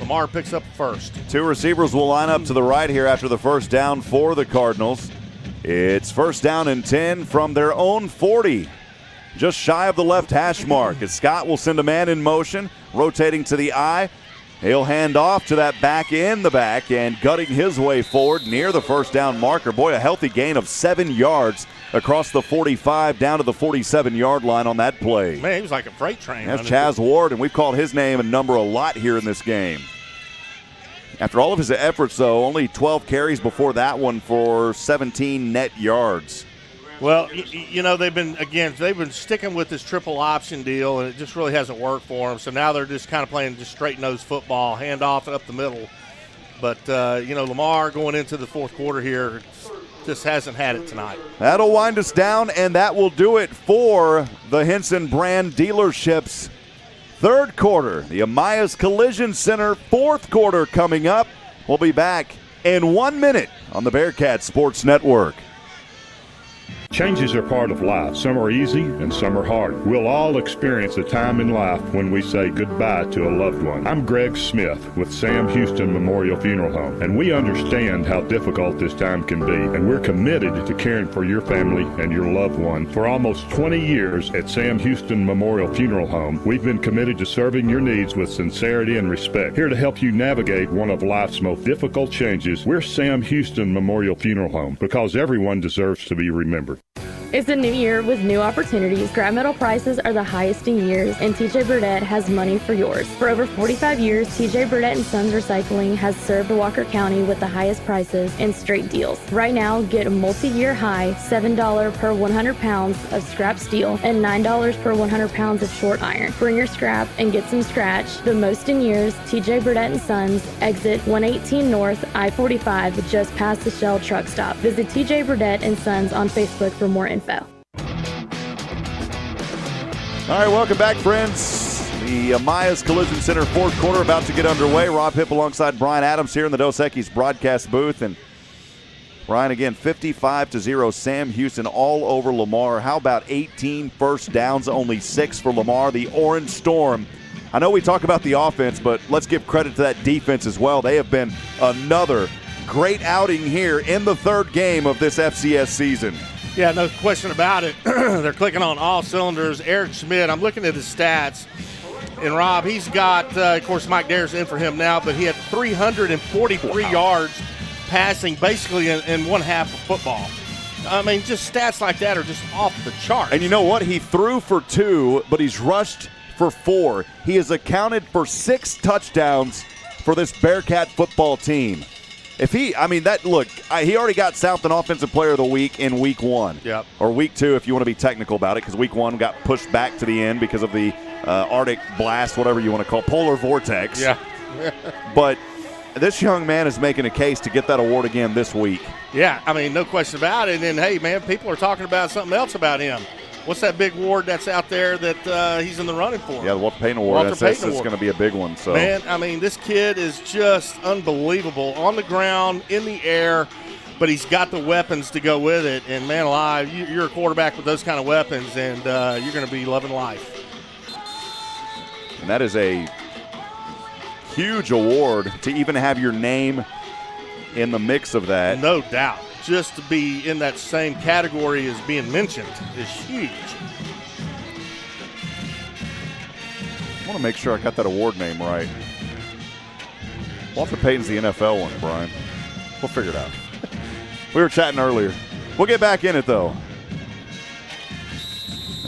[SPEAKER 3] Lamar picks up first.
[SPEAKER 2] Two receivers will line up to the right here after the first down for the Cardinals. It's first down and 10 from their own 40. Just shy of the left hash mark as Scott will send a man in motion, rotating to the eye. He'll hand off to that back in the back and gutting his way forward near the first down marker. Boy, a healthy gain of 7 yards across the 45 down to the 47-yard line on that play.
[SPEAKER 3] Man, he was like a freight train.
[SPEAKER 2] That's Chaz Ward, and we've called his name and number a lot here in this game. After all of his efforts, though, only 12 carries before that one for 17 net yards.
[SPEAKER 3] Well, you know, they've been sticking with this triple option deal, and it just really hasn't worked for them. So now they're just kind of playing just straight-nosed football, handoff up the middle. But, you know, Lamar going into the fourth quarter here just hasn't had it tonight.
[SPEAKER 2] That'll wind us down, and that will do it for the Henson brand dealerships. Third quarter, the Amaya's Collision Center, fourth quarter coming up. We'll be back in 1 minute on the Bearkats Sports Network.
[SPEAKER 15] Changes are part of life. Some are easy and some are hard. We'll all experience a time in life when we say goodbye to a loved one. I'm Greg Smith with Sam Houston Memorial Funeral Home, and we understand how difficult this time can be, and we're committed to caring for your family and your loved one. For almost 20 years at Sam Houston Memorial Funeral Home, we've been committed to serving your needs with sincerity and respect. Here to help you navigate one of life's most difficult changes, we're Sam Houston Memorial Funeral Home, because everyone deserves to be remembered.
[SPEAKER 11] It's a new year with new opportunities. Scrap metal prices are the highest in years, and TJ Burdett has money for yours. For over 45 years, TJ Burdett & Sons Recycling has served Walker County with the highest prices and straight deals. Right now, get a multi-year high $7 per 100 pounds of scrap steel and $9 per 100 pounds of short iron. Bring your scrap and get some scratch. The most in years, TJ Burdett & Sons, exit 118 North, I-45, just past the Shell truck stop. Visit TJ Burdett & Sons on Facebook for more info.
[SPEAKER 2] All right, welcome back, friends. The Amaya's Collision Center fourth quarter about to get underway. Rob Hipp alongside Brian Adams here in the Dos Equis broadcast booth. And Brian, again, 55-0, Sam Houston all over Lamar. How about 18 first downs, only 6 for Lamar? The Orange Storm. I know we talk about the offense, but let's give credit to that defense as well. They have been another great outing here in the third game of this FCS season.
[SPEAKER 3] Yeah, no question about it. They're clicking on all cylinders. Eric Schmidt, I'm looking at his stats. And, Rob, he's got, of course, Mike Dare's in for him now, but he had 343 yards passing basically in one half of football. I mean, just stats like that are just off the chart.
[SPEAKER 2] And you know what? He threw for 2, but he's rushed for 4. He has accounted for 6 touchdowns for this Bearcat football team. If he, I mean, that look, he already got Southland Offensive Player of the Week in week 1.
[SPEAKER 3] Yep.
[SPEAKER 2] Or week 2 if you want to be technical about it, because week 1 got pushed back to the end because of the Arctic blast, whatever you want to call it, polar vortex.
[SPEAKER 3] Yeah.
[SPEAKER 2] But this young man is making a case to get that award again this week.
[SPEAKER 3] Yeah, I mean, no question about it. And, hey, man, people are talking about something else about him. What's that big award that's out there that he's in the running for?
[SPEAKER 2] Yeah, the Walter Payton Award. That's going to be a big one. So,
[SPEAKER 3] man, I mean, this kid is just unbelievable. On the ground, in the air, but he's got the weapons to go with it. And, man alive, you're a quarterback with those kind of weapons, and you're going to be loving life.
[SPEAKER 2] And that is a huge award to even have your name in the mix of that.
[SPEAKER 3] No doubt. Just to be in that same category as being mentioned is huge.
[SPEAKER 2] I want to make sure I got that award name right. Walter Payton's the NFL one, Brian. We'll figure it out. We were chatting earlier. We'll get back in it, though.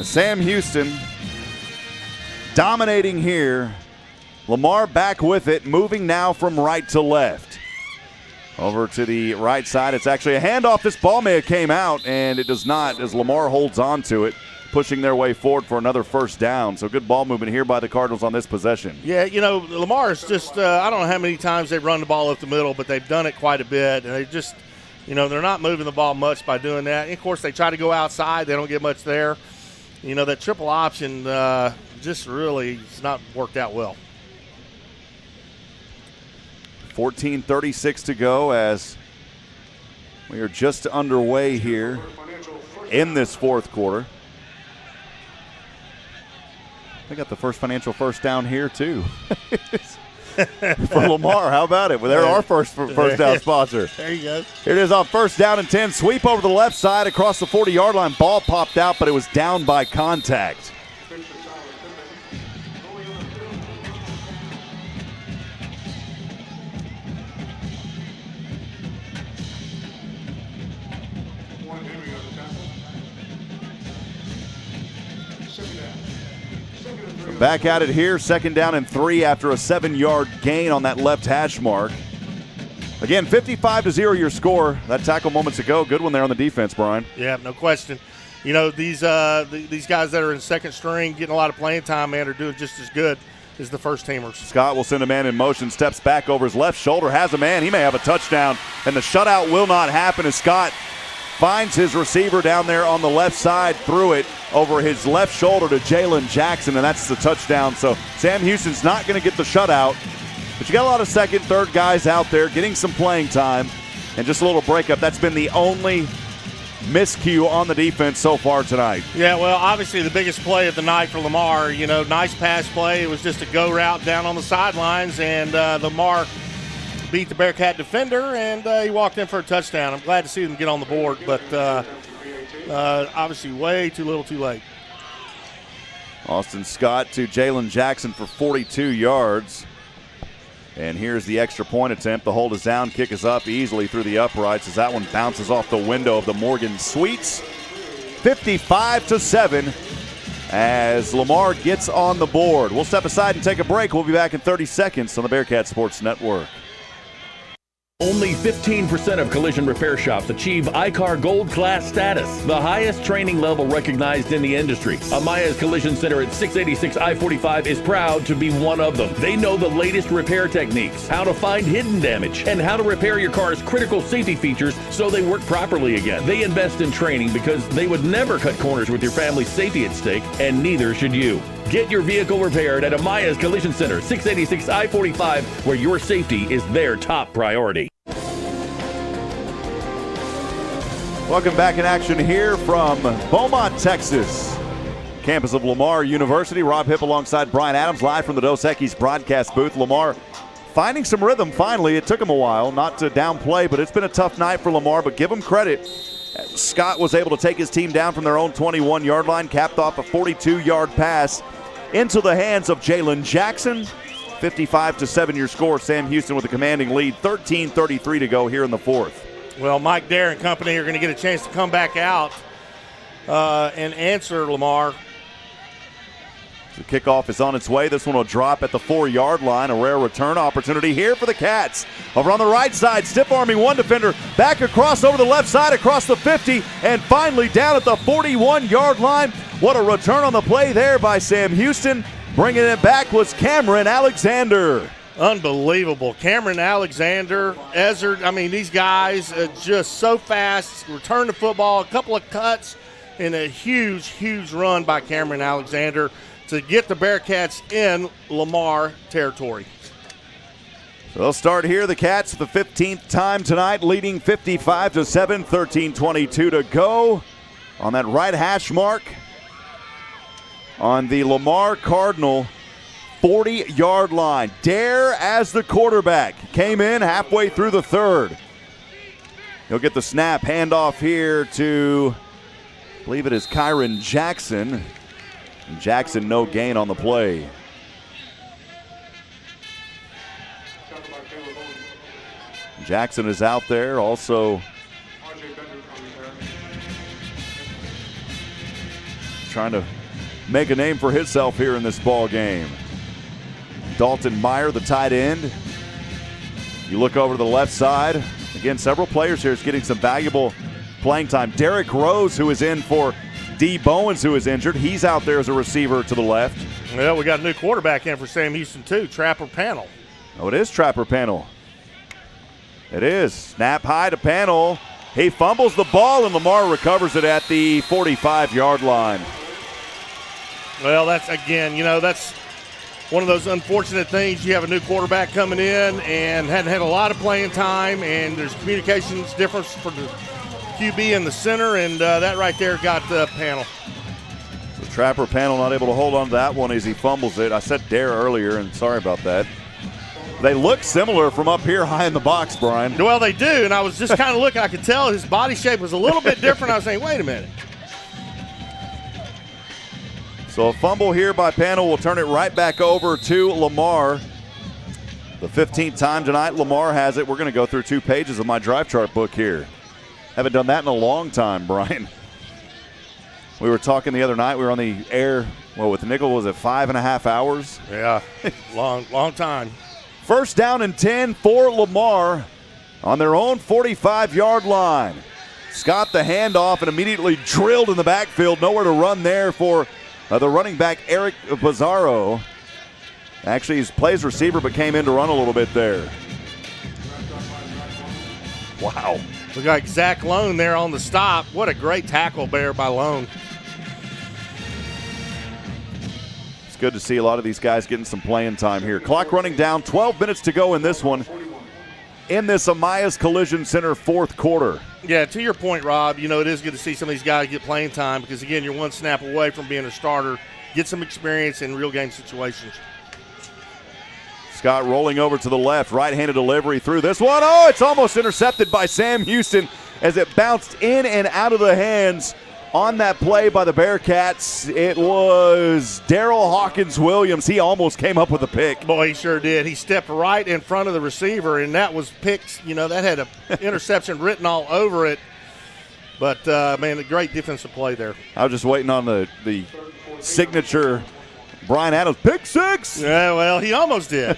[SPEAKER 2] Sam Houston dominating here. Lamar back with it, moving now from right to left. Over to the right side. It's actually a handoff. This ball may have came out, and it does not as Lamar holds on to it. pushing their way forward for another first down. So good ball movement here by the Cardinals on this possession.
[SPEAKER 3] Yeah, Lamar's just I don't know how many times they've run the ball up the middle, but they've done it quite a bit. And they just, they're not moving the ball much by doing that. And, of course, they try to go outside. They don't get much there. That triple option just really has not worked out well.
[SPEAKER 2] 14:36 to go as we are just underway here in this fourth quarter. They got the first financial first down here, too. For Lamar, how about it? Well, they're our first down sponsor.
[SPEAKER 3] There you go.
[SPEAKER 2] Here it is on 1st down and 10. Sweep over the left side across the 40-yard line. Ball popped out, but it was down by contact. Back at it here, 2nd down and 3 after a 7-yard gain on that left hash mark. Again, 55-0 your score. That tackle moments ago, good one there on the defense, Brian.
[SPEAKER 3] Yeah, no question. These guys that are in second string getting a lot of playing time, man, are doing just as good as the first teamers.
[SPEAKER 2] Scott will send a man in motion, steps back over his left shoulder, has a man. He may have a touchdown, and the shutout will not happen as Scott finds his receiver down there on the left side, threw it over his left shoulder to Jalen Jackson, and that's the touchdown. So Sam Houston's not going to get the shutout, but you got a lot of second, third guys out there getting some playing time, and just a little breakup. That's been the only miscue on the defense so far tonight.
[SPEAKER 3] Yeah, well, obviously the biggest play of the night for Lamar, nice pass play. It was just a go route down on the sidelines, and Lamar beat the Bearcat defender, and he walked in for a touchdown. I'm glad to see them get on the board, but obviously way too little too late.
[SPEAKER 2] Austin Scott to Jalen Jackson for 42 yards. And here's the extra point attempt. The hold is down, kick is up easily through the uprights as that one bounces off the window of the Morgan Suites. 55-7 as Lamar gets on the board. We'll step aside and take a break. We'll be back in 30 seconds on the Bearcat Sports Network.
[SPEAKER 4] Only 15% of collision repair shops achieve ICAR Gold Class status, the highest training level recognized in the industry. Amaya's Collision Center at 686 I-45 is proud to be one of them. They know the latest repair techniques, how to find hidden damage, and how to repair your car's critical safety features so they work properly again. They invest in training because they would never cut corners with your family's safety at stake, and neither should you. Get your vehicle repaired at Amaya's Collision Center, 686 I-45, where your safety is their top priority.
[SPEAKER 2] Welcome back in action here from Beaumont, Texas. Campus of Lamar University. Rob Hipp alongside Brian Adams, live from the Dos Equis broadcast booth. Lamar finding some rhythm finally. It took him a while, not to downplay, but it's been a tough night for Lamar, but give him credit. Scott was able to take his team down from their own 21-yard line, capped off a 42-yard pass into the hands of Jalen Jackson. 55-7 your score. Sam Houston with a commanding lead. 13:33 to go here in the fourth.
[SPEAKER 3] Well, Mike Dare and company are going to get a chance to come back out and answer Lamar.
[SPEAKER 2] The kickoff is on its way. This one will drop at the 4-yard line. A rare return opportunity here for the Cats. Over on the right side, stiff-arming one defender. Back across over the left side, across the 50, and finally down at the 41-yard line. What a return on the play there by Sam Houston. Bringing it back was Cameron Alexander.
[SPEAKER 3] Unbelievable. Cameron Alexander, Ezzard, these guys are just so fast. Return the football, a couple of cuts, and a huge, huge run by Cameron Alexander to get the Bearcats in Lamar territory.
[SPEAKER 2] So they'll start here. The Cats for the 15th time tonight, leading 55-7, 13:22 to go. On that right hash mark on the Lamar Cardinal 40-yard line. Dare as the quarterback. Came in halfway through the third. He'll get the snap. Handoff here to, I believe it is Kyron Jackson. And Jackson no gain on the play. Jackson is out there also trying to make a name for himself here in this ball game. Dalton Meyer, the tight end. You look over to the left side. Again, several players here is getting some valuable playing time. Derek Rose, who is in for D. Bowens, who is injured. He's out there as a receiver to the left.
[SPEAKER 3] Well, we got a new quarterback in for Sam Houston, too, Trapper Panel.
[SPEAKER 2] Oh, it is Trapper Panel. It is. Snap high to Panel. He fumbles the ball, and Lamar recovers it at the 45-yard line.
[SPEAKER 3] Well, that's, again, that's one of those unfortunate things. You have a new quarterback coming in and hadn't had a lot of playing time, and there's communications difference for the QB in the center, and that right there got the Panel.
[SPEAKER 2] The Trapper Panel not able to hold on to that one as he fumbles it. I said Dare earlier, and sorry about that. They look similar from up here high in the box, Brian.
[SPEAKER 3] Well, they do, and I was just kind of looking. I could tell his body shape was a little bit different. I was saying, wait a minute.
[SPEAKER 2] So a fumble here by Panel will turn it right back over to Lamar. The 15th time tonight Lamar has it. We're going to go through 2 pages of my drive chart book here. Haven't done that in a long time, Brian. We were talking the other night. We were on the air, with Nickel, was it 5.5 hours?
[SPEAKER 3] Yeah, long time.
[SPEAKER 2] First down and 10 for Lamar on their own 45-yard line. Scott the handoff and immediately drilled in the backfield. Nowhere to run there for the running back, Eric Pizarro. Actually, he plays receiver but came in to run a little bit there. Wow.
[SPEAKER 3] We got Zach Lone there on the stop. What a great tackle there by Lone.
[SPEAKER 2] It's good to see a lot of these guys getting some playing time here. Clock running down, 12 minutes to go in this one. In this Amias Collision Center fourth quarter.
[SPEAKER 3] Yeah, to your point, Rob, it is good to see some of these guys get playing time because, again, you're one snap away from being a starter. Get some experience in real game situations.
[SPEAKER 2] Scott rolling over to the left, right-handed delivery through this one. Oh, it's almost intercepted by Sam Houston as it bounced in and out of the hands on that play by the Bearcats. It was Daryl Hawkins-Williams. He almost came up with a pick.
[SPEAKER 3] Boy, he sure did. He stepped right in front of the receiver, and that was picked. That had an interception written all over it. But, man, a great defensive play there.
[SPEAKER 2] I was just waiting on the signature Brian Adams pick six.
[SPEAKER 3] Yeah, well, he almost did.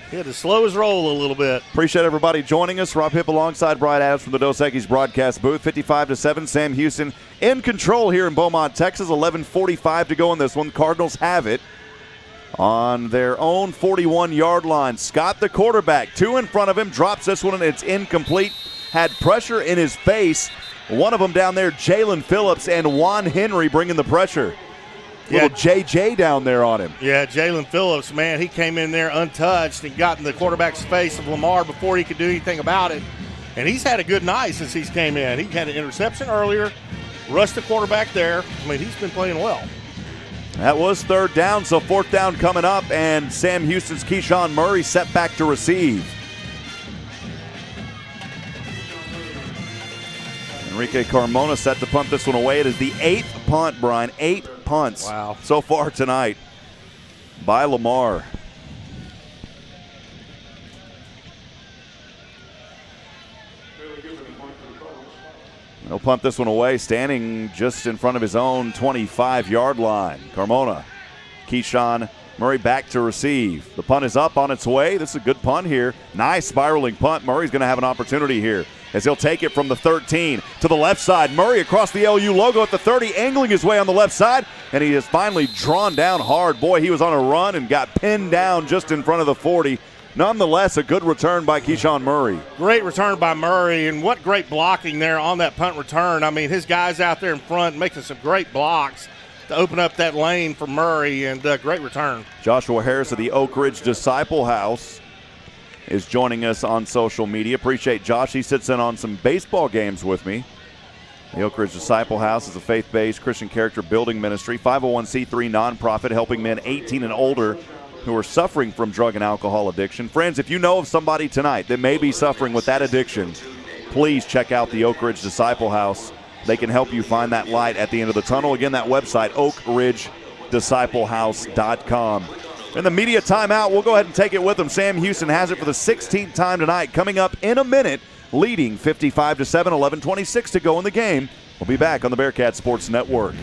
[SPEAKER 3] He had to slow his roll a little bit.
[SPEAKER 2] Appreciate everybody joining us. Rob Hipp alongside Brian Adams from the Dos Equis broadcast booth. 55-7, Sam Houston in control here in Beaumont, Texas. 11:45 to go in this one. Cardinals have it on their own 41-yard line. Scott, the quarterback, 2 in front of him, drops this one, and it's incomplete. Had pressure in his face. One of them down there, Jalen Phillips, and Juan Henry bringing the pressure. Little JJ down there on him.
[SPEAKER 3] Yeah, Jalen Phillips, man, he came in there untouched and got in the quarterback's face of Lamar before he could do anything about it. And he's had a good night since he's came in. He had an interception earlier, rushed the quarterback there. I mean, he's been playing well.
[SPEAKER 2] That was third down, so fourth down coming up, and Sam Houston's Keyshawn Murray set back to receive. Enrique Carmona set to punt this one away. It is the 8th punt, Brian. 8 punts so far tonight by Lamar. He'll punt this one away, standing just in front of his own 25-yard line. Carmona, Keyshawn Murray back to receive. The punt is up on its way. This is a good punt here. Nice spiraling punt. Murray's going to have an opportunity here as he'll take it from the 13 to the left side. Murray across the LU logo at the 30, angling his way on the left side, and he is finally drawn down hard. Boy, he was on a run and got pinned down just in front of the 40. Nonetheless, a good return by Keyshawn Murray.
[SPEAKER 3] Great return by Murray, and what great blocking there on that punt return. I mean, his guys out there in front making some great blocks to open up that lane for Murray, and great return.
[SPEAKER 2] Joshua Harris of the Oak Ridge Disciple House is joining us on social media. Appreciate Josh. He sits in on some baseball games with me. The Oak Ridge Disciple House is a faith-based Christian character building ministry, 501c3 nonprofit helping men 18 and older who are suffering from drug and alcohol addiction. Friends, if you know of somebody tonight that may be suffering with that addiction, please check out the Oak Ridge Disciple House. They can help you find that light at the end of the tunnel. Again, that website, oakridgedisciplehouse.com. In the media timeout, we'll go ahead and take it with them. Sam Houston has it for the 16th time tonight. Coming up in a minute, leading 55-7, 11:26 to go in the game. We'll be back on the Bearcats Sports Network.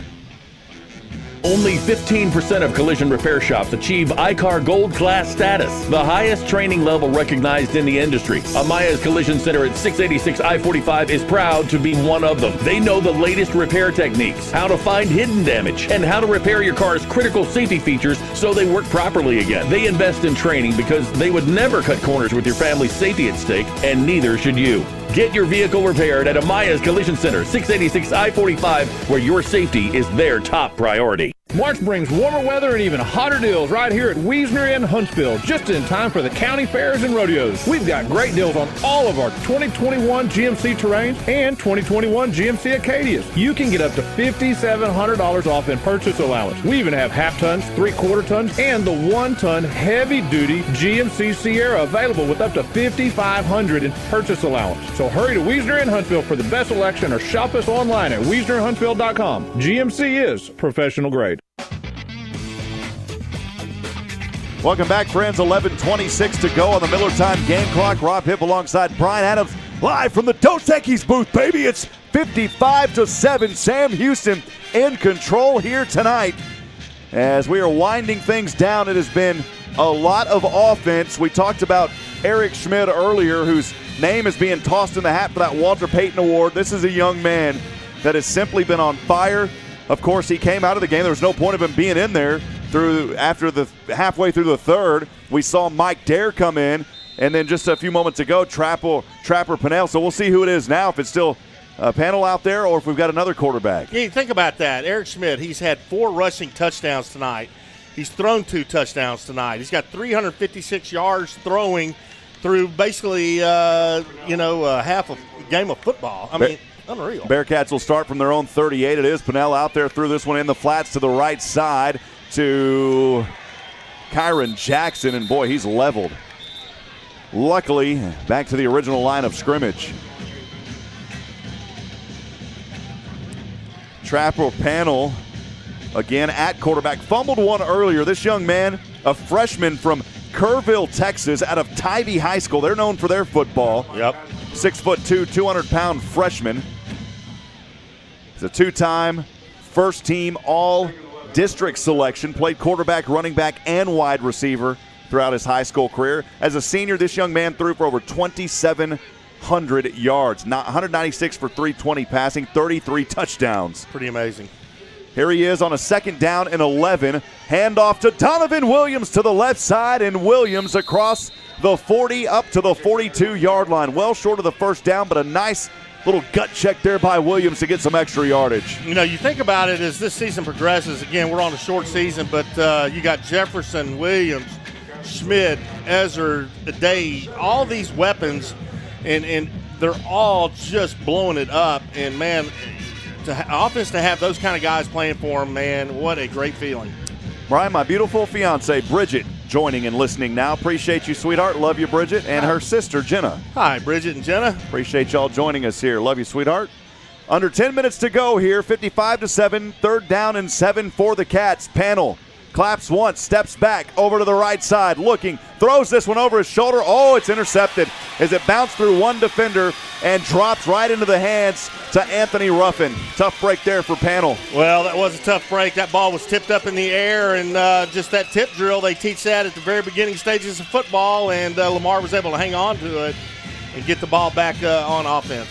[SPEAKER 4] Only 15% of collision repair shops achieve ICAR Gold Class status, the highest training level recognized in the industry. Amaya's Collision Center at 686 I-45 is proud to be one of them. They know the latest repair techniques, how to find hidden damage, and how to repair your car's critical safety features so they work properly again. They invest in training because they would never cut corners with your family's safety at stake, and neither should you. Get your vehicle repaired at Amaya's Collision Center, 686 I-45, where your safety is their top priority.
[SPEAKER 12] March brings warmer weather and even hotter deals right here at Wiesner in Huntsville, just in time for the county fairs and rodeos. We've got great deals on all of our 2021 GMC Terrains and 2021 GMC Acadias. You can get up to $5,700 off in purchase allowance. We even have half tons, 3/4 tons, and the 1-ton heavy-duty GMC Sierra available with up to $5,500 in purchase allowance. So hurry to Wiesner in Huntsville for the best selection or shop us online at WiesnerHuntsville.com. GMC is professional grade.
[SPEAKER 2] Welcome back, friends. 11:26 to go on the Miller Time game clock. Rob Hipp alongside Brian Adams, live from the Dos Equis booth, baby. It's 55-7. Sam Houston in control here tonight. As we are winding things down, it has been a lot of offense. We talked about Eric Schmidt earlier, whose name is being tossed in the hat for that Walter Payton Award. This is a young man that has simply been on fire. Of course, he came out of the game. There was no point of him being in there. Halfway through the third, we saw Mike Dare come in, and then just a few moments ago, Trapper Pennell. So we'll see who it is now, if it's still a panel out there or if we've got another quarterback.
[SPEAKER 3] Yeah, think about that. Eric Schmidt, he's had 4 rushing touchdowns tonight. He's thrown 2 touchdowns tonight. He's got 356 yards throwing through basically, half a game of football. I mean, unreal.
[SPEAKER 2] Bearkats will start from their own 38. It is Pennell out there, threw this one in the flats to the right side to Kyron Jackson, and boy, he's leveled. Luckily, back to the original line of scrimmage. Trapper Panel again at quarterback. Fumbled one earlier. This young man, a freshman from Kerrville, Texas, out of Tybee High School. They're known for their football.
[SPEAKER 3] Yep.
[SPEAKER 2] 6'2", 200-pound freshman. He's a 2-time first-team all-district selection. Played quarterback, running back, and wide receiver throughout his high school career. As a senior, this young man threw for over 2,700 yards. 196 for 320 passing, 33 touchdowns.
[SPEAKER 3] Pretty amazing.
[SPEAKER 2] Here he is on a 2nd down and 11. Handoff to Donovan Williams to the left side, and Williams across the 40 up to the 42-yard line. Well short of the first down, but a nice little gut check there by Williams to get some extra yardage.
[SPEAKER 3] You know, you think about it as this season progresses. Again, we're on a short season, but you got Jefferson, Williams, Schmidt, Ezra, Day, all these weapons, and they're all just blowing it up. And, man, offense to have those kind of guys playing for them, man, what a great feeling.
[SPEAKER 2] Brian, my beautiful fiance, Bridget, joining and listening now. Appreciate you, sweetheart. Love you, Bridget. And her sister, Jenna.
[SPEAKER 3] Hi, Bridget and Jenna.
[SPEAKER 2] Appreciate y'all joining us here. Love you, sweetheart. Under 10 minutes to go here, 55-7, 3rd down and 7 for the Cats. Panel claps once, steps back over to the right side, looking, throws this one over his shoulder. Oh, it's intercepted as it bounced through one defender and drops right into the hands to Anthony Ruffin. Tough break there for Panel.
[SPEAKER 3] Well, that was a tough break. That ball was tipped up in the air, and just that tip drill, they teach that at the very beginning stages of football, and Lamar was able to hang on to it and get the ball back on offense.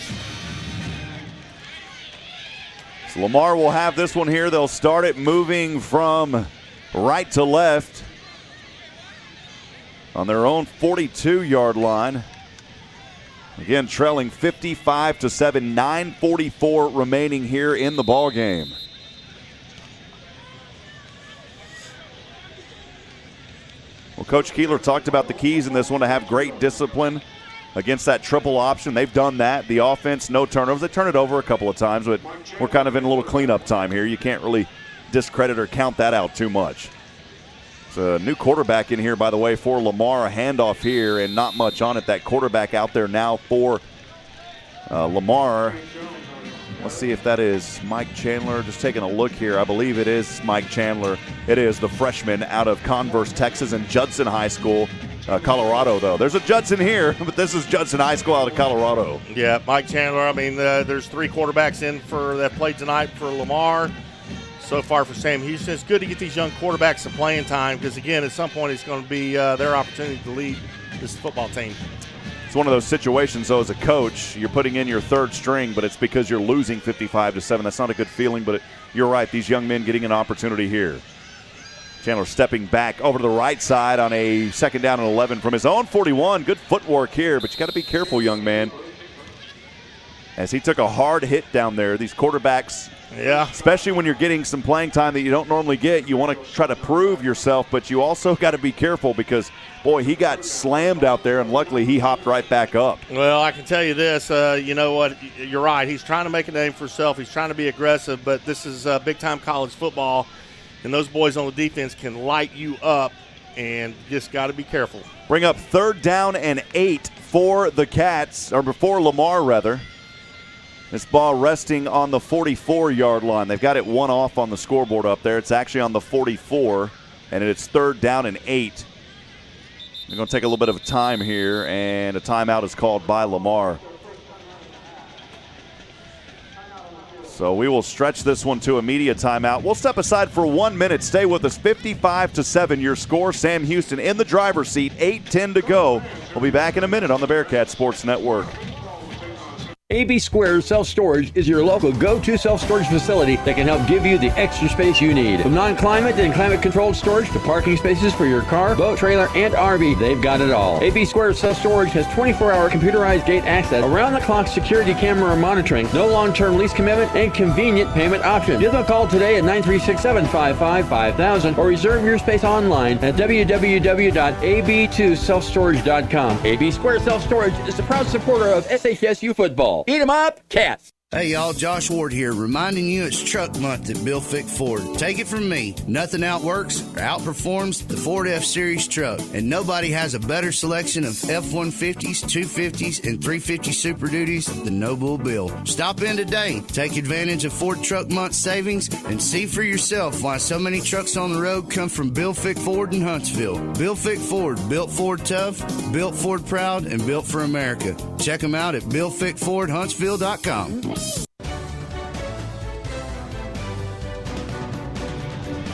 [SPEAKER 2] So Lamar will have this one here. They'll start it moving from right to left on their own 42-yard line. Again, trailing 55-7, 9:44 remaining here in the ball game. Well, Coach Keeler talked about the keys in this one to have great discipline against that triple option. They've done that. The offense, no turnovers. They turn it over a couple of times, but we're kind of in a little cleanup time here. You can't really discredit or count that out too much. It's a new quarterback in here, by the way, for Lamar. A handoff here and not much on it. That quarterback out there now for Lamar. Let's see if that is Mike Chandler. Just taking a look here. I believe it is Mike Chandler. It is the freshman out of Converse, Texas, and Judson High School, Colorado, though. There's a Judson here, but this is Judson High School out of Colorado.
[SPEAKER 3] Yeah, Mike Chandler. I mean, there's 3 quarterbacks in for that played tonight for Lamar. so far for Sam Houston. It's good to get these young quarterbacks some playing time because, again, at some point it's going to be their opportunity to lead this football team.
[SPEAKER 2] It's one of those situations, though, as a coach, you're putting in your third string, but it's because you're losing 55-7. That's not a good feeling, but you're right. These young men getting an opportunity here. Chandler stepping back over to the right side on a 2nd down and 11 from his own 41. Good footwork here, but you got to be careful, young man. As he took a hard hit down there, these quarterbacks, especially when you're getting some playing time that you don't normally get, you want to try to prove yourself, but you also got to be careful because, boy, he got slammed out there, and luckily he hopped right back up.
[SPEAKER 3] Well, I can tell you this, you know what, you're right. He's trying to make a name for himself. He's trying to be aggressive, but this is big-time college football, and those boys on the defense can light you up, and just got to be careful.
[SPEAKER 2] Bring up 3rd down and 8 for the Cats, or before Lamar, rather. This ball resting on the 44-yard line. They've got it one off on the scoreboard up there. It's actually on the 44, and it's 3rd down and 8. They're going to take a little bit of a time here, and a timeout is called by Lamar. So we will stretch this one to a media timeout. We'll step aside for 1 minute. Stay with us. 55-7 your score. Sam Houston in the driver's seat. 8:10 to go. We'll be back in a minute on the Bearkats Sports Network.
[SPEAKER 5] AB Squares Self-Storage is your local go-to self-storage facility that can help give you the extra space you need. From non-climate and climate-controlled storage to parking spaces for your car, boat, trailer, and RV, they've got it all. AB Squares Self-Storage has 24-hour computerized gate access, around-the-clock security camera monitoring, no long-term lease commitment, and convenient payment options. Give them a call today at 936-755-5000 or reserve your space online at www.ab2selfstorage.com. AB Squares Self-Storage is the proud supporter of SHSU football. Eat 'em up, Cats.
[SPEAKER 16] Hey y'all, Josh Ward here, reminding you it's Truck Month at Bill Fick Ford. Take it from me, nothing outworks or outperforms the Ford F-Series truck, and nobody has a better selection of F-150s, 250s, and 350 Super Duties than No Bull Bill. Stop in today, take advantage of Ford Truck Month savings, and see for yourself why so many trucks on the road come from Bill Fick Ford in Huntsville. Bill Fick Ford, built Ford tough, built Ford proud, and built for America. Check them out at BillFickFordHuntsville.com.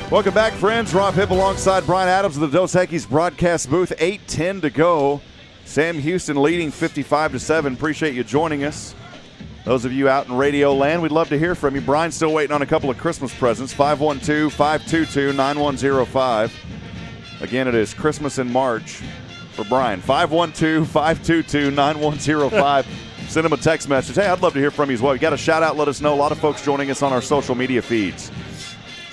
[SPEAKER 2] Welcome back, friends. Rob Hipp alongside Brian Adams of the Dos Equis broadcast booth. 8:10 to go. Sam Houston leading 55-7. Appreciate you joining us. Those of you out in radio land, we'd love to hear from you. Brian's still waiting on a couple of Christmas presents. 512-522-9105. Again, it is Christmas in March for Brian. 512-522-9105. Send him a text message. Hey, I'd love to hear from you as well. You got a shout out, let us know. A lot of folks joining us on our social media feeds.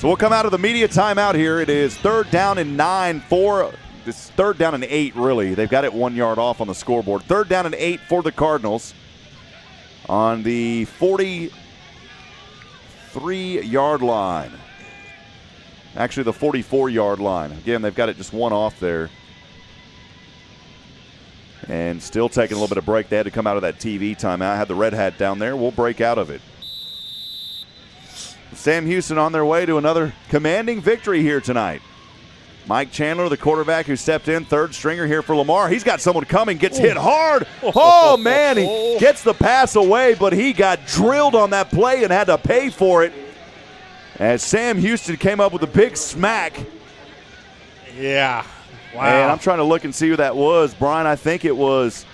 [SPEAKER 2] So we'll come out of the media timeout here. It is 3rd down and 9 for this 3rd down and 8, really. They've got it 1 yard off on the scoreboard. 3rd down and 8 for the Cardinals on the 43-yard line. Actually, the 44-yard line. Again, they've got it just one off there. And still taking a little bit of break. They had to come out of that TV timeout. Had the red hat down there. We'll break out of it. Sam Houston on their way to another commanding victory here tonight. Mike Chandler, the quarterback who stepped in, 3rd stringer here for Lamar. He's got someone coming, gets hit hard. Oh, man, he gets the pass away, but he got drilled on that play and had to pay for it as Sam Houston came up with a big smack.
[SPEAKER 3] Yeah. Wow.
[SPEAKER 2] And I'm trying to look and see who that was. Brian, I think it was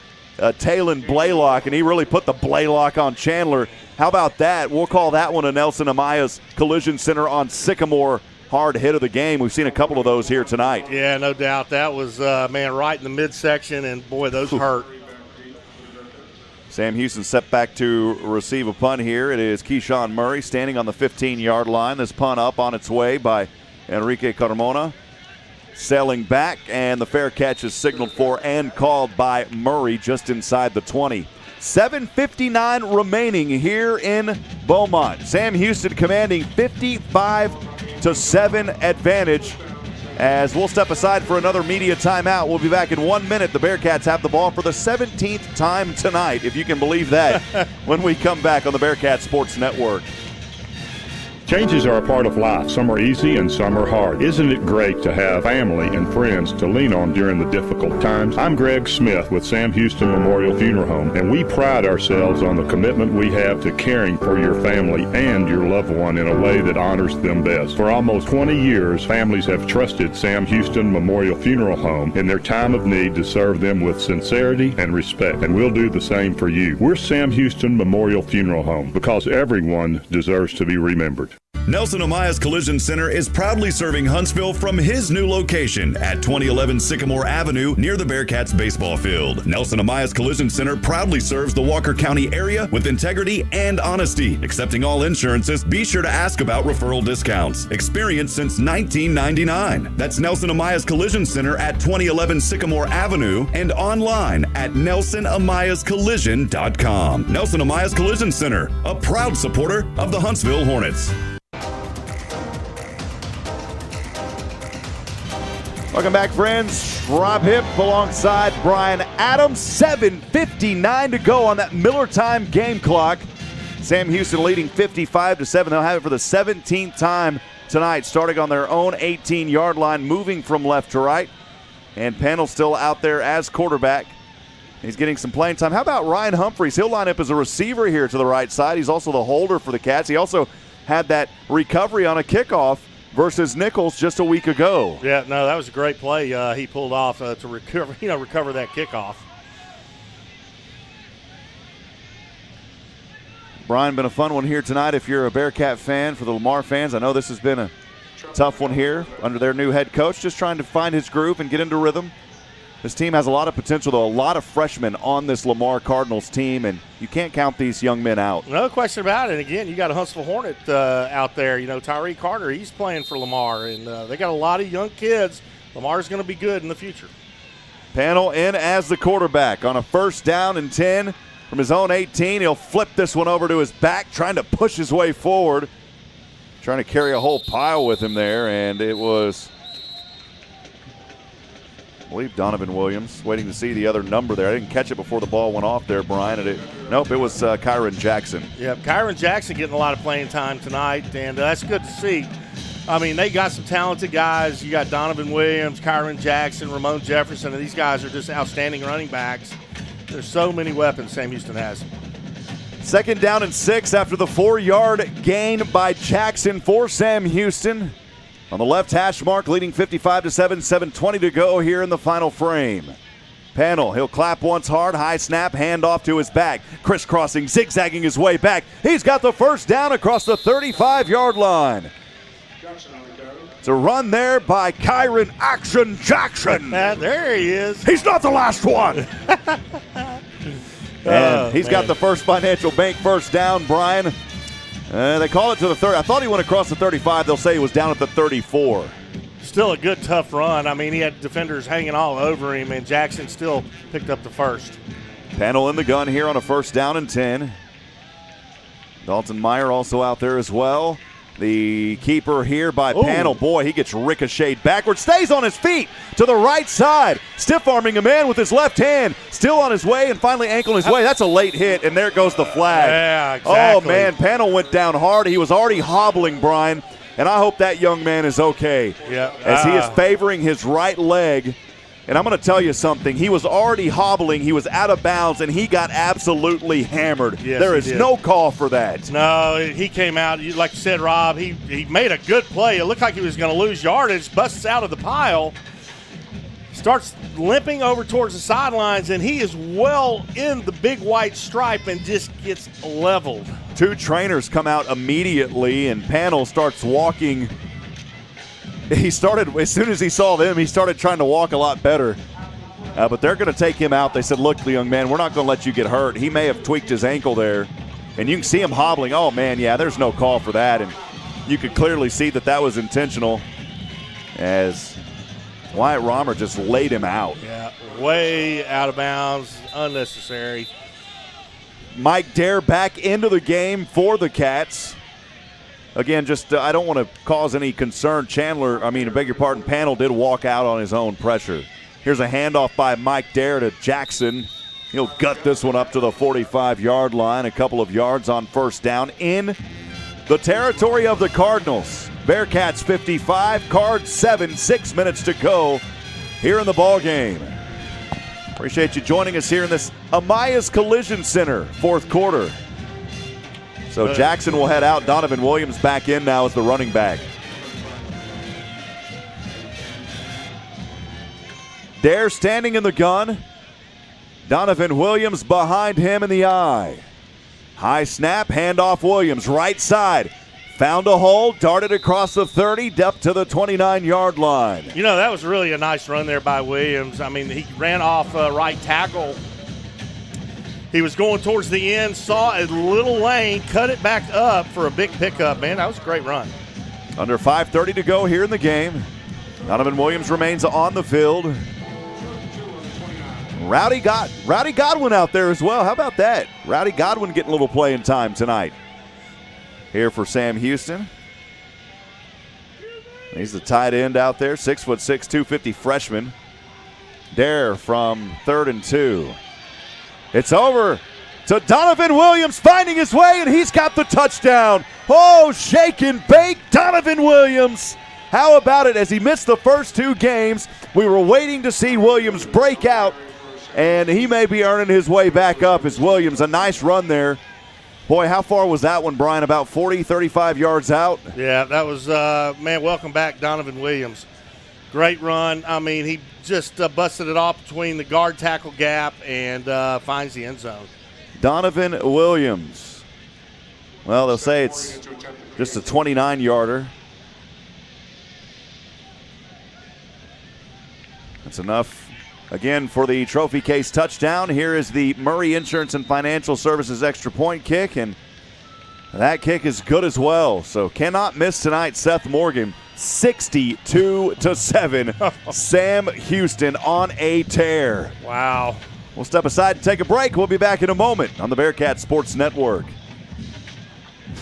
[SPEAKER 2] Talon Blaylock, and he really put the Blaylock on Chandler. How about that? We'll call that one a Nelson Amaya's Collision Center on Sycamore hard hit of the game. We've seen a couple of those here tonight.
[SPEAKER 3] Yeah, no doubt. That was, right in the midsection, and, boy, those hurt.
[SPEAKER 2] Sam Houston set back to receive a punt here. It is Keyshawn Murray standing on the 15-yard line. This punt up on its way by Enrique Carmona. Sailing back, and the fair catch is signaled for and called by Murray just inside the 20. 7:59 remaining here in Beaumont. Sam Houston commanding 55-7 advantage. As we'll step aside for another media timeout. We'll be back in 1 minute. The Bearkats have the ball for the 17th time tonight, if you can believe that, when we come back on the Bearkats Sports Network.
[SPEAKER 15] Changes are a part of life. Some are easy and some are hard. Isn't it great to have family and friends to lean on during the difficult times? I'm Greg Smith with Sam Houston Memorial Funeral Home, and we pride ourselves on the commitment we have to caring for your family and your loved one in a way that honors them best. For almost 20 years, families have trusted Sam Houston Memorial Funeral Home in their time of need to serve them with sincerity and respect, and we'll do the same for you. We're Sam Houston Memorial Funeral Home because everyone deserves to be remembered.
[SPEAKER 2] Nelson Amaya's Collision Center is proudly serving Huntsville from his new location at 2011 Sycamore Avenue near the Bearkats baseball field. Nelson Amaya's Collision Center proudly serves the Walker County area with integrity and honesty. Accepting all insurances, be sure to ask about referral discounts. Experienced since 1999. That's Nelson Amaya's Collision Center at 2011 Sycamore Avenue and online at NelsonAmayasCollision.com. Nelson Amaya's Collision Center, a proud supporter of the Huntsville Hornets. Welcome back, friends. Rob Hipp alongside Brian Adams. 7:59 to go on that Miller time game clock. Sam Houston leading 55-7. They'll have it for the 17th time tonight, starting on their own 18-yard line, moving from left to right. And Panel still out there as quarterback. He's getting some playing time. How about Ryan Humphreys? He'll line up as a receiver here to the right side. He's also the holder for the Cats. He also had that recovery on a kickoff versus Nichols just a week ago.
[SPEAKER 3] Yeah, no, that was a great play he pulled off to recover that kickoff.
[SPEAKER 2] Brian, been a fun one here tonight if you're a Bearcat fan. For the Lamar fans, I know this has been a tough one here under their new head coach, just trying to find his groove and get into rhythm. This team has a lot of potential, though. A lot of freshmen on this Lamar Cardinals team, and you can't count these young men out.
[SPEAKER 3] No question about it. And again, you got a Huntsville Hornet out there. You know, Tyree Carter, he's playing for Lamar, and they got a lot of young kids. Lamar's going to be good in the future.
[SPEAKER 2] Panel in as the quarterback on a 1st down and 10 from his own 18. He'll flip this one over to his back, trying to push his way forward, trying to carry a whole pile with him there, and it was, I believe, Donovan Williams. Waiting to see the other number there. I didn't catch it before the ball went off there, Brian. Nope, it was Kyron Jackson.
[SPEAKER 3] Yeah, Kyron Jackson getting a lot of playing time tonight, and that's good to see. I mean, they got some talented guys. You got Donovan Williams, Kyron Jackson, Ramon Jefferson, and these guys are just outstanding running backs. There's so many weapons Sam Houston has.
[SPEAKER 2] 2nd down and 6 after the 4-yard gain by Jackson for Sam Houston. On the left hash mark, leading 55-7, 7:20 to go here in the final frame. Panel, he'll clap once hard, high snap, hand off to his back. Crisscrossing, zigzagging his way back. He's got the 1st down across the 35-yard line. It's a run there by Kyron Action Jackson.
[SPEAKER 3] There he is.
[SPEAKER 2] He's not the last one. And he's got the First Financial Bank 1st down, Brian. They call it to the 30. I thought he went across the 35. They'll say he was down at the 34.
[SPEAKER 3] Still a good, tough run. I mean, he had defenders hanging all over him, and Jackson still picked up the 1st.
[SPEAKER 2] Panel in the gun here on a 1st down and 10. Dalton Meyer also out there as well. The keeper here by Panel. Boy, he gets ricocheted backwards. Stays on his feet to the right side. Stiff-arming a man with his left hand. Still on his way and finally ankling his way. That's a late hit, and there goes the flag.
[SPEAKER 3] Yeah, exactly.
[SPEAKER 2] Oh, man, Panel went down hard. He was already hobbling, Brian, and I hope that young man is okay.
[SPEAKER 3] Yeah.
[SPEAKER 2] As he is favoring his right leg. And I'm going to tell you something. He was already hobbling. He was out of bounds, and he got absolutely hammered.
[SPEAKER 3] Yes,
[SPEAKER 2] there is no call for that.
[SPEAKER 3] No, he came out, like you said, Rob, he made a good play. It looked like he was going to lose yardage, busts out of the pile, starts limping over towards the sidelines, and he is well in the big white stripe and just gets leveled.
[SPEAKER 2] 2 trainers come out immediately, and Panel starts walking. He started, as soon as he saw them, he started trying to walk a lot better. But they're going to take him out. They said, look, the young man, we're not going to let you get hurt. He may have tweaked his ankle there. And you can see him hobbling. Oh, man, yeah, there's no call for that. And you could clearly see that that was intentional as Wyatt Romer just laid him out.
[SPEAKER 3] Yeah, way out of bounds, unnecessary.
[SPEAKER 2] Mike Dare back into the game for the Cats. Again, just I don't want to cause any concern. I beg your pardon, Panel did walk out on his own pressure. Here's a handoff by Mike Dare to Jackson. He'll gut this one up to the 45-yard line, a couple of yards on 1st down in the territory of the Cardinals. Bearkats 55, Cards 7, 6 minutes to go here in the ball game. Appreciate you joining us here in this Amaya's Collision Center, fourth quarter. So Jackson will head out. Donovan Williams back in now as the running back. Dare standing in the gun. Donovan Williams behind him in the eye. High snap, handoff Williams, right side. Found a hole, darted across the 30, up to the 29-yard line.
[SPEAKER 3] You know, that was really a nice run there by Williams. I mean, he ran off right tackle. He was going towards the end, saw a little lane, cut it back up for a big pickup. Man, that was a great run.
[SPEAKER 2] Under 5:30 to go here in the game. Donovan Williams remains on the field. Rowdy Godwin out there as well. How about that? Rowdy Godwin getting a little playing time tonight. Here for Sam Houston. He's the tight end out there, 6'6", 250 freshman. Dare from 3rd and 2. It's over to Donovan Williams finding his way, and he's got the touchdown. Oh, shake and bake, Donovan Williams. How about it? As he missed the first 2 games, we were waiting to see Williams break out, and he may be earning his way back up as Williams. A nice run there. Boy, how far was that one, Brian? About 40, 35 yards out?
[SPEAKER 3] Yeah, that was, man, welcome back, Donovan Williams. Great run. I mean, he just busted it off between the guard tackle gap and finds the end zone.
[SPEAKER 2] Donovan Williams. Well, they'll say it's just a 29-yarder. That's enough. Again, for the trophy case touchdown, here is the Murray Insurance and Financial Services extra point kick, and that kick is good as well. So cannot miss tonight, Seth Morgan. 62-7. Sam Houston on a tear.
[SPEAKER 3] Wow.
[SPEAKER 2] We'll step aside and take a break. We'll be back in a moment on the Bearcats Sports Network.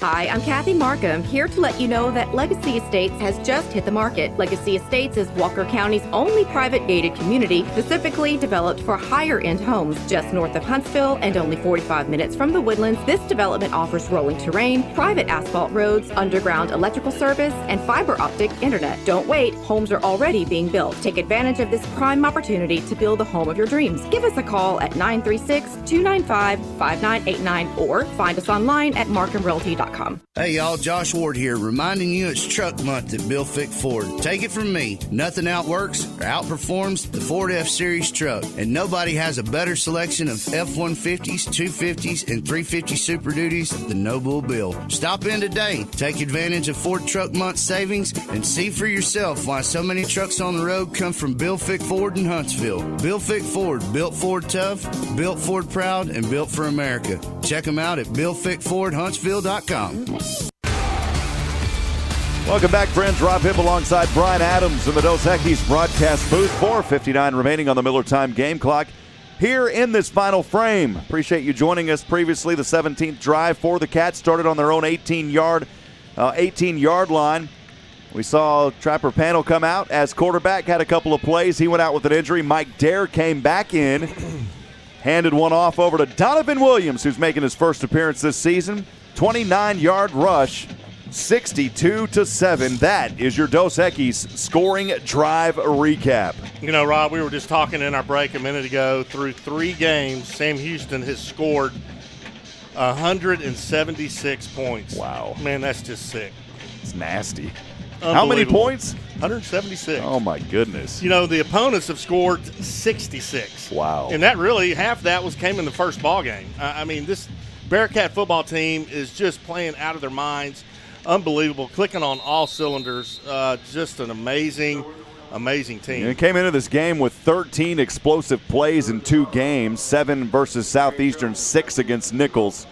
[SPEAKER 19] Hi, I'm Kathy Markham, here to let you know that Legacy Estates has just hit the market. Legacy Estates is Walker County's only private gated community, specifically developed for higher-end homes. Just north of Huntsville and only 45 minutes from the Woodlands, this development offers rolling terrain, private asphalt roads, underground electrical service, and fiber optic internet. Don't wait, homes are already being built. Take advantage of this prime opportunity to build the home of your dreams. Give us a call at 936-295-5989 or find us online at markhamrealty.com.
[SPEAKER 16] Hey y'all, Josh Ward here, reminding you it's Truck Month at Bill Fick Ford. Take it from me, nothing outworks or outperforms the Ford F-Series truck, and nobody has a better selection of F-150s, 250s, and 350 Super Duties than No Bull Bill. Stop in today, take advantage of Ford Truck Month savings, and see for yourself why so many trucks on the road come from Bill Fick Ford in Huntsville. Bill Fick Ford, built Ford tough, built Ford proud, and built for America. Check them out at BillFickFordHuntsville.com.
[SPEAKER 2] Welcome back, friends. Rob Hipp alongside Brian Adams in the Dos Equis broadcast booth. 4:59 remaining on the Miller Time game clock here in this final frame. Appreciate you joining us. Previously, the 17th drive for the Cats started on their own 18-yard line. We saw Trapper Panel come out as quarterback, had a couple of plays. He went out with an injury. Mike Dare came back in, handed one off over to Donovan Williams, who's making his first appearance this season. 29-yard rush, 62-7. That is your Dos Equis scoring drive recap.
[SPEAKER 3] You know, Rob, we were just talking in our break a minute ago. Through 3 games, Sam Houston has scored 176 points.
[SPEAKER 2] Wow.
[SPEAKER 3] Man, that's just sick.
[SPEAKER 2] It's nasty. How many points?
[SPEAKER 3] 176.
[SPEAKER 2] Oh, my goodness.
[SPEAKER 3] You know, the opponents have scored 66.
[SPEAKER 2] Wow.
[SPEAKER 3] And that really, half of that came in the first ball game. I mean, this Bearcat football team is just playing out of their minds. Unbelievable. Clicking on all cylinders. Just an amazing team.
[SPEAKER 2] It came into this game with 13 explosive plays in 2 games, 7 versus Southeastern, 6 against Nichols.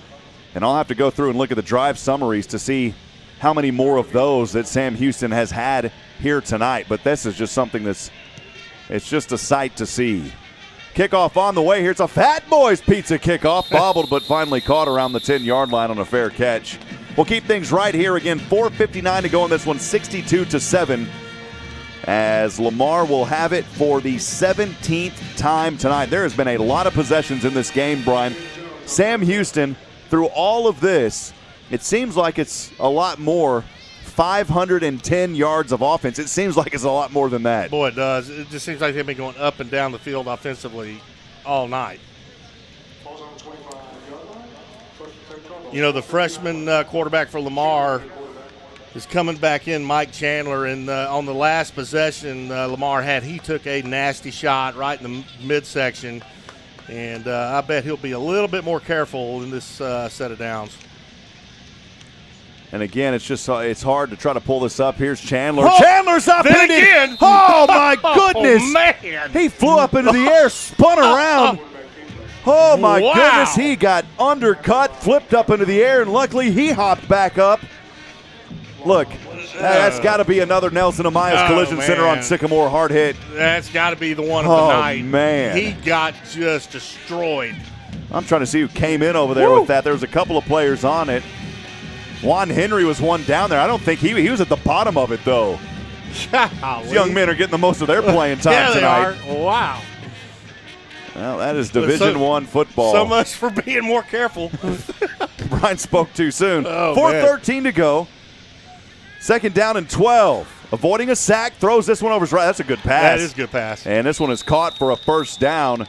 [SPEAKER 2] And I'll have to go through and look at the drive summaries to see how many more of those that Sam Houston has had here tonight. But this is just something it's just a sight to see. Kickoff on the way here. It's a Fat Boys Pizza kickoff. Bobbled, but finally caught around the 10-yard line on a fair catch. We'll keep things right here. Again, 4:59 to go in this one, 62-7. As Lamar will have it for the 17th time tonight. There has been a lot of possessions in this game, Brian. Sam Houston, through all of this, it seems like it's a lot more. 510 yards of offense. It seems like it's a lot more than that.
[SPEAKER 3] Boy, it does. It just seems like they've been going up and down the field offensively all night. You know, the freshman quarterback for Lamar is coming back in, Mike Chandler, and on the last possession Lamar had, he took a nasty shot right in the midsection, and I bet he'll be a little bit more careful in this set of downs.
[SPEAKER 2] And again, it's hard to try to pull this up. Here's Chandler.
[SPEAKER 3] Oh,
[SPEAKER 2] Chandler's up
[SPEAKER 3] then
[SPEAKER 2] in it.
[SPEAKER 3] again.
[SPEAKER 2] Oh, my goodness.
[SPEAKER 3] Oh, man.
[SPEAKER 2] He flew up into the air, spun around. Oh, my goodness. He got undercut, flipped up into the air, and luckily he hopped back up. Look, that's got to be another Nelson Amaya's Collision Center on Sycamore. Hard hit.
[SPEAKER 3] That's got to be the one of the night.
[SPEAKER 2] Oh, man.
[SPEAKER 3] He got just destroyed.
[SPEAKER 2] I'm trying to see who came in over there with that. There was a couple of players on it. Juan Henry was one down there. I don't think he was at the bottom of it, though. These young men are getting the most of their playing time tonight.
[SPEAKER 3] Are. Wow.
[SPEAKER 2] Well, that is Division I football.
[SPEAKER 3] So much for being more careful.
[SPEAKER 2] Brian spoke too soon.
[SPEAKER 3] 4:13
[SPEAKER 2] to go. Second down and 12. Avoiding a sack, throws this one over his right. That's a good pass.
[SPEAKER 3] That is a good pass.
[SPEAKER 2] And this one is caught for a first down.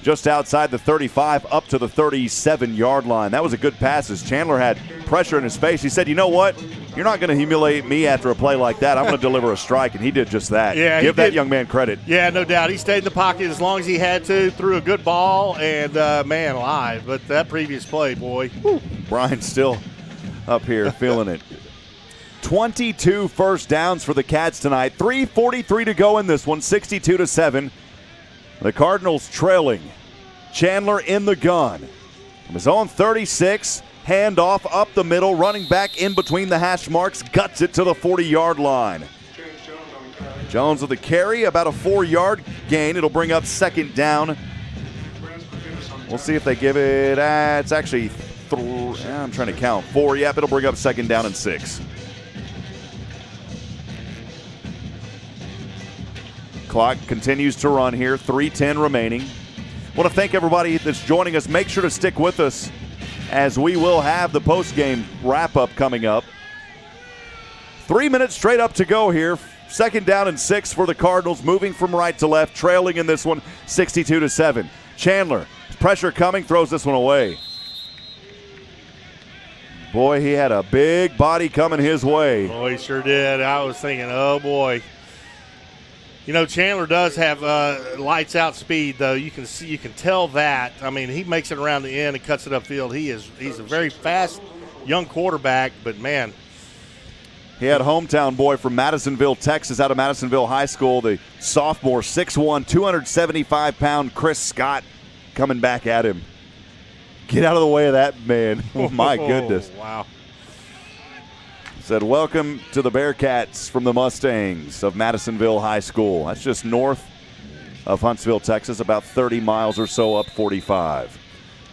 [SPEAKER 2] Just outside the 35, up to the 37-yard line. That was a good pass as Chandler had pressure in his face. He said, you know what? You're not going to humiliate me after a play like that. I'm going to deliver a strike, and he did just that.
[SPEAKER 3] Yeah,
[SPEAKER 2] Give that young man credit.
[SPEAKER 3] Yeah, no doubt. He stayed in the pocket as long as he had to, threw a good ball, and, man, alive. But that previous play, boy.
[SPEAKER 2] Brian's still up here feeling it. 22 first downs for the Cats tonight. 3:43 to go in this one, 62-7. The Cardinals trailing. Chandler in the gun. From his own 36, handoff up the middle, running back in between the hash marks, guts it to the 40-yard line. Jones with the carry, about a 4-yard gain. It'll bring up second down. We'll see if they give it. It's actually, I'm trying to count. 4, yep, it'll bring up second down and 6. Clock continues to run here, 3:10 remaining. I want to thank everybody that's joining us. Make sure to stick with us as we will have the postgame wrap-up coming up. 3 minutes straight up to go here. Second down and 6 for the Cardinals, moving from right to left, trailing in this one, 62-7. Chandler, pressure coming, throws this one away. Boy, he had a big body coming his way.
[SPEAKER 3] Oh, he sure did. I was thinking, oh, boy. You know, Chandler does have lights out speed, though. You can tell that. I mean, he makes it around the end and cuts it upfield. He's a very fast young quarterback, but man.
[SPEAKER 2] He had a hometown boy from Madisonville, Texas, out of Madisonville High School, the sophomore, 6'1", 275-pound Chris Scott coming back at him. Get out of the way of that man. Oh, my goodness.
[SPEAKER 3] Wow.
[SPEAKER 2] Said, welcome to the Bearkats from the Mustangs of Madisonville High School. That's just north of Huntsville, Texas, about 30 miles or so up 45.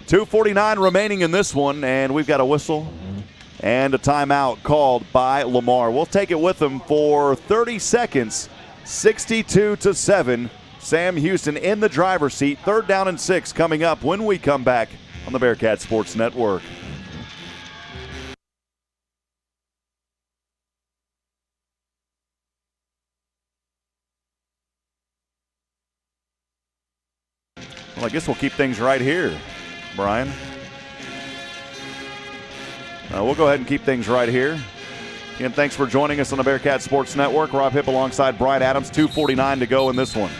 [SPEAKER 2] 2:49 remaining in this one, and we've got a whistle and a timeout called by Lamar. We'll take it with them for 30 seconds, 62-7. Sam Houston in the driver's seat. Third down and 6 coming up when we come back on the Bearcat Sports Network. Well, I guess we'll keep things right here, Brian. We'll go ahead and keep things right here. Again, thanks for joining us on the Bearcat Sports Network. Rob Hipp alongside Brian Adams. 2:49 to go in this one.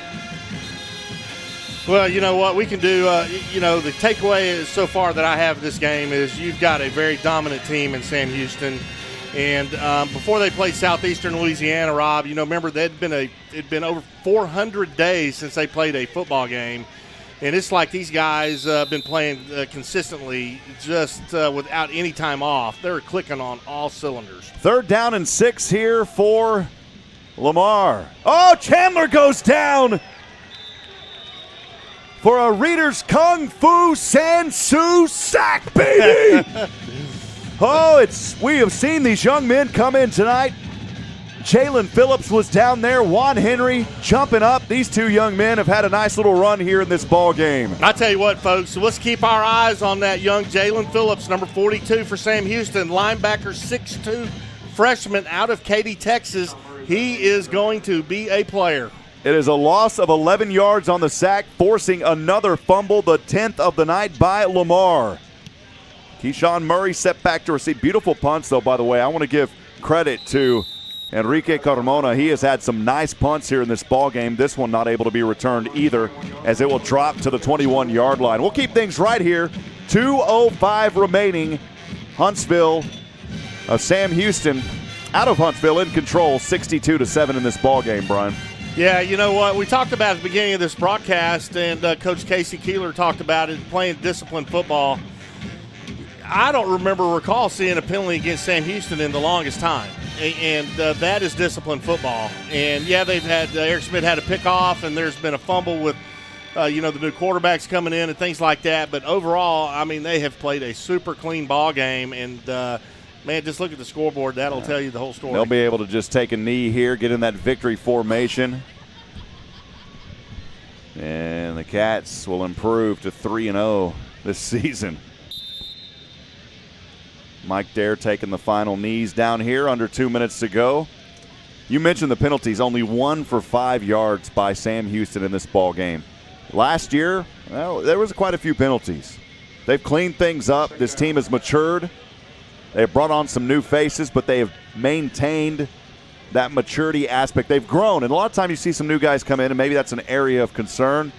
[SPEAKER 3] Well, you know what we can do, the takeaway is so far that I have this game is you've got a very dominant team in Sam Houston. And before they played Southeastern Louisiana, Rob, remember it'd been over 400 days since they played a football game. And it's like these guys have been playing consistently just without any time off. They're clicking on all cylinders.
[SPEAKER 2] Third down and 6 here for Lamar. Oh, Chandler goes down for a Reader's Kung Fu Sansu sack, baby. We have seen these young men come in tonight Jalen Phillips was down there. Juan Henry jumping up. These two young men have had a nice little run here in this ball game.
[SPEAKER 3] I tell you what, folks, let's keep our eyes on that young Jalen Phillips, number 42 for Sam Houston, linebacker, 6'2", freshman out of Katy, Texas. He is going to be a player.
[SPEAKER 2] It is a loss of 11 yards on the sack, forcing another fumble, the 10th of the night by Lamar. Keyshawn Murray set back to receive. Beautiful punts, though, by the way. I want to give credit to Enrique Carmona. He has had some nice punts here in this ball game. This one not able to be returned either, as it will drop to the 21-yard line. We'll keep things right here. 2:05 remaining. Huntsville, Sam Houston out of Huntsville in control, 62-7 in this ball game, Brian.
[SPEAKER 3] Yeah, you know what? We talked about at the beginning of this broadcast, and Coach Casey Keeler talked about it, playing disciplined football. I don't recall seeing a penalty against Sam Houston in the longest time, and that is disciplined football. And, yeah, they've had Eric Smith had a pick off, and there's been a fumble with, the new quarterbacks coming in and things like that. But overall, I mean, they have played a super clean ball game, and, man, just look at the scoreboard. That'll tell you the whole story.
[SPEAKER 2] They'll be able to just take a knee here, get in that victory formation. And the Cats will improve to 3-0 this season. Mike Dare taking the final knees down here, under 2 minutes to go. You mentioned the penalties, only 1 for 5 yards by Sam Houston in this ball game. Last year, well, there was quite a few penalties. They've cleaned things up. This team has matured. They've brought on some new faces, but they have maintained that maturity aspect. They've grown, and a lot of times you see some new guys come in, and maybe that's an area of concern.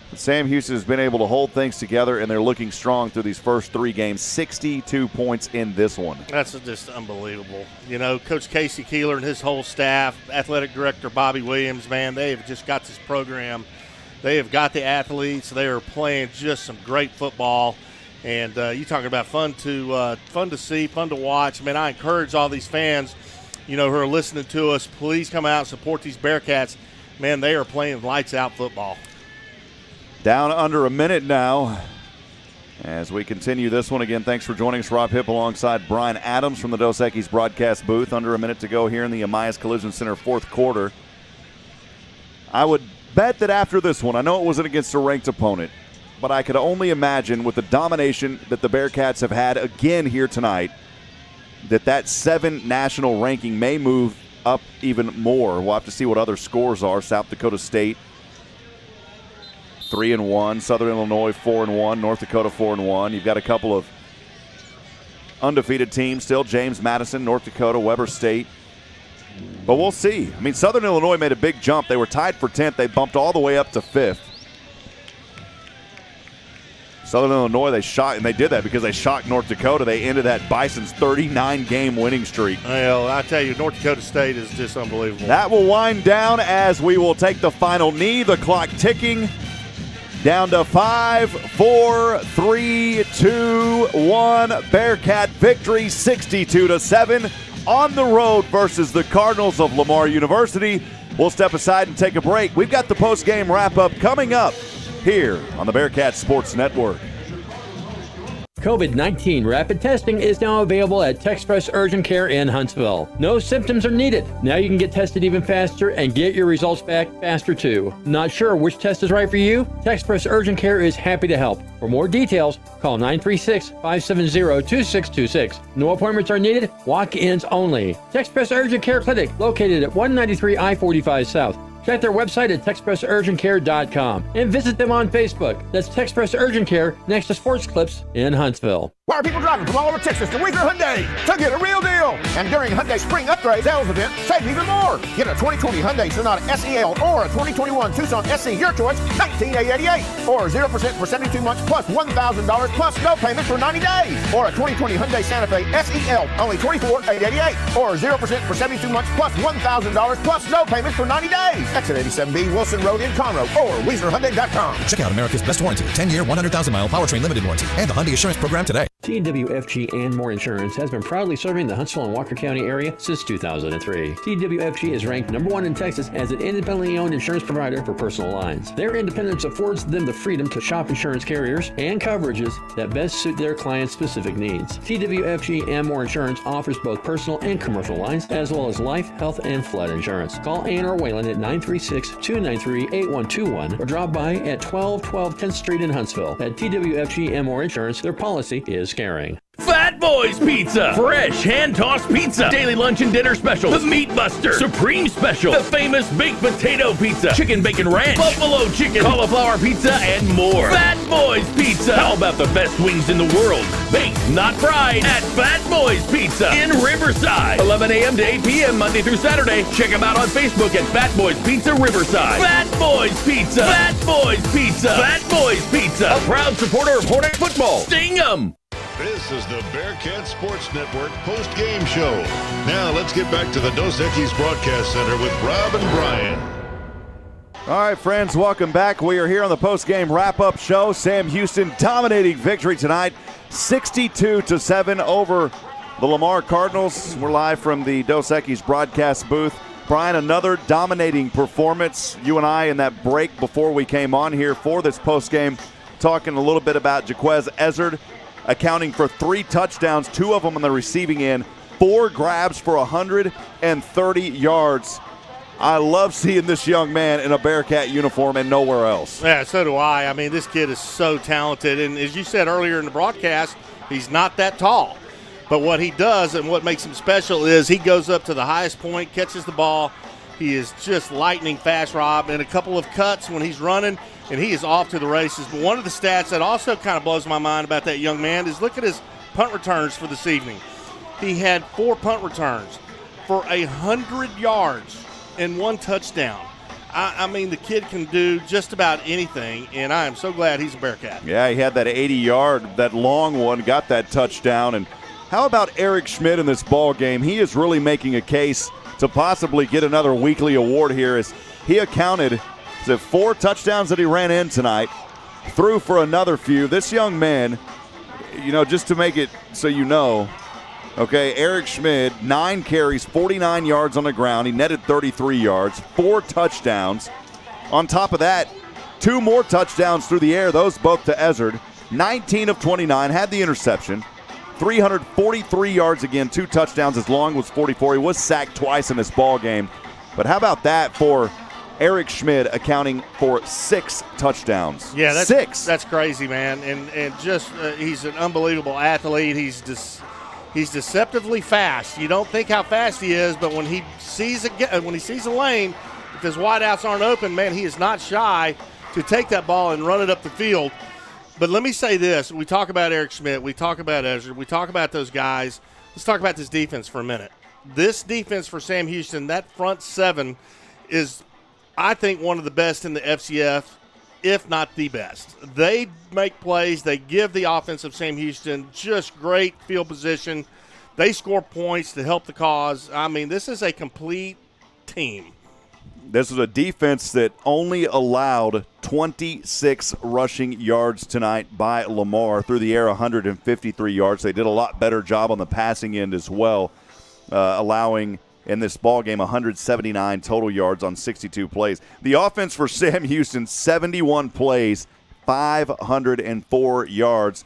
[SPEAKER 2] But Sam Houston has been able to hold things together, and they're looking strong through these first 3 games. 62 points in this one.
[SPEAKER 3] That's just unbelievable. You know, Coach Casey Keeler and his whole staff, athletic director Bobby Williams, man, they have just got this program. They have got the athletes. They are playing just some great football. And you talking about fun to see, fun to watch. Man, I encourage all these fans, who are listening to us, please come out and support these Bearkats. Man, they are playing lights-out football.
[SPEAKER 2] Down under a minute now as we continue this one. Again, thanks for joining us. Rob Hipp alongside Brian Adams from the Dos Equis broadcast booth. Under a minute to go here in the Amias Collision Center fourth quarter. I would bet that after this one, I know it wasn't against a ranked opponent, but I could only imagine with the domination that the Bearkats have had again here tonight, that 7 national ranking may move up even more. We'll have to see what other scores are. South Dakota State 3-1, Southern Illinois 4-1, North Dakota 4-1. You've got a couple of undefeated teams still, James Madison, North Dakota, Weber State. But we'll see. I mean, Southern Illinois made a big jump. They were tied for 10th. They bumped all the way up to 5th. Southern Illinois, they did that because they shocked North Dakota. They ended that Bison's 39-game winning streak.
[SPEAKER 3] Well, I tell you, North Dakota State is just unbelievable.
[SPEAKER 2] That will wind down as we will take the final knee. The clock ticking down to 5, 4, 3, 2, 1. Bearcat victory, 62-7 on the road versus the Cardinals of Lamar University. We'll step aside and take a break. We've got the post-game wrap-up coming up here on the Bearcat Sports Network.
[SPEAKER 5] COVID-19 rapid testing is now available at TexPress Urgent Care in Huntsville. No symptoms are needed. Now you can get tested even faster and get your results back faster too. Not sure which test is right for you? TexPress Urgent Care is happy to help. For more details, call 936-570-2626. No appointments are needed. Walk-ins only. TexPress Urgent Care Clinic, located at 193 I-45 South. Check their website at TexPressUrgentCare.com and visit them on Facebook. That's TexPress Urgent Care next to Sports Clips in Huntsville.
[SPEAKER 13] Why are people driving from all over Texas to Weaver Hyundai to get a real deal? And during Hyundai Spring Upgrade Sales Event, save even more. Get a 2020 Hyundai Sonata SEL or a 2021 Tucson SC, your choice, $19,888. Or 0% for 72 months plus $1,000 plus no payments for 90 days. Or a 2020 Hyundai Santa Fe SEL, only $24,888. Or 0% for 72 months plus $1,000 plus no payments for 90 days. Exit 87B Wilson Road in Conroe or WeaverHyundai.com.
[SPEAKER 14] Check out America's best warranty, 10-year, 100,000-mile powertrain limited warranty, and the Hyundai Assurance Program today.
[SPEAKER 5] TWFG and More Insurance has been proudly serving the Huntsville and Walker County area since 2003. TWFG is ranked #1 in Texas as an independently owned insurance provider for personal lines. Their independence affords them the freedom to shop insurance carriers and coverages that best suit their clients' specific needs. TWFG and More Insurance offers both personal and commercial lines, as well as life, health, and flood insurance. Call Ann or Waylon at 936-293-8121 or drop by at 1212 10th Street in Huntsville. At TWFG and More Insurance, their policy is caring.
[SPEAKER 4] Fat Boys Pizza. Fresh hand-tossed pizza. Daily lunch and dinner specials. The Meat Buster. Supreme Special. The famous baked potato pizza. Chicken bacon ranch. Buffalo chicken. Cauliflower pizza and more. Fat Boys Pizza. How about the best wings in the world? Baked, not fried. At Fat Boys Pizza in Riverside. 11 a.m. to 8 p.m. Monday through Saturday. Check them out on Facebook at Fat Boys Pizza Riverside. Fat Boys Pizza. Fat Boys Pizza. Fat Boys Pizza. A proud supporter of Hornet football. Sting 'em.
[SPEAKER 1] This is the Bearcats Sports Network post-game show. Now let's get back to the Dos Equis Broadcast Center with Rob and Brian.
[SPEAKER 2] All right, friends, welcome back. We are here on the post-game wrap-up show. Sam Houston dominating victory tonight, 62-7 over the Lamar Cardinals. We're live from the Dos Equis broadcast booth. Brian, another dominating performance. You and I in that break before we came on here for this post-game, talking a little bit about Jaquez Ezzard, accounting for 3 touchdowns, 2 of them on the receiving end, 4 grabs for 130 yards. I love seeing this young man in a Bearcat uniform and nowhere else.
[SPEAKER 3] Yeah, so do I. I mean, this kid is so talented. And as you said earlier in the broadcast, he's not that tall. But what he does and what makes him special is he goes up to the highest point, catches the ball. He is just lightning fast, Rob, and a couple of cuts when he's running, and he is off to the races. But one of the stats that also kind of blows my mind about that young man is look at his punt returns for this evening. He had 4 punt returns for 100 yards and 1 touchdown. I mean, the kid can do just about anything, and I am so glad he's a Bearcat.
[SPEAKER 2] Yeah, he had that 80-yard, that long one, got that touchdown. And how about Eric Schmidt in this ball game? He is really making a case to possibly get another weekly award here, as he accounted for 4 touchdowns that he ran in tonight, threw for another few. This young man, you know, just to make it so you know, okay, Eric Schmidt, 9 carries, 49 yards on the ground. He netted 33 yards, 4 touchdowns. On top of that, 2 more touchdowns through the air, those both to Ezzard. 19 of 29, had the interception. 343 yards again, 2 touchdowns. His long was 44. He was sacked twice in this ball game. But how about that for Eric Schmidt, accounting for 6 touchdowns?
[SPEAKER 3] Yeah, that's
[SPEAKER 2] 6.
[SPEAKER 3] That's crazy, man. And just he's an unbelievable athlete. He's deceptively fast. You don't think how fast he is, but when he sees a lane, if his wideouts aren't open, man, he is not shy to take that ball and run it up the field. But let me say this. We talk about Eric Schmidt. We talk about Ezra. We talk about those guys. Let's talk about this defense for a minute. This defense for Sam Houston, that front 7 is, I think, one of the best in the FCF, if not the best. They make plays. They give the offense of Sam Houston just great field position. They score points to help the cause. I mean, this is a complete team.
[SPEAKER 2] This was a defense that only allowed 26 rushing yards tonight by Lamar. Through the air, 153 yards. They did a lot better job on the passing end as well, allowing in this ball game 179 total yards on 62 plays. The offense for Sam Houston, 71 plays, 504 yards.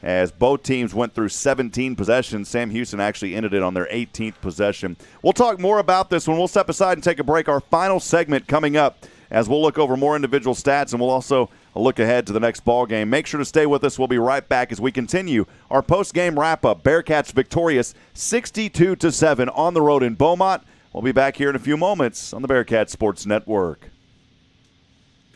[SPEAKER 2] As both teams went through 17 possessions, Sam Houston actually ended it on their 18th possession. We'll talk more about this when we'll step aside and take a break. Our final segment coming up as we'll look over more individual stats, and we'll also look ahead to the next ball game. Make sure to stay with us. We'll be right back as we continue our post-game wrap-up. Bearcats victorious 62-7 on the road in Beaumont. We'll be back here in a few moments on the Bearcats Sports Network.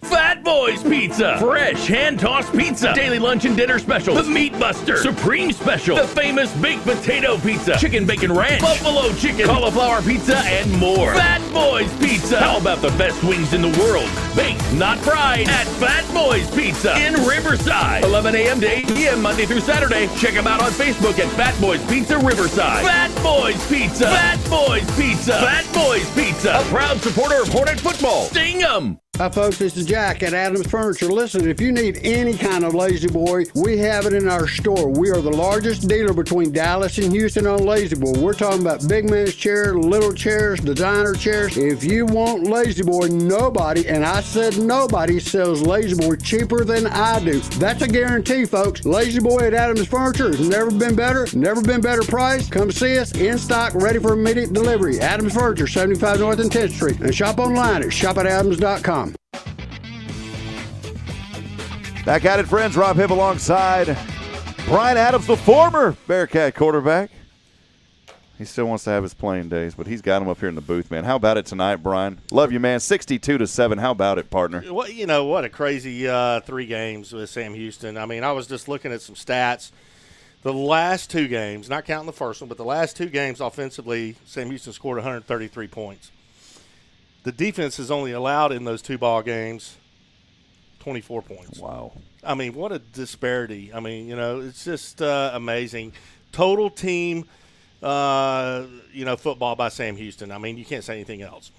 [SPEAKER 4] Fat Boys Pizza. Fresh hand-tossed pizza. Daily lunch and dinner specials. The Meat Buster. Supreme Special. The famous baked potato pizza. Chicken bacon ranch. Buffalo chicken. Cauliflower pizza and more. Fat Boys Pizza. How about the best wings in the world? Baked, not fried. At Fat Boys Pizza in Riverside. 11 a.m. to 8 p.m. Monday through Saturday. Check them out on Facebook at Fat Boys Pizza Riverside. Fat Boys Pizza. Fat Boys Pizza. Fat Boys Pizza. A proud supporter of Hornet football. Sting 'em.
[SPEAKER 9] Hi, folks. This is Jack at Adams Furniture. Listen, if you need any kind of Lazy Boy, we have it in our store. We are the largest dealer between Dallas and Houston on Lazy Boy. We're talking about big man's chairs, little chairs, designer chairs. If you want Lazy Boy, nobody, and I said nobody, sells Lazy Boy cheaper than I do. That's a guarantee, folks. Lazy Boy at Adams Furniture has never been better, never been better priced. Come see us in stock, ready for immediate delivery. Adams Furniture, 75 North and 10th Street. And shop online at shopatadams.com.
[SPEAKER 2] Back at it, friends. Rob Hipp alongside Brian Adams, the former Bearcat quarterback. He still wants to have his playing days, but he's got him up here in the booth, man. How about it tonight, Brian? Love you, man. 62-7. How about it, partner?
[SPEAKER 3] Well, you know, what a crazy 3 games with Sam Houston. I mean, I was just looking at some stats. The last 2 games, not counting the first one, but the last 2 games offensively, Sam Houston scored 133 points. The defense has only allowed in those 2 ball games 24 points.
[SPEAKER 2] Wow.
[SPEAKER 3] I mean, what a disparity. I mean, you know, it's just amazing. Total team, football by Sam Houston. I mean, you can't say anything else.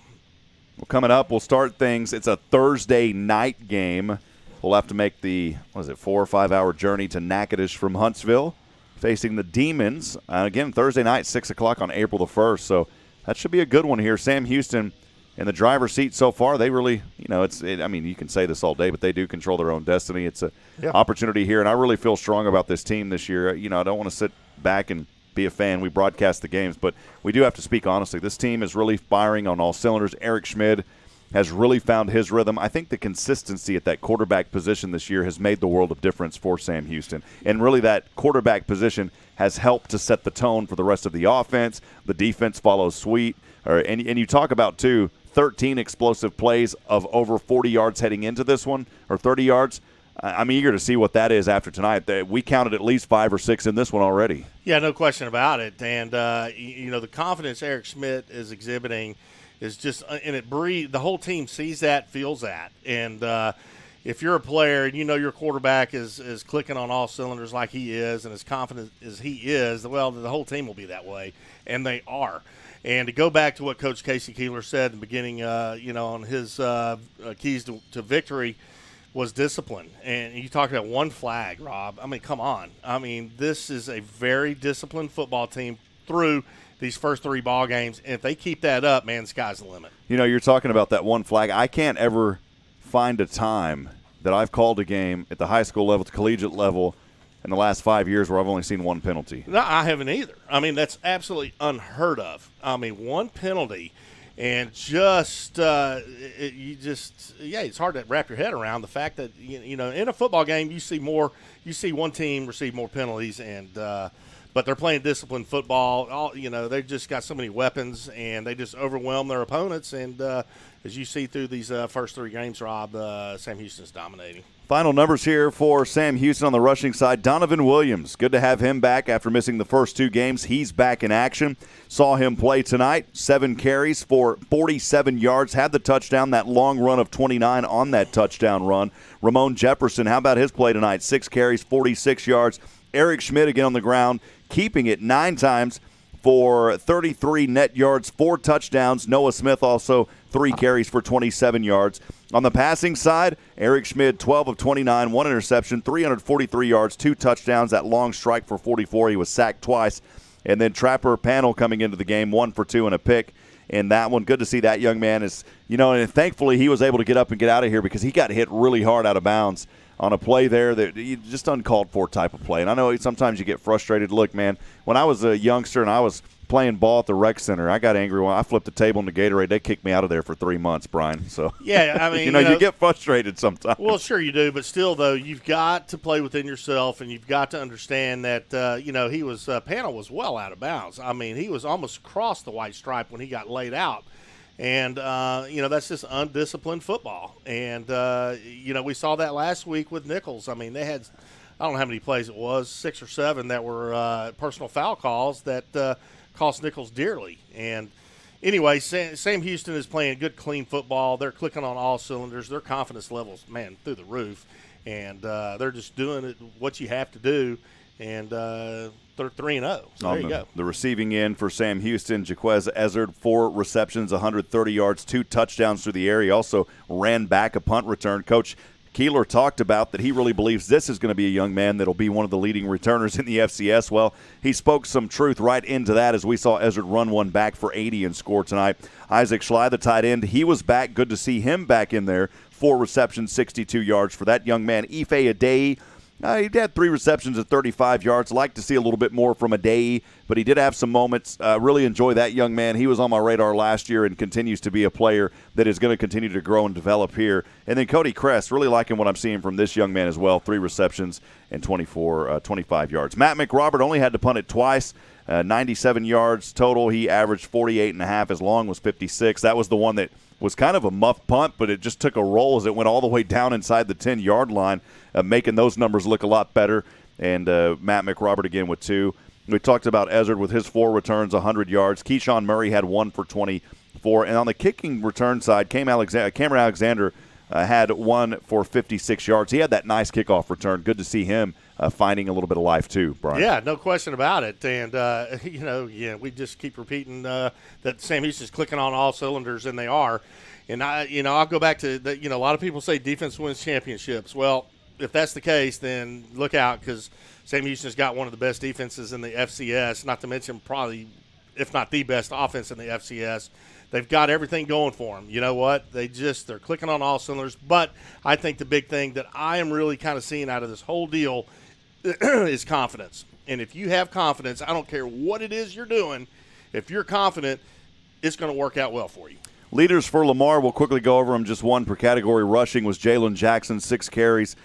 [SPEAKER 2] Well, coming up, we'll start things. It's a Thursday night game. We'll have to make the, 4 or 5 hour journey to Natchitoches from Huntsville, facing the Demons. Again, Thursday night, 6 o'clock on April the 1st. So that should be a good one here. Sam Houston in the driver's seat so far. They really, I mean, you can say this all day, but they do control their own destiny. It's an opportunity here, and I really feel strong about this team this year. I don't want to sit back and be a fan. We broadcast the games, but we do have to speak honestly. This team is really firing on all cylinders. Eric Schmid has really found his rhythm. I think the consistency at that quarterback position this year has made the world of difference for Sam Houston. And really that quarterback position has helped to set the tone for the rest of the offense. The defense follows suit. And you talk about, too, 13 explosive plays of over 40 yards heading into this one, or 30 yards. I'm eager to see what that is after tonight. We counted at least 5 or 6 in this one already.
[SPEAKER 3] Yeah, no question about it. And, the confidence Eric Schmidt is exhibiting is just – and it breathes – the whole team sees that, feels that. And if you're a player and you know your quarterback is clicking on all cylinders like he is and as confident as he is, well, the whole team will be that way, and they are. And to go back to what Coach Casey Keeler said in the beginning, on his keys to victory was discipline. And you talked about one flag, Rob. I mean, come on. I mean, this is a very disciplined football team through these first 3 ball games. And if they keep that up, man, the sky's the limit.
[SPEAKER 2] You're talking about that one flag. I can't ever find a time that I've called a game at the high school level, the collegiate level, in the last 5 years where I've only seen 1 penalty.
[SPEAKER 3] No, I haven't either. I mean, that's absolutely unheard of. I mean, 1 penalty, and just it's hard to wrap your head around the fact that in a football game you see one team receive more penalties, and but they're playing disciplined football. They've just got so many weapons, and they just overwhelm their opponents. And as you see through these first 3 games, Rob, Sam Houston's dominating.
[SPEAKER 2] Final numbers here for Sam Houston on the rushing side. Donovan Williams, good to have him back after missing the first 2 games. He's back in action. Saw him play tonight. 7 carries for 47 yards. Had the touchdown, that long run of 29 on that touchdown run. Ramon Jefferson, how about his play tonight? 6 carries, 46 yards. Eric Schmidt again on the ground, keeping it 9 times for 33 net yards, 4 touchdowns. Noah Smith also 3 carries for 27 yards. On the passing side, Eric Schmid, 12 of 29, 1 interception, 343 yards, 2 touchdowns. That long strike for 44. He was sacked twice. And then Trapper Panel coming into the game, 1 for 2 and a pick. And that one, good to see that young man is, and thankfully he was able to get up and get out of here because he got hit really hard out of bounds on a play there that just uncalled for type of play. And I know sometimes you get frustrated. Look, man, when I was a youngster and I was playing ball at the rec center, I got angry when I flipped the table in the Gatorade. They kicked me out of there for 3 months, Brian. So
[SPEAKER 3] yeah, I mean,
[SPEAKER 2] you get frustrated sometimes.
[SPEAKER 3] Well, sure you do, but still, though, you've got to play within yourself, and you've got to understand that he was Panel was well out of bounds. I mean, he was almost across the white stripe when he got laid out. And, that's just undisciplined football. And, we saw that last week with Nichols. I mean, they had, I don't know how many plays it was, 6 or 7 that were personal foul calls that cost Nichols dearly. And anyway, Sam Houston is playing good, clean football. They're clicking on all cylinders. Their confidence levels, man, through the roof. And they're just doing what you have to do and they're 3-0. So there you go.
[SPEAKER 2] The receiving end for Sam Houston, Jaquez Ezzard, 4 receptions, 130 yards, 2 touchdowns through the air. He also ran back a punt return. Coach Keeler talked about that he really believes this is going to be a young man that will be one of the leading returners in the FCS. Well, he spoke some truth right into that as we saw Ezzard run one back for 80 and score tonight. Isaac Schley, the tight end, he was back. Good to see him back in there. 4 receptions, 62 yards for that young man. Ife Adei, he had 3 receptions at 35 yards. Like to see a little bit more from Adei, but he did have some moments. Really enjoy that young man. He was on my radar last year and continues to be a player that is going to continue to grow and develop here. And then Cody Kress, really liking what I'm seeing from this young man as well. 3 receptions and 25 yards. Matt McRobert only had to punt it twice. 97 yards total. He averaged 48.5. His long was 56. That was the one that was kind of a muff punt, but it just took a roll as it went all the way down inside the 10-yard line, making those numbers look a lot better. And Matt McRobert again with 2. We talked about Ezzard with his 4 returns, 100 yards. Keyshawn Murray had 1 for 24. And on the kicking return side, Cameron Alexander had 1 for 56 yards. He had that nice kickoff return. Good to see him finding a little bit of life too, Brian.
[SPEAKER 3] Yeah, no question about it. And, we just keep repeating that Sam Houston's clicking on all cylinders, and they are. And, I'll go back to, a lot of people say defense wins championships. Well, if that's the case, then look out, because Sam Houston's got one of the best defenses in the FCS, not to mention probably, if not the best offense in the FCS. They've got everything going for them. You know what? They're clicking on all cylinders. But I think the big thing that I am really kind of seeing out of this whole deal is confidence. And if you have confidence, I don't care what it is you're doing, if you're confident, it's going to work out well for you.
[SPEAKER 2] Leaders for Lamar, we'll quickly go over them. Just 1 per category. Rushing was Jalen Jackson, 6 carries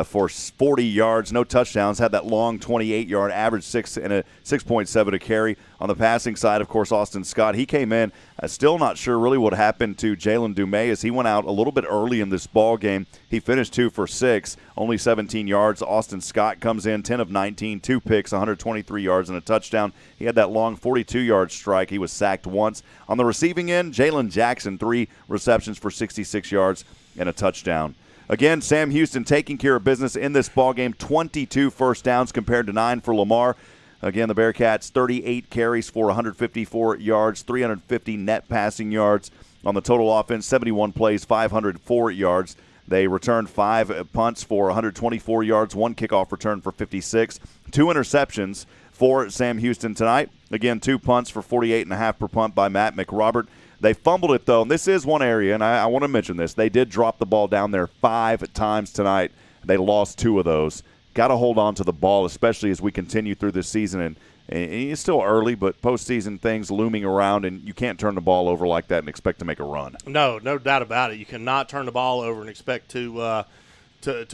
[SPEAKER 2] for 40 yards, no touchdowns. Had that long 28-yard average, 6.7 a carry. On the passing side, of course, Austin Scott, he came in. Still not sure really what happened to Jalen Dumais as he went out a little bit early in this ball game. He finished 2 for 6, only 17 yards. Austin Scott comes in 10 of 19, 2 picks, 123 yards and a touchdown. He had that long 42-yard strike. He was sacked once. On the receiving end, Jalen Jackson, 3 receptions for 66 yards and a touchdown. Again, Sam Houston taking care of business in this ballgame. 22 first downs compared to 9 for Lamar. Again, the Bearkats, 38 carries for 154 yards, 350 net passing yards. On the total offense, 71 plays, 504 yards. They returned 5 punts for 124 yards, 1 kickoff return for 56. 2 interceptions for Sam Houston tonight. Again, 2 punts for 48.5 per punt by Matt McRobert. They fumbled it, though, and this is one area, and I want to mention this. They did drop the ball down there 5 times tonight. They lost 2 of those. Got to hold on to the ball, especially as we continue through this season. And it's still early, but postseason things looming around, and you can't turn the ball over like that and expect to make a run.
[SPEAKER 3] No doubt about it. You cannot turn the ball over and expect to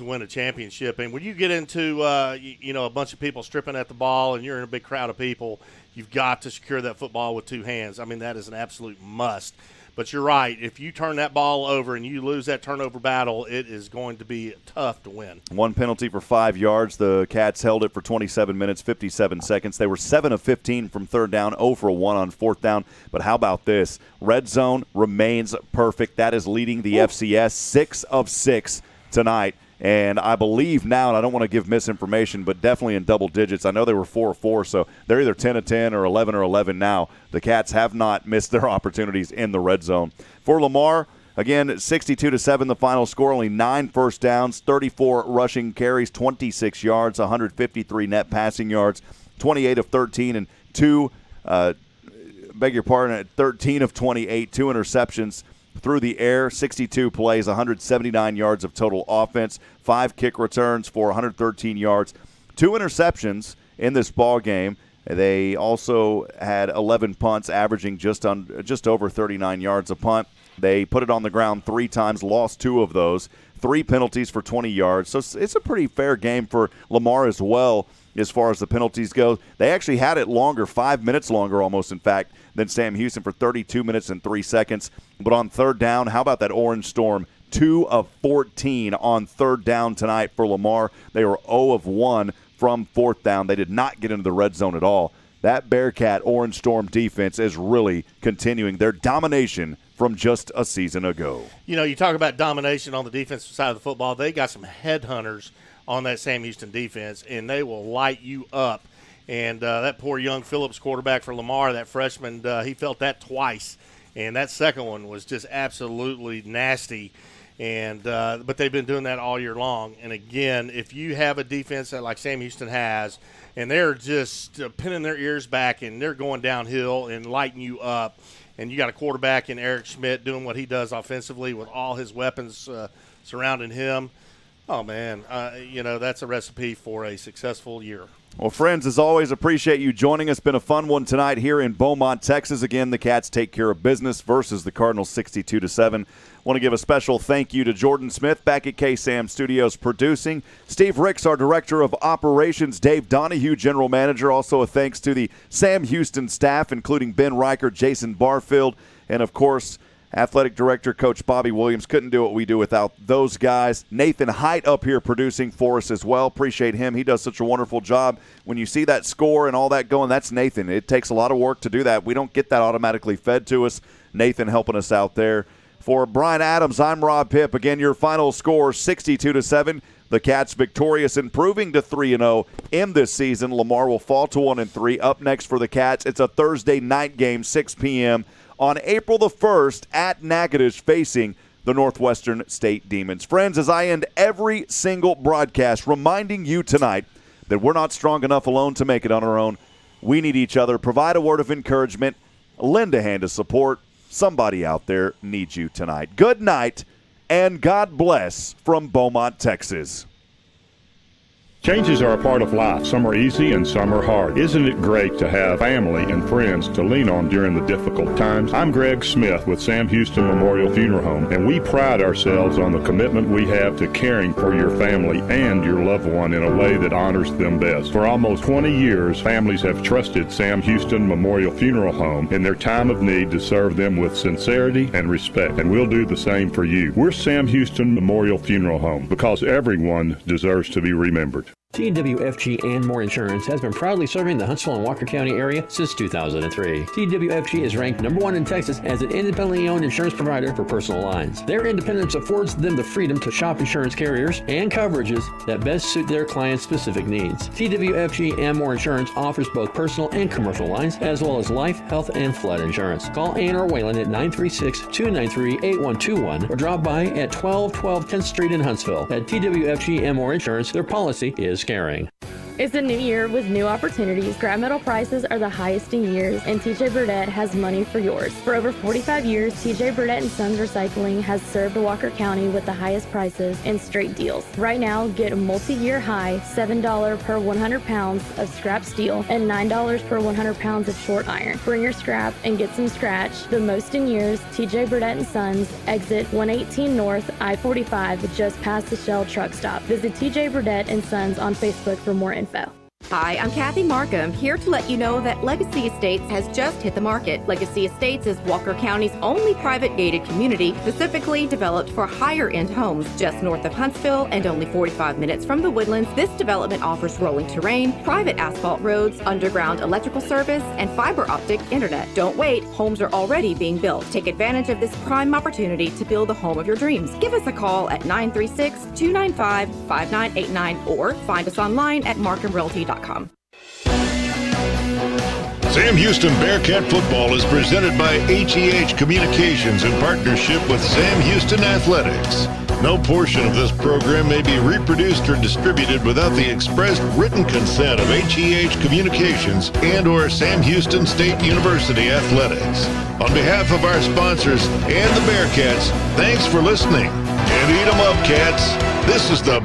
[SPEAKER 3] win a championship. And when you get into a bunch of people stripping at the ball and you're in a big crowd of people, you've got to secure that football with 2 hands. I mean, that is an absolute must. But you're right. If you turn that ball over and you lose that turnover battle, it is going to be tough to win. 1
[SPEAKER 2] penalty for 5 yards. The Cats held it for 27 minutes, 57 seconds. They were 7 of 15 from third down, 0 for 1 on fourth down. But how about this? Red zone remains perfect. That is leading the FCS, 6 of 6 tonight. And I believe now, and I don't want to give misinformation, but definitely in double digits. I know they were 4 of 4, so they're either 10 of 10 or 11 or 11 now. The Cats have not missed their opportunities in the red zone. For Lamar, again, 62-7 the final score, only 9 first downs, 34 rushing carries, 26 yards, 153 net passing yards, 28 of 13, and 13 of 28, 2 interceptions. Through the air, 62 plays, 179 yards of total offense, 5 kick returns for 113 yards, 2 interceptions in this ball game. They also had 11 punts, averaging just over 39 yards a punt. They put it on the ground 3 times, lost 2 of those, 3 penalties for 20 yards. So it's a pretty fair game for Lamar as well as far as the penalties go. They actually had it longer, 5 minutes longer almost, in fact, than Sam Houston for 32 minutes and 3 seconds. But on third down, how about that Orange Storm? 2 of 14 on third down tonight for Lamar. They were 0 of 1 from fourth down. They did not get into the red zone at all. That Bearcat Orange Storm defense is really continuing their domination from just a season ago.
[SPEAKER 3] You talk about domination on the defensive side of the football. They got some headhunters on that Sam Houston defense, and they will light you up. And that poor young Phillips quarterback for Lamar, that freshman, he felt that twice. And that second one was just absolutely nasty. And but they've been doing that all year long. And, again, if you have a defense that like Sam Houston has, and they're just pinning their ears back and they're going downhill and lighting you up, and you got a quarterback in Eric Schmidt doing what he does offensively with all his weapons surrounding him, oh, man, that's a recipe for a successful year.
[SPEAKER 2] Well, friends, as always, appreciate you joining us. Been a fun one tonight here in Beaumont, Texas. Again, the Cats take care of business versus the Cardinals 62-7. Want to give a special thank you to Jordan Smith back at KSAM Studios producing. Steve Ricks, our Director of Operations. Dave Donahue, General Manager. Also a thanks to the Sam Houston staff, including Ben Riker, Jason Barfield, and, of course, Athletic Director, Coach Bobby Williams. Couldn't do what we do without those guys. Nathan Height up here producing for us as well. Appreciate him. He does such a wonderful job. When you see that score and all that going, that's Nathan. It takes a lot of work to do that. We don't get that automatically fed to us. Nathan helping us out there. For Brian Adams, I'm Rob Hipp. Again, your final score, 62-7. The Cats victorious, improving to 3-0 in this season. Lamar will fall to 1-3. Up next for the Cats, it's a Thursday night game, 6 p.m., on April the 1st at Natchitoches, facing the Northwestern State Demons. Friends, as I end every single broadcast, reminding you tonight that we're not strong enough alone to make it on our own. We need each other. Provide a word of encouragement. Lend a hand of support. Somebody out there needs you tonight. Good night, and God bless from Beaumont, Texas.
[SPEAKER 15] Changes are a part of life. Some are easy and some are hard. Isn't it great to have family and friends to lean on during the difficult times? I'm Greg Smith with Sam Houston Memorial Funeral Home, and we pride ourselves on the commitment we have to caring for your family and your loved one in a way that honors them best. For almost 20 years, families have trusted Sam Houston Memorial Funeral Home in their time of need to serve them with sincerity and respect, and we'll do the same for you. We're Sam Houston Memorial Funeral Home because everyone deserves to be remembered.
[SPEAKER 5] TWFG and More Insurance has been proudly serving the Huntsville and Walker County area since 2003. TWFG is ranked #1 in Texas as an independently owned insurance provider for personal lines. Their independence affords them the freedom to shop insurance carriers and coverages that best suit their clients' specific needs. TWFG and More Insurance offers both personal and commercial lines, as well as life, health, and flood insurance. Call Ann or Waylon at 936-293-8121 or drop by at 1212 10th Street in Huntsville. At TWFG and More Insurance, their policy is caring.
[SPEAKER 11] It's a new year with new opportunities. Scrap metal prices are the highest in years, and TJ Burdett has money for yours. For over 45 years, TJ Burdett & Sons Recycling has served Walker County with the highest prices and straight deals. Right now, get a multi-year high $7 per 100 pounds of scrap steel and $9 per 100 pounds of short iron. Bring your scrap and get some scratch. The most in years, TJ Burdett & Sons, exit 118 North, I-45, just past the Shell truck stop. Visit TJ Burdett & Sons on Facebook for more info.
[SPEAKER 19] Hi, I'm Kathy Markham, here to let you know that Legacy Estates has just hit the market. Legacy Estates is Walker County's only private gated community specifically developed for higher-end homes. Just north of Huntsville and only 45 minutes from the Woodlands, this development offers rolling terrain, private asphalt roads, underground electrical service, and fiber optic internet. Don't wait, homes are already being built. Take advantage of this prime opportunity to build the home of your dreams. Give us a call at 936-295-5989 or find us online at markhamrealty.com.
[SPEAKER 1] Sam Houston Bearcat football is presented by HEH Communications in partnership with Sam Houston Athletics. No portion of this program may be reproduced or distributed without the expressed written consent of HEH Communications and or Sam Houston State University Athletics. On behalf of our sponsors and the Bearcats, thanks for listening. And eat 'em up, Cats. This is the